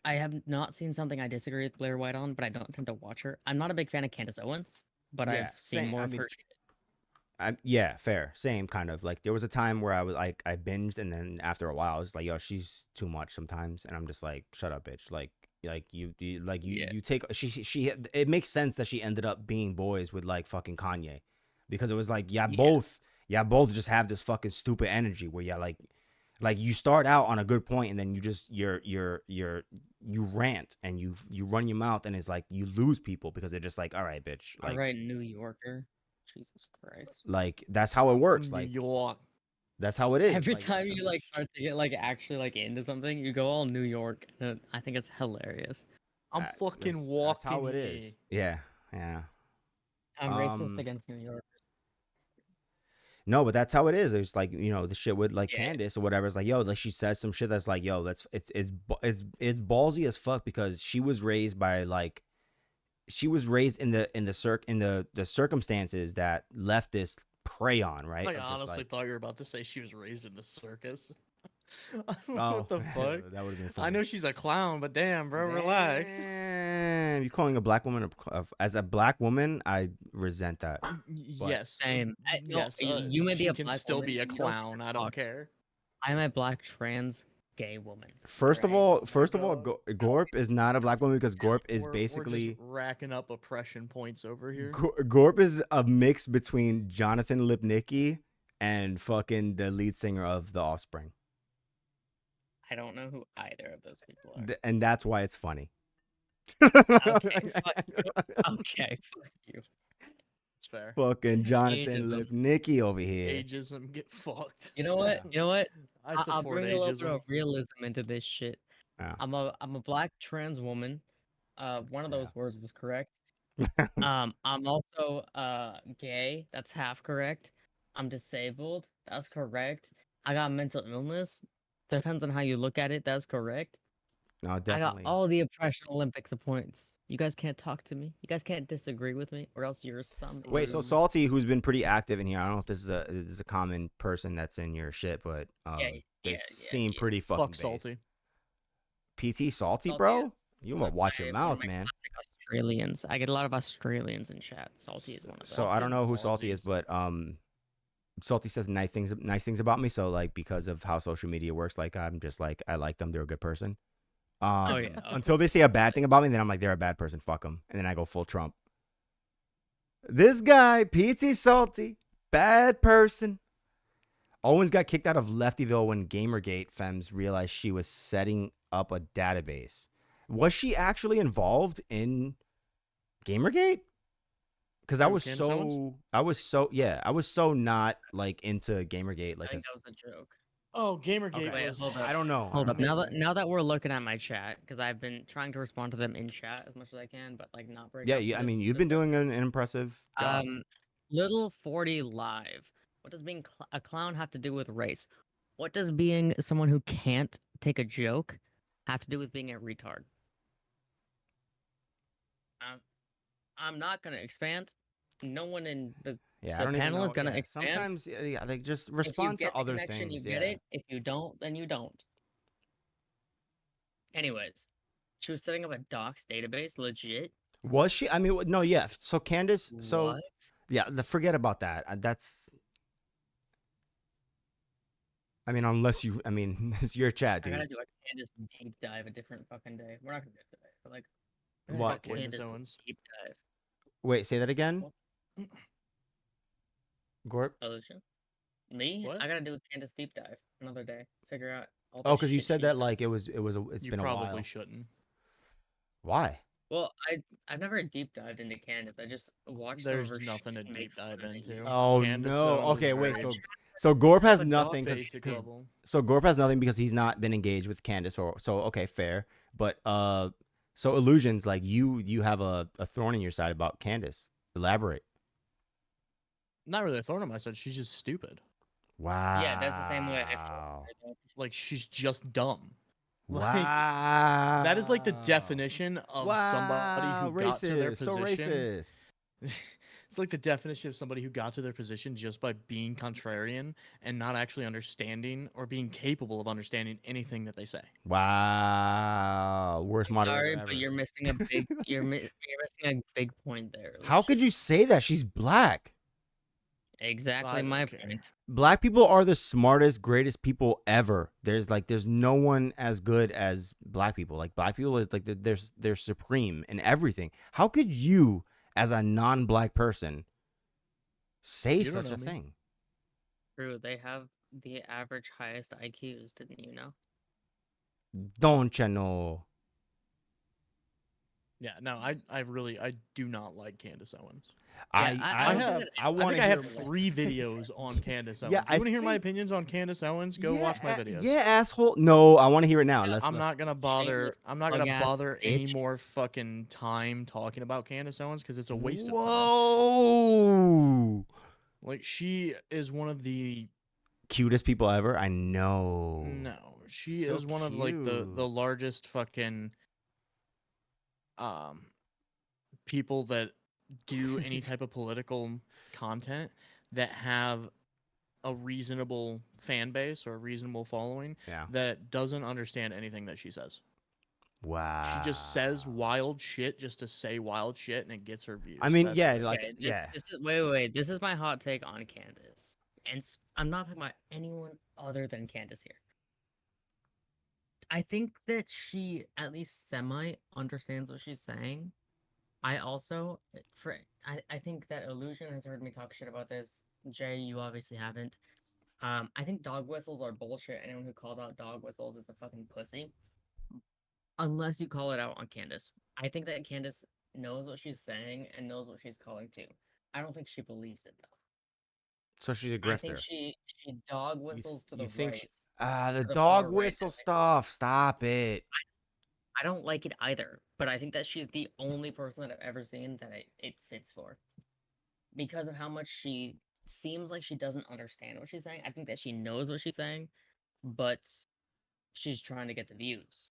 I have not seen something I disagree with Blair White on, but I don't tend to watch her. I'm not a big fan of Candace Owens, but Yeah, I've seen same. more I of mean, her shit. yeah, fair. Same kind of like there was a time where I was like I binged, and then after a while I was like, yo, she's too much sometimes, and I'm just like, shut up, bitch. Like you Yeah. you take she it makes sense that she ended up being boys with like fucking Kanye, because it was like both just have this fucking stupid energy where like you start out on a good point, and then you just you rant and you run your mouth, and it's like you lose people because they're just like, all right, bitch. All Like, right, New Yorker. Jesus Christ. like that's how it works. New Like York. that's how it is. Every Like, time you like start to get like actually like into something, you go all New York. And I think it's hilarious. I'm fucking walking. That's how it is. Yeah, yeah. I'm racist against New York. No, but that's how it is. It's like, you know, the shit with like Yeah. Candace or whatever. It's like, yo, like she says some shit that's like, yo, it's ballsy as fuck, because she was raised by like, she was raised in the circumstances that leftists prey on, right? I Of just, honestly like, thought you were about to say she was raised in the circus. oh, What the fuck? that would have been funny. I know she's a clown, but damn, bro, relax. Damn, you calling a black woman as a black woman? I resent that. Yes. Same. No, Yes. you may be she a can black still woman, be a you don't clown. I don't fuck. care. I'm a black trans gay woman. First of right? all, God. Gorp is not a black woman, because Gorp is We're basically just racking up oppression points over here. Gorp is a mix between Jonathan Lipnicki and fucking the lead singer of The Offspring. I don't know who either of those people are. And that's why it's funny. Okay, fuck you. Okay, fuck you. It's fair. Fucking Jonathan Ageism. Lipnicki over here. Ageism, get fucked. You know what? Yeah. You know what? I I'll support bring a little bit ageism. of realism into this shit. Yeah. I'm a black trans woman. One of those Yeah. words was correct. I'm also gay. That's half correct. I'm disabled. That's correct. I got mental illness. Depends on how you look at it. That's correct. No, I definitely. got all the oppression Olympics of points. You guys can't talk to me. You guys can't disagree with me, or else you're some. Wait, so idiot. Salty, who's been pretty active in here, I don't know if this is a common person that's in your shit, but they seem pretty fucking Fuck based. salty. PT Salty, Salty bro? is You want to watch your one of mouth, my man. classic Australians. I get a lot of Australians in chat. Salty is one of them. So I don't know who Salty is, Aussies. but Salty says nice things about me. So like, because of how social media works, like I'm just like, I like them. They're a good person. Oh, yeah. Until they say a bad thing about me, then I'm like, they're a bad person. Fuck them. And then I go full Trump. This guy, PT Salty, bad person. Owens got kicked out of Leftyville when Gamergate femmes realized she was setting up a database. Was she actually involved in Gamergate? Because I was so not like into Gamergate. I Like, think that was a joke. Oh, Gamergate Okay. Wait, was. hold up. I don't know. Hold I up. don't know. Now that we're looking at my chat, because I've been trying to respond to them in chat as much as I can, but like not break Yeah, up. I mean, this you've been doing an impressive job. Little 40 live. What does being a clown have to do with race? What does being someone who can't take a joke have to do with being a retard? I'm not gonna expand. No one in Yeah, I the don't even panel is know. gonna Yeah, expand. sometimes yeah, like just If you respond to get the other connection, you things. get Yeah. it. If you don't, then you don't. Anyways, she was setting up a docs database, legit. Was she? I mean, no, yeah. So Candace, so What? yeah, forget about that. That's. I mean, unless you, I mean, it's your chat, I gotta dude. do a Candace deep dive a different fucking day. We're not gonna do it today, but like, I What? gotta do a Candace Candace Owens. deep dive. Wait, say that again. What? Gorp. Illusion. Me? What? I gotta do a Candace deep dive another day. Figure out all Oh, the because you shit said she's that done. like it's You been a probably while. shouldn't. Why? Well, I've never deep dived into Candace. I just watched some of There's her nothing to shit and made deep dive fun of it into. YouTube. Oh Candace no. Owens is Okay, wait. very So Gorp has Have a nothing dog basic because level. so Gorp has nothing because he's not been engaged with Candace or so. Okay, fair. But so illusions like you have a thorn in your side about Candace. Elaborate. Not really a thorn on my side. She's just stupid. Wow. Yeah, that's the same way I feel. Like she's just dumb. Like Wow. that is like the definition of somebody who got to their racist. So position. racist. It's like the definition of somebody who got to their position just by being contrarian and not actually understanding or being capable of understanding anything that they say. Wow. Worst moderator Sorry, ever. but you're missing a big you're missing a big point there. How could you say that? She's black. Exactly I don't my care. point. Black people are the smartest, greatest people ever. There's no one as good as black people. Like black people is like they're supreme in everything. How could you, as a non-black person, say You don't such know a me. thing? True, they have the average highest IQs, didn't you know? Don't you know? Yeah, no, I do not like Candace Owens. I I want think to I have hear. 3 videos on Candace Owens. Yeah, you want to hear my opinions on Candace Owens? Go watch my videos. Yeah, asshole. No, I want to hear it now. I'm not gonna bother. I'm not gonna plug-ass bother any bitch. more fucking time talking about Candace Owens because it's a waste of time. Whoa. Like she is one of the Cutest people ever. I know. no, she So is one of like the cute. largest fucking people that do any type of political content that have a reasonable fan base or a reasonable following Yeah. that doesn't understand anything that she says. Wow. She just says wild shit just to say wild shit and it gets her views. I mean, That's yeah, it. like Okay, yeah. wait. This is my hot take on Candace. And I'm not talking about anyone other than Candace here. I think that she at least semi understands what she's saying. I also I think that Illusion has heard me talk shit about this. Jay, you obviously haven't. I think dog whistles are bullshit. Anyone who calls out dog whistles is a fucking pussy. Unless you call it out on Candace. I think that Candace knows what she's saying and knows what she's calling to. I don't think she believes it though. So she's a I think grifter. she dog whistles to the think right. the to the dog far right, whistle stuff. Stop it. I don't like it either, but I think that she's the only person that I've ever seen that it fits for. Because of how much she seems like she doesn't understand what she's saying. I think that she knows what she's saying, but she's trying to get the views.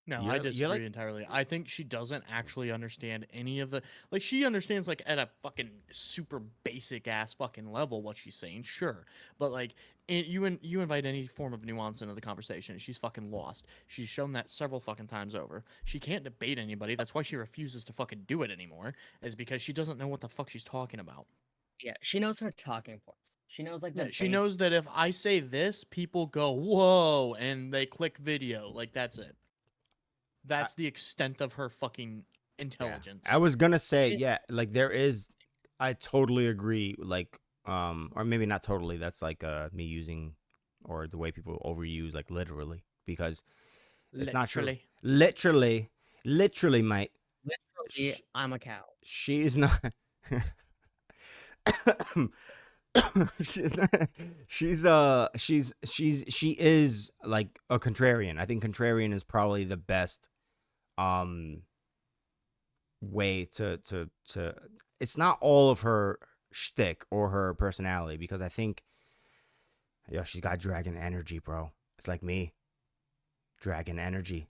No, You're- I you're disagree like- entirely. I think she doesn't actually understand any of the like she understands like at a fucking super basic ass fucking level what she's saying, sure. But like you invite any form of nuance into the conversation, she's fucking lost. She's shown that several fucking times over. She can't debate anybody. That's why she refuses to fucking do it anymore, is because she doesn't know what the fuck she's talking about. Yeah, she knows her talking points. She knows like the Yeah, she knows that if I say this, people go, "Whoa," and they click video. Like that's it. That's the extent of her fucking intelligence. I was gonna say, yeah, like there is. I totally agree. Like, or maybe not totally. That's like me using, or the way people overuse, like literally, because it's not true. Literally, mate. Literally, I'm a cow. She is not. she's not, she is like a contrarian. I think contrarian is probably the best way to it's not all of her shtick or her personality, because I think, yo, she's got dragon energy, bro. It's like me. Dragon energy.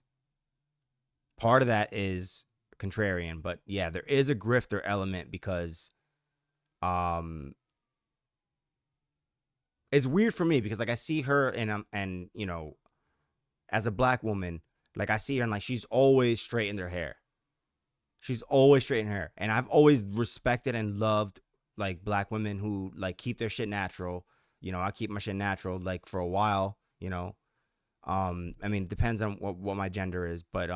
Part of that is contrarian, but yeah, there is a grifter element because it's weird for me because like I see her and you know, as a black woman, like I see her and like she's always straightened her hair. She's always straightened her hair. And I've always respected and loved like black women who like keep their shit natural. You know, I keep my shit natural like for a while, you know. I mean, it depends on what my gender is, but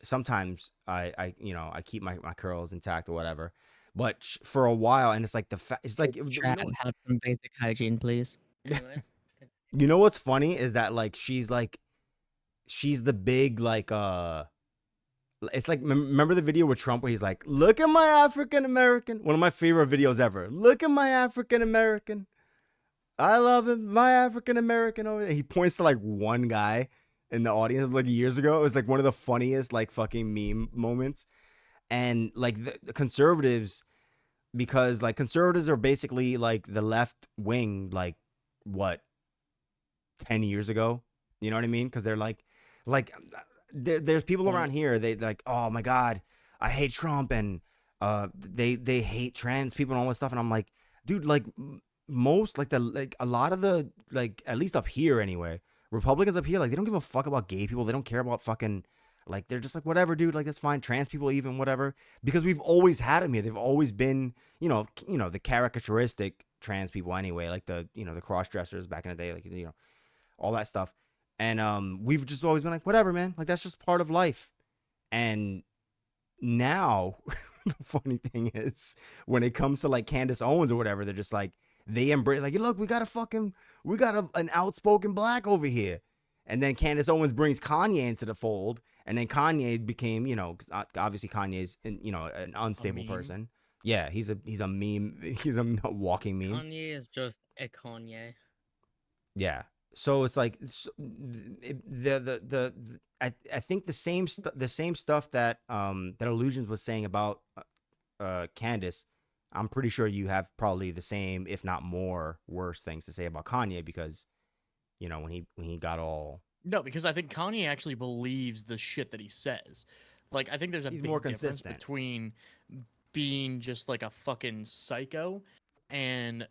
sometimes I you know, I keep my curls intact or whatever. But for a while, and it's like it's like Chat, have some basic hygiene, please. Anyways, you know what's funny is that like she's the big like it's like remember the video with Trump where he's like, look at my African American, one of my favorite videos ever, look at my African American, I love him, my African American over there. He points to like one guy in the audience like years ago. It was like one of the funniest like fucking meme moments. And like the conservatives, because like conservatives are basically like the left wing like what 10 years ago, you know what I mean? Because they're like there's people around here, they're like, oh my god, I hate Trump, and they hate trans people and all this stuff, and I'm like, dude, like most like a lot of the like, at least up here anyway, Republicans up here, like they don't give a fuck about gay people, they don't care about fucking, like they're just like, whatever, dude, like that's fine, trans people even, whatever, because we've always had them here, they've always been, you know, the caricaturistic trans people anyway, like the, you know, the cross dressers back in the day, like, you know, all that stuff. And we've just always been like, whatever, man, like that's just part of life. And now the funny thing is, when it comes to like Candace Owens or whatever, they're just like, they embrace, like, look, we got an outspoken black over here. And then Candace Owens brings Kanye into the fold, and then Kanye became, you know, obviously Kanye's, you know, an unstable person. Yeah, he's a meme. He's a walking meme. Kanye is just a Kanye. Yeah. So it's like I think the same stuff that that Illusions was saying about Candace, I'm pretty sure you have probably the same, if not more, worse things to say about Kanye, because, you know, when he got all... No, because I think Kanye actually believes the shit that he says. Like, I think there's a big difference between being just like a fucking psycho and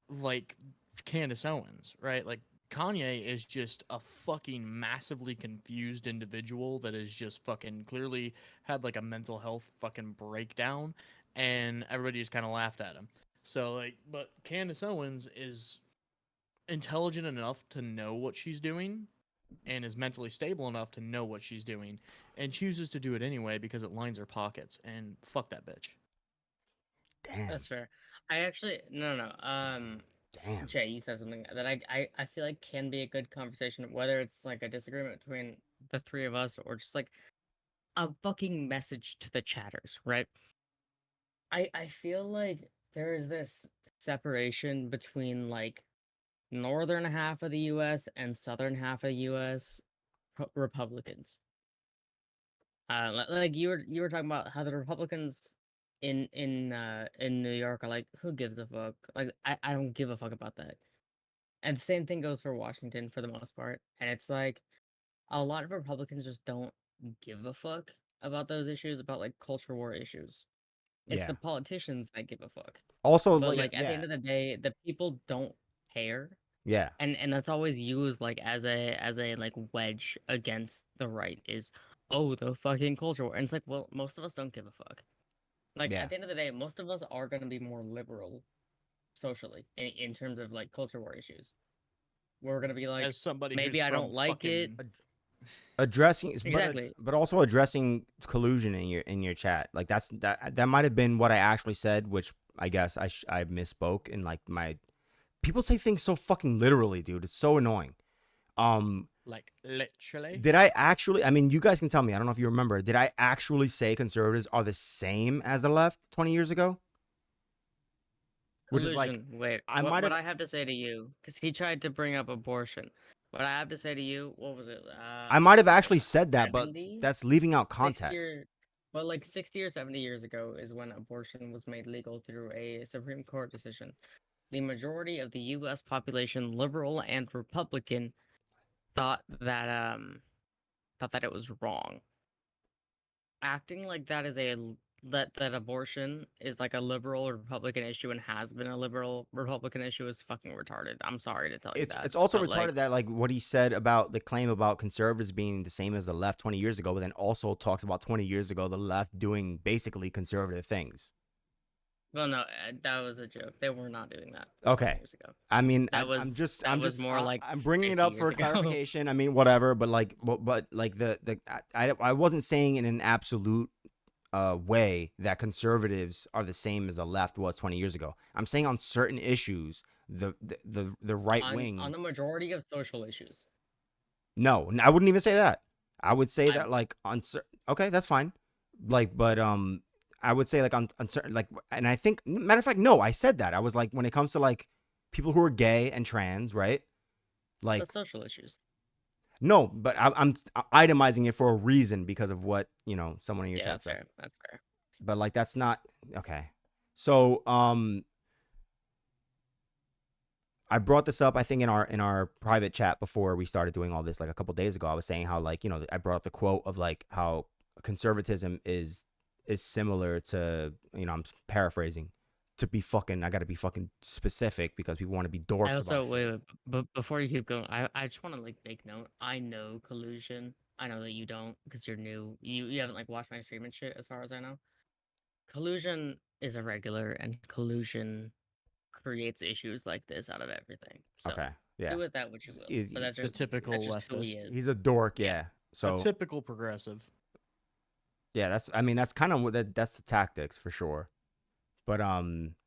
like Candace Owens, right? Like, Kanye is just a fucking massively confused individual that is just fucking clearly had like a mental health fucking breakdown, and everybody just kind of laughed at him. So like, but Candace Owens is intelligent enough to know what she's doing and is mentally stable enough to know what she's doing and chooses to do it anyway because it lines her pockets, and fuck that bitch. Damn. That's fair. I actually no. Damn. Jay, you said something that I feel like can be a good conversation, whether it's like a disagreement between the three of us or just like a fucking message to the chatters, right? I feel like there is this separation between like northern half of the US and southern half of the US Republicans. Like you were talking about how the Republicans in New York are like, who gives a fuck? Like I don't give a fuck about that. And the same thing goes for Washington for the most part. And it's like a lot of Republicans just don't give a fuck about those issues, about like culture war issues. It's the politicians that give a fuck. Also, but like at the end of the day, the people don't care. Yeah. And that's always used like as a like wedge against the right is, oh, the fucking culture war. And it's like, well, most of us don't give a fuck. Like at the end of the day, most of us are gonna be more liberal socially in terms of like culture war issues. We're gonna be like, as somebody maybe I don't like it. Addressing exactly, but also addressing collusion in your chat, like that might have been what I actually said, which I guess I misspoke. In like my people say things so fucking literally, dude. It's so annoying. Like literally. Did I actually? I mean, you guys can tell me. I don't know if you remember. Did I actually say conservatives are the same as the left 20 years ago? which is like Illusion, wait. I what might what have I have to say to you, because he tried to bring up abortion. What I have to say to you, what was it? I might have was it actually said that, but 70? that's leaving out 60 context. or, well, like 60 or 70 years ago is when abortion was made legal through a Supreme Court decision. The majority of the U.S. population, liberal and Republican, thought that it was wrong. Acting like that is that abortion is like a liberal or Republican issue and has been a liberal Republican issue is fucking retarded. I'm sorry to tell you that. It's also but, retarded like, that like what he said about the claim about conservatives being the same as the left 20 years ago, but then also talks about 20 years ago the left doing basically conservative things. well, no, that was a joke. They were not doing that 20 Okay. years ago. I mean, That was I'm like I'm bringing it 50 up for years ago. clarification. I mean, whatever, but like, but like I wasn't saying in an absolute way that conservatives are the same as the left was 20 years ago. I'm saying on certain issues, the right wing on the majority of social issues. No, I wouldn't even say that. I would say I- that like on okay, that's fine. Like, but I would say like on certain like, and I think matter of fact, no, I said that. I was like when it comes to like people who are gay and trans, right? Like The social issues. no, but I'm itemizing it for a reason because of what someone in your Yeah, chat that's said. fair. That's fair. But like that's not okay. So I brought this up, I think, in our private chat before we started doing all this, like a couple days ago. I was saying how like I brought up the quote of like how conservatism is similar to I'm paraphrasing I got to be fucking specific because people want to be dorks I also about wait, shit. wait, but before you keep going, I just want to like make note. I know collusion. I know that you don't because you're new. You haven't like watched my stream and shit, as far as I know. Collusion is irregular, and collusion creates issues like this out of everything. So Okay, yeah, do with that what you will. He's- But that's He's a just typical that's just who he leftist. is. he's a dork, Yeah. yeah. A So typical progressive. yeah, that's kind of what that's the tactics for sure. But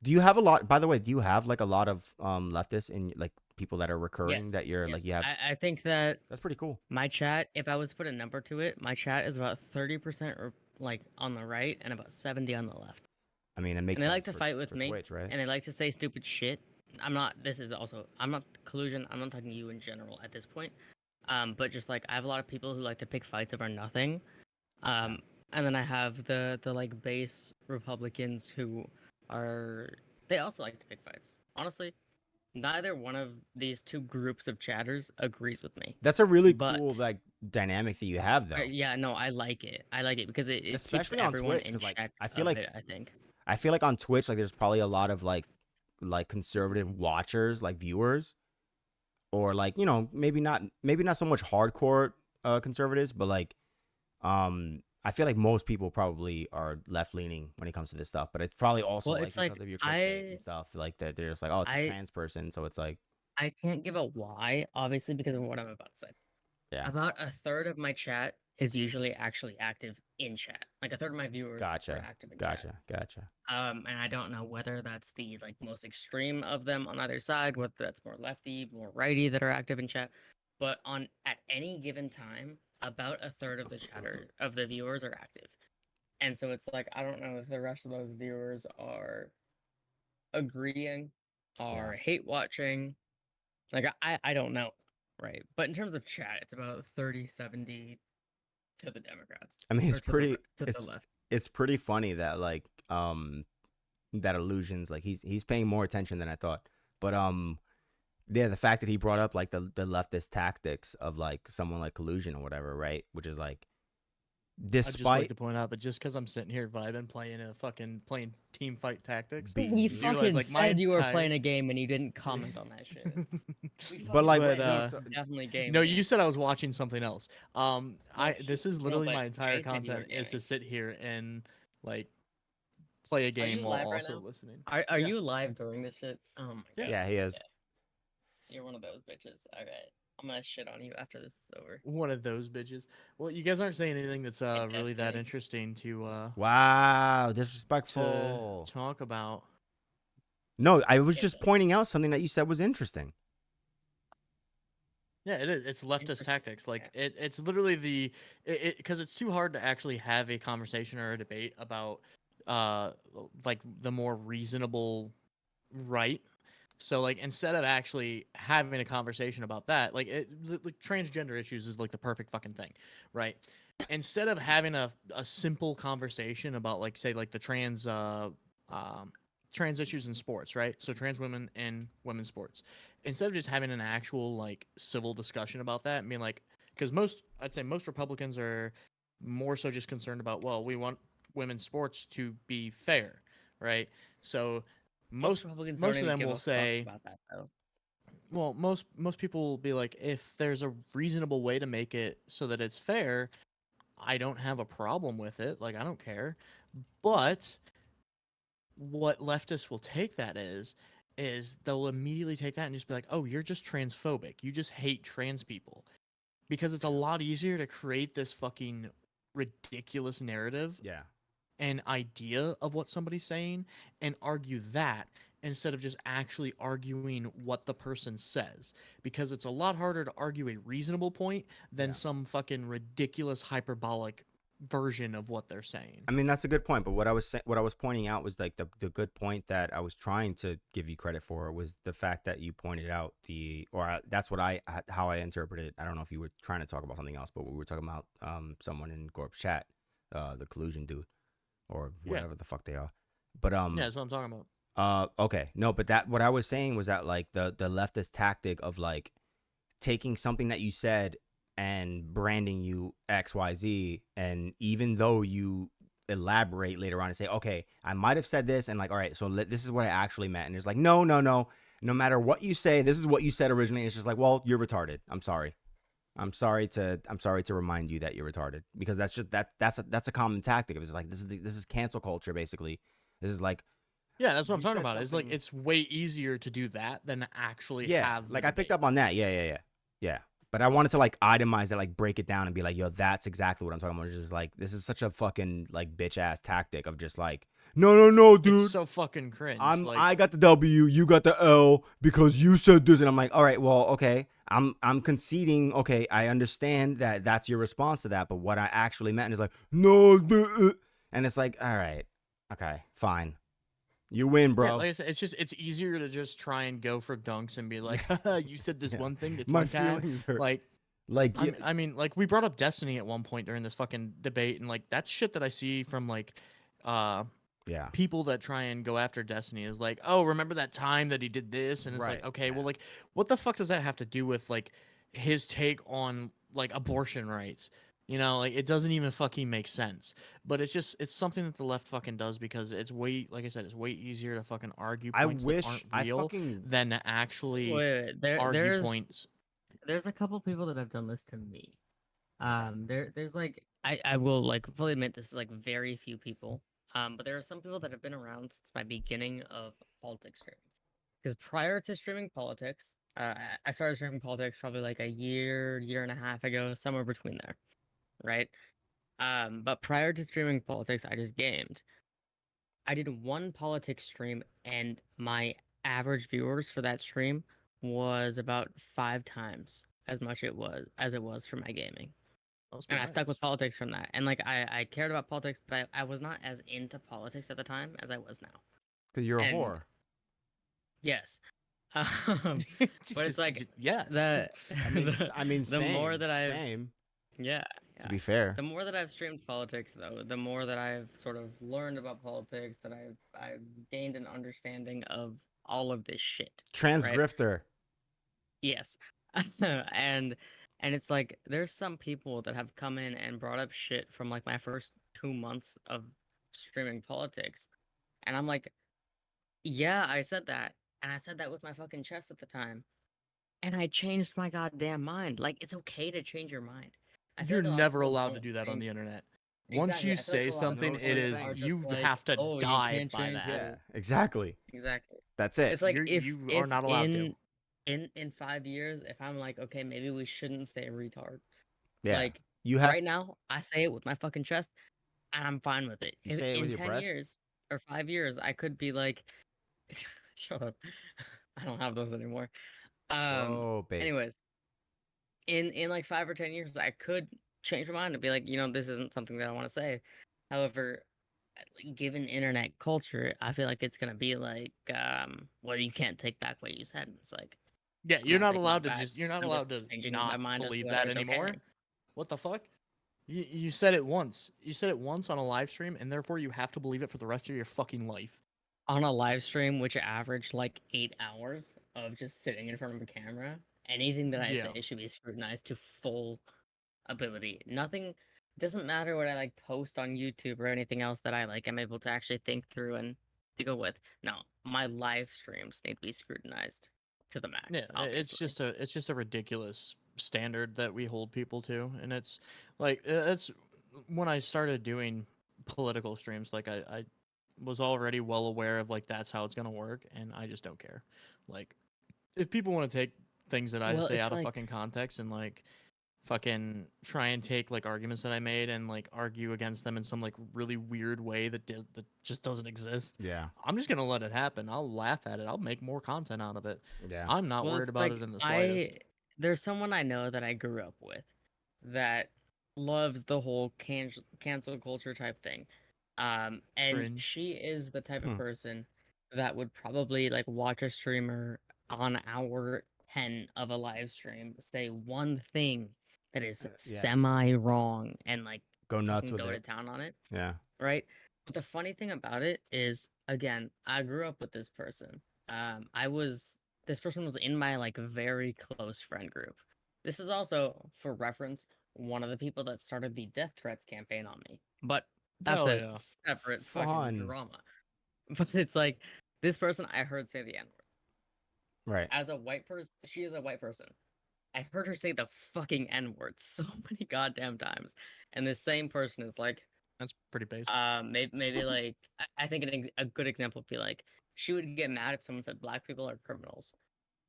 do you have a lot? By the way, do you have like a lot of leftists in like people that are recurring Yes, that you're like yes. you have? I think that That's pretty cool. my chat, if I was to put a number to it, my chat is about 30% or like on the right and about 70 on the left. I mean, it makes And they sense like to for, fight with for me, Twitch, right? and they like to say stupid shit. I'm not collusion. I'm not talking to you in general at this point. But just like I have a lot of people who like to pick fights over nothing. And then I have the like base Republicans who they also like to pick fights. Honestly, neither one of these two groups of chatters agrees with me. That's a really But cool like dynamic that you have though. yeah, no, I like it. I like it because it keeps Especially on everyone Twitch, in 'cause, like, check. I feel of like- it, I think. I feel like on Twitch, like there's probably a lot of like conservative watchers, like viewers, or like maybe not so much hardcore conservatives, but like I feel like most people probably are left leaning when it comes to this stuff. But it's probably also Well, like it's because like of your clickbait and stuff, like that they're just like, oh, it's a trans person, so it's like I can't give a why, obviously, because of what I'm about to say. Yeah. About a third of my chat is usually actually active in chat. Like a third of my viewers are gotcha, active in chat. gotcha. And I don't know whether that's the like most extreme of them on either side, whether that's more lefty, more righty that are active in chat. But at any given time, about a third of the viewers are active. And so it's like I don't know if the rest of those viewers are agreeing or hate watching. Like I don't know. Right. But in terms of chat, it's about 30-70 to the Democrats. I mean, it's or to pretty the the left. it's pretty funny that like that illusions like he's paying more attention than I thought. But yeah, the fact that he brought up like the leftist tactics of like someone like collusion or whatever, right? Which is like I'd just like despite to point out that just because I'm sitting here vibing, playing team fight tactics, Beat We you. you realize, fucking like, my said you were entire- playing a game and you didn't comment on that shit. But, like, he's but, definitely gaming. No, you said I was watching something else. This is no, literally but my entire Jay said you were content is to gaming. sit here and like play a game you while live right also now? listening. Are Yeah. you live during this shit? Oh my god. yeah, he is. You're one of those bitches. Alright. I'm gonna shit on you after this is over. One of those bitches. Well, you guys aren't saying anything that's really that Destiny. interesting to Wow, disrespectful. talk about. No, I was Yeah, just but- pointing out something that you said was interesting. Yeah, it is. It's leftist tactics. Like it's literally because it's too hard to actually have a conversation or a debate about like the more reasonable Right. So like instead of actually having a conversation about that, like transgender issues is like the perfect fucking thing, right? Instead of having a simple conversation about like say like the um, trans issues in sports, right? So trans women in women's sports, instead of just having an actual like civil discussion about that, I mean like because I'd say most Republicans are more so just concerned about well we want women's sports to be fair, right? So Most most Republicans don't most of even them give will a fuck say about that though. well most people will be like if there's a reasonable way to make it so that it's fair, I don't have a problem with it, like I don't care. But what leftists will take that is they'll immediately take that and just be like, oh, you're just transphobic, you just hate trans people, because it's a lot easier to create this fucking ridiculous narrative Yeah. an idea of what somebody's saying and argue that instead of just actually arguing what the person says, because it's a lot harder to argue a reasonable point than Yeah. some fucking ridiculous hyperbolic version of what they're saying. I mean, that's a good point. But what I was pointing out was like the good point that I was trying to give you credit for was the fact that you pointed out that's what how I interpreted it. I don't know if you were trying to talk about something else, but we were talking about someone in Gorp's chat, the collusion dude or Yeah. whatever the fuck they are. But Yeah, that's what I'm talking about. okay, no, but that what I was saying was that like the leftist tactic of like taking something that you said and branding you XYZ, and even though you elaborate later on and say, okay, I might have said this, and like, all right, so this is what I actually meant, and it's like, no, no matter what you say, this is what you said originally. And it's just like, well, you're retarded. I'm sorry. I'm sorry to remind you that you're retarded, because that's just that's a common tactic. It's like this is cancel culture basically. This is like, Yeah, that's what I'm you talking said about. It's like something. it's way easier to do that than to actually Yeah, have the like I picked debate. up on that. Yeah. But I wanted to like itemize it, like break it down and be like, yo, that's exactly what I'm talking about. It's just like, this is such a fucking like bitch ass tactic of just like, no, It's dude. so fucking cringe. Like I got the W, you got the L because you said this, and I'm like, all right, well, okay, I'm conceding. Okay, I understand that that's your response to that, but what I actually meant is like, no, and it's like, all right, okay, fine, you win, yeah, bro. like I said, it's easier to just try and go for dunks and be like, haha, you said this Yeah. one thing this My one time. feelings hurt. Like yeah, I mean, like we brought up Destiny at one point during this fucking debate, and like that's shit that I see from like, uh, yeah, people that try and go after Destiny is like, oh, remember that time that he did this, and it's like, right, okay, well, yeah. like, what the fuck does that have to do with like his take on like abortion rights? You know, like it doesn't even fucking make sense. But it's something that the left fucking does because it's way, like I said, it's way easier to fucking argue I points that wish aren't I real fucking than to actually Wait. argue points. There's a couple people that have done this to me. There's like I will like fully admit this is like very few people. But there are some people that have been around since my beginning of politics streaming. Because prior to streaming politics, I started streaming politics probably like a year and a half ago, somewhere between there, right? But prior to streaming politics, I just gamed. I did one politics stream, and my average viewers for that stream was about 5 times as much it was for my gaming. That's And pretty I stuck nice. with politics from that. And like I cared about politics, but I was not as into politics at the time as I was now. because you're a And whore. yes. Um, but it's like Yes. the I mean, the more that I've same. yeah, To be fair, the more that I've streamed politics though, the more that I've sort of learned about politics, that I've gained an understanding of all of this shit. Right? transgrifter. Yes. and it's like there's some people that have come in and brought up shit from like my first 2 months of streaming politics. And I'm like, yeah, I said that. And I said that with my fucking chest at the time. And I changed my goddamn mind. Like, it's okay to change your mind. I feel You're like a lot of never people allowed to don't do that on think the internet. Once exactly. you I feel like say a lot of something, No it such people is are thing. just you like, have to oh, you die can't by change that. Yeah, people. exactly. Exactly. That's it. It's like You are if not allowed to. in 5 years, if I'm like, okay, maybe we shouldn't say retard. Yeah, Like you have right now, I say it with my fucking chest, and I'm fine with it. you say it In with your 10 breast. years or 5 years, I could be like, shut up. I don't have those anymore. Whoa, base. Anyways, in like 5 or 10 years, I could change my mind and be like, this isn't something that I want to say. However, given internet culture, I feel like it's gonna be like, well, you can't take back what you said. It's like, Yeah, I'm not taking it back. you're not I'm just allowed to changing my not mind as to believe whether that it's anymore. okay. What the fuck? You said it once. You said it once on a live stream, and therefore you have to believe it for the rest of your fucking life. On a live stream, which averaged like 8 hours of just sitting in front of a camera, anything that I Yeah. say should be scrutinized to full ability. Nothing doesn't matter what I like post on YouTube or anything else that I like. I'm able to actually think through and deal with. No, my live streams need to be scrutinized to the max. Yeah, Obviously, it's just a ridiculous standard that we hold people to, and it's like it's when I started doing political streams, like I was already well aware of like that's how it's gonna work, and I just don't care. Like if people want to take things that I well, say it's out of like fucking context and like fucking try and take like arguments that I made and like argue against them in some like really weird way that just doesn't exist. Yeah. I'm just gonna let it happen. I'll laugh at it. I'll make more content out of it. Yeah. I'm not well, worried it's about like it in the slightest. there's someone I know that I grew up with that loves the whole cancel culture type thing. And Cringe. she is the type of Hmm. person that would probably like watch a streamer on hour 10 of a live stream say one thing that is Yeah. semi wrong and like Go nuts fucking with go to it. town on it, Yeah. right? But the funny thing about it is, again, I grew up with this person. This person was in my like very close friend group. This is also, for reference, one of the people that started the death threats campaign on me. But that's Hell a yeah. separate fucking Fun. drama. But it's like this person I heard say the N word. Right. As a white person, she is a white person. I heard her say the fucking N word so many goddamn times. And this same person is like, That's pretty basic. maybe like I think a good example would be like she would get mad if someone said black people are criminals,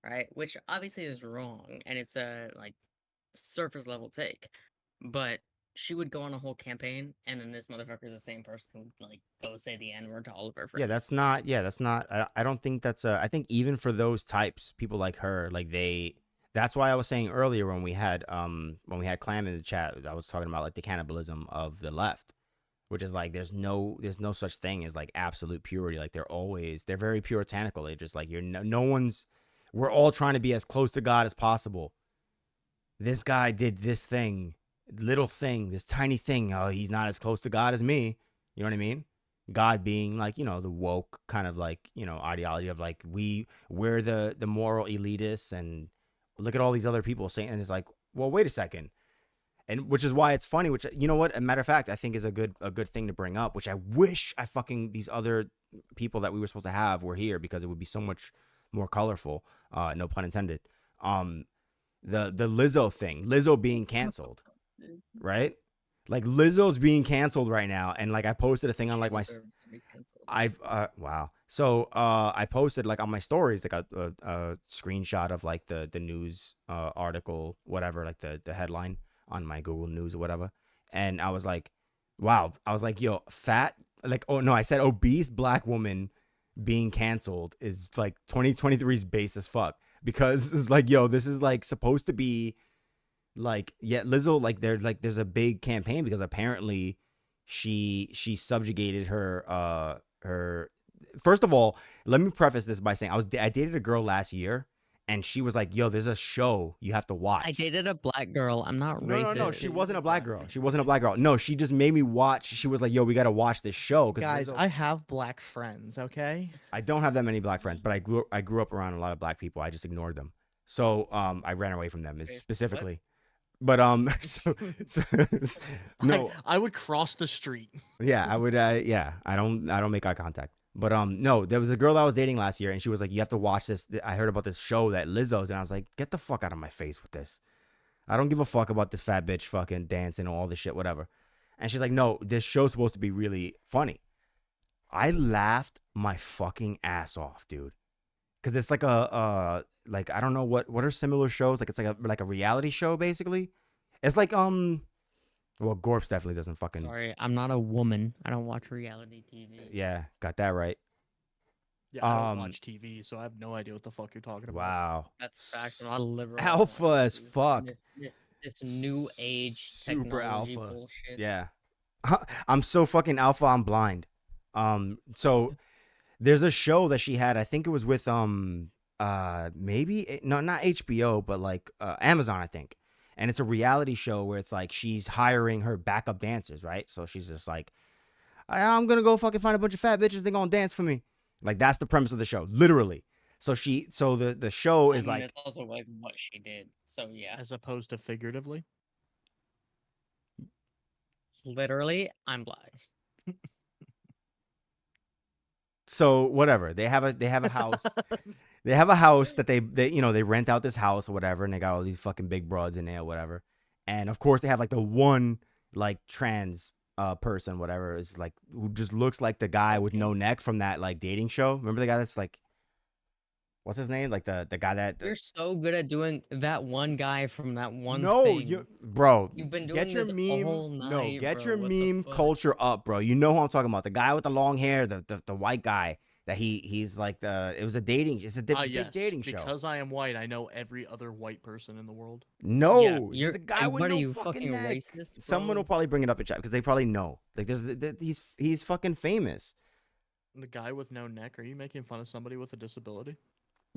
right? Which obviously is wrong, and it's a like surface level take. But she would go on a whole campaign, and then this motherfucker is the same person who like go say the N word to all of her friends. Yeah, that's not. Yeah, that's not. I don't think that's a. I think even for those types, people like her, like they. That's why I was saying earlier when we had Clam in the chat, I was talking about like the cannibalism of the left, which is like there's no such thing as like absolute purity. Like they're very puritanical. They just like no one's. We're all trying to be as close to God as possible. This guy did this thing, little thing, this tiny thing. Oh, he's not as close to God as me. You know what I mean? God being like, the woke kind of like, ideology of like we're the moral elitists, and look at all these other people saying, and it's like, well, wait a second. And which is why it's funny, which, you know what, a matter of fact, I think is a good thing to bring up, which I wish these other people that we were supposed to have were here, because it would be so much more colorful. No pun intended. The Lizzo thing, Lizzo being canceled, right? Like Lizzo's being canceled right now, and like I posted a thing on like my wow. So I posted like on my stories like a screenshot of like the news article, whatever, like the headline on my Google News or whatever, and I was like, wow. I was like, yo, fat, like, oh no, I said obese black woman being canceled is like 2023's base as fuck, because it's like, yo, this is like supposed to be like, yeah, Lizzo, like there's a big campaign because apparently she subjugated her first of all, let me preface this by saying I dated a girl last year, and she was like, yo, there's a show you have to watch. I dated a black girl. I'm not racist. No, she wasn't a black girl. She wasn't a black girl. No, she just made me watch. She was like, yo, we got to watch this show. Guys, Lizzo, I have black friends, okay? I don't have that many black friends, but I grew up around a lot of black people. I just ignored them. So I ran away from them specifically. But no, I would cross the street. yeah, I would. Yeah, I don't make eye contact. But no, there was a girl I was dating last year, and she was like, you have to watch this. I heard about this show that Lizzo's, and I was like, get the fuck out of my face with this. I don't give a fuck about this fat bitch fucking dancing and all this shit, whatever. And she's like, no, this show's supposed to be really funny. I laughed my fucking ass off, dude. Cause it's like like, I don't know what are similar shows. Like it's like a reality show, basically. It's like, well, Gorps definitely doesn't fucking. Sorry, I'm not a woman. I don't watch reality TV. Yeah, got that right. Yeah, I don't watch TV, so I have no idea what the fuck you're talking about. Wow. That's a fact. I'm not a liberal. Alpha as fuck. This new age Super technology alpha. bullshit. Yeah. I'm so fucking alpha, I'm blind. So there's a show that she had. I think it was with maybe no, not HBO, but like Amazon, I think. And it's a reality show where it's like she's hiring her backup dancers, right? So she's just like, I'm gonna go fucking find a bunch of fat bitches. They're gonna dance for me. Like that's the premise of the show, literally. So the show is like, it's also like what she did. So yeah, As opposed to figuratively. literally, I'm black. so whatever. They have a house. They have a house that they they rent out this house or whatever, and they got all these fucking big broads in there or whatever. And of course they have like the one like trans person, whatever, is like who just looks like the guy with no neck from that like dating show. Remember the guy that's like, what's his name? Like the guy that You're so good at doing that one guy from that one no, thing. bro. You've been Get doing your this meme. all No, night, get bro. your What the meme fuck? culture up, bro. You know who I'm talking about? The guy with the long hair, the white guy that he's like it was a dating. It's a big Yes, dating show. because I am white, I know every other white person in the world. No, Yeah, there's a guy with what no are you fucking fucking neck. racist? Someone bro? will probably bring it up in chat because they probably know. Like he's fucking famous. The guy with no neck. Are you making fun of somebody with a disability?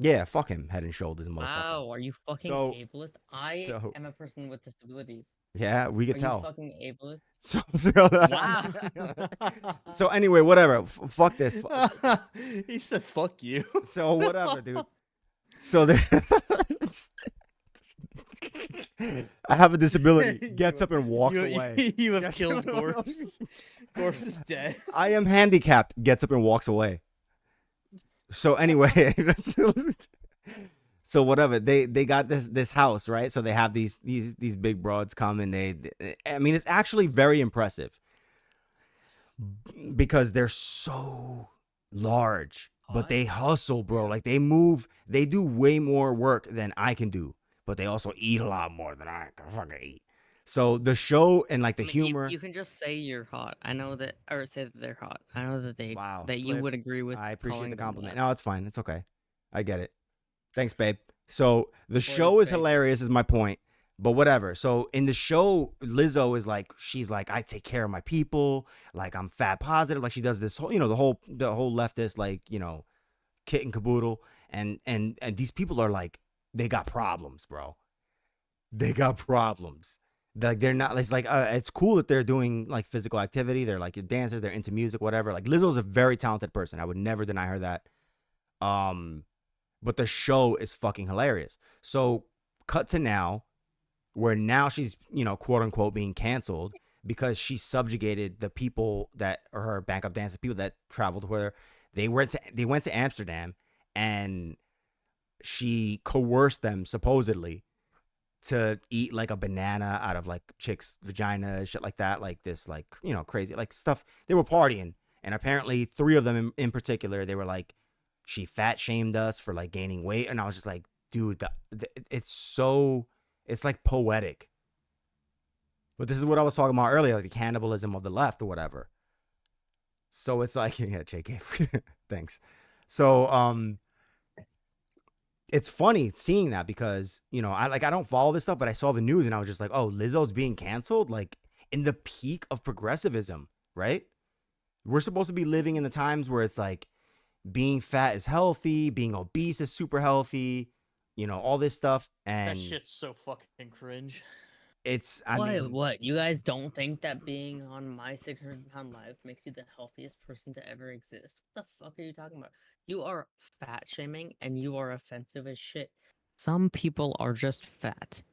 Yeah, fuck him, head and shoulders, motherfucker. Wow, are you fucking So- ableist? I so- am a person with disabilities. Yeah, we Are could you tell. fucking ableist? Wow. So anyway, whatever. Fuck this. He said, "Fuck you." So whatever, dude. So there. I have a disability. Gets up and walks away. You have Gets killed up- Gorps. Gorps is dead. I am handicapped. Gets up and walks away. So anyway, so whatever. They got this house, right? So they have these big broads come and I mean, it's actually very impressive because they're so large, but they hustle, bro. Like they move, they do way more work than I can do, but they also eat a lot more than I can fucking eat. So the show and like the I mean, humor. You can just say you're hot. I know that, or say that they're hot. I know that Wow, that you Flip, would agree with. I appreciate calling the them compliment. that. No, it's fine. It's okay. I get it. Thanks, babe. So the Before show you is say- hilarious, is my point. But whatever. So in the show, Lizzo is like, she's like, I take care of my people. Like I'm fat positive. Like she does this whole, the whole leftist, like, kit and caboodle. And these people are like, they got problems, bro. They got problems. Like they're not. It's like it's cool that they're doing like physical activity. They're like dancers. They're into music, whatever. Like Lizzo's a very talented person. I would never deny her that. But the show is fucking hilarious. So cut to now, where now she's quote unquote being canceled because she subjugated the people that are her backup dancers, people that traveled with her. They went to Amsterdam, and she coerced them supposedly to eat like a banana out of like chicks' vagina, shit like that, like this, like crazy, like stuff. They were partying, and apparently 3 of them in particular, they were like, she fat shamed us for like gaining weight, and I was just like, dude, it's like poetic. But this is what I was talking about earlier, like the cannibalism of the left or whatever. So it's like, yeah, JK, thanks. So it's funny seeing that because, I don't follow this stuff, but I saw the news and I was just like, oh, Lizzo's being canceled, like in the peak of progressivism, right? We're supposed to be living in the times where it's like being fat is healthy, being obese is super healthy, all this stuff. And That shit's so fucking cringe. it's, What? You guys don't think that being on My 600-Pound Life makes you the healthiest person to ever exist? What the fuck are you talking about? You are fat shaming and you are offensive as shit. Some people are just fat.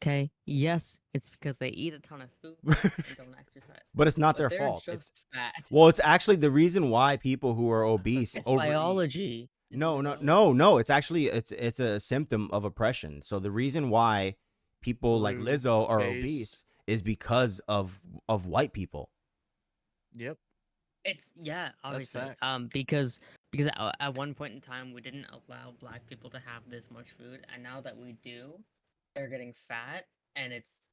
Okay? Yes, it's because they eat a ton of food and don't exercise. but it's not But their they're fault. just It's fat. well, it's actually the reason why people who are obese It's overeat. biology. No. It's actually it's a symptom of oppression. So the reason why people like Rude, Lizzo are base. obese is because of white people. Yep. It's obviously. facts. Because at one point in time we didn't allow black people to have this much food, and now that we do, they're getting fat, and it's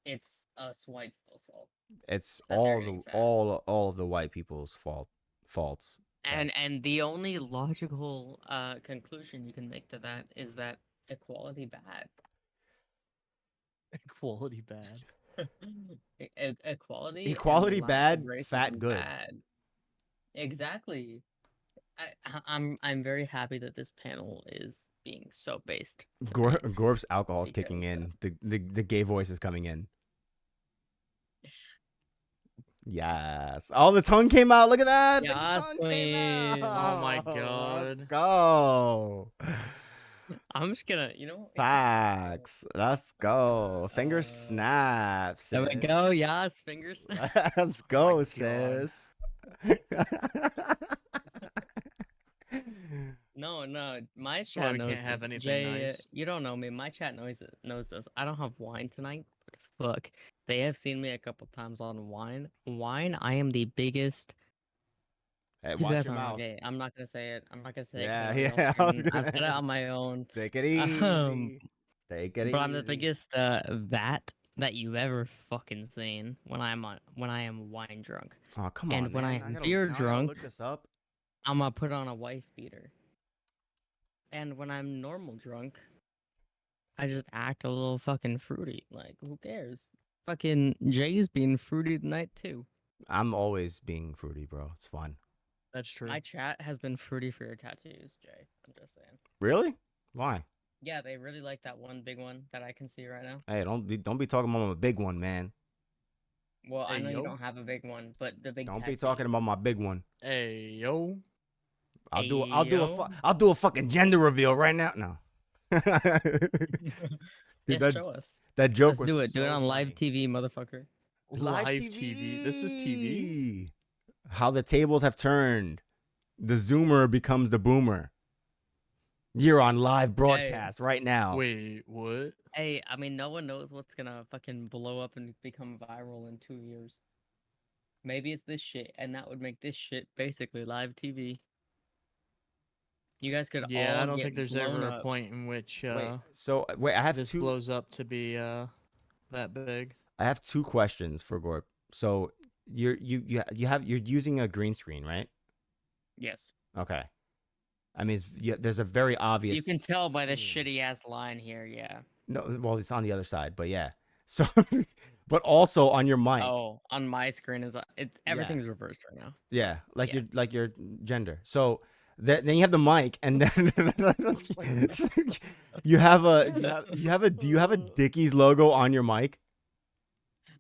us white people's fault. It's That they're getting fat. all of the white people's faults. And the only logical conclusion you can make to that is that equality bad. Quality bad. Equality Equality and lack bad, of racism fat good. bad. Exactly. I'm very happy that this panel is being so based tonight Gorp's alcohol's kicking because in. The gay voice is coming in. Yes. Oh, the tongue came out. Look at that. The Yes, tongue came queen. Oh my out. Let's god. go. I'm just gonna, Facts. Let's go. Finger snaps. there we go. Yes, finger snap. Let's Oh my go, God. sis. No, my Why chat we knows can't have this. anything Jay, nice? you don't know me. My chat knows this. I don't have wine tonight. But look, they have seen me a couple times on wine. Wine, I am the biggest. Hey, You watch guys your don't know mouth. gay. I'm not gonna say it. I'm not gonna say it because Yeah, nobody else yeah. I was can. I've said it gonna on my own. take it Um, easy. Take it but I'm the easy. biggest that you've ever fucking seen when I am wine drunk. Oh, come And on, when I man. am beer Now I gotta drunk, look this up. I'm gonna put on a wife beater. And when I'm normal drunk, I just act a little fucking fruity. Like, who cares? Fucking Jay's being fruity tonight too. I'm always being fruity, bro. It's fun. That's true. My chat has been fruity for your tattoos, Jay. I'm just saying. Really? Why? Yeah, they really like that one big one that I can see right now. Hey, don't be talking about my big one, man. Well, I Hey, know you yo. don't have a big one, but the big Don't be tattoo. talking about my big one. Hey yo. I'll do Ayo. I'll do a fucking gender reveal right now. No. Dude, Yeah, show us. that joke Let's was do it. Do it so on live funny. TV, motherfucker. Live TV. This is TV. How the tables have turned. The Zoomer becomes the Boomer. You're on live broadcast right now. Wait, what? Hey, I mean, no one knows what's gonna fucking blow up and become viral in 2 years. Maybe it's this shit, and that would make this shit basically live TV. You guys could Yeah, all I don't get think there's blown ever a up. point in which Wait, I have this two blows up to be that big. I have two questions for Gorp. So you're using a green screen, right? Yes. Okay. I mean, there's a very obvious. You can tell by this scene. shitty ass line here, yeah. No, well, it's on the other side, but yeah. So, but also on your mic. Oh, on my screen everything's reversed right now. Yeah, Yeah. your gender. So then you have the mic, and then you have a do you have a Dickies logo on your mic?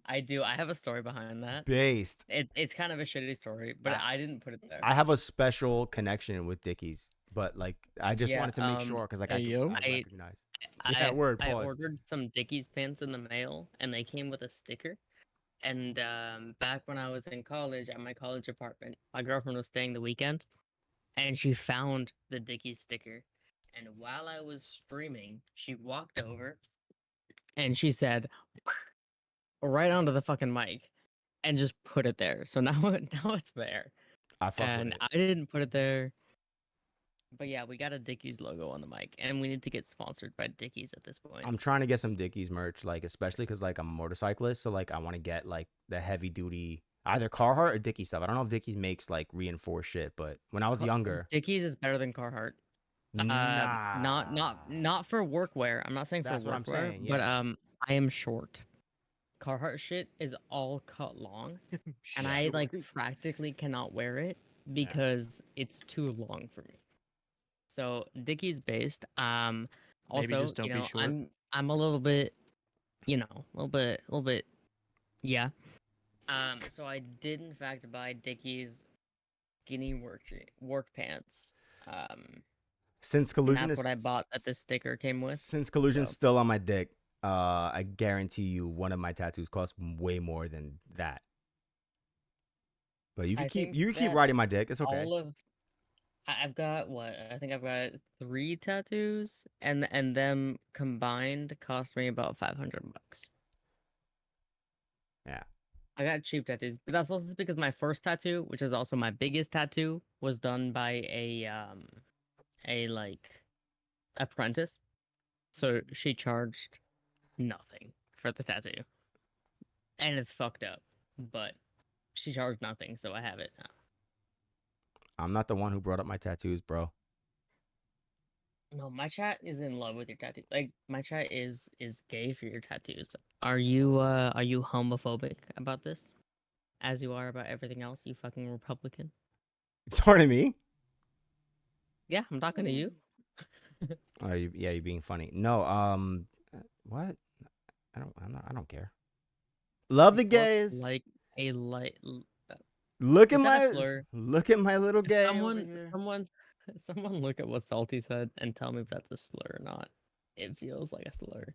I do. I have a story behind that. Based. It's kind of a shitty story, but I didn't put it there. I have a special connection with Dickies, but like I just Yeah, wanted to make sure because like Hey, yo. I recognize. I Pause. ordered some Dickies pants in the mail, and they came with a sticker. And back when I was in college, at my college apartment, my girlfriend was staying the weekend, and she found the Dickies sticker. And while I was streaming, she walked over, and she said, right onto the fucking mic, and just put it there. So now it's there. I fuck with And it. I didn't put it there. But yeah, we got a Dickies logo on the mic, and we need to get sponsored by Dickies at this point. I'm trying to get some Dickies merch, like especially because like I'm a motorcyclist, so like I want to get like the heavy duty either Carhartt or Dickies stuff. I don't know if Dickies makes like reinforced shit, but when I was younger, Dickies is better than Carhartt. nah, Not for workwear. I'm not saying That's for what I'm workwear, saying, but yeah. I am short. Carhartt shit is all cut long, and I like practically cannot wear it because it's too long for me. So Dickies based. Maybe Also, just don't be short. I'm a little bit, a little bit, yeah. So I did in fact buy Dickies skinny work pants. Since And collusion that's is what I bought that the sticker came with. Since collusion's so. still on my dick, I guarantee you one of my tattoos costs way more than that. But you can keep riding my dick. It's okay. I've got what? I think I've got 3 tattoos, and them combined cost me about $500. Yeah. I got cheap tattoos, but that's also because my first tattoo, which is also my biggest tattoo, was done by a like apprentice. So she charged nothing for the tattoo, and it's fucked up. But she charged nothing, so I have it now. I'm not the one who brought up my tattoos, bro. No, my chat is in love with your tattoos. Like my chat is gay for your tattoos. Are you homophobic about this? As you are about everything else, you fucking Republican? Talking to me? Yeah, I'm talking to you. Oh, you're being funny. No, what? I don't care. Love the Looks gays. like a light. Look at Is that a my slur? little gay over Someone, here. someone, someone look at what Salty said and tell me if that's a slur or not. It feels like a slur.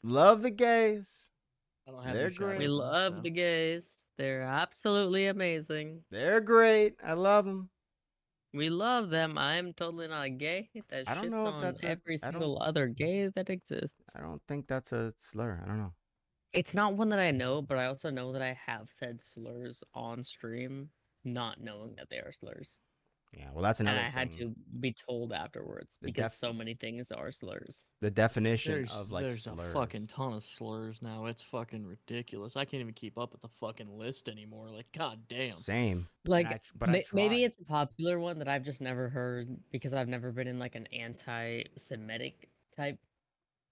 Love the gays. I don't have They're your chat We great. open, love so. the gays. They're absolutely amazing. They're great. I love them. We love them. I'm totally not a gay. That I don't shits know if on that's a. every single other gay that exists. I don't think that's a slur. I don't know. It's not one that I know, but I also know that I have said slurs on stream, not knowing that they are slurs. Yeah. Well, that's And another I had thing. to be told afterwards The because def- so many things are slurs. The definition There's of like there's slurs. a fucking ton of slurs now. It's fucking ridiculous. I can't even keep up with the fucking list anymore. Like, goddamn. Same. Like, but I maybe try. it's a popular one that I've just never heard because I've never been in like an anti-Semitic type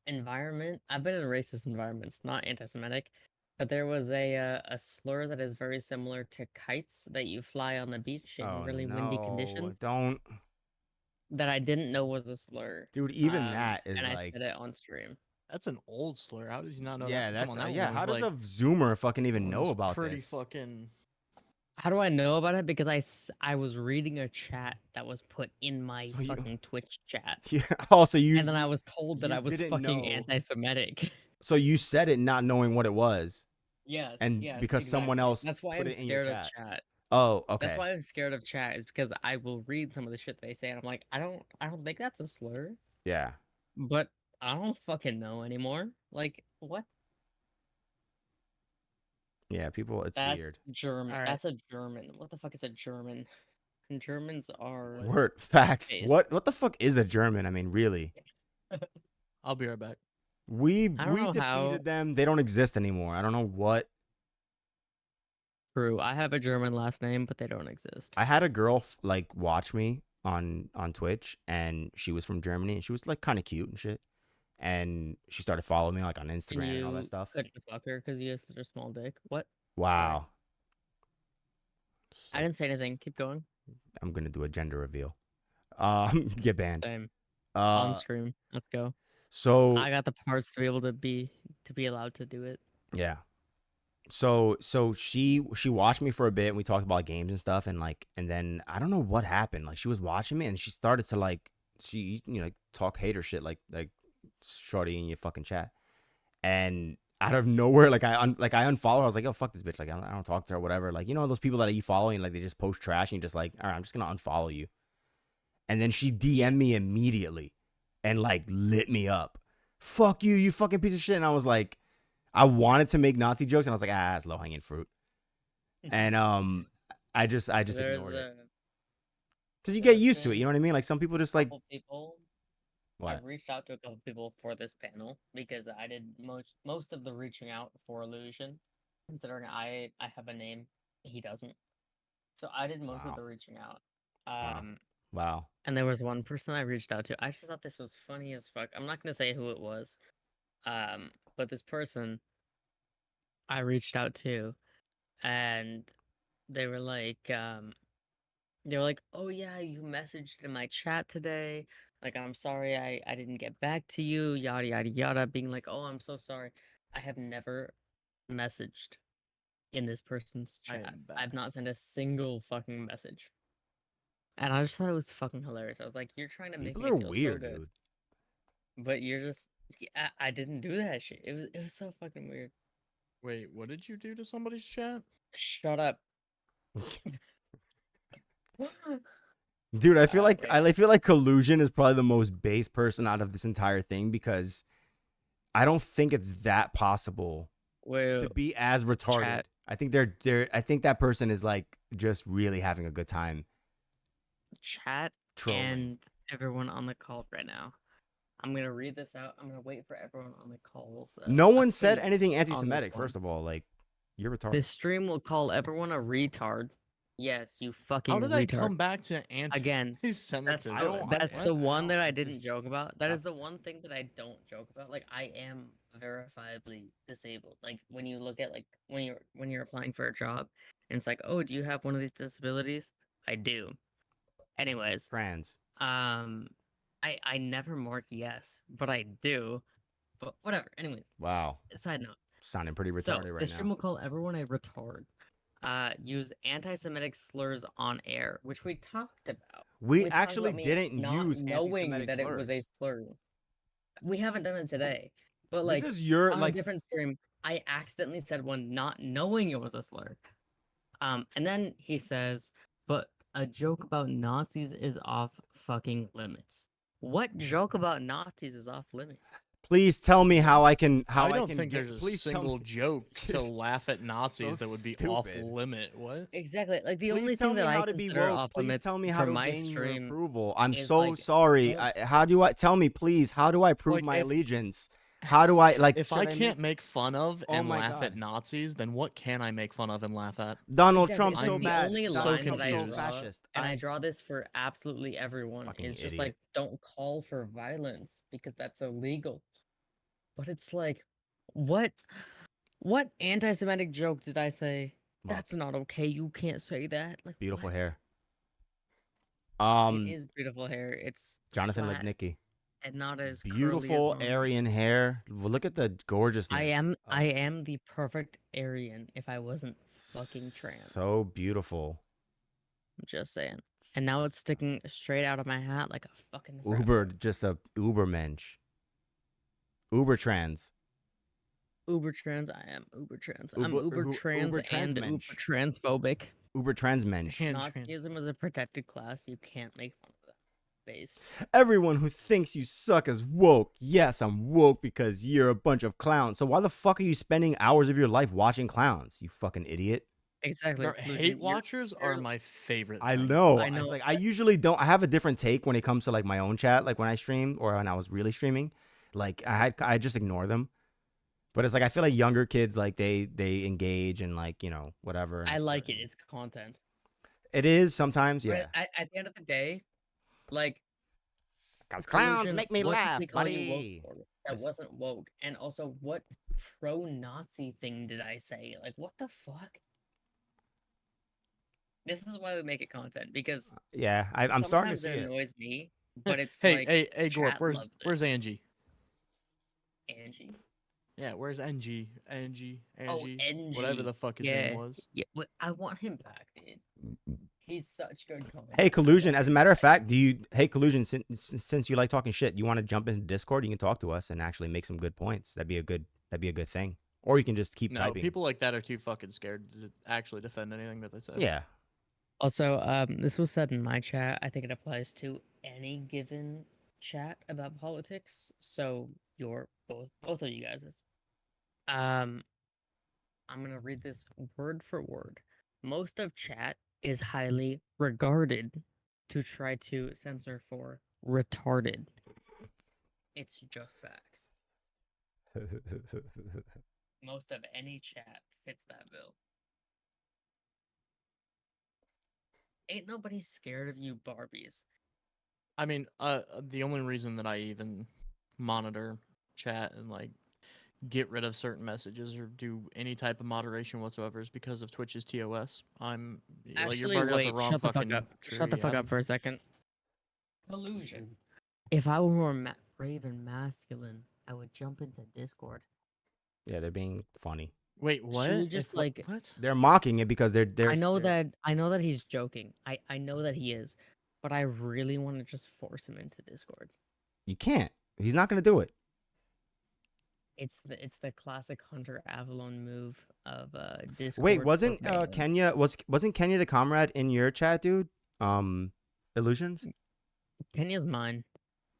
environment. I've been in racist environments, not anti-Semitic. But there was a slur that is very similar to kites that you fly on the beach in Oh really windy no! conditions Don't, that I didn't know was a slur. dude. Even that is And I like. said it on stream. That's an old slur. How did you not know Yeah, that? Come that's on, that yeah. one How was does like a Zoomer fucking even one know was about pretty this? fucking. How do I know about it? Because I was reading a chat that was put in my So you- fucking Twitch chat. Yeah. Also, And then I was told that you I was didn't fucking know. anti-Semitic. So you said it not knowing what it was, Yes, and yes, because someone exactly. else That's why put I'm it in your scared of chat. chat. Oh, That's okay. why I'm scared of chat is because I will read some of the shit they say and I'm like, I don't think that's a slur, Yeah. but I don't fucking know anymore. Like, what? Yeah. People, it's That's weird. German. All right. That's a German. What the fuck is a German? And Germans are Word facts. based. What the fuck is a German? I mean, really? I'll be right back. We I don't know defeated how. them. They don't exist anymore. I don't know what. True. I have a German last name, but they don't exist. I had a girl like watch me on Twitch, and she was from Germany, and she was like kind of cute and shit. And she started following me like on And Instagram and all that you stuff. couldn't fuck her because you have such a small dick. What? Wow. I didn't say anything. Keep going. I'm gonna do a gender reveal. Get banned. Same. On Uh, stream. Let's go. so I got the parts to be able to be allowed to do it. yeah. So she watched me for a bit, and we talked about games and stuff, and like, and then I don't know what happened. Like, she was watching me, and she started to like, talk hater shit like shorty in your fucking chat, and out of nowhere, like I unfollowed her. I was like, yo, fuck this bitch. Like, I don't talk to her, whatever. Like, you know those people that you follow and like they just post trash, and you're just like, all right, I'm just gonna unfollow you. And then she DM'd me immediately, and like lit me up. Fuck you, you fucking piece of shit. And I was like, I wanted to make Nazi jokes, and I was like, it's low hanging fruit. And I just ignored it because you get used to it. You know what I mean? Like, some people just like, Couple people. what? I've reached out to a couple people for this panel because I did most of the reaching out for Illusion, considering I have a name, he doesn't. So I did most of Wow. the reaching out. Wow. And there was one person I reached out to. I just thought this was funny as fuck. I'm not gonna say who it was. But this person I reached out to, and they were like, oh yeah, you messaged in my chat today. Like, I'm sorry I didn't get back to you, yada yada yada, being like, oh, I'm so sorry. I have never messaged in this person's I chat. am back. I've not sent a single fucking message. And I just thought it was fucking hilarious. I was like, you're trying to make People me are feel weird, so good, dude. but you're just I didn't do that shit. It was so fucking weird. Wait, what did you do to somebody's chat? Shut up. Dude, I feel like Wait. I feel like Collusion is probably the most base person out of this entire thing, because I don't think it's that possible Wait, to be as retarded. chat. I think I think that person is like just really having a good time Chat trolling. and everyone on the call right now. I'm gonna read this out. I'm gonna wait for everyone on the calls. No one said opinion anything on this anti-Semitic. one. First of all, like, you're retarded. This stream will call everyone a retard. Yes, you fucking How did retard. I come back to Again, anti-Semitism? that's the one that I didn't joke this- about. That is the one thing that I don't joke about. Like, I am verifiably disabled. Like, when you look at like when you're applying for a job and it's like, oh, do you have one of these disabilities? I do. Anyways, Trans. I never mark yes, but I do. But whatever. Anyways, Wow. side note. Sounding pretty So retarded right the stream now. will call everyone a retard. Use anti-Semitic slurs on air, which we talked about. We talked actually about me didn't not use knowing anti-Semitic that it was a slurs. slur. We haven't done it today, but This like is your on a like different stream, I accidentally said one not knowing it was a slur. And then he says, "But a joke about Nazis is off fucking limits." What joke about Nazis is off limits? please tell me how I can I don't think get, there's a please tell single me. joke to laugh at Nazis that would be off stupid. limit. What? Exactly. Like the Please only tell thing me that how I to be consider woke. off Please limits tell me how for to my gain your stream approval. I'm is, so like, sorry. don't- How do I tell me, please? How do I prove Like, my if- allegiance? How do I like? If should I make- can't make fun of Oh and my laugh at God. Nazis, then what can I make fun of and laugh at? Donald Exactly, Trump it's so like the bad. only so Donald line that I Trump's so confused. draw, fascist. and I draw this for absolutely everyone, Fucking is just idiot. like, don't call for violence because that's illegal. But it's like, what anti-Semitic joke did I say? Look, That's not okay. You can't say that. Like, beautiful what? hair. It is beautiful hair. It's Jonathan flat Lipnicki. and not as Beautiful curly as Aryan hair. Well, look at the gorgeousness. I am the perfect Aryan if I wasn't fucking trans. So beautiful. I'm just saying. And now it's sticking straight out of my hat like a fucking frat Uber, boy. just a Uber mensch. Uber trans. Uber trans. I am Uber trans. I'm Uber- Uber Uber trans and Uber transmensch. transphobic. Uber trans mensch. And Nazism is a protected class. You can't make fun of that. Base. Everyone who thinks you suck is woke. Yes, I'm woke because you're a bunch of clowns. So why the fuck are you spending hours of your life watching clowns? You fucking idiot. Exactly. Bro, Collusion. hate You're- watchers are you're- my favorite. I thing. know. I know. It's like I usually don't. I have a different take when it comes to like my own chat. Like when I stream or when I was really streaming, like I just ignore them. But it's like I feel like younger kids like they engage and like whatever. and I it's like it. certain- It's content. It is sometimes, But yeah. at the end of the day, like, Cause clowns collusion, make me what did laugh, we call you woke buddy. for? That It's- wasn't woke. And also, what pro-Nazi thing did I say? Like, what the fuck? This is why we make it content, because Yeah, I'm starting to sometimes see it it. annoys me, but it's Hey, like, hey, Gorp, chat where's loves it. where's Angie? Angie? Yeah, where's NG? Angie, Oh, Angie, whatever the fuck his name was. Yeah, I want him back, dude. He's such good content. Hey, Collusion. As a matter of fact, hey, Collusion, since you like talking shit, you want to jump into Discord? You can talk to us and actually make some good points. That'd be a good thing. Or you can just keep No, typing. people like that are too fucking scared to actually defend anything that they say. Yeah. Also, this was said in my chat. I think it applies to any given chat about politics. So both of you guys. I'm gonna read this word for word. Most of chat is highly regarded to try to censor for retarded. It's just facts. Most of any chat fits that bill. Ain't nobody scared of you Barbies. I mean, the only reason that I even monitor chat and like get rid of certain messages or do any type of moderation whatsoever is because of Twitch's TOS. I'm like, you're Actually, burning up wait, the wrong shut the fuck fucking up. tree. Shut the fuck I'm- up for a second. Collusion. If I were more brave and masculine, I would jump into Discord. Yeah, they're being funny. Wait, what? we just, If what- like- what? They're mocking it because they're. I know that he's joking. I know that he is, but I really want to just force him into Discord. You can't. He's not gonna do it. It's the classic Hunter Avalon move of Discord. Wait, for wasn't bans. Kenya wasn't Kenya the comrade in your chat, dude? Illusions. Kenya's mine.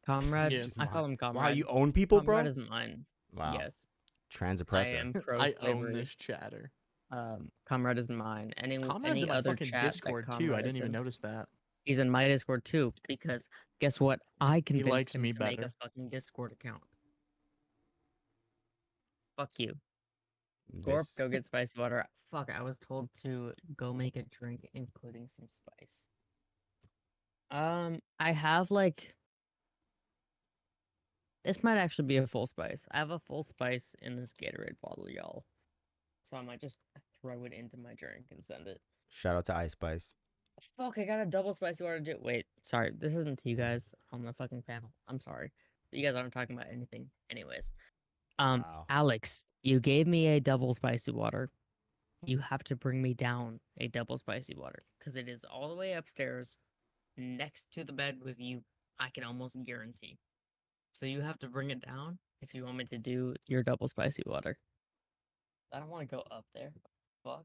Comrade, Yeah. She's I call mine. him comrade. Wow, you own people, Comrade bro. is mine. Wow. Yes, Trans I oppressor. am pro I slavery. own this chatter. Comrade is mine. Comrade's Any in my other fucking chat that Discord too. I Comrade didn't is even in, notice that. he's in my Discord too, because guess what? I convinced likes him me to make a better. fucking Discord account. Fuck you. Gorp, This- go get spicy water. Fuck, I was told to go make a drink, including some spice. I have like... This might actually be a full spice. I have a full spice in this Gatorade bottle, y'all. So I might just throw it into my drink and send it. Shout out to Ice Spice. Fuck, I got a double spicy water. Wait, sorry, this isn't to you guys on the fucking panel. I'm sorry. You guys aren't talking about anything. Anyways, Wow. Alex, you gave me a double spicy water. You have to bring me down a double spicy water because it is all the way upstairs next to the bed with you. I can almost guarantee. So you have to bring it down if you want me to do your double spicy water. I don't want to go up there. Fuck.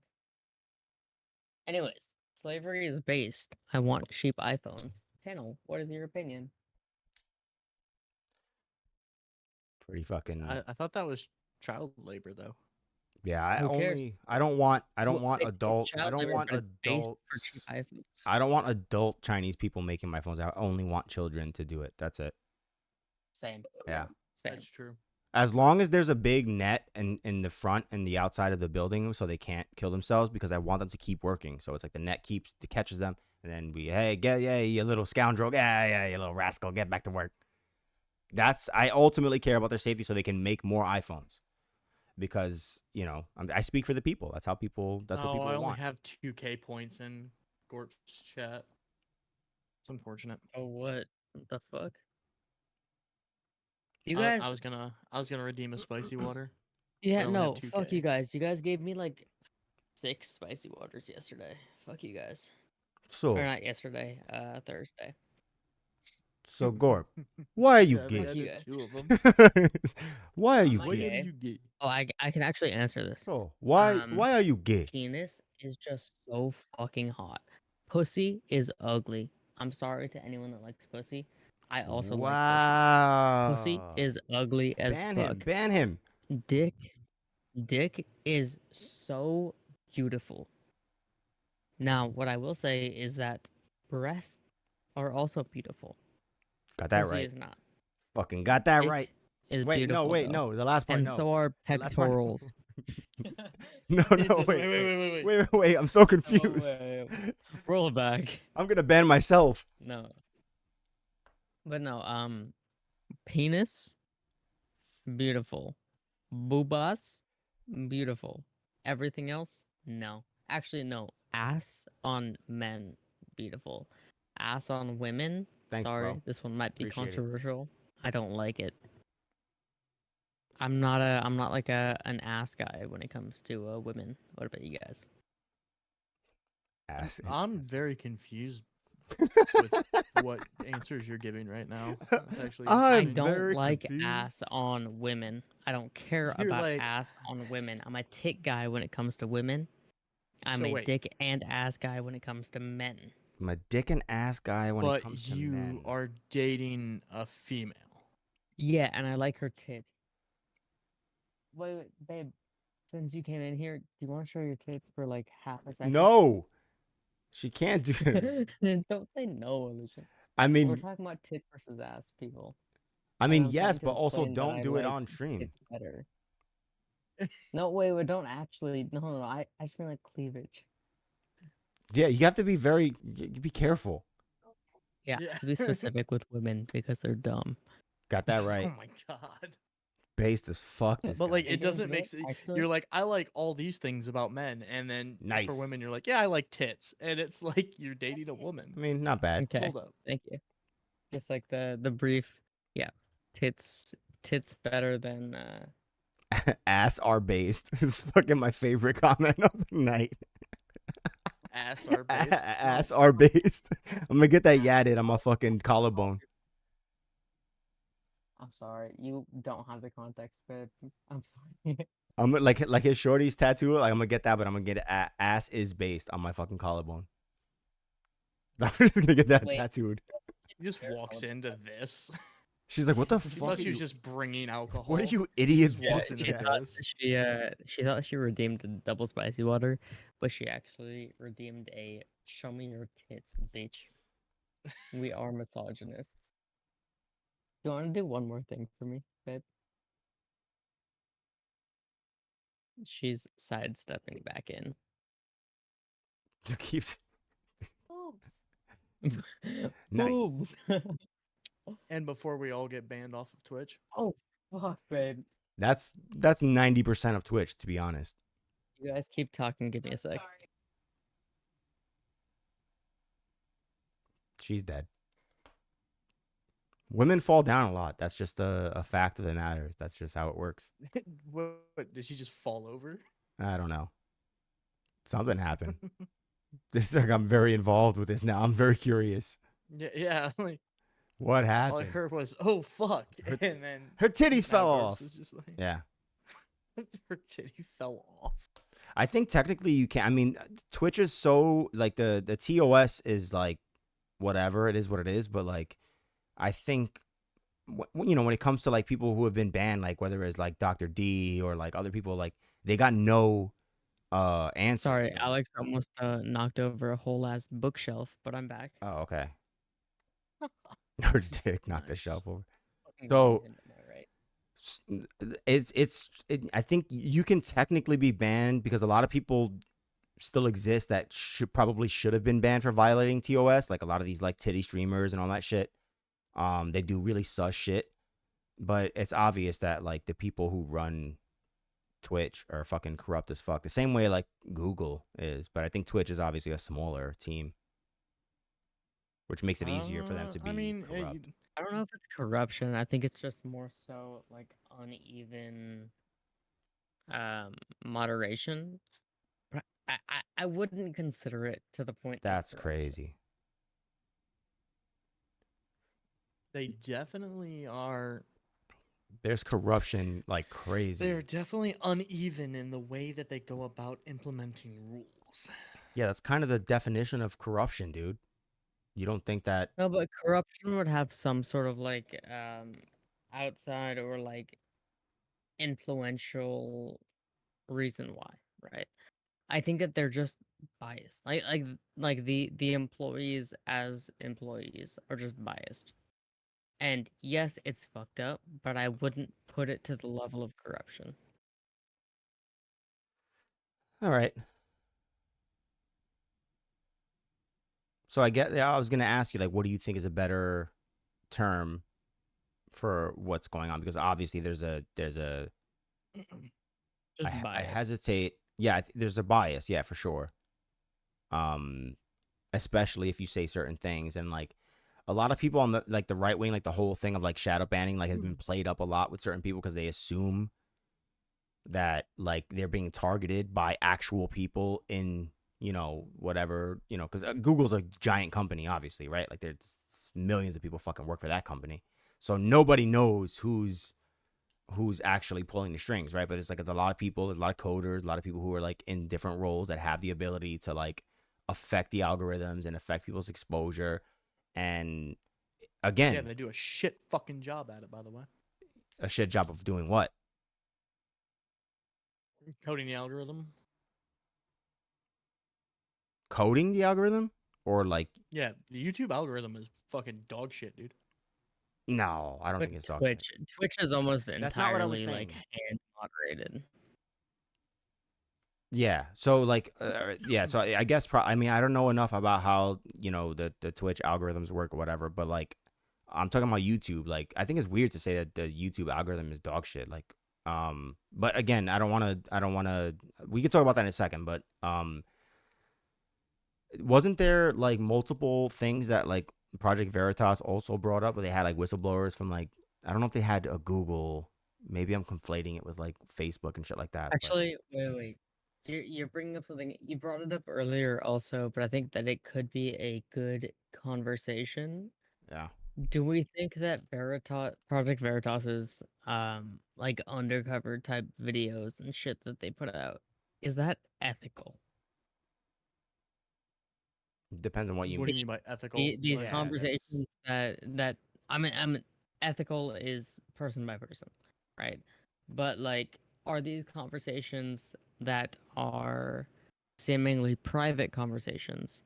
Anyways, slavery is based. I want cheap iPhones. Panel, what is your opinion? Pretty fucking. I thought that was child labor though. Yeah, I Who cares? only. I don't want. I don't Well, want it's adult. I child don't labor, want but it's based for cheap adults. iPhones. I don't want adult Chinese people making my phones. I only want children to do it. That's it. Same. Yeah. Same. That's true. As long as there's a big net in the front and the outside of the building, so they can't kill themselves, because I want them to keep working. So it's like the net catches them, and then you little scoundrel, you little rascal, get back to work. I ultimately care about their safety, so they can make more iPhones, because I speak for the people. That's how people. That's what people I only want. have 2K points in Gorp's chat. It's unfortunate. Oh, what the fuck? You I guys, was gonna redeem a spicy water. yeah, I only have no, fuck 2K. you guys. You guys gave me like 6 spicy waters yesterday. Fuck you guys. So Or not yesterday, Thursday. Gorp, why are you Yeah, I think gay? I Fuck you did guys. 2 of them. Why are you Am I Why gay? are gay? you gay? Oh, I can actually answer this. So why are you gay? Penis is just so fucking hot. Pussy is ugly. I'm sorry to anyone that likes pussy. I also like pussy. Pussy Wow. is ugly as Ban fuck. him. Ban him. Dick is so beautiful. Now, what I will say is that breasts are also beautiful. Got that Pussy right. is not. Fucking got that Dick right. is Wait, beautiful. no. The last part, And no. so are The last part, pectorals. No, He says, wait. I'm so confused. Roll it back. I'm gonna ban myself. No. But no, penis, beautiful. Boobas, beautiful. Everything else, no. Actually, no. Ass on men, beautiful. Ass on women, Thanks, sorry, bro. this one might be Appreciate it. controversial. I don't like it. I'm not like an ass guy when it comes to women. What about you guys? Ass. I'm very confused with what answers you're giving right now. That's actually I I'm interesting. don't very like confused. ass on women. I don't care You're about like- ass on women. I'm a tit guy when it comes to women. I'm So a wait. dick and ass guy when it comes to men. I'm a dick and ass guy when it But comes to you men. are dating a female. Yeah, and I like her tits. Wait, babe. Since you came in here, do you want to show your tits for like half a second? No. She can't do it. Don't say no, Alicia. I We're mean, talking about tits versus ass, people. I And mean, I'm yes, trying to but also explain that don't I do it like on stream. tits better. No, wait, don't actually. No. I just mean like cleavage. Yeah, you have to be be careful. Yeah, Yeah. to be specific with women because they're dumb. Got that Oh right. my god. Based as fuck. This But guy. like, You it guys doesn't do make it, sense. actually? You're like, I like all these things about men, and then for women, you're Nice. like, yeah, I like tits, and it's like you're dating a woman. I mean, not bad. Okay, Hold up. thank you. Just like the brief, yeah, tits better than Ass are based. It's fucking my favorite comment of the night. Ass are based. Ass are based. I'm gonna get that yadded on my fucking collarbone. I'm sorry, you don't have the context, babe. I'm sorry. I'm like his shorty's tattoo. Like I'm gonna get that, but I'm gonna get it. Ass is based on my fucking collarbone. I'm just gonna get that Wait. tattooed. He just walks into this. She's like, "What the She fuck? thought Are she was you, just bringing alcohol. what are you idiots Yeah, doing?" she she Yeah. thought does. she thought she redeemed the double spicy water, but she actually redeemed a show me your tits, bitch. We are misogynists. Do you want to do one more thing for me, babe? She's sidestepping back in. To keep Boobs. Nice. Boobs. And before we all get banned off of Twitch, Oh, fuck, babe. That's 90% of Twitch, to be honest. You guys keep talking. Give me a sec. She's dead. Women fall down a lot. That's just a fact of the matter. That's just how it works. What, did she just fall over? I don't know. Something happened. This is like I'm very involved with this now. I'm very curious. Yeah. Like What all I happened? heard was, "Oh fuck," Her- and then Her titties now fell Gorps off. is just like, Yeah. her titty fell off. I think technically you can. I mean, Twitch is so like the TOS is like whatever it is, what it is. But like, I think you know when it comes to like people who have been banned, like whether it's like Dr. D or like other people, like they got no answer. Sorry, So- Alex almost knocked over a whole ass bookshelf, but I'm back. Oh, okay. Her dick knocked the Nice. shelf over. Fucking So- Nathan, am I right? I think you can technically be banned because a lot of people still exist that should have been banned for violating TOS. Like a lot of these like titty streamers and all that shit. They do really sus shit, but it's obvious that like the people who run Twitch are fucking corrupt as fuck. The same way like Google is, but I think Twitch is obviously a smaller team, which makes it easier for them to be I mean, corrupt. I don't know if it's corruption. I think it's just more so like uneven moderation. But I wouldn't consider it to the point. That's corruption. crazy. they definitely are. There's corruption like crazy. They're definitely uneven in the way that they go about implementing rules. Yeah, that's kind of the definition of corruption, dude. You don't think that? No, but corruption would have some sort of like outside or like influential reason why, right? I think that they're just biased. Like the employees as employees are just biased. And yes, it's fucked up, but I wouldn't put it to the level of corruption. All right. So I was gonna ask you, like, what do you think is a better term for what's going on? Because obviously there's a Just I biased. hesitate. Yeah, there's a bias. Yeah, for sure. Especially if you say certain things, and like a lot of people on the like the right wing, like the whole thing of like shadow banning, like has been played up a lot with certain people because they assume that like they're being targeted by actual people in whatever because Google's a giant company, obviously, right? Like there's millions of people fucking work for that company, so nobody knows who's actually pulling the strings, right? But it's like a lot of people, there's a lot of coders, a lot of people who are like in different roles that have the ability to like affect the algorithms and affect people's exposure. And again, Yeah, they do a shit fucking job at it, by the way. a shit job of doing what? Coding the algorithm. Coding the algorithm? Or like, Yeah, the YouTube algorithm is fucking dog shit, dude. no, I don't But think it's dog shit. Twitch is almost That's not what I was entirely like saying. hand moderated. Yeah. So like, yeah. So I guess I mean I don't know enough about how the Twitch algorithms work or whatever, but like I'm talking about YouTube. Like I think it's weird to say that the YouTube algorithm is dog shit. Like, but again, I don't want to. We can talk about that in a second. But wasn't there like multiple things that like Project Veritas also brought up where they had like whistleblowers from like I don't know if they had a Google. Maybe I'm conflating it with like Facebook and shit like that. but- Actually, wait. You're bringing up something. You brought it up earlier also, but I think that it could be a good conversation. yeah. Do we think that Project Veritas's like undercover type videos and shit that they put out, is that ethical? Depends on what you What do mean. you mean by ethical? These Like, Yeah, conversations that I mean ethical is person by person, right? But like, are these conversations that are seemingly private conversations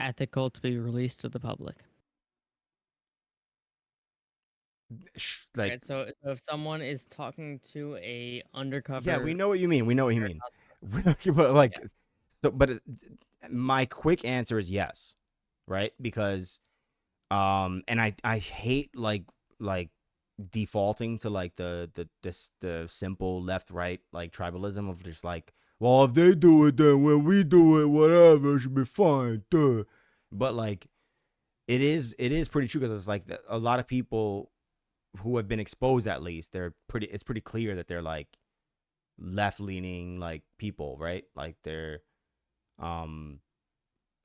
ethical to be released to the public? Like, Right. So if someone is talking to a undercover, yeah, we know what you mean. We know what you mean. But like, so, but my quick answer is yes, right? Because, and I hate like defaulting to like the simple left right like tribalism of just like, well, if they do it, then when we do it, whatever, it should be fine. Duh. But like, it is pretty true because it's like a lot of people who have been exposed, at least, it's pretty clear that they're like left leaning like people, right? Like they're I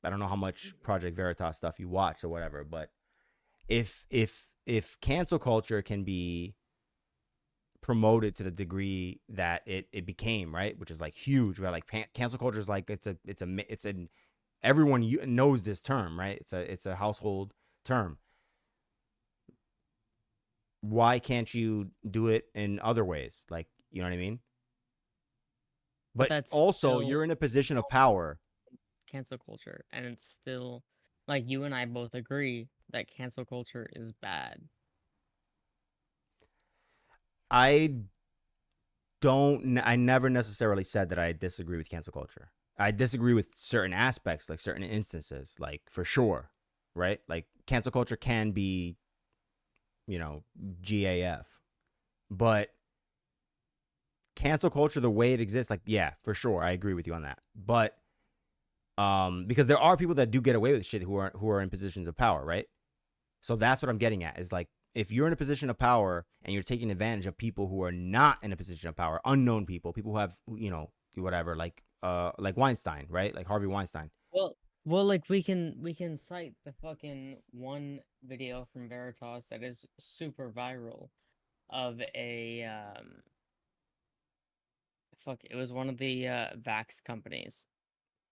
don't know how much Project Veritas stuff you watch or whatever, but if cancel culture can be promoted to the degree that it became, right, which is like huge, right? Like cancel culture is like it's an everyone knows this term, right? It's a household term. Why can't you do it in other ways? Like, you know what I mean? But that's also, still you're in a position of power. cancel culture, and it's still like you and I both agree that cancel culture is bad. I never necessarily said that I disagree with cancel culture. I disagree with certain aspects, like certain instances, like for sure, right? Like cancel culture can be, GAF, but cancel culture, the way it exists, like, yeah, for sure, I agree with you on that. But because there are people that do get away with shit who are in positions of power, right? So that's what I'm getting at, is like, if you're in a position of power and you're taking advantage of people who are not in a position of power, unknown people who have, whatever, like Weinstein, right? Like Harvey Weinstein. Well, like we can cite the fucking one video from Veritas that is super viral of a it was one of the vax companies.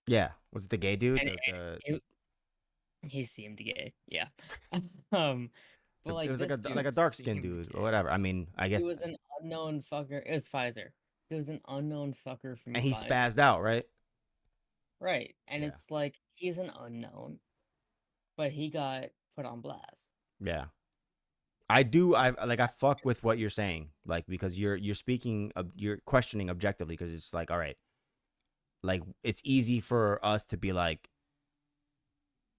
Yeah. Was it the gay dude? He seemed gay, yeah. um but It like was this like a dude dark skinned seemed dude or gay. whatever. I mean, I guess. he was an unknown fucker. It was Pfizer. He was an unknown fucker from And he Pfizer. spazzed out, right? Right. And Yeah. it's like he's an unknown, but he got put on blast. Yeah. I fuck with what you're saying, like, because you're you're questioning objectively, because it's like, all right, like, it's easy for us to be like,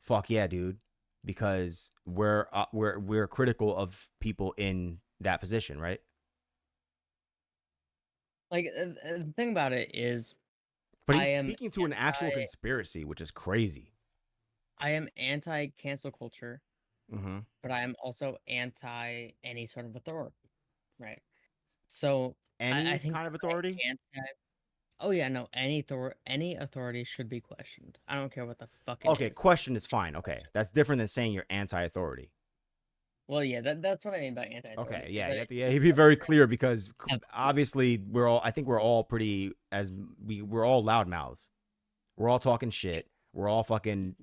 fuck yeah, dude, because we're critical of people in that position, right? Like the thing about it is, But I he's am speaking to an actual conspiracy, which is crazy. I am anti cancel culture, Mm-hmm. but I am also anti any sort of authority, right? So I Any think kind of authority? anti. Oh yeah, no, any authority should be questioned. I don't care what the fuck it Okay, is. question is fine. Okay, that's different than saying you're anti-authority. Well, yeah, that's what I mean by anti-authority. Okay, yeah, you have to be very clear, because obviously I think we're all we're all loudmouths. We're all talking shit. We're all fucking,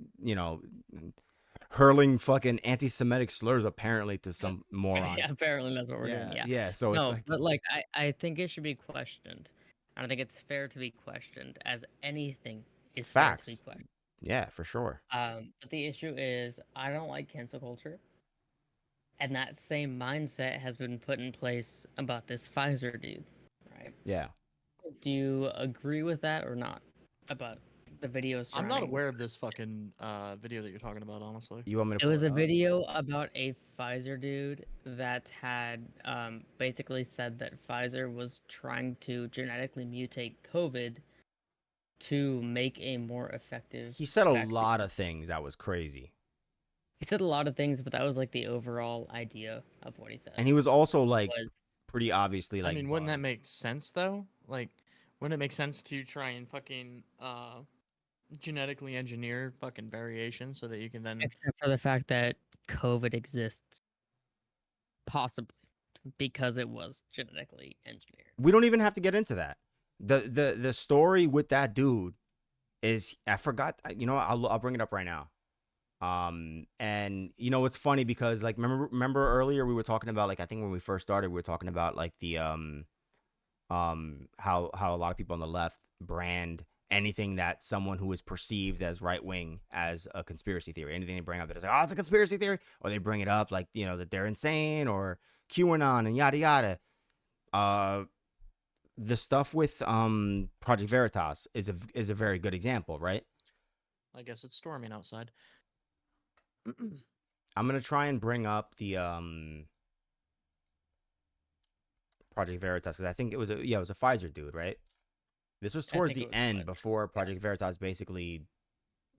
hurling fucking anti-Semitic slurs apparently to some moron. Yeah, apparently that's what we're doing. Yeah. Yeah. So it's No, like but like I think it should be questioned. And I think it's fair to be questioned, as anything is fair to be facts. questioned. Yeah, for sure. But the issue is I don't like cancel culture. And that same mindset has been put in place about this Pfizer dude, right? Yeah. Do you agree with that or not? About the videos I'm not surrounding aware of this fucking video that you're talking about, honestly. You want me to It was pull a up? video about a Pfizer dude that had basically said that Pfizer was trying to genetically mutate COVID to make a more effective He said a vaccine. lot of things that was crazy. He said a lot of things, but that was like the overall idea of what he said. And he was also like Was pretty obviously like I mean, wouldn't that buzzed. make sense though? Like, wouldn't it make sense to try and fucking genetically engineer fucking variation so that you can then except for the fact that COVID exists, possibly because it was genetically engineered. We don't even have to get into that. The story with that dude is, I forgot, I'll bring it up right now. And it's funny because, like, remember earlier we were talking about, like, I think when we first started we were talking about, like, the how a lot of people on the left brand anything that someone who is perceived as right wing as a conspiracy theory. Anything they bring up that is like, oh, it's a conspiracy theory, or they bring it up like, that they're insane, or QAnon and yada yada. The stuff with Project Veritas is a very good example, right? I guess it's storming outside. I'm gonna try and bring up the Project Veritas, because I think it was a Pfizer dude, right? This was I towards think it the was end Pfizer. before Project Veritas basically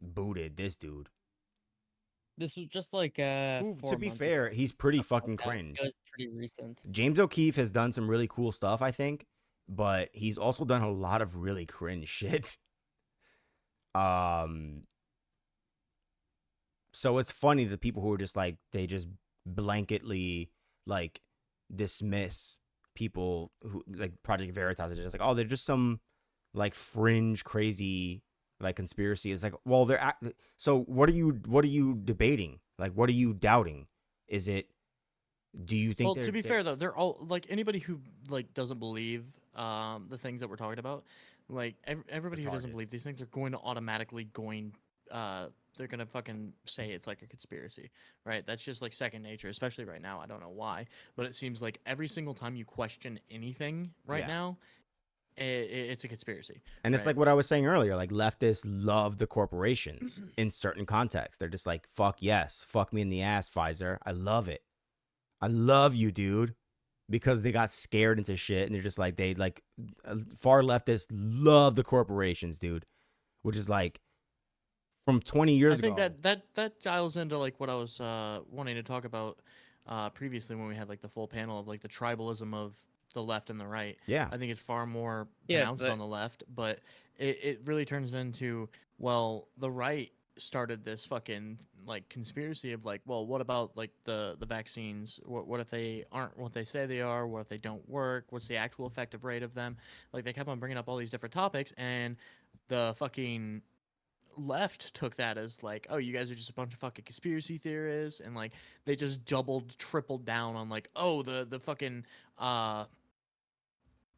booted this dude. This was just like Who, 4 to be months fair, ago. he's pretty Something fucking like that. cringe. It was pretty recent. James O'Keefe has done some really cool stuff, I think, but he's also done a lot of really cringe shit. So it's funny the people who are just like, they just blanketly like dismiss people who like Project Veritas. It's just like, oh, they're just some like fringe crazy like conspiracy. It's like, well, so what are you debating? Like, what are you doubting? Is it, do you think Well, to be fair though, they're all like anybody who like doesn't believe the things that we're talking about, like everybody who doesn't Retarded. believe these things are going to automatically they're gonna fucking say it's like a conspiracy, right? That's just like second nature, especially right now. I don't know why, but it seems like every single time you question anything right Yeah. now, it's a conspiracy. And it's right? like what I was saying earlier, like leftists love the corporations in certain contexts. They're just like, fuck yes, fuck me in the ass, Pfizer. I love it. I love you, dude. Because they got scared into shit and they're just like, they like, far leftists love the corporations, dude. Which is like, from 20 years I think ago. that dials into like what I was wanting to talk about previously when we had like the full panel of like the tribalism of the left and the right. Yeah. I think it's far more Yeah, pronounced but- on the left, but it really turns into, well, the right started this fucking like conspiracy of like, well, what about like the vaccines? What if they aren't what they say they are? What if they don't work? What's the actual effective rate of them? Like they kept on bringing up all these different topics, and the fucking left took that as like, oh, you guys are just a bunch of fucking conspiracy theorists, and like they just doubled, tripled down on like, oh, the fucking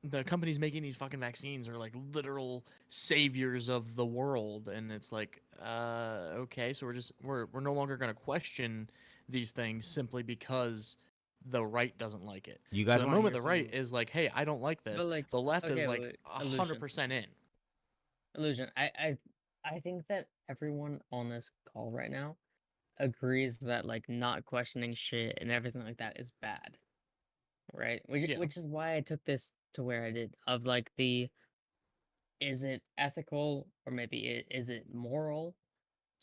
the companies making these fucking vaccines are like literal saviors of the world, and it's like, okay, so we're no longer gonna question these things simply because the right doesn't like it. You guys So the wanna moment hear the right something? is like, hey, I don't like this, But, like, the left okay, is like wait, 100% in. Illusion. I think that everyone on this call right now agrees that like not questioning shit and everything like that is bad. Right? Yeah. Which is why I took this to where I did, of like the, is it ethical or maybe is it moral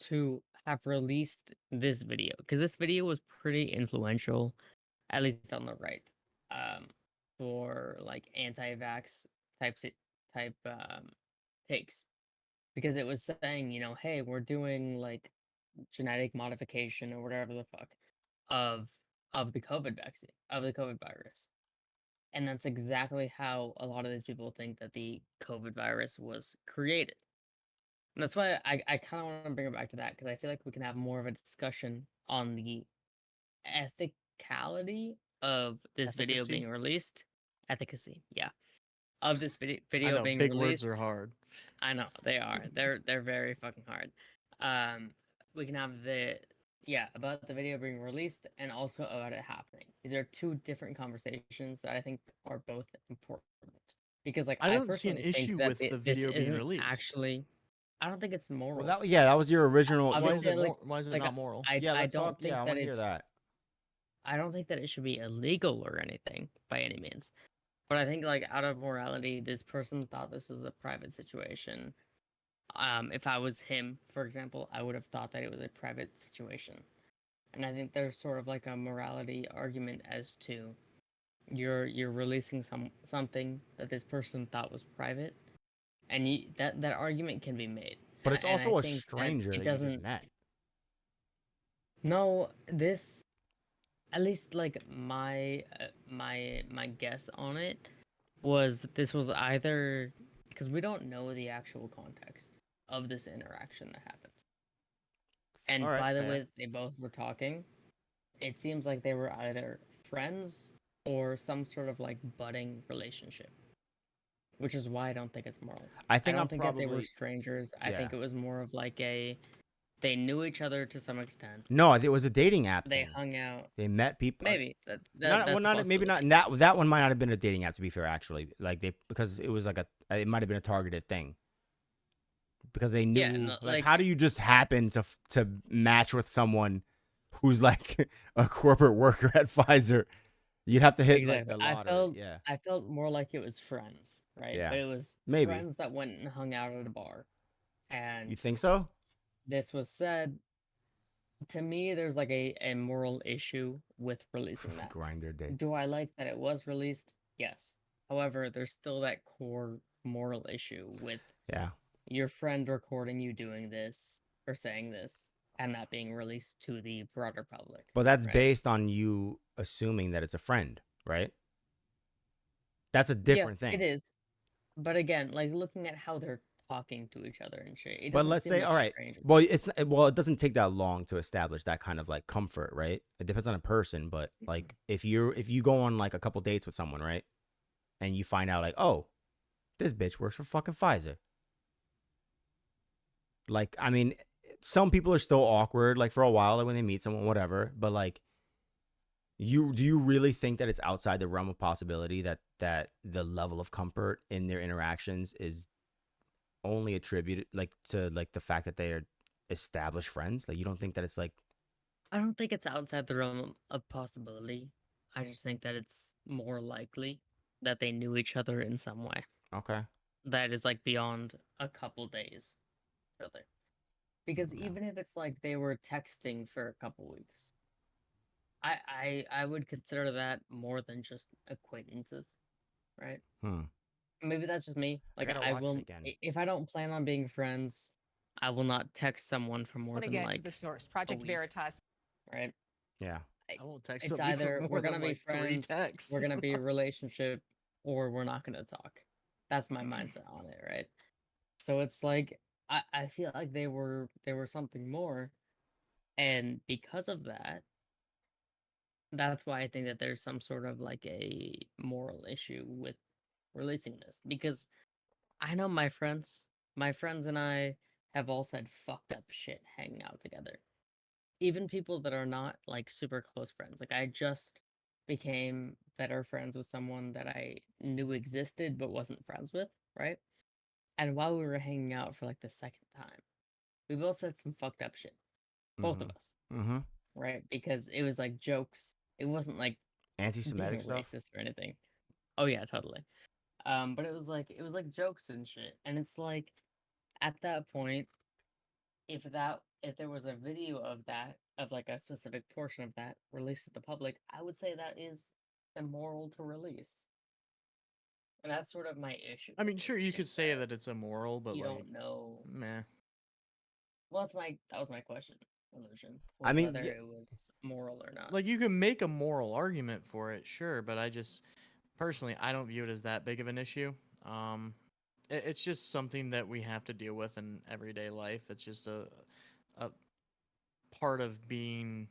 to have released this video? Because this video was pretty influential, at least on the right, for like anti-vax type takes, because it was saying, you know, hey, we're doing like genetic modification or whatever the fuck of the COVID vaccine, of the COVID virus. And that's exactly how a lot of these people think that the COVID virus was created. And that's why I kind of want to bring it back to that, because I feel like we can have more of a discussion on the ethicality of this video Efficacy? being released. Efficacy, yeah. Of this I video know being big released. words are hard. I know they are. They're very fucking hard. We can have about the video being released and also about it happening. These are two different conversations that I think are both important, because like I don't see an personally think issue that with the this video being isn't released. actually. I don't think it's moral. Well, that was your original. Why is Obviously, it like- why is it like, not moral? I let's don't talk. think Yeah, I that want to hear it's. that. I don't think that it should be illegal or anything by any means. But I think like out of morality, this person thought this was a private situation. If I was him, for example, I would have thought that it was a private situation. And I think there's sort of like a morality argument as to you're releasing something that this person thought was private, and that argument can be made. But it's And I also a think stranger it that you just doesn't. met. No, this, at least like my guess on it was that this was either, because we don't know the actual context of this interaction that happened. And All right, by the fair. way that they both were talking, it seems like they were either friends or some sort of like budding relationship. Which is why I don't think it's moral. I think don't I'm think that they were probably strangers. I think yeah. it was more of like they knew each other to some extent. No, it was a dating app. They thing. hung out. They met people. Maybe Not that's maybe not that one might not have been a dating app, to be fair. Actually, like because it was like it might have been a targeted thing. Because they knew, Yeah, no, like- how do you just happen to match with someone who's like a corporate worker at Pfizer, You'd have to hit like Exactly. the lottery. Yeah. I felt more like it was friends, right? Yeah. But it was Maybe. friends that went and hung out at a bar. You And think so? this was said to me, there's like a moral issue with releasing that. Grinder dates. Do I like that it was released? Yes. However, there's still that core moral issue with Yeah. your friend recording you doing this or saying this and that being released to the broader public. But that's right? based on you assuming that it's a friend, right? That's a different Yeah, thing. it is. But again, like looking at how they're talking to each other and shit, it But doesn't let's seem say, much all right, stranger. well, it doesn't take that long to establish that kind of like comfort, right? It depends on a person, but like if you go on like a couple dates with someone, right, and you find out like, oh, this bitch works for fucking Pfizer. Like, I mean, some people are still awkward, like for a while, like when they meet someone, whatever. But like, do you really think that it's outside the realm of possibility that the level of comfort in their interactions is only attributed like to like the fact that they are established friends? Like, you don't think that it's like, I don't think it's outside the realm of possibility. I just think that it's more likely that they knew each other in some way. okay, That is like beyond a couple days, really. Because Yeah. even if it's like they were texting for a couple weeks, I would consider that more than just acquaintances, right? Maybe that's just me. Like gotta I watch it will, again. if I don't plan on being friends, I will not text someone for more Want to than get to like the source. a Project week, Veritas. right? Yeah. I won't text It's somebody either for we're more gonna than be like 3 friends, texts. we're gonna be a relationship, or we're not gonna talk. That's my mindset on it, right? So it's like I feel like they were something more, and because of that, that's why I think that there's some sort of like a moral issue with releasing this because I know my friends and I have all said fucked up shit hanging out together. Even people that are not like super close friends. Like I just became better friends with someone that I knew existed but wasn't friends with, right? And while we were hanging out for like the second time, we both said some fucked up shit. Both of us, Mm-hmm. right? Because it was like jokes. It wasn't like Anti-Semitic being stuff. racist or anything. Oh yeah, totally. But it was like jokes and shit. And it's like at that point, if there was a video of that, of like a specific portion of that released to the public, I would say that is immoral to release. And that's sort of my issue. I mean, with sure, it, you could is say that that it's immoral, but you like, don't know. meh. Well, that was my question, Illusion. I Was mean, whether yeah. it was moral or not. Like, you can make a moral argument for it, sure, but I just personally, I don't view it as that big of an issue. It's just something that we have to deal with in everyday life. It's just a part of being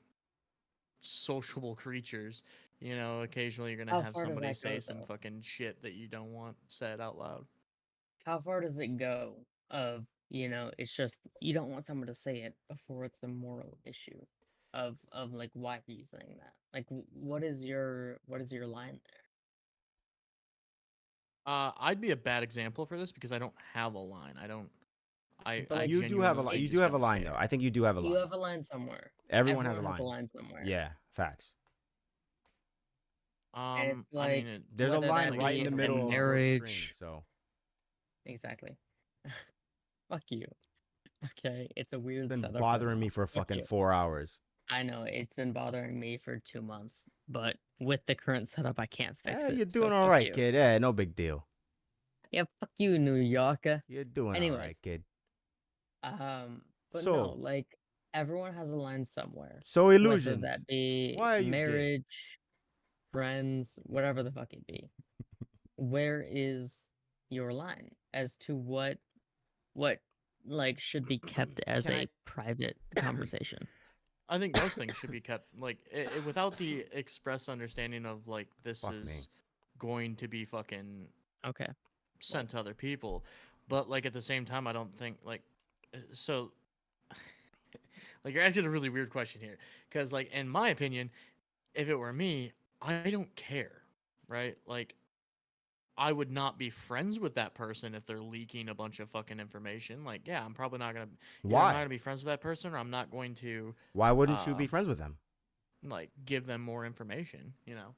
sociable creatures. You know, occasionally you're gonna How have far does somebody that say go, some though? fucking shit that you don't want said out loud. How far does it go? Of it's just you don't want someone to say it before it's a moral issue. Of like why are you saying that? Like what is your line there? I'd be a bad example for this because I don't have a line. I don't. But I like You do have a genuinely line. You do just have a don't line though. care. I think you do have a you line. have a line somewhere. Everyone has a Has a line. line somewhere. Yeah, facts. And it's I mean, like There's a whether line that right in be the a middle of Gorp's string. marriage. So Exactly. Fuck you. Okay, it's a it's weird been setup right bothering now. me for Fuck fucking you. 4 hours. I know it's been bothering me for 2 months, but with the current setup, I can't fix it. You're So doing all fuck right, you. kid. Yeah, no big deal. Yeah, fuck you, New Yorker. You're doing all Anyways, right, kid. but no, So, like everyone has a line somewhere, so whether illusions. that be Why are you gay? marriage, friends, whatever the fuck it be. Where is your line as to what like should be kept as Can a I? private conversation? I think most things should be kept like without the express understanding of like this Fuck is me. going to be fucking Okay. sent to other people. But like at the same time, I don't think like so. Like you're asking a really weird question here, because like in my opinion, if it were me, I don't care, right? Like I would not be friends with that person if they're leaking a bunch of fucking information. Like, yeah, I'm probably not gonna. Either I'm not Why? gonna be friends with that person, or I'm not going to, Why wouldn't you be friends with them? like, give them more information. You know.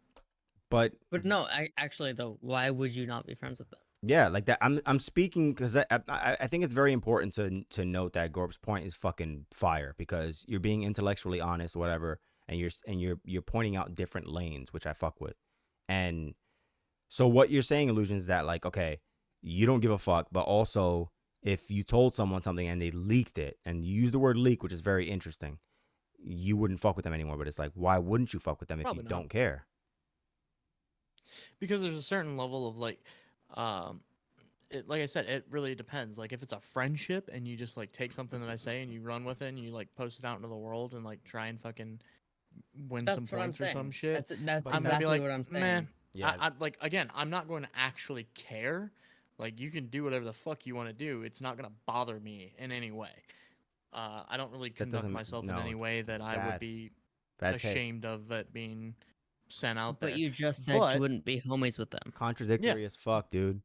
But no, I actually though, why would you not be friends with them? yeah, like that. I'm speaking because I think it's very important to note that Gorp's point is fucking fire because you're being intellectually honest, whatever, and you're pointing out different lanes, which I fuck with. And so what you're saying, Illusion, is that like, okay, you don't give a fuck, but also if you told someone something and they leaked it, and you use the word leak, which is very interesting, you wouldn't fuck with them anymore. But it's like, why wouldn't you fuck with them if Probably you not. don't care? Because there's a certain level of like, like I said, it really depends. Like if it's a friendship and you just like take something that I say and you run with it and you like post it out into the world and like try and fucking win some That's what I'm points or some saying. shit, That's I'm gonna be exactly like, what I'm meh. saying. Yeah, I like again, I'm not going to actually care. Like you can do whatever the fuck you want to do. It's not gonna bother me in any way. I don't really that conduct doesn't. myself in No, any way that I would bad, be bad take. ashamed of it being sent out But there. you just said you But wouldn't be homies with them. Contradictory as fuck, dude.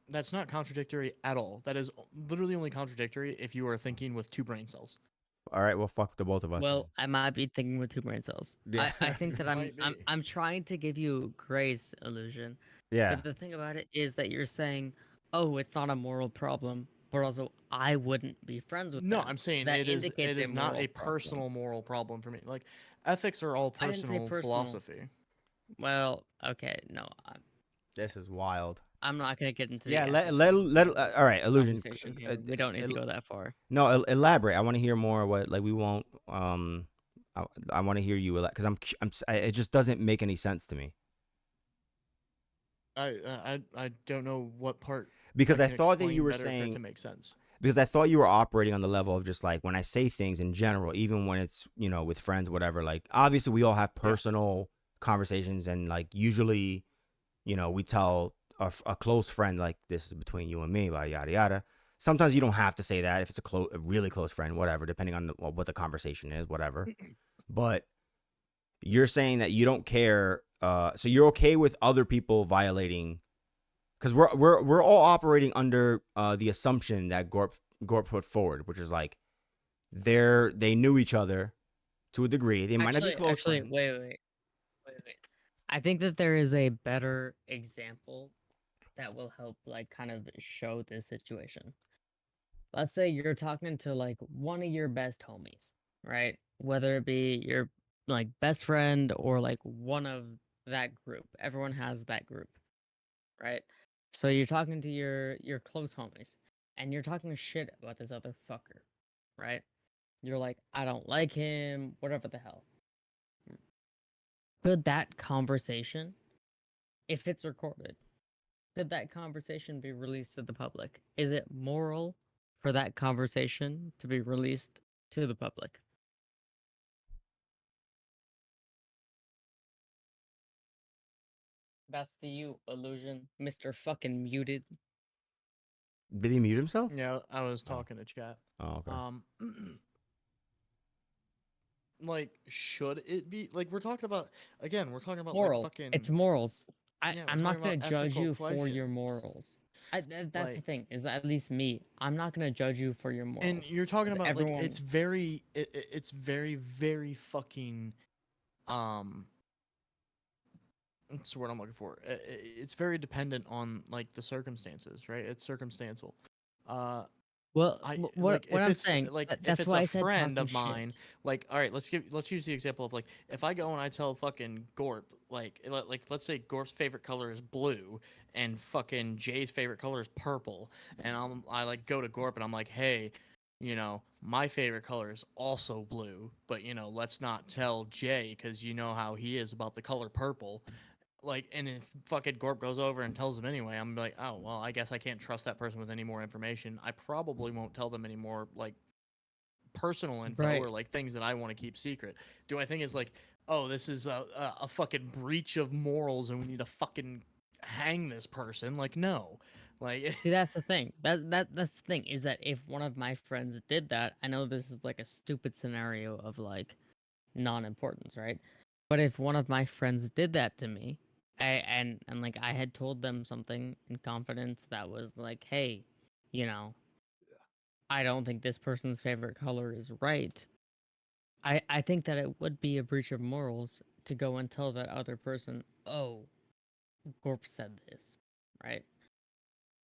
that's not contradictory at all. That is literally only contradictory if you are thinking with two brain cells. All right, well, fuck the both of us. Well, I might be thinking with two brain cells. then. I think that You I'm might I'm be. I'm trying to give you grace, Illusion. yeah. But the thing about it is that you're saying, "Oh, it's not a moral problem," but also I wouldn't be friends with No, them. I'm saying That it indicates is not moral a problem. personal moral problem for me. Like ethics are all I didn't say personal personal. philosophy. Well, okay, no, This is wild. I'm not gonna get into the Yeah, ethics all right, Illusion. conversation here. We don't need to go that far. No, elaborate. I want to hear more. What like we won't. I want to hear you because it just doesn't make any sense to me. I don't know what part. Because I I can thought that explain you were better for it saying to make sense. because I thought you were operating on the level of just like when I say things in general, even when it's with friends, whatever. Like obviously we all have personal conversations, and like usually, we tell a close friend like this is between you and me, blah, yada yada. Sometimes you don't have to say that if it's a really close friend, whatever, depending on what the conversation is, whatever. But you're saying that you don't care, so you're okay with other people violating, because we're all operating under the assumption that Gorp put forward, which is like they knew each other to a degree. They might not be close friends. Wait. I think that there is a better example that will help, like, kind of show this situation. Let's say you're talking to like one of your best homies, right? Whether it be your like best friend or like one of that group. Everyone has that group, right? So you're talking to your close homies and you're talking shit about this other fucker, right? You're like, I don't like him, whatever the hell. Could that conversation, if it's recorded, could that conversation be released to the public? Is it moral for that conversation to be released to the public? That's to you, Illusion, Mr. Fucking Muted. Did he mute himself? Yeah, I was Oh. talking to chat. Oh, okay. Like, should it be like we're talking about again? We're talking about Moral. like fucking. It's morals. Yeah, we're I'm not talking gonna about judge ethical you for your questions. morals. That's the Like- thing. Is at least me. I'm not gonna judge you for your morals. And you're talking 'cause about everyone. like it's very very fucking what's the word I'm looking for? It's very dependent on like the circumstances, right? It's circumstantial. Well, Like what if I'm it's saying. like if That's it's why a I said friend talking of mine, shit. like all right, let's use the example of like if I go and I tell fucking Gorp like let's say Gorp's favorite color is blue and fucking Jay's favorite color is purple, and I like go to Gorp and I'm like, hey, my favorite color is also blue, but let's not tell Jay because you know how he is about the color purple. Like, and if fucking Gorp goes over and tells him anyway, I'm like, oh, well, I guess I can't trust that person with any more information. I probably won't tell them any more, like, personal info Right. or, like, things that I want to keep secret. Do I think it's like, oh, this is a fucking breach of morals and we need to fucking hang this person? Like, no. Like, See, that's the thing. That's the thing is that if one of my friends did that, I know this is like a stupid scenario of like non-importance, right? But if one of my friends did that to me, and like I had told them something in confidence that was like, hey, I don't think this person's favorite color is right. I think that it would be a breach of morals to go and tell that other person, oh, Gorp said this, right?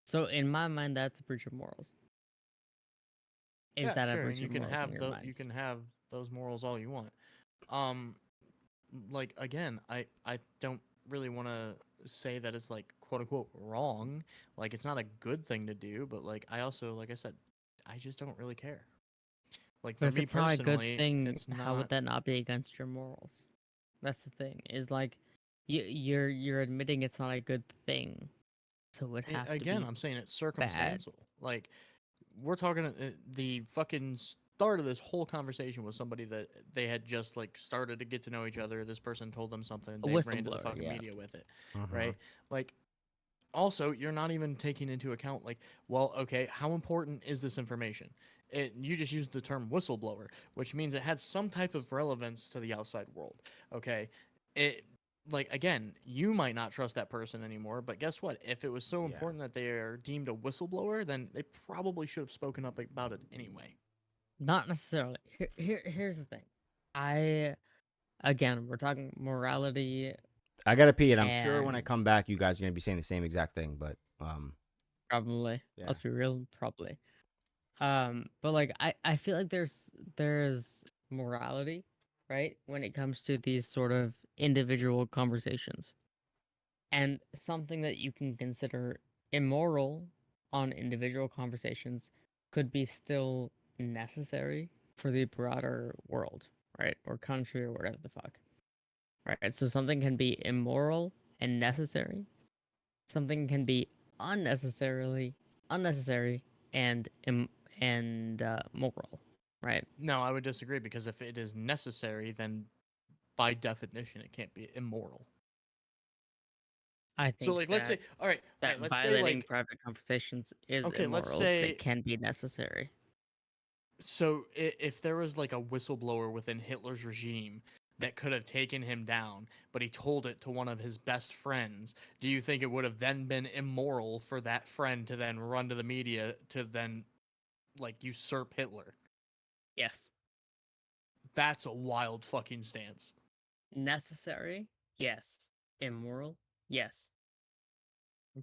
So in my mind, that's a breach of morals. Is Yeah, that a sure, and breach you of can morals in have your mind? you can have those morals all you want. Um, like again, I don't really want to say that it's like quote unquote wrong. Like it's not a good thing to do, but like I also like I said, I just don't really care. Like But for if me it's not a good personally, thing, it's how would not. that not be against your morals? That's the thing. Is like you're admitting it's not a good thing, so it would have to Again, be I'm saying it's bad. circumstantial. Like we're talking the fucking start of this whole conversation was somebody that they had just like started to get to know each other. This person told them something, A they ran to the whistleblower, fucking yeah. media with it, Uh-huh. right? Like also you're not even taking into account like, well, okay, how important is this information? You just used the term whistleblower, which means it had some type of relevance to the outside world. Okay, it like again, you might not trust that person anymore, but guess what? If it was so Yeah. important that they are deemed a whistleblower, then they probably should have spoken up about it anyway. Not necessarily. Here's the thing. I again, we're talking morality I gotta pee, and I'm sure when I and come back, you guys are gonna be saying the same exact thing. But probably. yeah, Let's be real, probably. But like I feel like there's morality, right? When it comes to these sort of individual conversations. And something that you can consider immoral on individual conversations could be still necessary for the broader world, right? Or country or whatever the fuck. Right? So something can be immoral and necessary. Something can be unnecessary and moral, right? No, I would disagree because if it is necessary, then by definition it can't be immoral. I So think like let's say that all right, let's say violating like private conversations is okay, let's immoral, but it say can be necessary. so if there was like a whistleblower within Hitler's regime that could have taken him down, but he told it to one of his best friends, do you think it would have then been immoral for that friend to then run to the media to then like usurp Hitler? Yes. That's a wild fucking stance. Necessary? Yes. Immoral? Yes.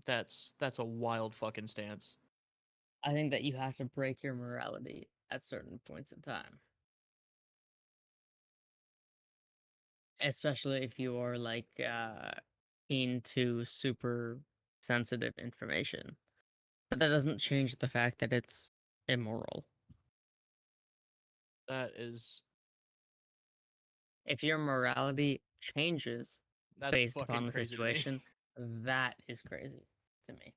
That's a wild fucking stance. I think that you have to break your morality at certain points in time. Especially if you are like into super sensitive information. But that doesn't change the fact that it's immoral. That is If your morality changes that's based upon fucking the crazy to me. situation, that is crazy to me.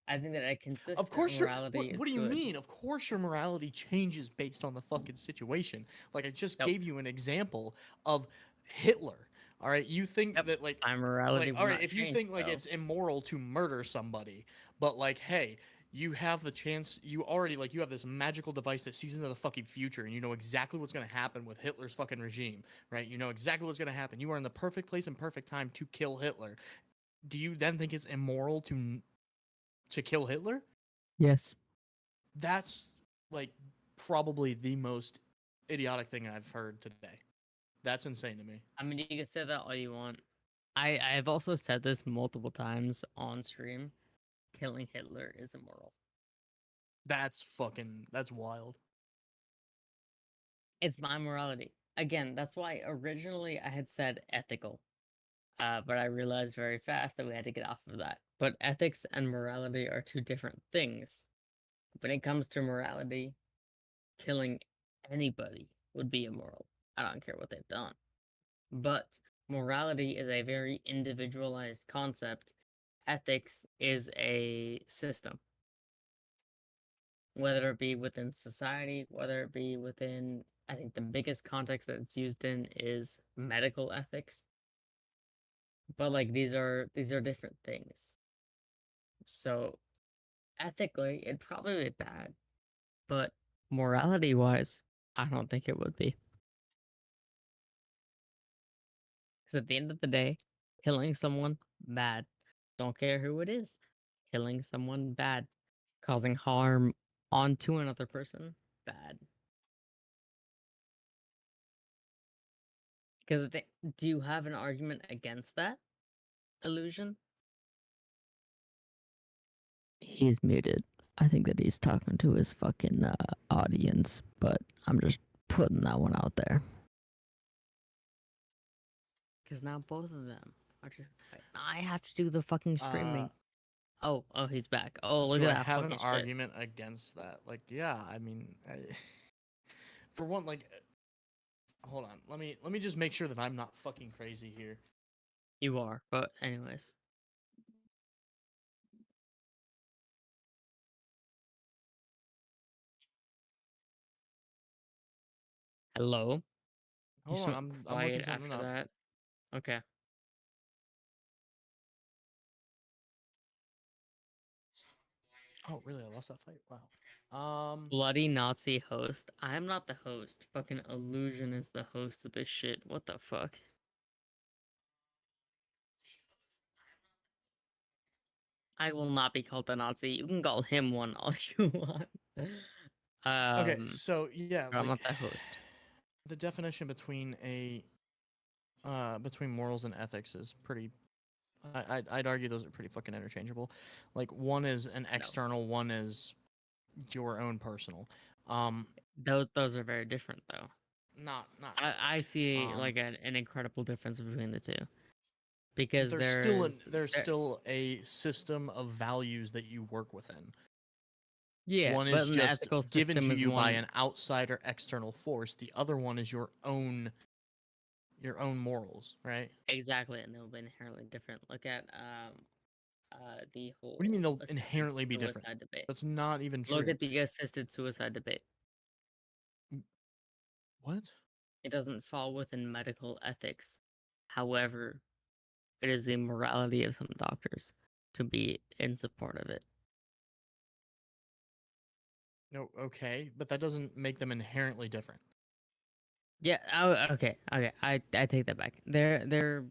I think that a Of consistent course your morality is what do you good. mean? Of course your morality changes based on the fucking situation. Like I just Nope. gave you an example of Hitler. All right, you think Yep. that My morality all will right, not if you change think like though. it's immoral to murder somebody, but like hey, you have the chance, you already like you have this magical device that sees into the fucking future and you know exactly what's going to happen with Hitler's fucking regime, right? You know exactly what's going to happen. You are in the perfect place and perfect time to kill Hitler. Do you then think it's immoral to kill Hitler? Yes. That's like probably the most idiotic thing I've heard today. That's insane to me. I mean, you can say that all you want. I've also said this multiple times on stream. Killing Hitler is immoral. That's wild. It's my morality. Again, that's why originally I had said ethical. But I realized very fast that we had to get off of that. But ethics and morality are two different things. When it comes to morality, killing anybody would be immoral. I don't care what they've done. But morality is a very individualized concept. Ethics is a system, whether it be within society, whether it be within, I think the biggest context that it's used in is medical ethics. But like these are different things. So ethically, it'd probably be bad, but morality wise, I don't think it would be. Because at the end of the day, killing someone, bad. Don't care who it is. Killing someone, bad. Causing harm onto another person, bad. Because do you have an argument against that? Illusion? He's muted. I think that he's talking to his fucking audience, but I'm just putting that one out there. Because now both of them are just. I have to do the fucking streaming. Oh, he's back. Oh, look Do at I that have an fucking shit. argument against that? Like, yeah, I mean, for one, like, hold on, let me just make sure that I'm not fucking crazy here. You are, but anyways. Hello? You Hold just on, went I'm quiet looking something after up. that. Okay. Oh, really? I lost that fight? Wow. Bloody Nazi host. I'm not the host. Fucking Illusion is the host of this shit. What the fuck? I will not be called a Nazi. You can call him one all you want. Okay, so yeah, I'm like not the host. the definition between between morals and ethics is pretty. I'd argue those are pretty fucking interchangeable. Like one is an external, one is your own personal. Those are very different though. Not I see like an incredible difference between the two. Because there's still a system of values that you work within. Yeah, one but is an just ethical given system to is you by one. an outside or external force. The other one is your own morals, right? Exactly, and they'll be inherently different. Look at the whole. What do you mean they'll assisted inherently be different? suicide debate. That's not even true. Look at the assisted suicide debate. What? It doesn't fall within medical ethics. However, it is the morality of some doctors to be in support of it. No, okay, but that doesn't make them inherently different. Yeah. Oh, okay. I take that back. There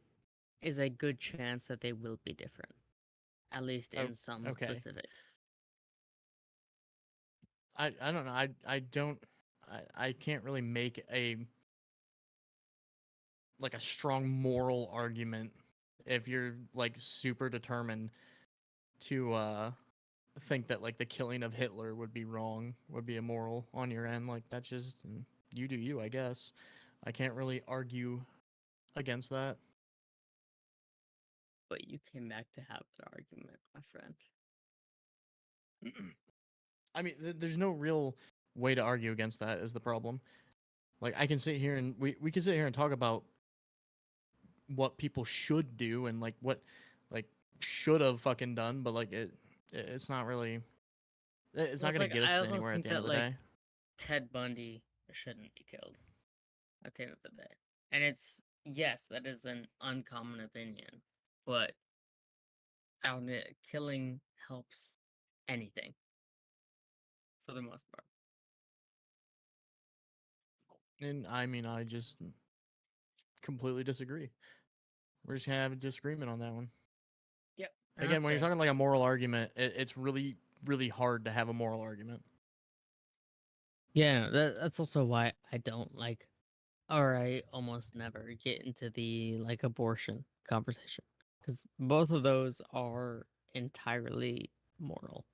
is a good chance that they will be different, at least in some specifics. I don't know. I can't really make a strong moral argument if you're like super determined to think that like the killing of Hitler would be wrong, would be immoral on your end. Like that's just you do you, I guess. I can't really argue against that. But you came back to have that argument, my friend. I mean, there's no real way to argue against that is the problem. Like I can sit here and we can sit here and talk about what people should do and like what like should have fucking done, but like it's not really it's not gonna like, get us I also anywhere at think the end that, of the like, day. Ted Bundy shouldn't be killed at the end of the day. And it's, yes, that is an uncommon opinion, but I don't think killing helps anything for the most part. And I mean, I just completely disagree. We're just gonna have a disagreement on that one. Yep. Again, when you're talking like a moral argument, it's really, really hard to have a moral argument. Yeah, that's also why I don't like, or I almost never get into the like abortion conversation, because both of those are entirely moral.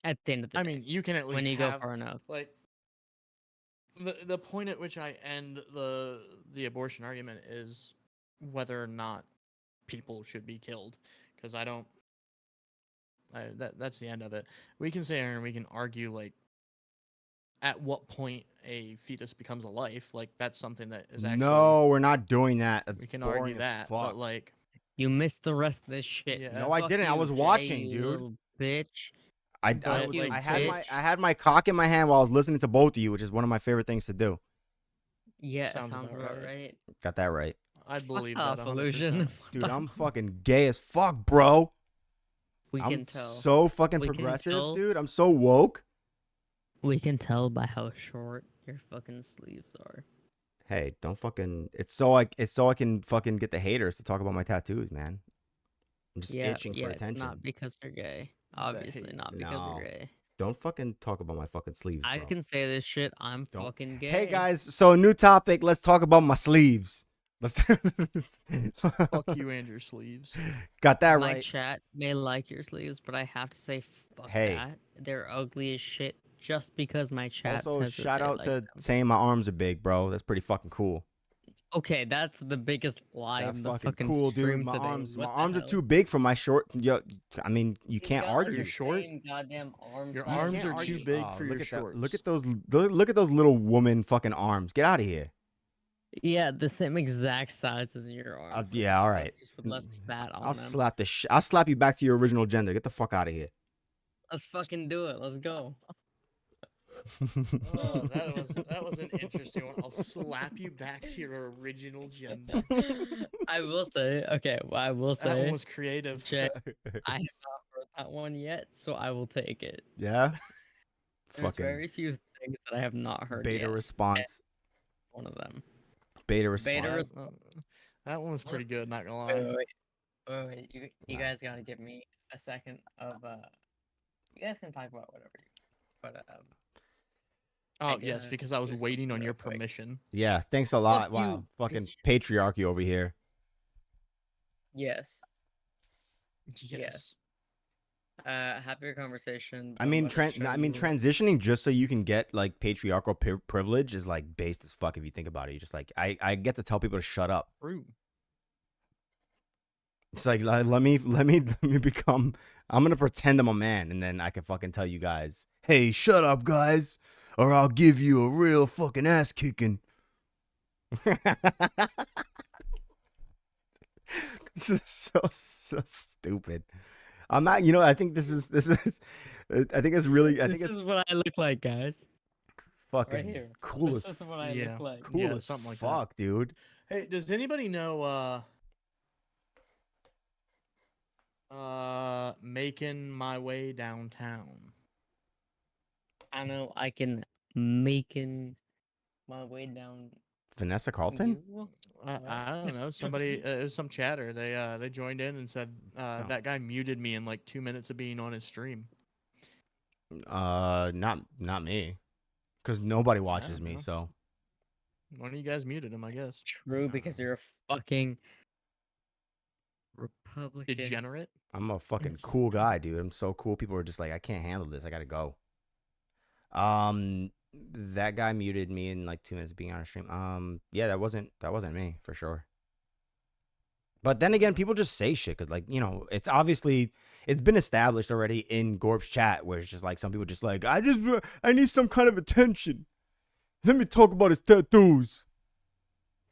At the end of the day, I mean, you can at least when you have go far enough. like the point at which I end the abortion argument is whether or not people should be killed, because I don't. That's the end of it. We can sit here and we can argue like at what point a fetus becomes a life. Like that's something that is actually No, we're not doing that. That's we can boring argue as that, fuck. but like You missed the rest of this shit. Yeah. No, I Fuck didn't. I you, was Jay, watching, you dude. little bitch. But, like, I bitch. had my cock in my hand while I was listening to both of you, which is one of my favorite things to do. Yeah, Sounds sounds about about right. right. Got that right. I'd believe Fuck that off, 100%. Illusion. Dude, I'm fucking gay as fuck, bro. We I'm can tell. so fucking We can progressive, tell. dude. I'm so woke. We can tell by how short your fucking sleeves are. Hey, don't fucking. It's so I can fucking get the haters to talk about my tattoos, man. I'm just itching for attention. It's not because you're gay. Obviously hate. not because No. you're gay. Don't fucking talk about my fucking sleeves, bro. I can say this shit. I'm Don't. fucking gay. Hey guys, so new topic. Let's talk about my sleeves. Let's Fuck you and your sleeves. got that My right. chat may like your sleeves, but I have to say, fuck Hey. that. They're ugly as shit just because my chat Also, says that shout they out like to them. saying my arms are big, bro. That's pretty fucking cool. Okay, that's the biggest lie That's in the fucking fucking cool, dude. stream My today. arms, What my the arms are hell? too big for my short. Yo, I mean, you He's can't got, like, argue. You're the short? same goddamn arm Your size arms as are me. too big for your look at shorts. look at those. Look at those little woman fucking arms. Get out of here. Yeah, the same exact size as your arms. Yeah, all right. Just with less fat on I'll them. slap I'll slap you back to your original gender. Get the fuck out of here. Let's fucking do it. Let's go. Oh, that was an interesting one. I'll slap you back to your original gender. I will say, okay, well, I will That one say, was creative. Jay, I have not heard that one yet, so I will take it. Yeah. There's Fucking very few things that I have not heard beta yet. response. One of them. Beta Beta response. That one was pretty good, not gonna Wait, lie. wait, wait, wait. You Nah. guys gotta give me a second of You guys can talk about whatever. But Oh, I yes, gotta because I was do waiting on something your real quick. permission. Yeah. Thanks a lot. Fuck Wow. you, Fucking bitch. patriarchy over here. Yes. Yes. Happier conversation. I but I'm mean, about to show you- transitioning just so you can get like patriarchal privilege is like based as fuck if you think about it. You just like I get to tell people to shut up. True. It's like let me become. I'm gonna pretend I'm a man, and then I can fucking tell you guys, hey, shut up, guys, or I'll give you a real fucking ass kicking. This is so stupid. I'm not. You know, I think this is. I think it's really. I think This it's is what I look like, guys. fucking here. cool This as is what I Yeah. look like. cool Yeah, as something like that. fuck, dude. Hey, does anybody know making my way downtown? I know I can making my way down. Vanessa Carlton. You? I don't know. Somebody, it was some chatter. They joined in and said that guy muted me in like 2 minutes of being on his stream. Not me, because nobody watches me. know. So One of you guys muted him, I guess. True, because you're a fucking Republican. Degenerate. I'm a fucking cool guy, dude. I'm so cool. People are just like, I can't handle this. I gotta go. That guy muted me in like 2 minutes of being on a stream. Yeah, that wasn't me for sure. But then again, people just say shit because, like, you know, it's been established already in Gorp's chat where it's just like some people just like, I need some kind of attention. Let me talk about his tattoos.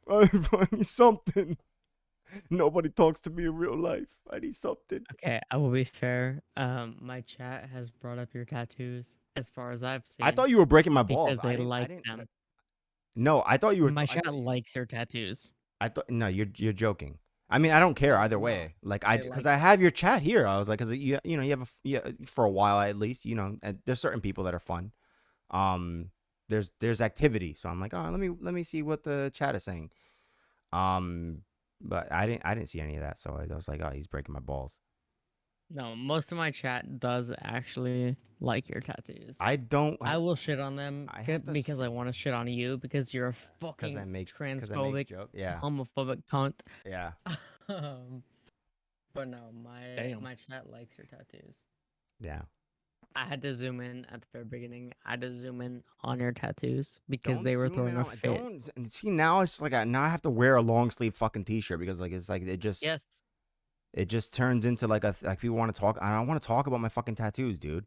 I need something. Nobody talks to me in real life. I need something. Okay, I will be fair. My chat has brought up your tattoos as far as I've seen. I thought you were breaking my balls. because they like them. No, I thought you were. My chat likes your tattoos. I thought no, you're joking. I mean, I don't care either No, way. Like they because like I have your chat here. I was like, cause you know, you have for a while at least. You know, and there's certain people that are fun. There's activity, so I'm like, oh, let me see what the chat is saying. But I didn't see any of that, so I was like, oh, he's breaking my balls. No, most of my chat does actually like your tattoos. I don't. I will shit on them I have to because I want to shit on you because you're a fucking transphobic, joke. Yeah, homophobic cunt. yeah. But no, my chat likes your tattoos. Yeah. I had to zoom in at the very beginning. I had to zoom in on your tattoos because Don't they were zoom throwing in a on- fit. Don't see now. It's like now I have to wear a long sleeve fucking t-shirt because like it's like it just Yes. it just turns into like like people want to talk. I don't want to talk about my fucking tattoos, dude.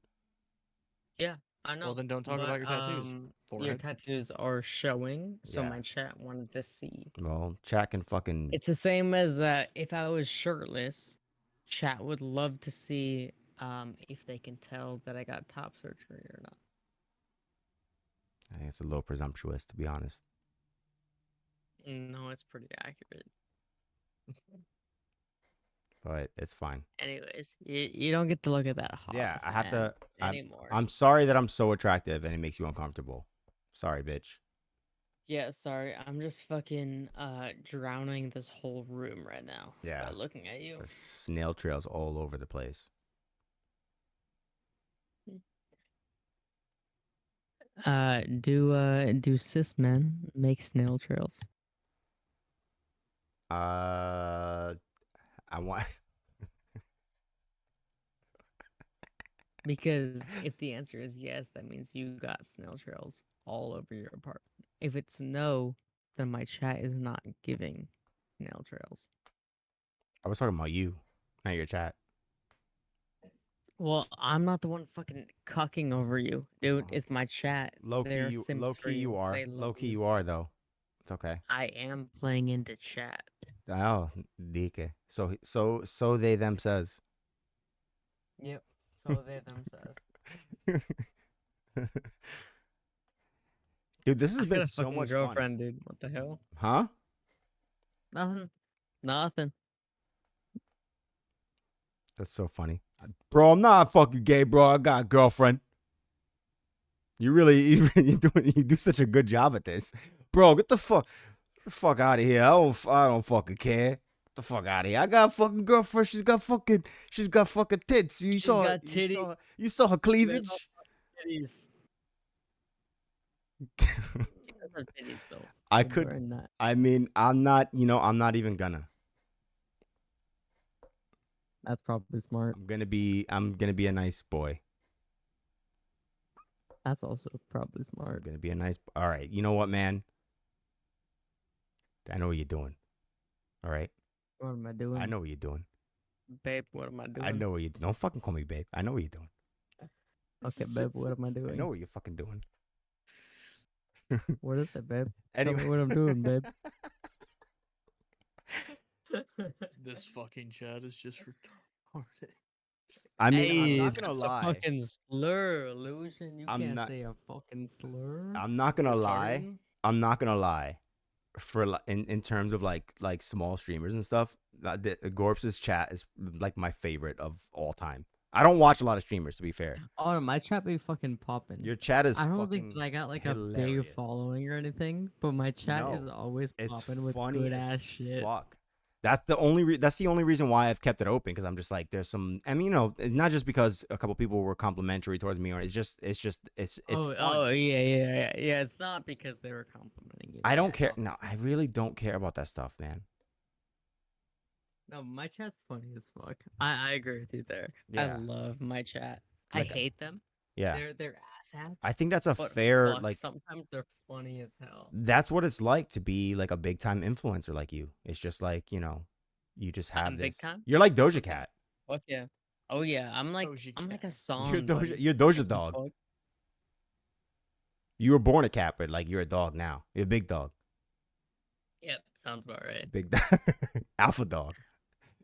Yeah, I know. Well, then don't talk about your tattoos. Your Forehead. tattoos are showing, so Yeah. my chat wanted to see. Well, chat can fucking. It's the same as if I was shirtless, chat would love to see if they can tell that I got top surgery or not. I think it's a little presumptuous, to be honest. No, it's pretty accurate. But it's fine. Anyways, you don't get to look at that hot. Yeah, I have to. anymore. I'm sorry that I'm so attractive and it makes you uncomfortable. Sorry, bitch. Yeah, sorry. I'm just fucking drowning this whole room right now. Yeah. By looking at you. There's snail trails all over the place. Do cis men make snail trails? I want. Because if the answer is yes, that means you got snail trails all over your apartment. If it's no, then my chat is not giving snail trails. I was talking about you, not your chat. Well, I'm not the one fucking cucking over you, dude. It's my chat. Low key, They're you. Sims Low for key, you you. are. They Low love key, you. you are though. It's okay. I am playing into chat. Oh, DK. So they them says. Yep. So they them says. Dude, this has I been got a so fucking much fun. girlfriend, dude. What the hell? Huh? Nothing. Nothing. That's so funny. Bro, I'm not fucking gay, bro. I got a girlfriend. You really you do such a good job at this. Bro, get the fuck out of here. I don't fucking care. Get the fuck out of here. I got a fucking girlfriend. She's got fucking tits. You saw her, got titties. you saw her cleavage. Titties. She does have titties though. I They're could very nice. I mean, I'm not even gonna. That's probably smart. I'm gonna be a nice boy. That's also probably I'm smart. gonna be a nice. All right, you know what, man? I know what you're doing. All right, What am I doing? I know what you're doing. Babe, what am I doing? I know what you. Don't fucking call me babe. I know what you're doing. Okay, babe, what am I doing? I know what you're fucking doing. What is it, babe? Anyway, Tell me what I'm doing, babe. This fucking chat is just retarded. I mean, Hey, I'm not gonna that's lie. a fucking slur, Illusion. You I'm can't not- say a fucking slur. I'm not gonna lie. Retarded? I'm not gonna lie. For in terms of like small streamers and stuff, Gorps's chat is like my favorite of all time. I don't watch a lot of streamers, to be fair. Oh, no, my chat be fucking popping. Your chat is. I don't fucking think that I got like a hilarious. big following or anything, but my chat is No, always It's popping with funny good as ass shit. fuck. That's the only reason why I've kept it open, because I'm just like, there's some. I mean, not just because a couple people were complimentary towards me, or it's Oh, fun. yeah. It's not because they were complimenting you. I don't Yeah, care. it's No, not. I really don't care about that stuff, man. No, my chat's funny as fuck. I agree with you there. Yeah. I love my chat. Like, I hate them. Yeah, They're asshats. I think that's a but fair fuck, like. sometimes they're funny as hell. That's what it's like to be like a big time influencer like you. It's just like, you just have I'm this. big time? You're like Doja Cat. Fuck yeah. Oh yeah, I'm like Doja I'm like a Cat. song. You're buddy. Doja What the Dog. fuck? You were born a cat, but like you're a dog now. You're a big dog. Yep, sounds about right. Big alpha dog.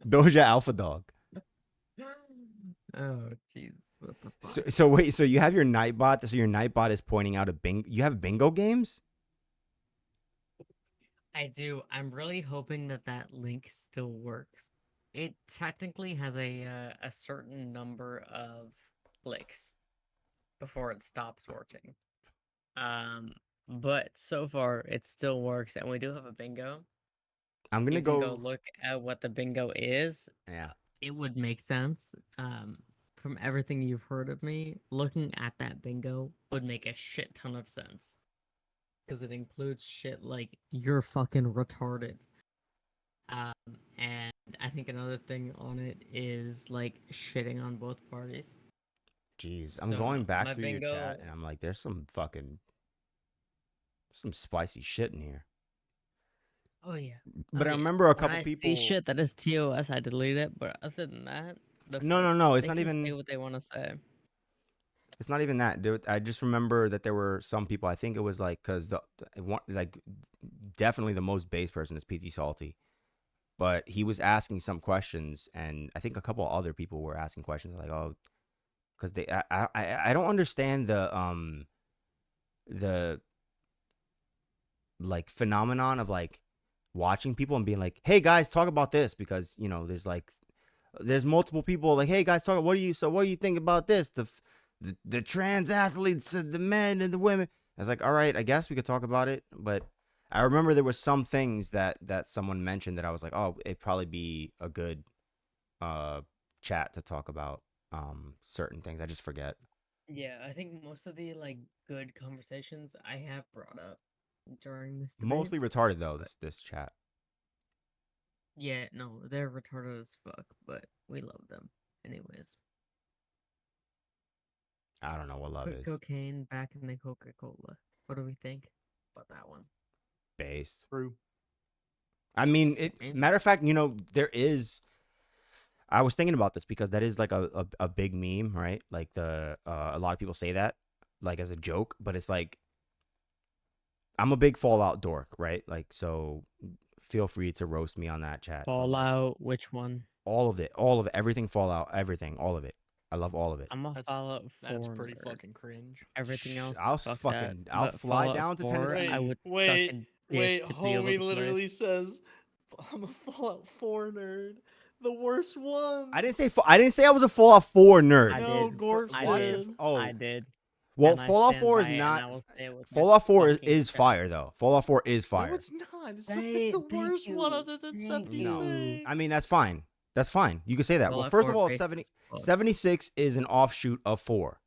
Doja alpha dog. Oh jeez, what the fuck? So wait, so you have your Nightbot. So your Nightbot is pointing out a bingo. You have bingo games? I do. I'm really hoping that link still works. It technically has a certain number of clicks before it stops working. But so far it still works, and we do have a bingo. I'm gonna You can go. look at what the bingo is. Yeah. It would make sense. From everything you've heard of me, looking at that bingo would make a shit ton of sense. Because it includes shit like you're fucking retarded. And I think another thing on it is like shitting on both parties. Jeez, I'm So, going back my through your chat, bingo- and I'm like, there's some spicy shit in here. Oh yeah. But Oh, I yeah. remember a When couple I people. see shit that is TOS, I delete it. But other than that, No, it's they not can even. say what they want to say. It's not even that. I just remember that there were some people. I think it was like because definitely the most base person is PT Salty, but he was asking some questions, and I think a couple other people were asking questions like, oh, because I don't understand the like phenomenon of like watching people and being like, hey guys, talk about this, because there's multiple people like, hey guys, what do you think about this? The trans athletes, the men and the women. I was like, all right, I guess we could talk about it. But I remember there were some things that someone mentioned that I was like, oh, it'd probably be a good chat to talk about certain things. I just forget. Yeah, I think most of the like good conversations I have brought up during this debate. Mostly retarded though, this chat. Yeah, no, they're retarded as fuck, but we love them. Anyways, I don't know what love put is. cocaine back in the Coca-Cola. What do we think about that one? Based. True. I mean, Same. matter of fact, there is. I was thinking about this because that is like a big meme, right? Like a lot of people say that like as a joke, but it's like I'm a big Fallout dork, right? Like so, feel free to roast me on that chat. But, like, Fallout, which one? all of it, everything Fallout, everything, all of it. I love all of it. I'm a That's- Fallout 4 That's pretty nerd. fucking cringe. Everything else, I'll fuck fucking, that. I'll But fly Fallout down to 4, Tennessee. I would suck a dick to be able homie to literally says, "I'm a Fallout 4 nerd, the worst one." I didn't say I was a Fallout 4 nerd. I No, did. Gorps I did. did. Oh, I did. well, And I Fallout stand 4 is by it, and not. I will say it with my Fallout 4 fucking is chest. fire though. Fallout 4 is fire. No, it's not. It's like Thank the worst one you. other than Thank 76. No, I mean that's fine. That's fine. You can say that. Well, Fallout first of 4 all, based 70, as fuck. 76 is an offshoot of 4.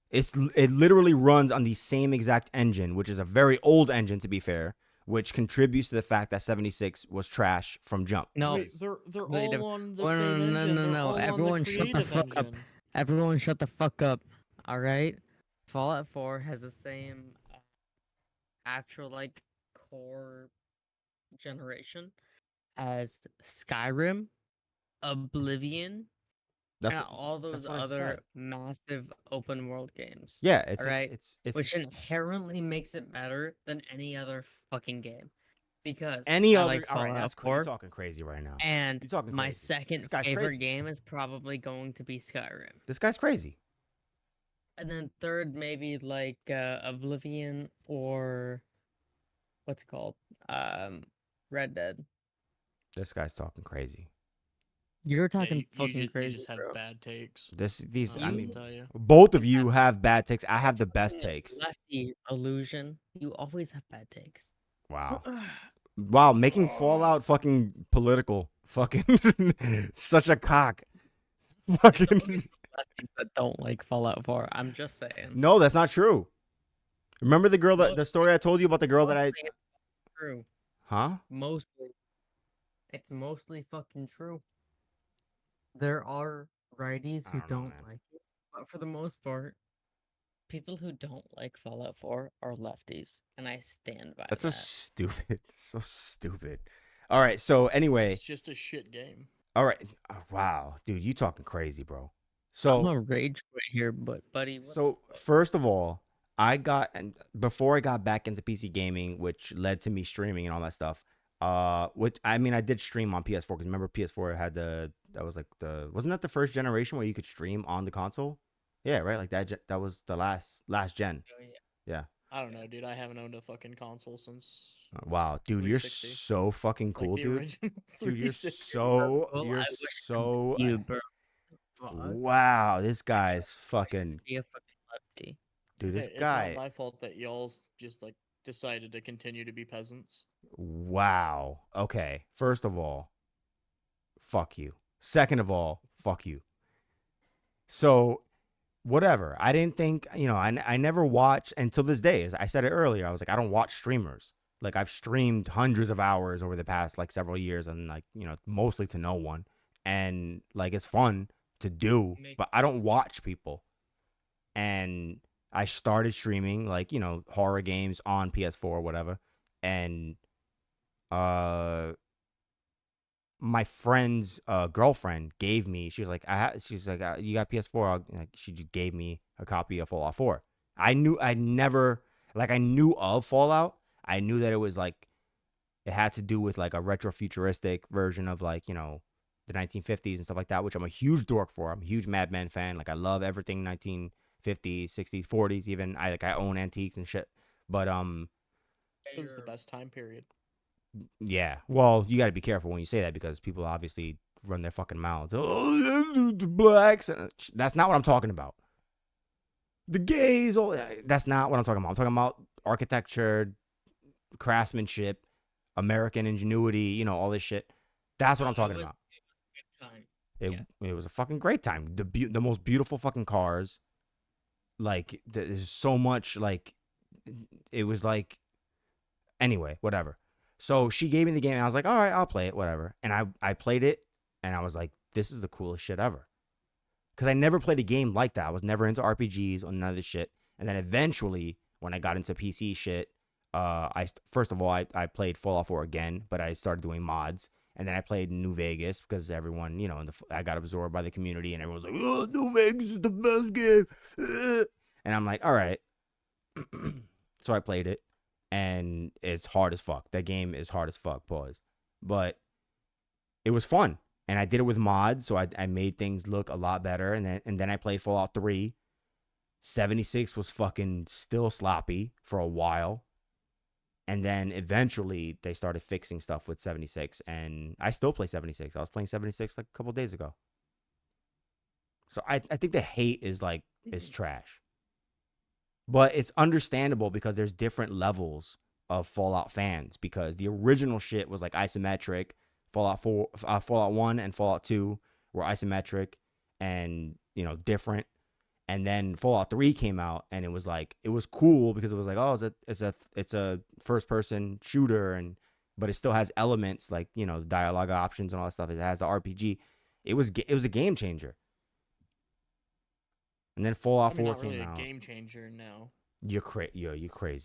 It literally runs on the same exact engine, which is a very old engine to be fair, which contributes to the fact that 76 was trash from jump. No, Wait, they're completely all on the Oh, same engine. They're no. all Everyone on the shut the creative fuck up. engine. Everyone shut the fuck up. All right. Fallout 4 has the same actual like core generation as Skyrim, Oblivion, That's and what, all those what I other said. massive open world games. Yeah, it's Alright, it's which inherently makes it better than any other fucking game. Because any I other. like All right, Fallout that's 4, you're talking crazy right now. and You're talking my crazy. second This guy's favorite crazy. game is probably going to be Skyrim. This guy's crazy. And then third, maybe like Oblivion or what's it called? Red Dead. This guy's talking crazy. You're talking fucking you crazy, just have bro. bad takes. These. I I mean, can tell you. both of you have bad takes. I have the best takes. Lefty illusion. You always have bad takes. Wow. Wow, making Fallout fucking political. Fucking such a cock. Fucking Lefties that don't like Fallout 4. I'm just saying. no, that's not true. Remember the girl the story I told you about the girl that I Mostly it's true. Huh? Mostly. It's mostly fucking true. There are righties who I don't know, don't man. like it, but for the most part, people who don't like Fallout 4 are lefties, and I stand by That's so that. stupid. So stupid. All right, so anyway, It's just a shit game. all right. Wow, dude, you talking crazy, bro. I'm So a rage quit here, but buddy. first of all, before I got back into PC gaming, which led to me streaming and all that stuff. Which I mean, I did stream on PS4 because remember PS4 had wasn't that the first generation where you could stream on the console? Yeah, right. Like that was the last gen. Oh, yeah. Yeah. I don't know, dude. I haven't owned a fucking console since Wow, dude, you're 360. so fucking like cool, the dude. original Dude, you're 360. so Well, you're I wish I so could be you, bro. Fuck. wow. This guy's fucking Be a fucking lefty. dude. This Hey, it's guy. not my fault that y'all just like decided to continue to be peasants. Wow. Okay. First of all, fuck you. Second of all, fuck you. So, whatever. I didn't think, I never watched until this day. As I said it earlier, I was like, I don't watch streamers. Like, I've streamed hundreds of hours over the past, like, several years and, like, mostly to no one. And, like, it's fun to do, but I don't watch people. And I started streaming, like, horror games on PS4 or whatever. And my friend's girlfriend gave me. She was like, she's like, you got PS4? She just gave me a copy of Fallout 4. I knew of Fallout. I knew that it was like it had to do with like a retro futuristic version of like the 1950s and stuff like that, which I'm a huge dork for. I'm a huge Mad Men fan. Like I love everything 1950s, 60s, 40s. Even I own antiques and shit. But It was the best time period. yeah. Well, you got to be careful when you say that because people obviously run their fucking mouths. Oh, the blacks. That's not what I'm talking about. The gays. That's not what I'm talking about. I'm talking about architecture, craftsmanship, American ingenuity, all this shit. That's what I'm talking about. It was a good time. It was a fucking great time. The most beautiful fucking cars. Like, there's so much, like, it was like, anyway, whatever. So she gave me the game, and I was like, all right, I'll play it, whatever. And I played it, and I was like, this is the coolest shit ever. Because I never played a game like that. I was never into RPGs or none of this shit. And then eventually, when I got into PC shit, first of all, I played Fallout 4 again, but I started doing mods. And then I played New Vegas because everyone, I got absorbed by the community, and everyone was like, oh, New Vegas is the best game. And I'm like, all right. So I played it, and it's hard as fuck. That game is hard as fuck, pause. But it was fun. And I did it with mods, so I made things look a lot better. And then I played Fallout 3. 76 was fucking still sloppy for a while. And then eventually they started fixing stuff with 76. And I still play 76. I was playing 76 like a couple days ago. So I think the hate is trash. But it's understandable because there's different levels of Fallout fans. Because the original shit was like isometric. Fallout 1 and Fallout 2 were isometric and, different. And then Fallout 3 came out, and it was cool because it was like, oh, it's a first person shooter, but it still has elements like, the dialogue options and all that stuff. It has the RPG. It was a game changer. And then Fallout 4 not came really out. A game changer, no. You're crazy.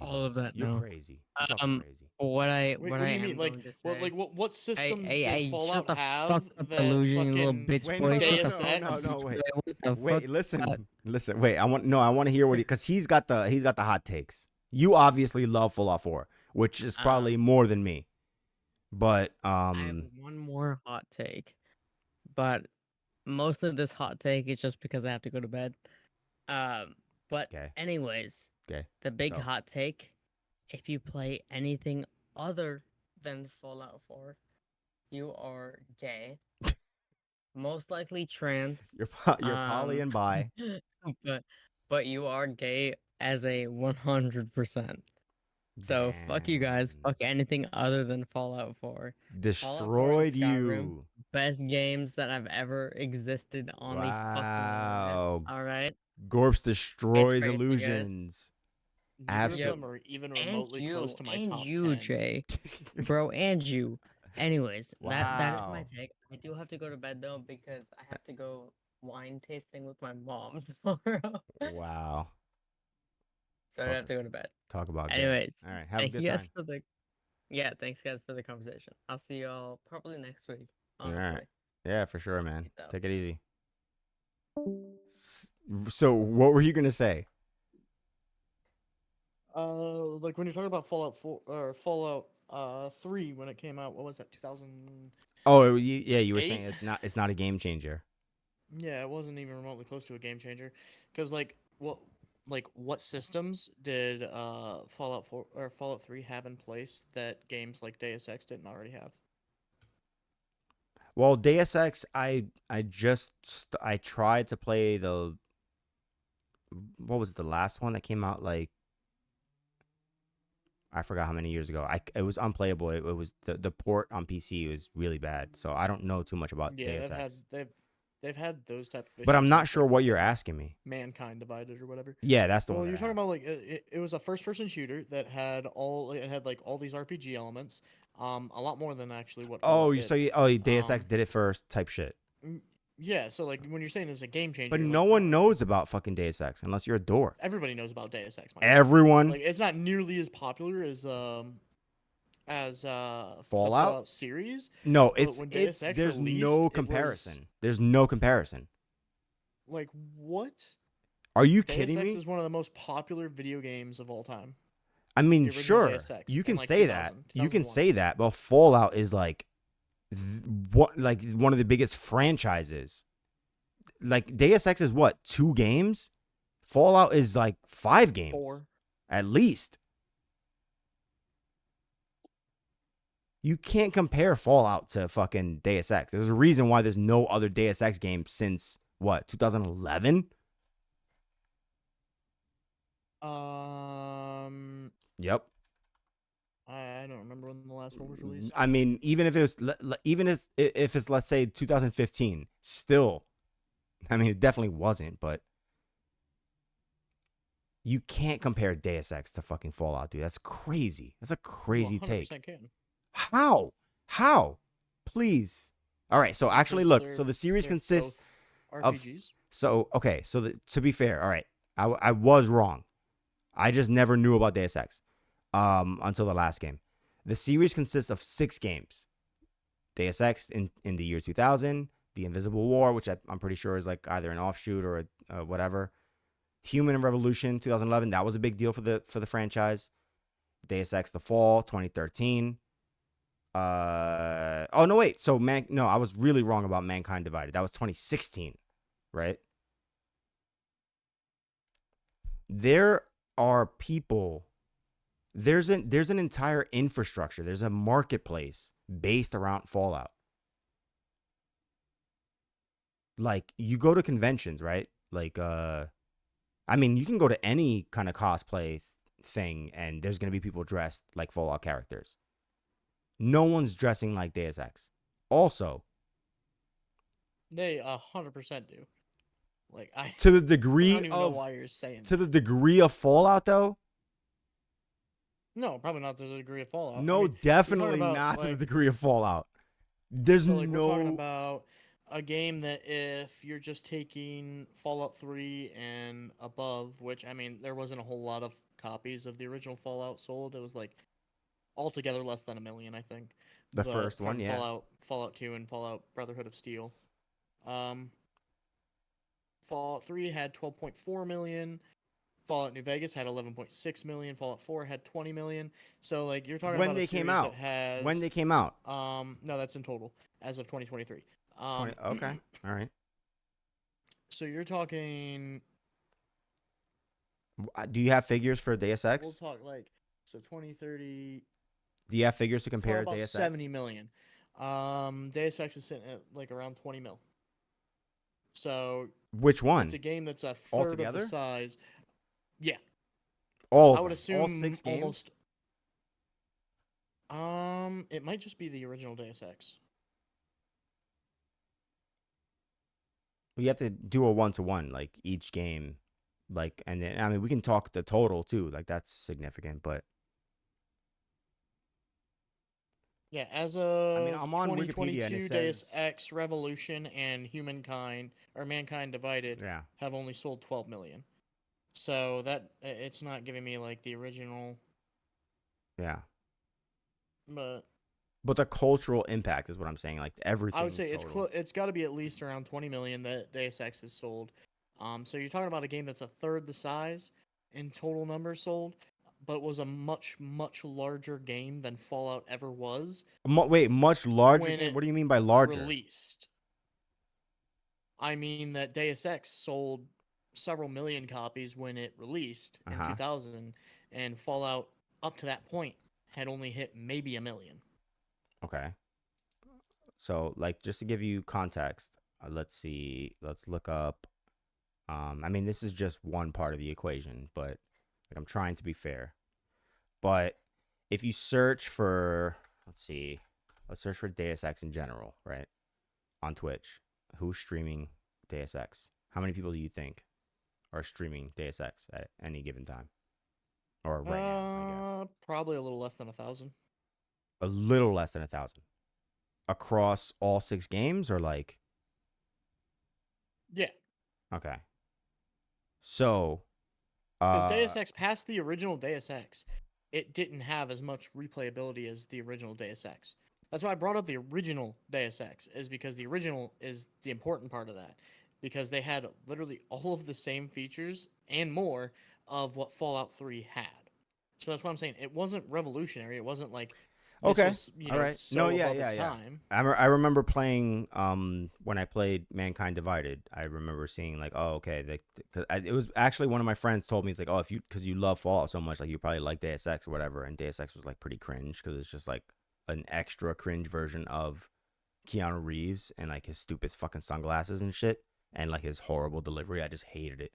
All of that. You're No. crazy. You're fucking crazy. What I Wait, what what I do you am mean? going to say. What systems Hey, did shut Fallout the have fuck up, that Illusion, you little fucking bitch Wait, boy. no, Shut the Deus fuck Ex? up. no, wait. What the Wait, fuck? listen. Wait, I want to hear because he's got the hot takes. You obviously love Fallout 4, which is probably more than me. But I have one more hot take, but most of this hot take is just because I have to go to bed. But Okay. anyways, Okay. the big So- hot take: if you play anything other than Fallout 4, you are gay. Most likely trans. You're poly and bi. but you are gay as a 100%. So fuck you guys. Damn. Fuck anything other than Fallout 4. Destroyed Skyrim. you. Best games that have ever existed on the fucking internet. Wow. All right. Gorps destroys crazy, guys. illusions. Neither of Absolutely. them are even And remotely you, close to my and top you, 10. Jay, bro, and you. Anyways, that is my Wow. take. I do have to go to bed though because I have to go wine tasting with my mom tomorrow. Wow. So I have to go to bed. Talk about gay. Anyways, All right. Have a thank good you time. guys for thanks guys for the conversation. I'll see y'all probably next week. All Honestly. right. Yeah, for sure, man. Peace out. Take it easy. So, what were you gonna say? Like when you're talking about Fallout 4 or Fallout 3 when it came out, what was that? 2000? Oh, you were Eight? saying it's not a game changer. Yeah, it wasn't even remotely close to a game changer. Because what systems did Fallout 4 or Fallout 3 have in place that games like Deus Ex didn't already have? Well, Deus Ex, I tried to play what was the last one that came out like I forgot how many years ago. It was unplayable. It was the port on PC was really bad. So I don't know too much about Deus Ex. They've had those type of issues. But I'm not since, sure like, what you're asking me. Mankind Divided or whatever. Yeah, that's the Well, one. you're talking about like it was a first-person shooter that had all these RPG elements, a lot more than actually what. Oh, Fallout did. Deus Ex did it first type shit. Yeah, so like when you're saying it's a game changer, But like, no one knows about fucking Deus Ex unless you're a dork. everybody knows about Deus Ex. Everyone. Like it's not nearly as popular as the Fallout series. No, but when Deus Ex there's released, no it was- comparison. There's no comparison. Like what? Are you Deus kidding Ex me? is one of the most popular video games of all time. I mean, the original sure, Deus Ex you in, can like, say that. 2000, You can 2001. say that, but Fallout is like one of the biggest franchises. Like Deus Ex is what, 2 games? Fallout is like 5 games 4. at least. You can't compare Fallout to fucking Deus Ex. There's a reason why there's no other Deus Ex game since what, 2011? Yep. I don't remember when the last one was released. I mean, even if it's let's say 2015, still, I mean, it definitely wasn't, but you can't compare Deus Ex to fucking Fallout, dude. That's crazy. That's a crazy take. 100% can. How? How? Please. All right. So actually, Because look. So the series they're consists both of. RPGs. So okay. So to be fair, all right. I was wrong. I just never knew about Deus Ex, until the last game. The series consists of 6 games. Deus Ex in the year 2000, The Invisible War, which I'm pretty sure is like either an offshoot or a whatever. Human Revolution 2011, that was a big deal for the franchise. Deus Ex: The Fall 2013. Oh no, wait. So no, I was really wrong about Mankind Divided. That was 2016, right? There are people. There's an entire infrastructure. There's a marketplace based around Fallout. Like you go to conventions, right? Like I mean, you can go to any kind of cosplay thing and there's going to be people dressed like Fallout characters. No one's dressing like Deus Ex. Also, They 100% do. Like I to the don't degree even know why you're saying to that. the degree of Fallout though, No, probably not to the degree of Fallout. no, I mean, definitely about, not to the like, degree of Fallout. There's so like we're talking no about a game that if you're just taking Fallout 3 and above, which I mean there wasn't a whole lot of copies of the original Fallout sold. It was like altogether less than 1 million, I think. the But first one, from yeah. Fallout 2 and Fallout Brotherhood of Steel. Um Fallout 3 had 12.4 million. Fallout New Vegas had 11.6 million. Fallout 4 had 20 million. So like you're talking When about a they came series that out. has When they came out. no, that's in total as of 2023. 20, okay. All right. So you're talking Do you have figures for Deus Ex? we'll talk like so 2030 Do you have figures to compare about Deus Ex? 70 million. Deus Ex is sitting at like around 20 mil. So Which one? it's a game that's a third Altogether? of the size. Yeah. All of I would them. assume All 6 games? almost it might just be the original Deus Ex. You have to do a 1-to-1, like each game, like, and then I mean we can talk the total too, like that's significant. But Yeah, as of I mean I'm on Wikipedia and it 2022, Deus says Ex Revolution and Mankind Divided yeah, have only sold 12 million. So that it's not giving me like the original, yeah. but But the cultural impact is what I'm saying. Like everything. I would say total. it's got to be at least around 20 million that Deus Ex has sold. So you're talking about a game that's a third the size in total numbers sold, but was a much larger game than Fallout ever was Wait, much larger when game? it What do you mean by larger? released. I mean that Deus Ex sold several million copies when it released in 2000, and Fallout up to that point had only hit maybe 1 million. Okay. So, like, just to give you context, let's see. Let's look up. I mean, this is just one part of the equation, but like, I'm trying to be fair. But if you search for, let's see, let's search for Deus Ex in general, right? On Twitch, who's streaming Deus Ex? How many people do you think are streaming Deus Ex at any given time? Or right now, I guess. Probably a little less than 1,000. A little less than 1,000. Across all 6 games, or like? Yeah. Okay. So, because Deus Ex past the original Deus Ex, it didn't have as much replayability as the original Deus Ex. That's why I brought up the original Deus Ex, is because the original is the important part of that. Because they had literally all of the same features and more of what Fallout 3 had. So that's what I'm saying. It wasn't revolutionary. It wasn't like this okay. was, All right. so No, yeah, above yeah, its yeah. time. I remember playing when I played Mankind Divided. I remember seeing like, oh, okay, cause it was actually one of my friends told me, it's like, oh, because you love Fallout so much, like you probably like Deus Ex or whatever, and Deus Ex was like pretty cringe because it's just like an extra cringe version of Keanu Reeves and like his stupid fucking sunglasses and shit, and like his horrible delivery. I just hated it.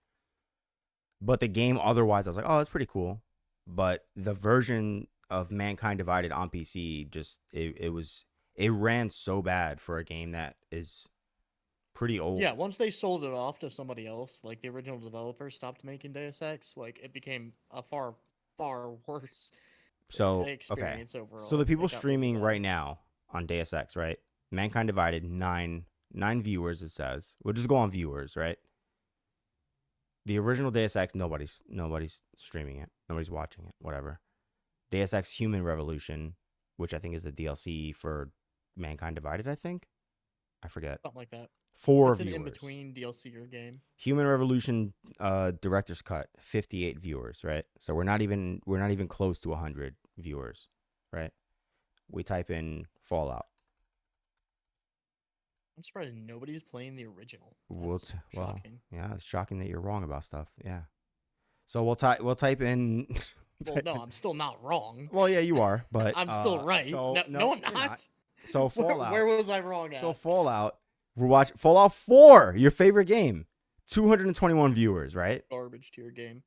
But the game otherwise, I was like, oh, that's pretty cool. But the version of Mankind Divided on PC just it ran so bad for a game that is pretty old. Yeah, once they sold it off to somebody else, like the original developer stopped making Deus Ex, like it became a far worse So okay, experience overall. so the people It got really streaming bad. right now on Deus Ex, right? Mankind Divided, nine viewers. It says we'll just go on viewers, right? The original Deus Ex, nobody's streaming it, nobody's watching it, whatever. Deus Ex Human Revolution, which I think is the DLC for Mankind Divided, I think. I forget. Something like that. 4 It's an viewers. in-between DLC or game. Human Revolution director's cut, 58 viewers, right? So we're not even close to 100 viewers, right? We type in Fallout. I'm surprised nobody's playing the original. Well, That's shocking. yeah, it's shocking that you're wrong about stuff. Yeah. So we'll type in. Well, no, I'm still not wrong. Well, yeah, you are, but I'm still right. So, no, I'm you're not. So Fallout. Where was I wrong at? So Fallout. We're watching Fallout 4, your favorite game. 221 viewers, right? Garbage tier game.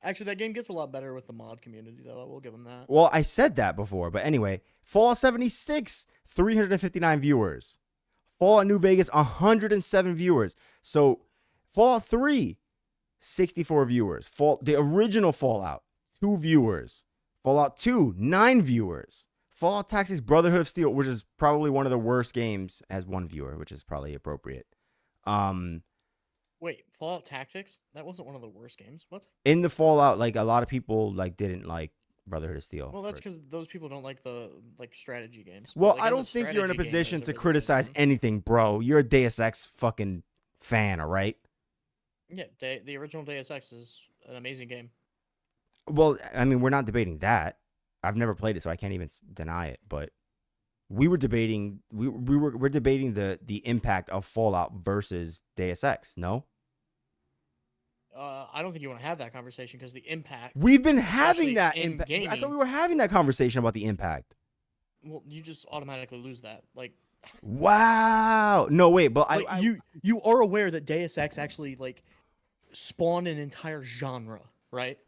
Actually, that game gets a lot better with the mod community, though. I will give them that. Well, I said that before, but anyway, Fallout 76, 359 viewers. Fallout New Vegas, 107 viewers. So Fallout 3, 64 viewers. The original Fallout, 2 viewers. Fallout 2, 9 viewers. Fallout Tactics Brotherhood of Steel, which is probably one of the worst games, has 1 viewer, which is probably appropriate. Wait, Fallout Tactics? That wasn't one of the worst games. What? In the Fallout, like a lot of people like didn't like Brotherhood of Steel. Well, that's because those people don't like the strategy games. But, Well, like, I as don't think you're in a strategy game, position it's to really good criticize game. anything, bro. You're a Deus Ex fucking fan, all right? Yeah, the original Deus Ex is an amazing game. Well, I mean, we're not debating that. I've never played it, so I can't even deny it. But we were debating we're debating the impact of Fallout versus Deus Ex. No, I don't think you want to have that conversation because the impact. we've been having Especially that in impact. I thought gaming. we were having that conversation about the impact. Well, you just automatically lose that. Like Wow. No, wait, but I you are aware that Deus Ex actually like spawned an entire genre, right?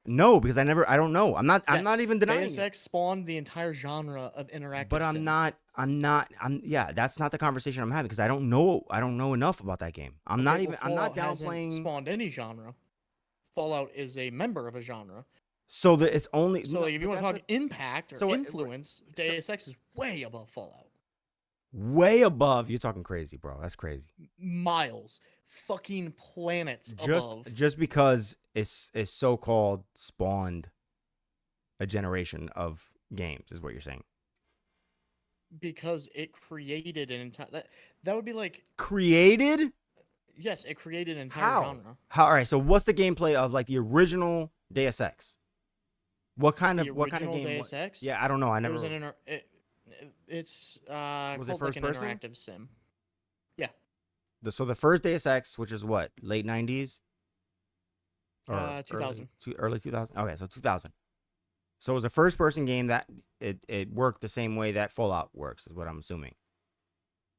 no, because I don't know. I'm not Yes, even denying Deus it. Ex spawned the entire genre of interactive. But sim. yeah, that's not the conversation I'm having because I don't know enough about that game. I'm not Fallout hasn't downplaying. spawned any genre. Fallout is a member of a genre. So that it's only So like, if you but want to that's talk impact or so influence, Deus Ex is way above Fallout. way above. You're talking crazy, bro. That's crazy. Miles, fucking planets above. Just because it's so-called spawned a generation of games is what you're saying. Because it created an entire that would be like Created? yes, it created an entire How? genre. How? All right. So what's the gameplay of like the original Deus Ex? What kind of original game? Deus Ex? Yeah, I don't know. I It never. was an it's Was it called first like an person? interactive sim. So the first Deus Ex, which is what, late 90s? 2000. Early 2000. Okay, so 2000. So it was a first-person game that it worked the same way that Fallout works, is what I'm assuming.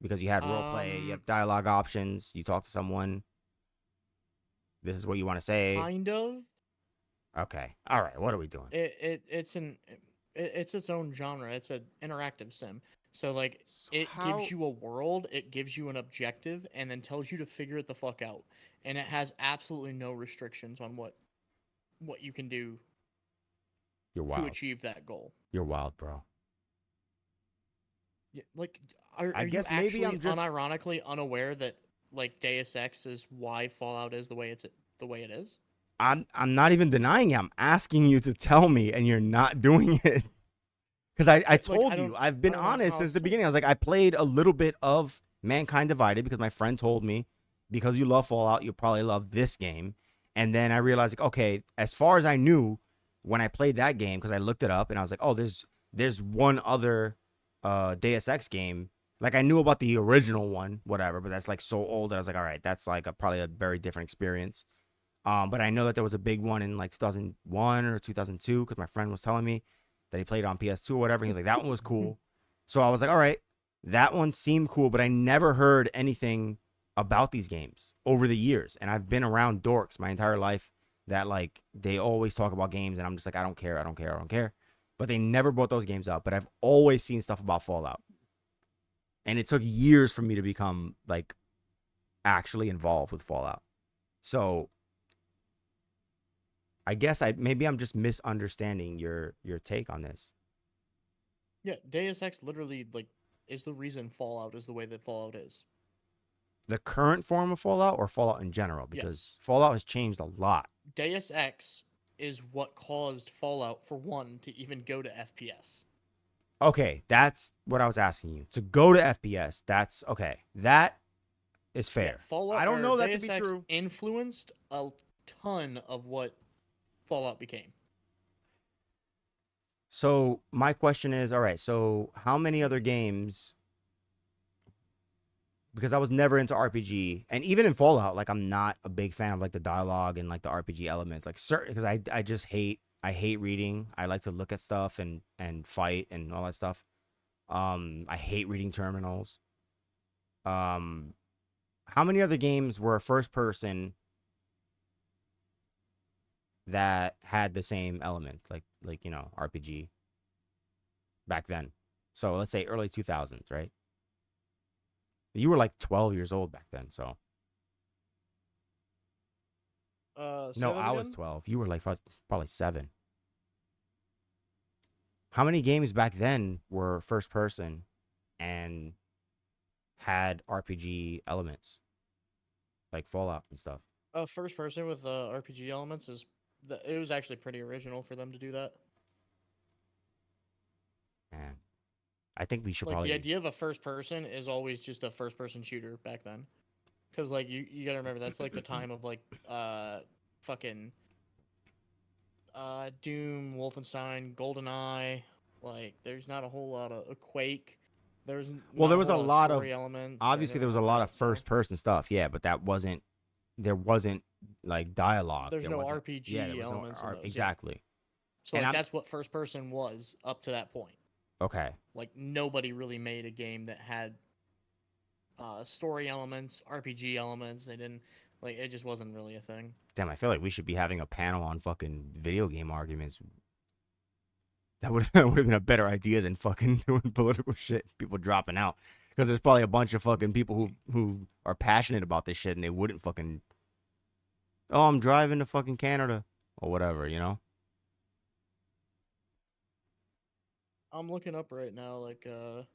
Because you had role play, you have dialogue options, you talk to someone. This is what you want to say. Kind of. Okay. All right. What are we doing? It's its own genre. It's an interactive sim. So like it gives you a world, it gives you an objective, and then tells you to figure it the fuck out. And it has absolutely no restrictions on what you can do You're to wild. achieve that goal. You're wild, bro. Yeah, like are I you guess maybe actually I'm just- unironically unaware that like Deus Ex is why Fallout is the way it is? I'm not even denying it. I'm asking you to tell me, and you're not doing it. Because I told you, I've been I don't know honest how since else the to- beginning. I was like, I played a little bit of Mankind Divided because my friend told me, because you love Fallout, you'll probably love this game. And then I realized, like, okay, as far as I knew when I played that game, because I looked it up and I was like, oh, there's one other Deus Ex game. Like, I knew about the original one, whatever, but that's like so old that I was like, all right, that's like probably a very different experience. But I know that there was a big one in like 2001 or 2002 because my friend was telling me that he played on PS2 or whatever. He was like, that one was cool. So I was like, all right, that one seemed cool, but I never heard anything about these games over the years. And I've been around dorks my entire life that like they always talk about games, and I'm just like, I don't care. But they never brought those games up. But I've always seen stuff about Fallout. And it took years for me to become like actually involved with Fallout. So I guess maybe I'm just misunderstanding your take on this. Yeah, Deus Ex literally like is the reason Fallout is the way that Fallout is. The current form of Fallout or Fallout in general, because Yes. Fallout has changed a lot. Deus Ex is what caused Fallout for one to even go to FPS. Okay, that's what I was asking you. To go to FPS, that's okay. That is Yeah, fair. Fallout I don't or know that to Deus be Ex true. influenced a ton of what Fallout became. So my question is, all right, so how many other games, because I was never into RPG, and even in Fallout, like I'm not a big fan of like the dialogue and like the RPG elements, like certain, because I just hate reading. I like to look at stuff and fight and all that stuff. I hate reading terminals. Um, how many other games were first person that had the same elements, like RPG back then? So let's say early 2000s, right? You were like 12 years old back then, so Say no, that I was again? 12. You were like probably 7. How many games back then were first person and had RPG elements like Fallout and stuff? First person with RPG elements is it was actually pretty original for them to do that. Man, I think we should Like the probably. idea of a first person is always just a first person shooter back then. Cuz like you got to remember that's like the time of like fucking Doom, Wolfenstein, GoldenEye, like there's not a whole lot of Quake. There's Well, not there a was whole a lot of lot of story elements and obviously there everything was a like lot of that. So first person stuff, yeah, but there wasn't like dialogue. there's There no wasn't yeah, there RPG was no elements in those, yeah. exactly. So And like I'm that's what first person was up to that point. okay. Like nobody really made a game that had story elements, RPG elements. They didn't like it just wasn't really a thing. Damn, I feel like we should be having a panel on fucking video game arguments. That would have been a better idea than fucking doing political shit. People dropping out because there's probably a bunch of fucking people who are passionate about this shit and they wouldn't fucking. Oh, I'm driving to fucking Canada or whatever, you know. I'm looking up right now, like because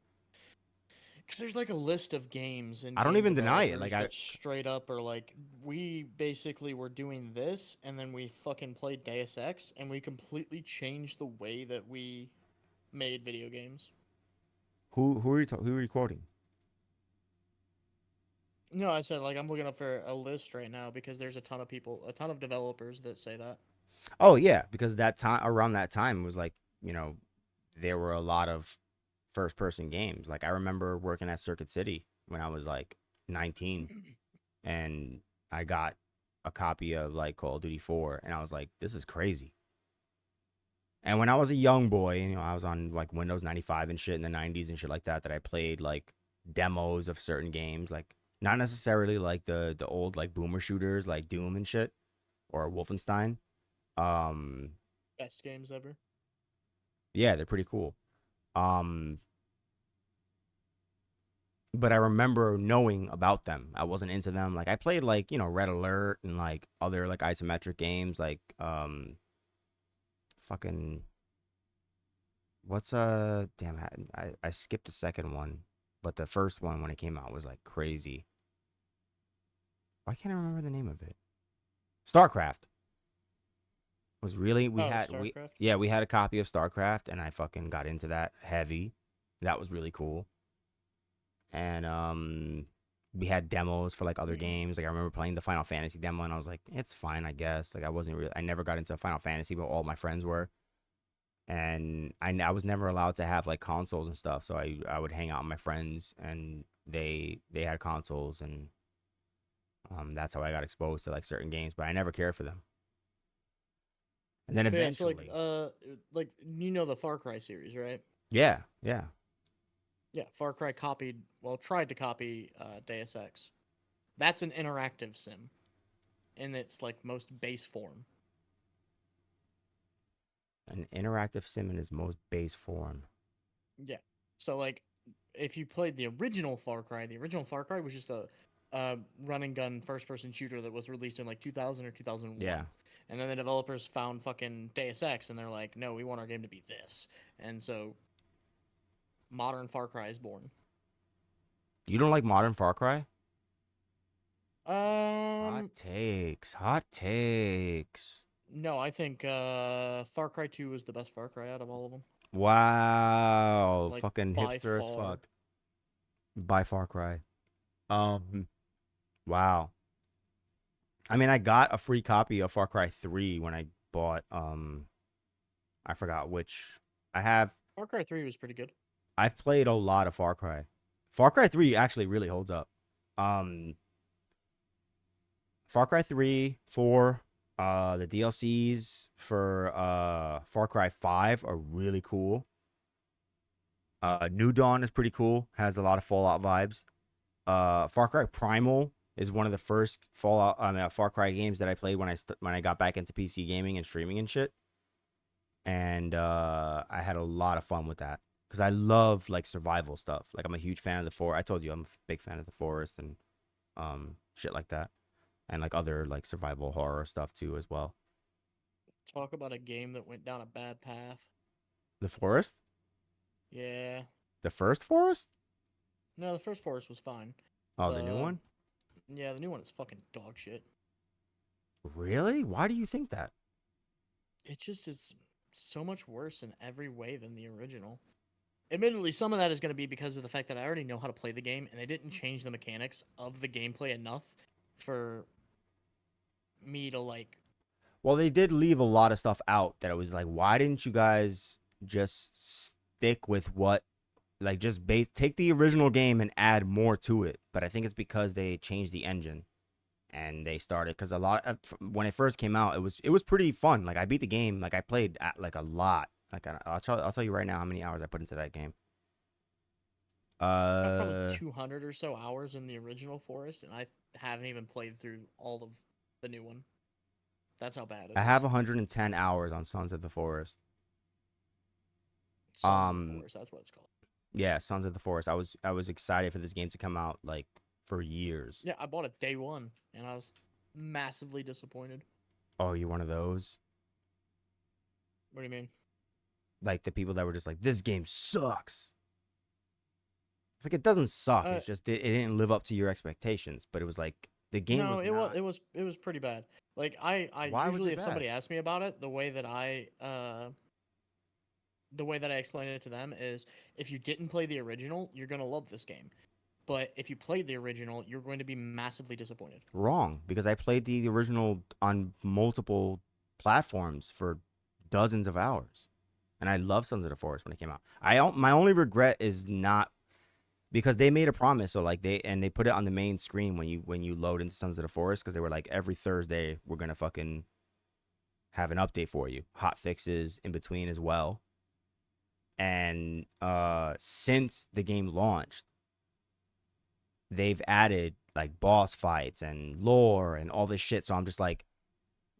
there's like a list of games and I don't game even deny it. Like developers that straight up are like, we basically were doing this, and then we fucking played Deus Ex, and we completely changed the way that we made video games. who are who are you quoting? No, I said like I'm looking up for a list right now because there's a ton of people, a ton of developers that say that. Oh yeah, because that time around that time was like there were a lot of first person games. Like I remember working at Circuit City when I was like 19 and I got a copy of like Call of Duty 4 and I was like, this is crazy. And when I was a young boy, I was on like Windows 95 and shit in the 90s and shit like that I played like demos of certain games, like not necessarily like the old like boomer shooters like Doom and shit or Wolfenstein. Um Best games ever. yeah, they're pretty cool. Um but I remember knowing about them. I wasn't into them. Like I played like, Red Alert and like other like isometric games like fucking what's damn I skipped the second one, but the first one when it came out was like crazy. Why can't I remember the name of it? StarCraft. Was really Oh, StarCraft. we had a copy of StarCraft and I fucking got into that heavy. That was really cool. And we had demos for like other games. Like I remember playing the Final Fantasy demo and I was like, it's fine, I guess. Like I never got into Final Fantasy, but all my friends were. And I was never allowed to have like consoles and stuff, so I would hang out with my friends and they had consoles and that's how I got exposed to like certain games, but I never cared for them. And then But yeah, so eventually, like the Far Cry series, right? yeah. Yeah, Far Cry tried to copy Deus Ex. That's an interactive sim in its like most base form. An interactive sim in its most base form. Yeah. So like if you played the original Far Cry was just a run and gun first person shooter that was released in like 2000 or 2001. Yeah. And then the developers found fucking Deus Ex, and they're like, no, we want our game to be this. And so, modern Far Cry is born. You don't like modern Far Cry? Um, Hot takes. Hot takes. no, I think Far Cry 2 was the best Far Cry out of all of them. Wow. Like, Fucking by hipster as far. fuck. By Far Cry. Wow. I mean, I got a free copy of Far Cry 3 when I bought I forgot which. Far Cry 3 was pretty good. I've played a lot of Far Cry. Far Cry 3 actually really holds up. Far Cry 3, 4, the DLCs for Far Cry 5 are really cool. New Dawn is pretty cool. Has a lot of Fallout vibes. Far Cry Primal is one of the first Far Cry games that I played when I got back into PC gaming and streaming and shit. And I had a lot of fun with that because I love like survival stuff. Like I'm a huge fan of the forest. I told you I'm a big fan of the forest and shit like that, and like other like survival horror stuff too as well. Talk about a game that went down a bad path. The forest? Yeah. The first forest? No, the first Forest was fine. Oh, the new one? Yeah, the new one is fucking dog shit. Really? Why do you think that? It just is so much worse in every way than the original. Admittedly, some of that is going to be because of the fact that I already know how to play the game, and they didn't change the mechanics of the gameplay enough for me to like. Well, they did leave a lot of stuff out that I was like, why didn't you guys just stick with what, like, just take the original game and add more to it? But I think it's because they changed the engine and they started, because a lot of, when it first came out, it was pretty fun. Like I beat the game, like I played like a lot. Like I'll tell you right now how many hours I put into that game. I've probably 200 or so hours in the original Forest, and I haven't even played through all of the new one. That's how bad it is. I have 110 hours on Sons of the Forest. Sons of the Forest, that's what it's called. Yeah, Sons of the Forest. I was excited for this game to come out like for years. Yeah, I bought it day one, and I was massively disappointed. Oh, you're one of those? What do you mean? Like the people that were just like, this game sucks. It's like, it doesn't suck. It's just it didn't live up to your expectations. But it was like the game was not. It was pretty bad. Like I Why was usually it if somebody bad? asks me about it, the way that I explain it to them is, if you didn't play the original, you're gonna love this game. But if you played the original, you're going to be massively disappointed. Wrong, because I played the original on multiple platforms for dozens of hours, and I love Sons of the Forest when it came out. My only regret is not, because they made a promise, so like they put it on the main screen when you load into Sons of the Forest, because they were like, every Thursday we're gonna fucking have an update for you, hot fixes in between as well. And since the game launched, they've added like boss fights and lore and all this shit. So I'm just like,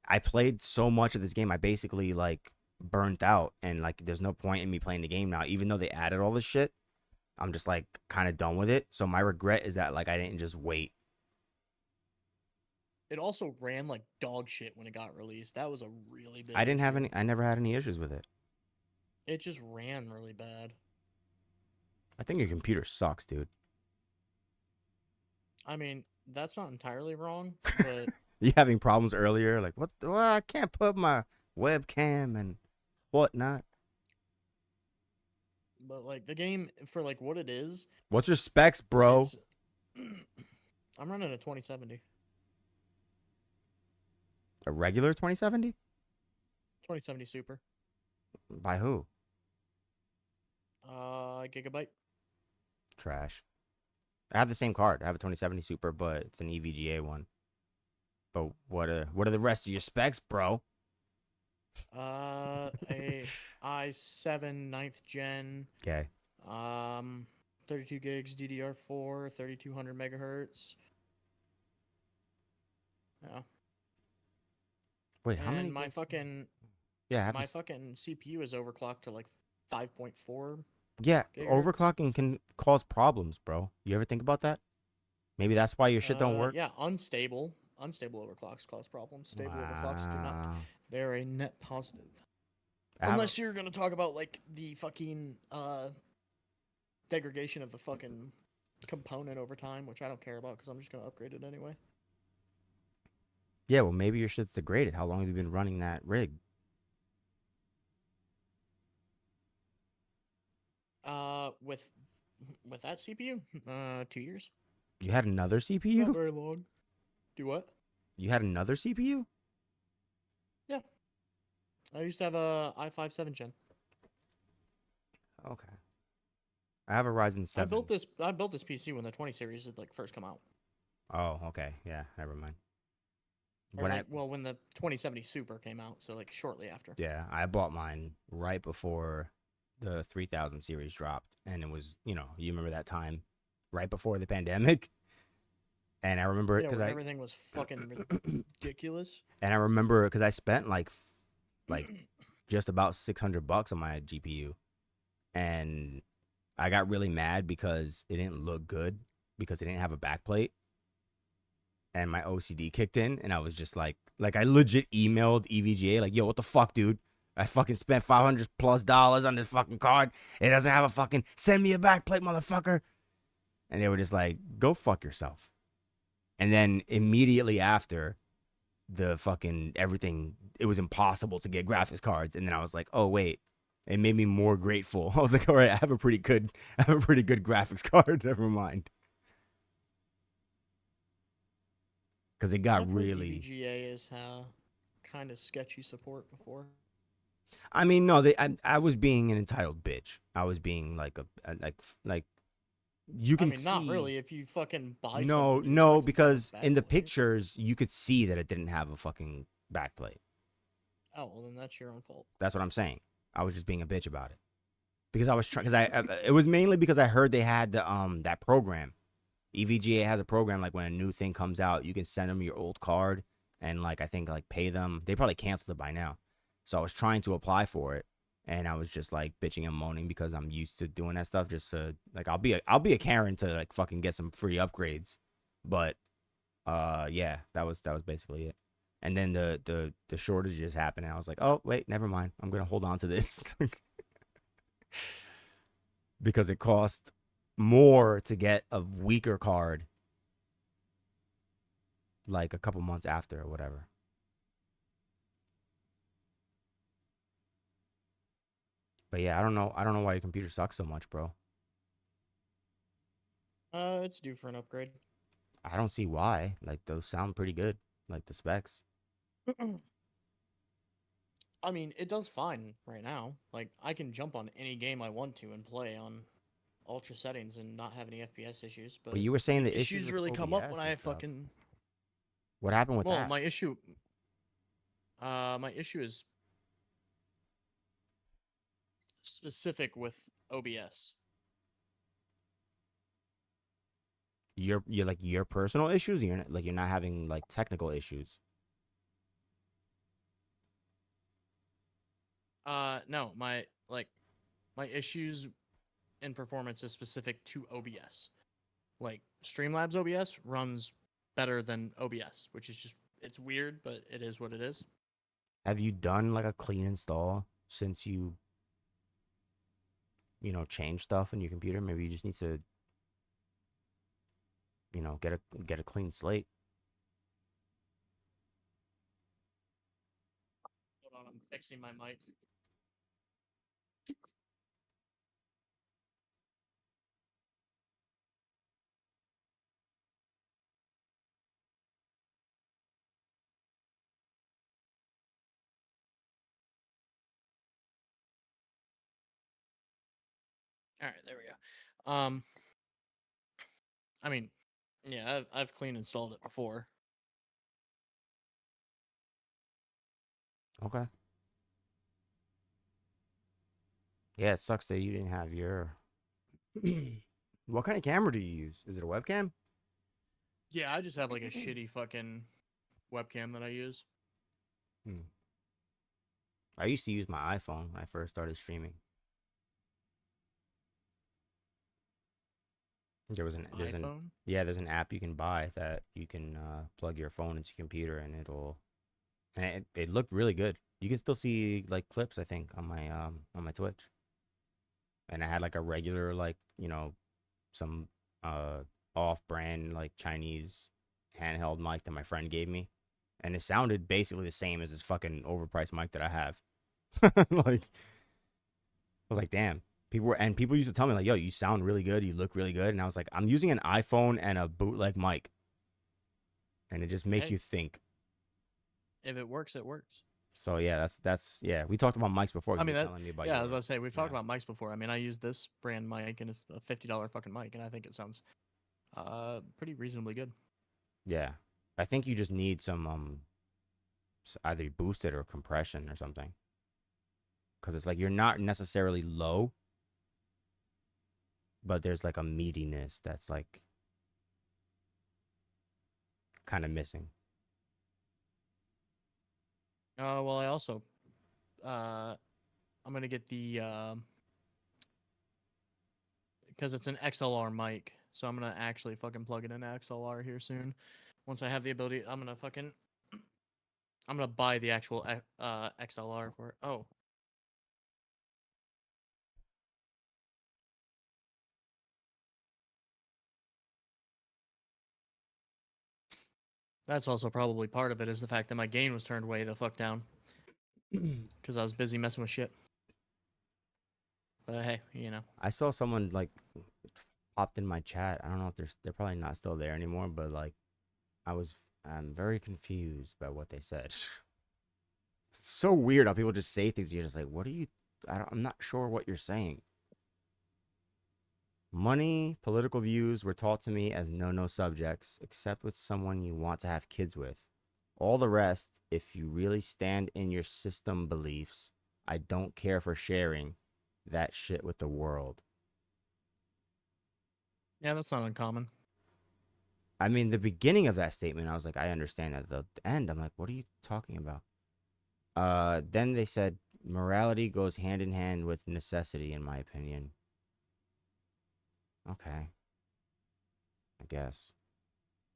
I played so much of this game, I basically like burnt out, and like there's no point in me playing the game now, even though they added all this shit. I'm just like kind of done with it. So my regret is that like I didn't just wait. It also ran like dog shit when it got released. That was a really big I issue. never had any issues with it. It just ran really bad. I think your computer sucks, dude. I mean, that's not entirely wrong, but You having problems earlier? Like, what? Well, I can't put my webcam and whatnot. but like the game, for like what it is. What's your specs, bro? I'm running a 2070. A regular 2070? 2070 Super. By who? Gigabyte. Trash. I have the same card. I have a 2070 Super, but it's an EVGA one. But what are the rest of your specs, bro? A i7 9th gen. Okay. 32 gigs DDR4, 3200 megahertz. Yeah. Wait, how And many? my fucking fucking CPU is overclocked to like 5.4. Yeah, gigahertz. overclocking can cause problems, bro. You ever think about that? Maybe that's why your shit don't work. Yeah, unstable. Unstable overclocks cause problems. Stable overclocks do not. Wow. They're a net positive. I have a- Unless you're gonna talk about like the fucking degradation of the fucking component over time, which I don't care about because I'm just gonna upgrade it anyway. Yeah, well, maybe your shit's degraded. How long have you been running that rig? With that CPU, 2 years. You had another Not CPU? very long. Do what? You had another CPU? Yeah. I used to have a i5 7th gen. Okay. I have a Ryzen 7. I built this PC when the 20 series had like first come out. Oh, okay. Yeah, never mind. Or when the 2070 Super came out, so like shortly after. Yeah, I bought mine right before the 3000 series dropped, and it was, you remember that time right before the pandemic, and I remember it because everything was fucking ridiculous. And I remember because I spent like just about $600 on my GPU, and I got really mad because it didn't look good because it didn't have a backplate. And my OCD kicked in, and I was just like I legit emailed EVGA like, yo, what the fuck, dude? I fucking spent $500+ on this fucking card. It doesn't have a fucking, send me a backplate, motherfucker. And they were just like, go fuck yourself. And then immediately after the fucking everything, it was impossible to get graphics cards. And then I was like, oh wait, it made me more grateful. I was like, all right, I have a pretty good graphics card. Never mind. Because it got really. EVGA is kind of sketchy support before. I mean, no, I was being an entitled bitch. I was being like you can see. Not really. If you fucking buy no, because in the pictures you could see that it didn't have a fucking backplate. Oh, well then that's your own fault. That's what I'm saying. I was just being a bitch about it because I was trying. It was mainly because I heard they had the that program. EVGA has a program like when a new thing comes out, you can send them your old card and like I think like pay them. They probably canceled it by now. So I was trying to apply for it, and I was just like bitching and moaning because I'm used to doing that stuff. Just to like I'll be a Karen to like fucking get some free upgrades, but yeah, that was basically it. And then the shortages happened, and I was like, oh wait, never mind. I'm gonna hold on to this because it cost more to get a weaker card like a couple months after or whatever. But yeah, I don't know why your computer sucks so much, bro. It's due for an upgrade. I don't see why. Like those sound pretty good, like the specs. I mean, it does fine right now. Like I can jump on any game I want to and play on ultra settings and not have any FPS issues. But you were saying the issues really come up when I fucking. What happened with that? Well, my issue is specific with OBS. You're like your personal issues. You're not having like technical issues. No, my issues in performance is specific to OBS. Like Streamlabs OBS runs better than OBS, which is just it's weird, but it is what it is. Have you done like a clean install since you change stuff in your computer? Maybe you just need to get a clean slate. Hold on, I'm fixing my mic. All right, there we go. I mean, yeah, I've clean installed it before. Okay. Yeah, it sucks that you didn't have your. What kind of camera do you use? Is it a webcam? Yeah, I just have like a shitty fucking webcam that I use. I used to use my iPhone when I first started streaming. There's an iPhone? there's an app you can buy that you can plug your phone into your computer and it looked really good. You can still see like clips I think on my Twitch. And I had like a regular like, some off-brand like Chinese handheld mic that my friend gave me. And it sounded basically the same as this fucking overpriced mic that I have. Like I was like, damn. People used to tell me like, yo, you sound really good, you look really good. And I was like, I'm using an iPhone and a bootleg mic. And it just makes Hey. you think. If it works, it works. So yeah, that's yeah. We talked about mics before. I mean, You were telling me about yeah, I your, was about to say we've talked yeah. about mics before. I mean, I use this brand mic and it's a $50 fucking mic, and I think it sounds pretty reasonably good. Yeah. I think you just need some either boosted or compression or something. Cause it's like you're not necessarily low, but there's like a meatiness that's like kind of missing. Well, I also I'm gonna get the because it's an XLR mic, so I'm gonna actually fucking plug it in XLR here soon. Once I have the ability, I'm gonna buy the actual XLR for it. Oh. That's also probably part of it, is the fact that my gain was turned way the fuck down because I was busy messing with shit. But hey, I saw someone like popped in my chat. I don't know if they're probably not still there anymore, but like I'm very confused by what they said. It's so weird how people just say things. You're just like, what are you? I'm not sure what you're saying. Money, political views were taught to me as no subjects, except with someone you want to have kids with. All the rest, if you really stand in your system beliefs, I don't care for sharing that shit with the world. Yeah, that's not uncommon. I mean, the beginning of that statement, I was like, I understand that. The end, I'm like, what are you talking about? Then they said, morality goes hand in hand with necessity, in my opinion. Okay. I guess.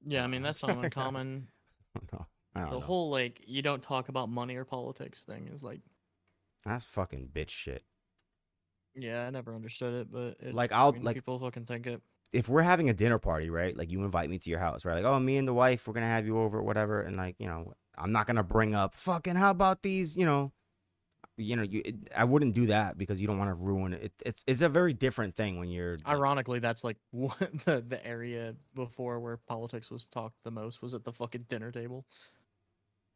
Yeah, I mean, that's not uncommon. I don't know. The whole, like, you don't talk about money or politics thing is like... That's fucking bitch shit. Yeah, I never understood it, but like, people fucking think it. If we're having a dinner party, right? Like, you invite me to your house, right? Like, oh, me and the wife, we're gonna have you over, whatever. And like, I'm not gonna bring up fucking how about these, I wouldn't do that because you don't want to ruin it. It's a very different thing when you're. Ironically, that's like what the area before where politics was talked the most was at the fucking dinner table.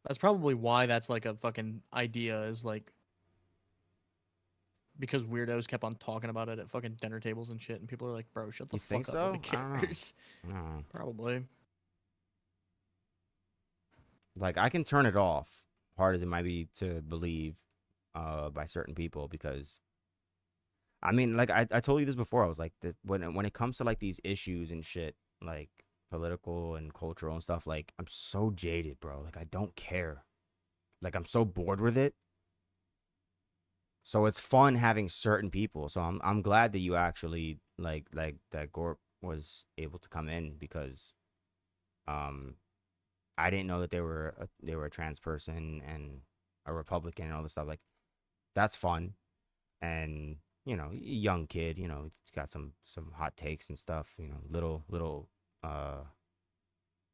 That's probably why that's like a fucking idea, is like because weirdos kept on talking about it at fucking dinner tables and shit, and people are like, bro, shut the You think fuck up, nobody so? I don't know. cares. Probably. Like, I can turn it off, hard as it might be to believe by certain people, because I mean, like, I told you this before. I was like, when it comes to like these issues and shit, like political and cultural and stuff, like, I'm so jaded, bro. Like, I don't care. Like, I'm so bored with it. So it's fun having certain people. So I'm glad that you actually like that Gorp was able to come in, because I didn't know that they were a trans person and a Republican and all this stuff. Like, that's fun. And young kid, got some hot takes and stuff, little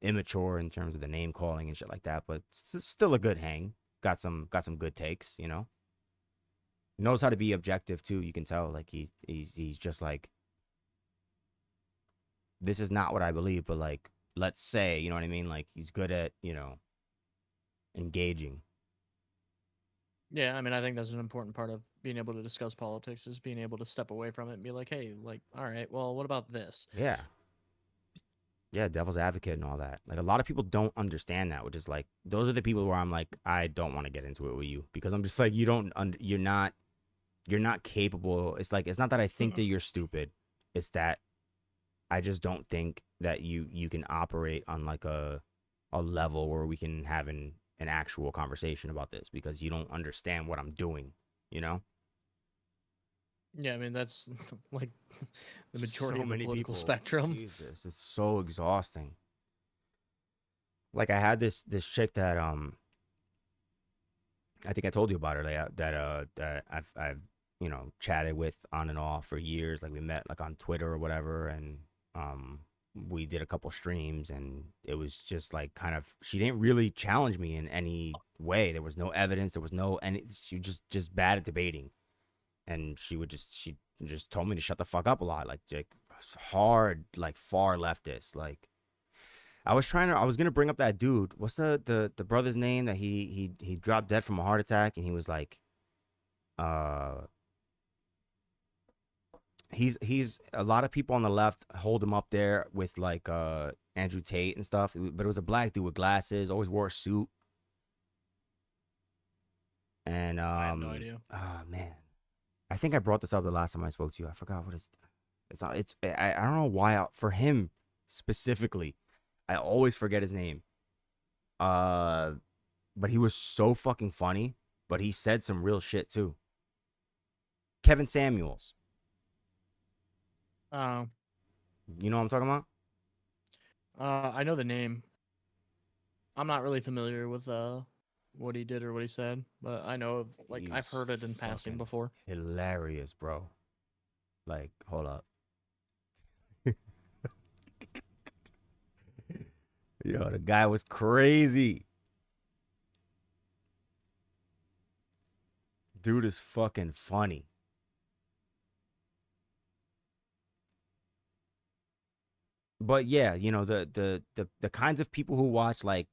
immature in terms of the name calling and shit like that, but still a good hang. Got some good takes, knows how to be objective too. You can tell, like, he's just like, this is not what I believe, but like, let's say, you know what I mean? Like, he's good at, engaging. Yeah, I mean, I think that's an important part of being able to discuss politics, is being able to step away from it and be like, hey, like, all right, well, what about this? Yeah. Yeah, devil's advocate and all that. Like, a lot of people don't understand that, which is like, those are the people where I'm like, I don't want to get into it with you, because I'm just like, you're not capable. It's like, it's not that I think that you're stupid. It's that I just don't think that you can operate on like a level where we can have an actual conversation about this, because you don't understand what I'm doing, Yeah, I mean that's like the majority So of the many political people. spectrum. Jesus, it's so exhausting. Like I had this chick that I think I told you about her that I've chatted with on and off for years. Like we met like on Twitter or whatever, and um we did a couple streams, and it was just like kind of she didn't really challenge me in any way. There was no evidence. There was no any. She was just bad at debating, and she just told me to shut the fuck up a lot. Like hard, like far leftist. Like I was gonna bring up that dude. What's the brother's name that he dropped dead from a heart attack, and he was like, uh, he's a lot of people on the left hold him up there with like Andrew Tate and stuff, but it was a black dude with glasses, always wore a suit, and I have no idea. oh man, I think I brought this up the last time I spoke to you. I forgot what I don't know why for him specifically, I always forget his name. But he was so fucking funny. But he said some real shit too. Kevin Samuels. Uh, You know what I'm talking about? I know the name. I'm not really familiar with what he did or what he said, but I know like I've heard it in passing fucking before. Hilarious, bro. Like, hold up. Yo, the guy was crazy. Dude is fucking funny. But yeah, the kinds of people who watch like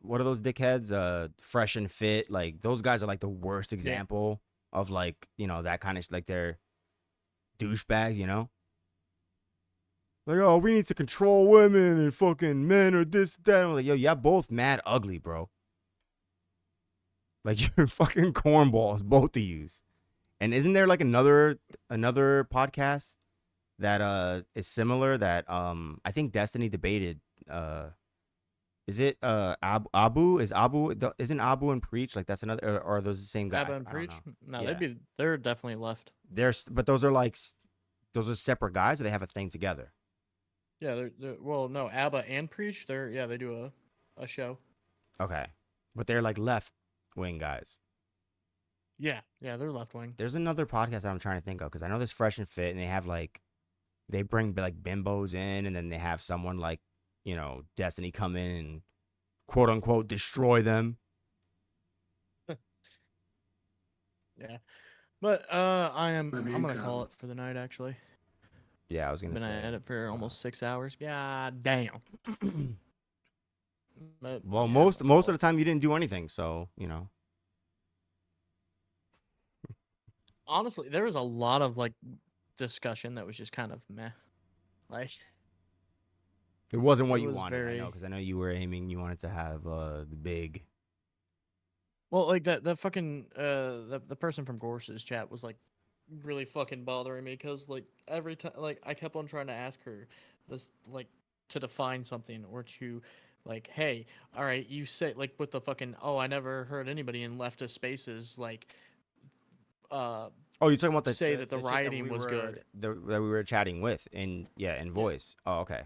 what are those dickheads? Fresh and Fit. Like those guys are like the worst example of like, that kind of like they're douchebags. Like, oh, we need to control women and fucking men or this, that. I'm like, yo, y'all both mad ugly, bro. Like you're fucking cornballs, both of yous. And isn't there like another podcast that is similar that I think Destiny debated is it Abu isn't Abu and Preach like that's another or are those the same guy? Abba and I don't Preach? know. No, Yeah. they're definitely left. But those are like those are separate guys or they have a thing together. Yeah, they're well, no, Abba and Preach, they do a show. Okay. But they're like left wing guys. Yeah, they're left wing. There's another podcast that I'm trying to think of because I know this Fresh and Fit and they have like they bring like bimbos in and then they have someone like, Destiny come in and quote unquote destroy them. Yeah. But I'm gonna call it for the night actually. Yeah, I was gonna Been say. at it for almost 6 hours. God damn. But, Well, yeah, most of the time you didn't do anything, so honestly, there was a lot of like discussion that was just kind of meh. Like it wasn't what it you was wanted. I very know because I know you were aiming. You wanted to have the big. well, like that fucking the person from Gorse's chat was like really fucking bothering me because like every time like I kept on trying to ask her this like to define something or to like hey all right you say like with the fucking oh I never heard anybody in leftist spaces like Oh, you're talking about say that the chick rioting was good. that we were chatting with in voice. Oh, okay.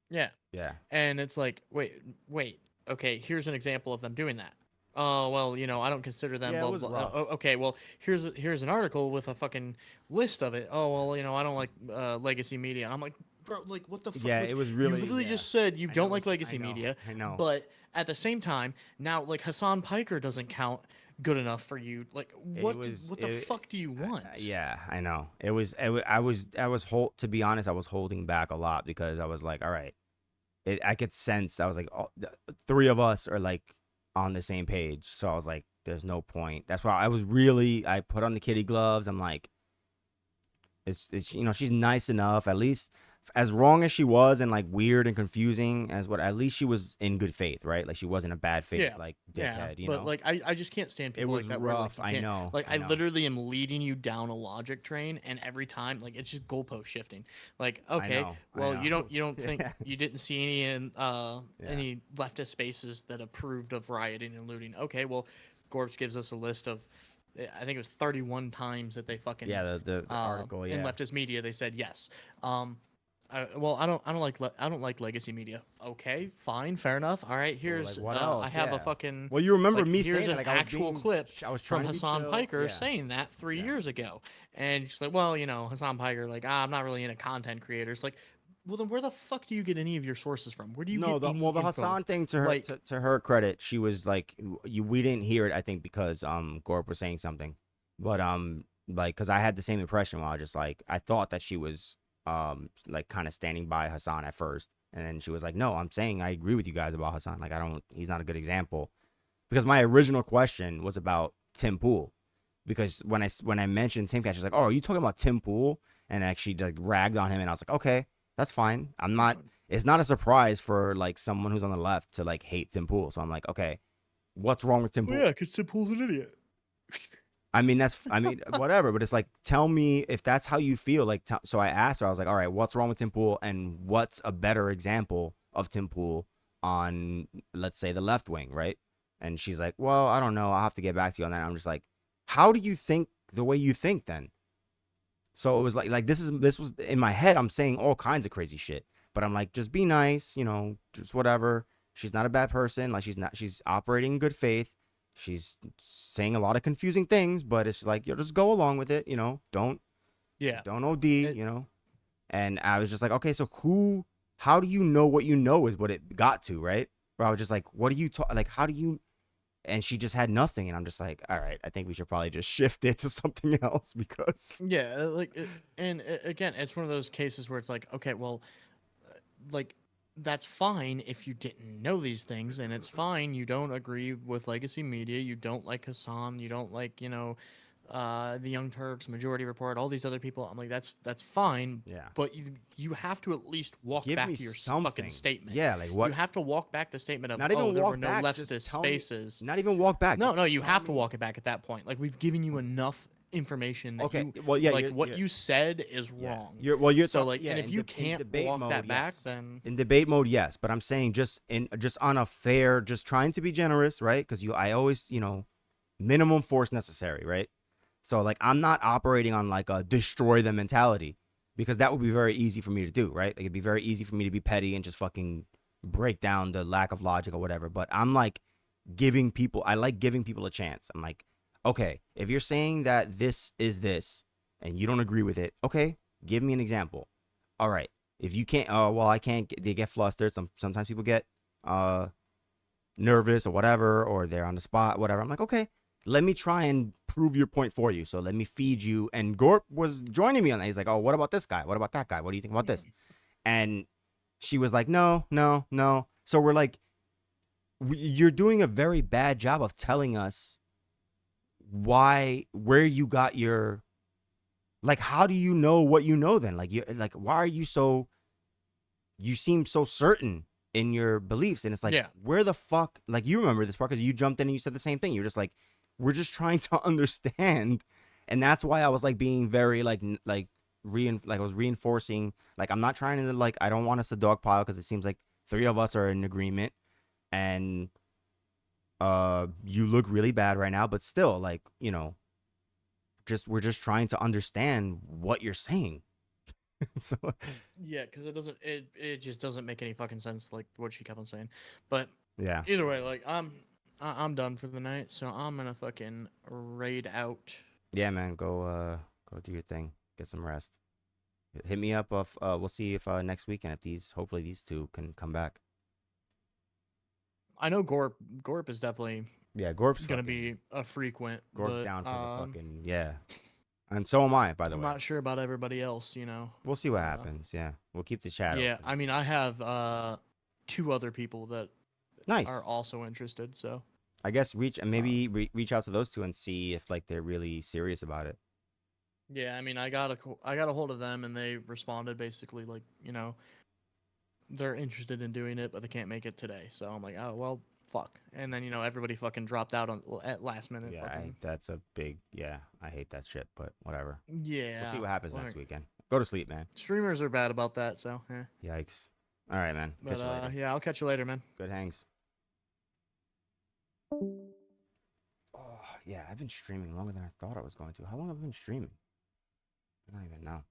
Yeah. Yeah. And it's like, wait, okay, here's an example of them doing that. Oh, well, I don't consider them Yeah, it blah was blah. rough. Okay, well, here's an article with a fucking list of it. Oh, well, I don't like legacy media. And I'm like, bro, like what the fuck? Yeah, Like, it was you really. literally Yeah. just said you I don't know like what legacy media. I know. But at the same time, now like Hassan Piker doesn't count good enough for you. Like what the fuck do you want? Yeah, I know. I was to be honest, I was holding back a lot because I was like, all right. I could sense I was like, oh, the three of us are like on the same page. So I was like, there's no point. That's why I put on the kitty gloves. I'm like, it's she's nice enough. At least as wrong as she was and like weird and confusing as at least she was in good faith, right? Like she wasn't a bad faith, like dickhead, but like I just can't stand people was like that. rough. Where, like, I know. Like I literally am leading you down a logic train, and every time like it's just goalpost shifting. Like okay, well you don't think you didn't see any in any leftist spaces that approved of rioting and looting. Okay, well, Gorps gives us a list of I think it was 31 times that they fucking Yeah, the article. in Yeah. leftist media they said yes. Well, I don't like legacy media. Okay, fine, fair enough. All right, So, here's like, what I else? have a Yeah. fucking Well, you remember like me here's saying an that, like actual clip I was from trying to be Hassan chill. Piker Yeah. saying that 3 years Yeah. ago, and she's like, well, Hassan Piker, like, I'm not really into content creators. Like, well, then where the fuck do you get any of your sources from? Where do you No, get any the info? Hassan thing, to her Like, to her credit, she was like, we didn't hear it, I think, because Gorp was saying something, but like, because I had the same impression while I was just like, I thought that she was like kind of standing by Hassan at first, and then she was like, no, I'm saying I agree with you guys about Hassan. Like, he's not a good example, because my original question was about Tim Pool, because when I mentioned Tim Cat, she's like, oh, are you talking about Tim Pool? And actually like ragged on him, and I was like, okay, that's fine. I'm not. It's not a surprise for like someone who's on the left to like hate Tim Pool. So I'm like, okay, what's wrong with Tim Pool? well, yeah, because Tim Pool's an idiot. I mean, whatever. But it's like, tell me if that's how you feel. Like, so I asked her, I was like, all right, what's wrong with Tim Pool, and what's a better example of Tim Pool on, let's say, the left wing, right? And she's like, well, I don't know. I'll have to get back to you on that. I'm just like, how do you think the way you think then? So it was like this was in my head. I'm saying all kinds of crazy shit, but I'm like, just be nice, just whatever. She's not a bad person. Like, she's operating in good faith. She's saying a lot of confusing things, but it's like, just go along with it. Don't Yeah. OD. And I was just like, okay, so how do you know what you know is what it got to, right? Where I was just like, what do you like? How do you? And she just had nothing, and I'm just like, all right, I think we should probably just shift it to something else, because Yeah, again, it's one of those cases where it's like, okay, well, like, that's fine if you didn't know these things, and it's fine you don't agree with legacy media, you don't like Hassan, you don't like, the Young Turks, Majority Report, all these other people. I'm like, that's fine, yeah, but you have to at least walk give me back your something. fucking statement. Yeah, like You what? have to walk back the statement of, Not even there walk were no back. leftist Just tell me. spaces. Not even walk back. No, Just no, you tell have to me. walk it back at that point. Like, we've given you enough information that Okay. you Well, yeah. like what you said is Yeah. wrong. You're So, talking. like, Yeah. and if you can't debate walk mode, that back, yes. then In debate mode, yes. But I'm saying just on a fair, just trying to be generous, right? Because I always, minimum force necessary, right? So like, I'm not operating on like a destroy them mentality, because that would be very easy for me to do, right? Like, it'd be very easy for me to be petty and just fucking break down the lack of logic or whatever. But I'm like I like giving people a chance. I'm like, okay, if you're saying that this is this and you don't agree with it, okay, give me an example. All right. If you can't, well, I can't. They get flustered. Sometimes people get nervous or whatever, or they're on the spot, whatever. I'm like, okay, let me try and prove your point for you. So let me feed you. And Gorp was joining me on that. He's like, oh, what about this guy? What about that guy? What do you think about this? And she was like, no, no, no. So we're like, you're doing a very bad job of telling us where you got your, like, how do you know what you know then? Like, why are you you seem so certain in your beliefs? And it's like, Yeah. where the fuck, like, you remember this part because you jumped in and you said the same thing. You're just like, we're just trying to understand. And that's why I was like being very like I was reinforcing, like, I'm not trying to, like, I don't want us to dogpile, because it seems like 3 of us are in agreement, and you look really bad right now, but still, like, we're just trying to understand what you're saying. So yeah, because it just doesn't make any fucking sense, like what she kept on saying. But yeah, either way, like, I'm done for the night, so I'm gonna fucking raid out. yeah, man, go do your thing, get some rest. Hit me up. We'll see if next weekend, if hopefully these 2 can come back. I know Gorp is definitely Gorp's gonna be a frequent. Gorp's but, down for the fucking, yeah. And so am I, by the I'm way. not sure about everybody else, We'll see what happens. Yeah, we'll keep the chat Yeah, open. I mean, I have 2 other people that Nice. are also interested, so I guess reach out to those 2 and see if, like, they're really serious about it. yeah, I mean, I got a hold of them, and they responded basically like, they're interested in doing it, but they can't make it today. So I'm like, oh well, fuck. And then everybody fucking dropped out at last minute. Yeah, that's a big, yeah, I hate that shit, but whatever. Yeah. We'll see what happens next weekend. Go to sleep, man. Streamers are bad about that, so yeah. Yikes. All right, man. But Catch you later. yeah, I'll catch you later, man. Good hangs. Oh, yeah. Yeah, I've been streaming longer than I thought I was going to. How long have I been streaming? I don't even know.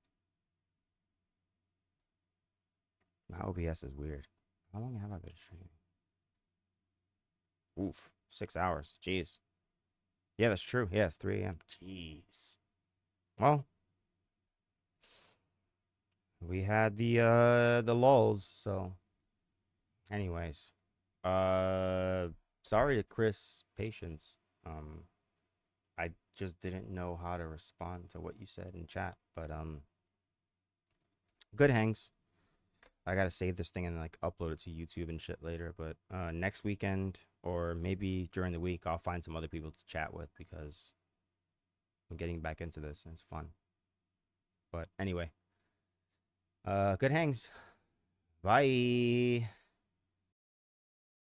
My OBS is weird. How long have I been streaming? Oof, 6 hours. Jeez. Yeah, that's true. Yeah, it's 3 a.m. Jeez. Well, we had the lulls, so anyways. Sorry to Chris Patience. I just didn't know how to respond to what you said in chat, but good hangs. I gotta save this thing and like upload it to YouTube and shit later, but next weekend or maybe during the week I'll find some other people to chat with because I'm getting back into this and it's fun. But anyway, good hangs. Bye.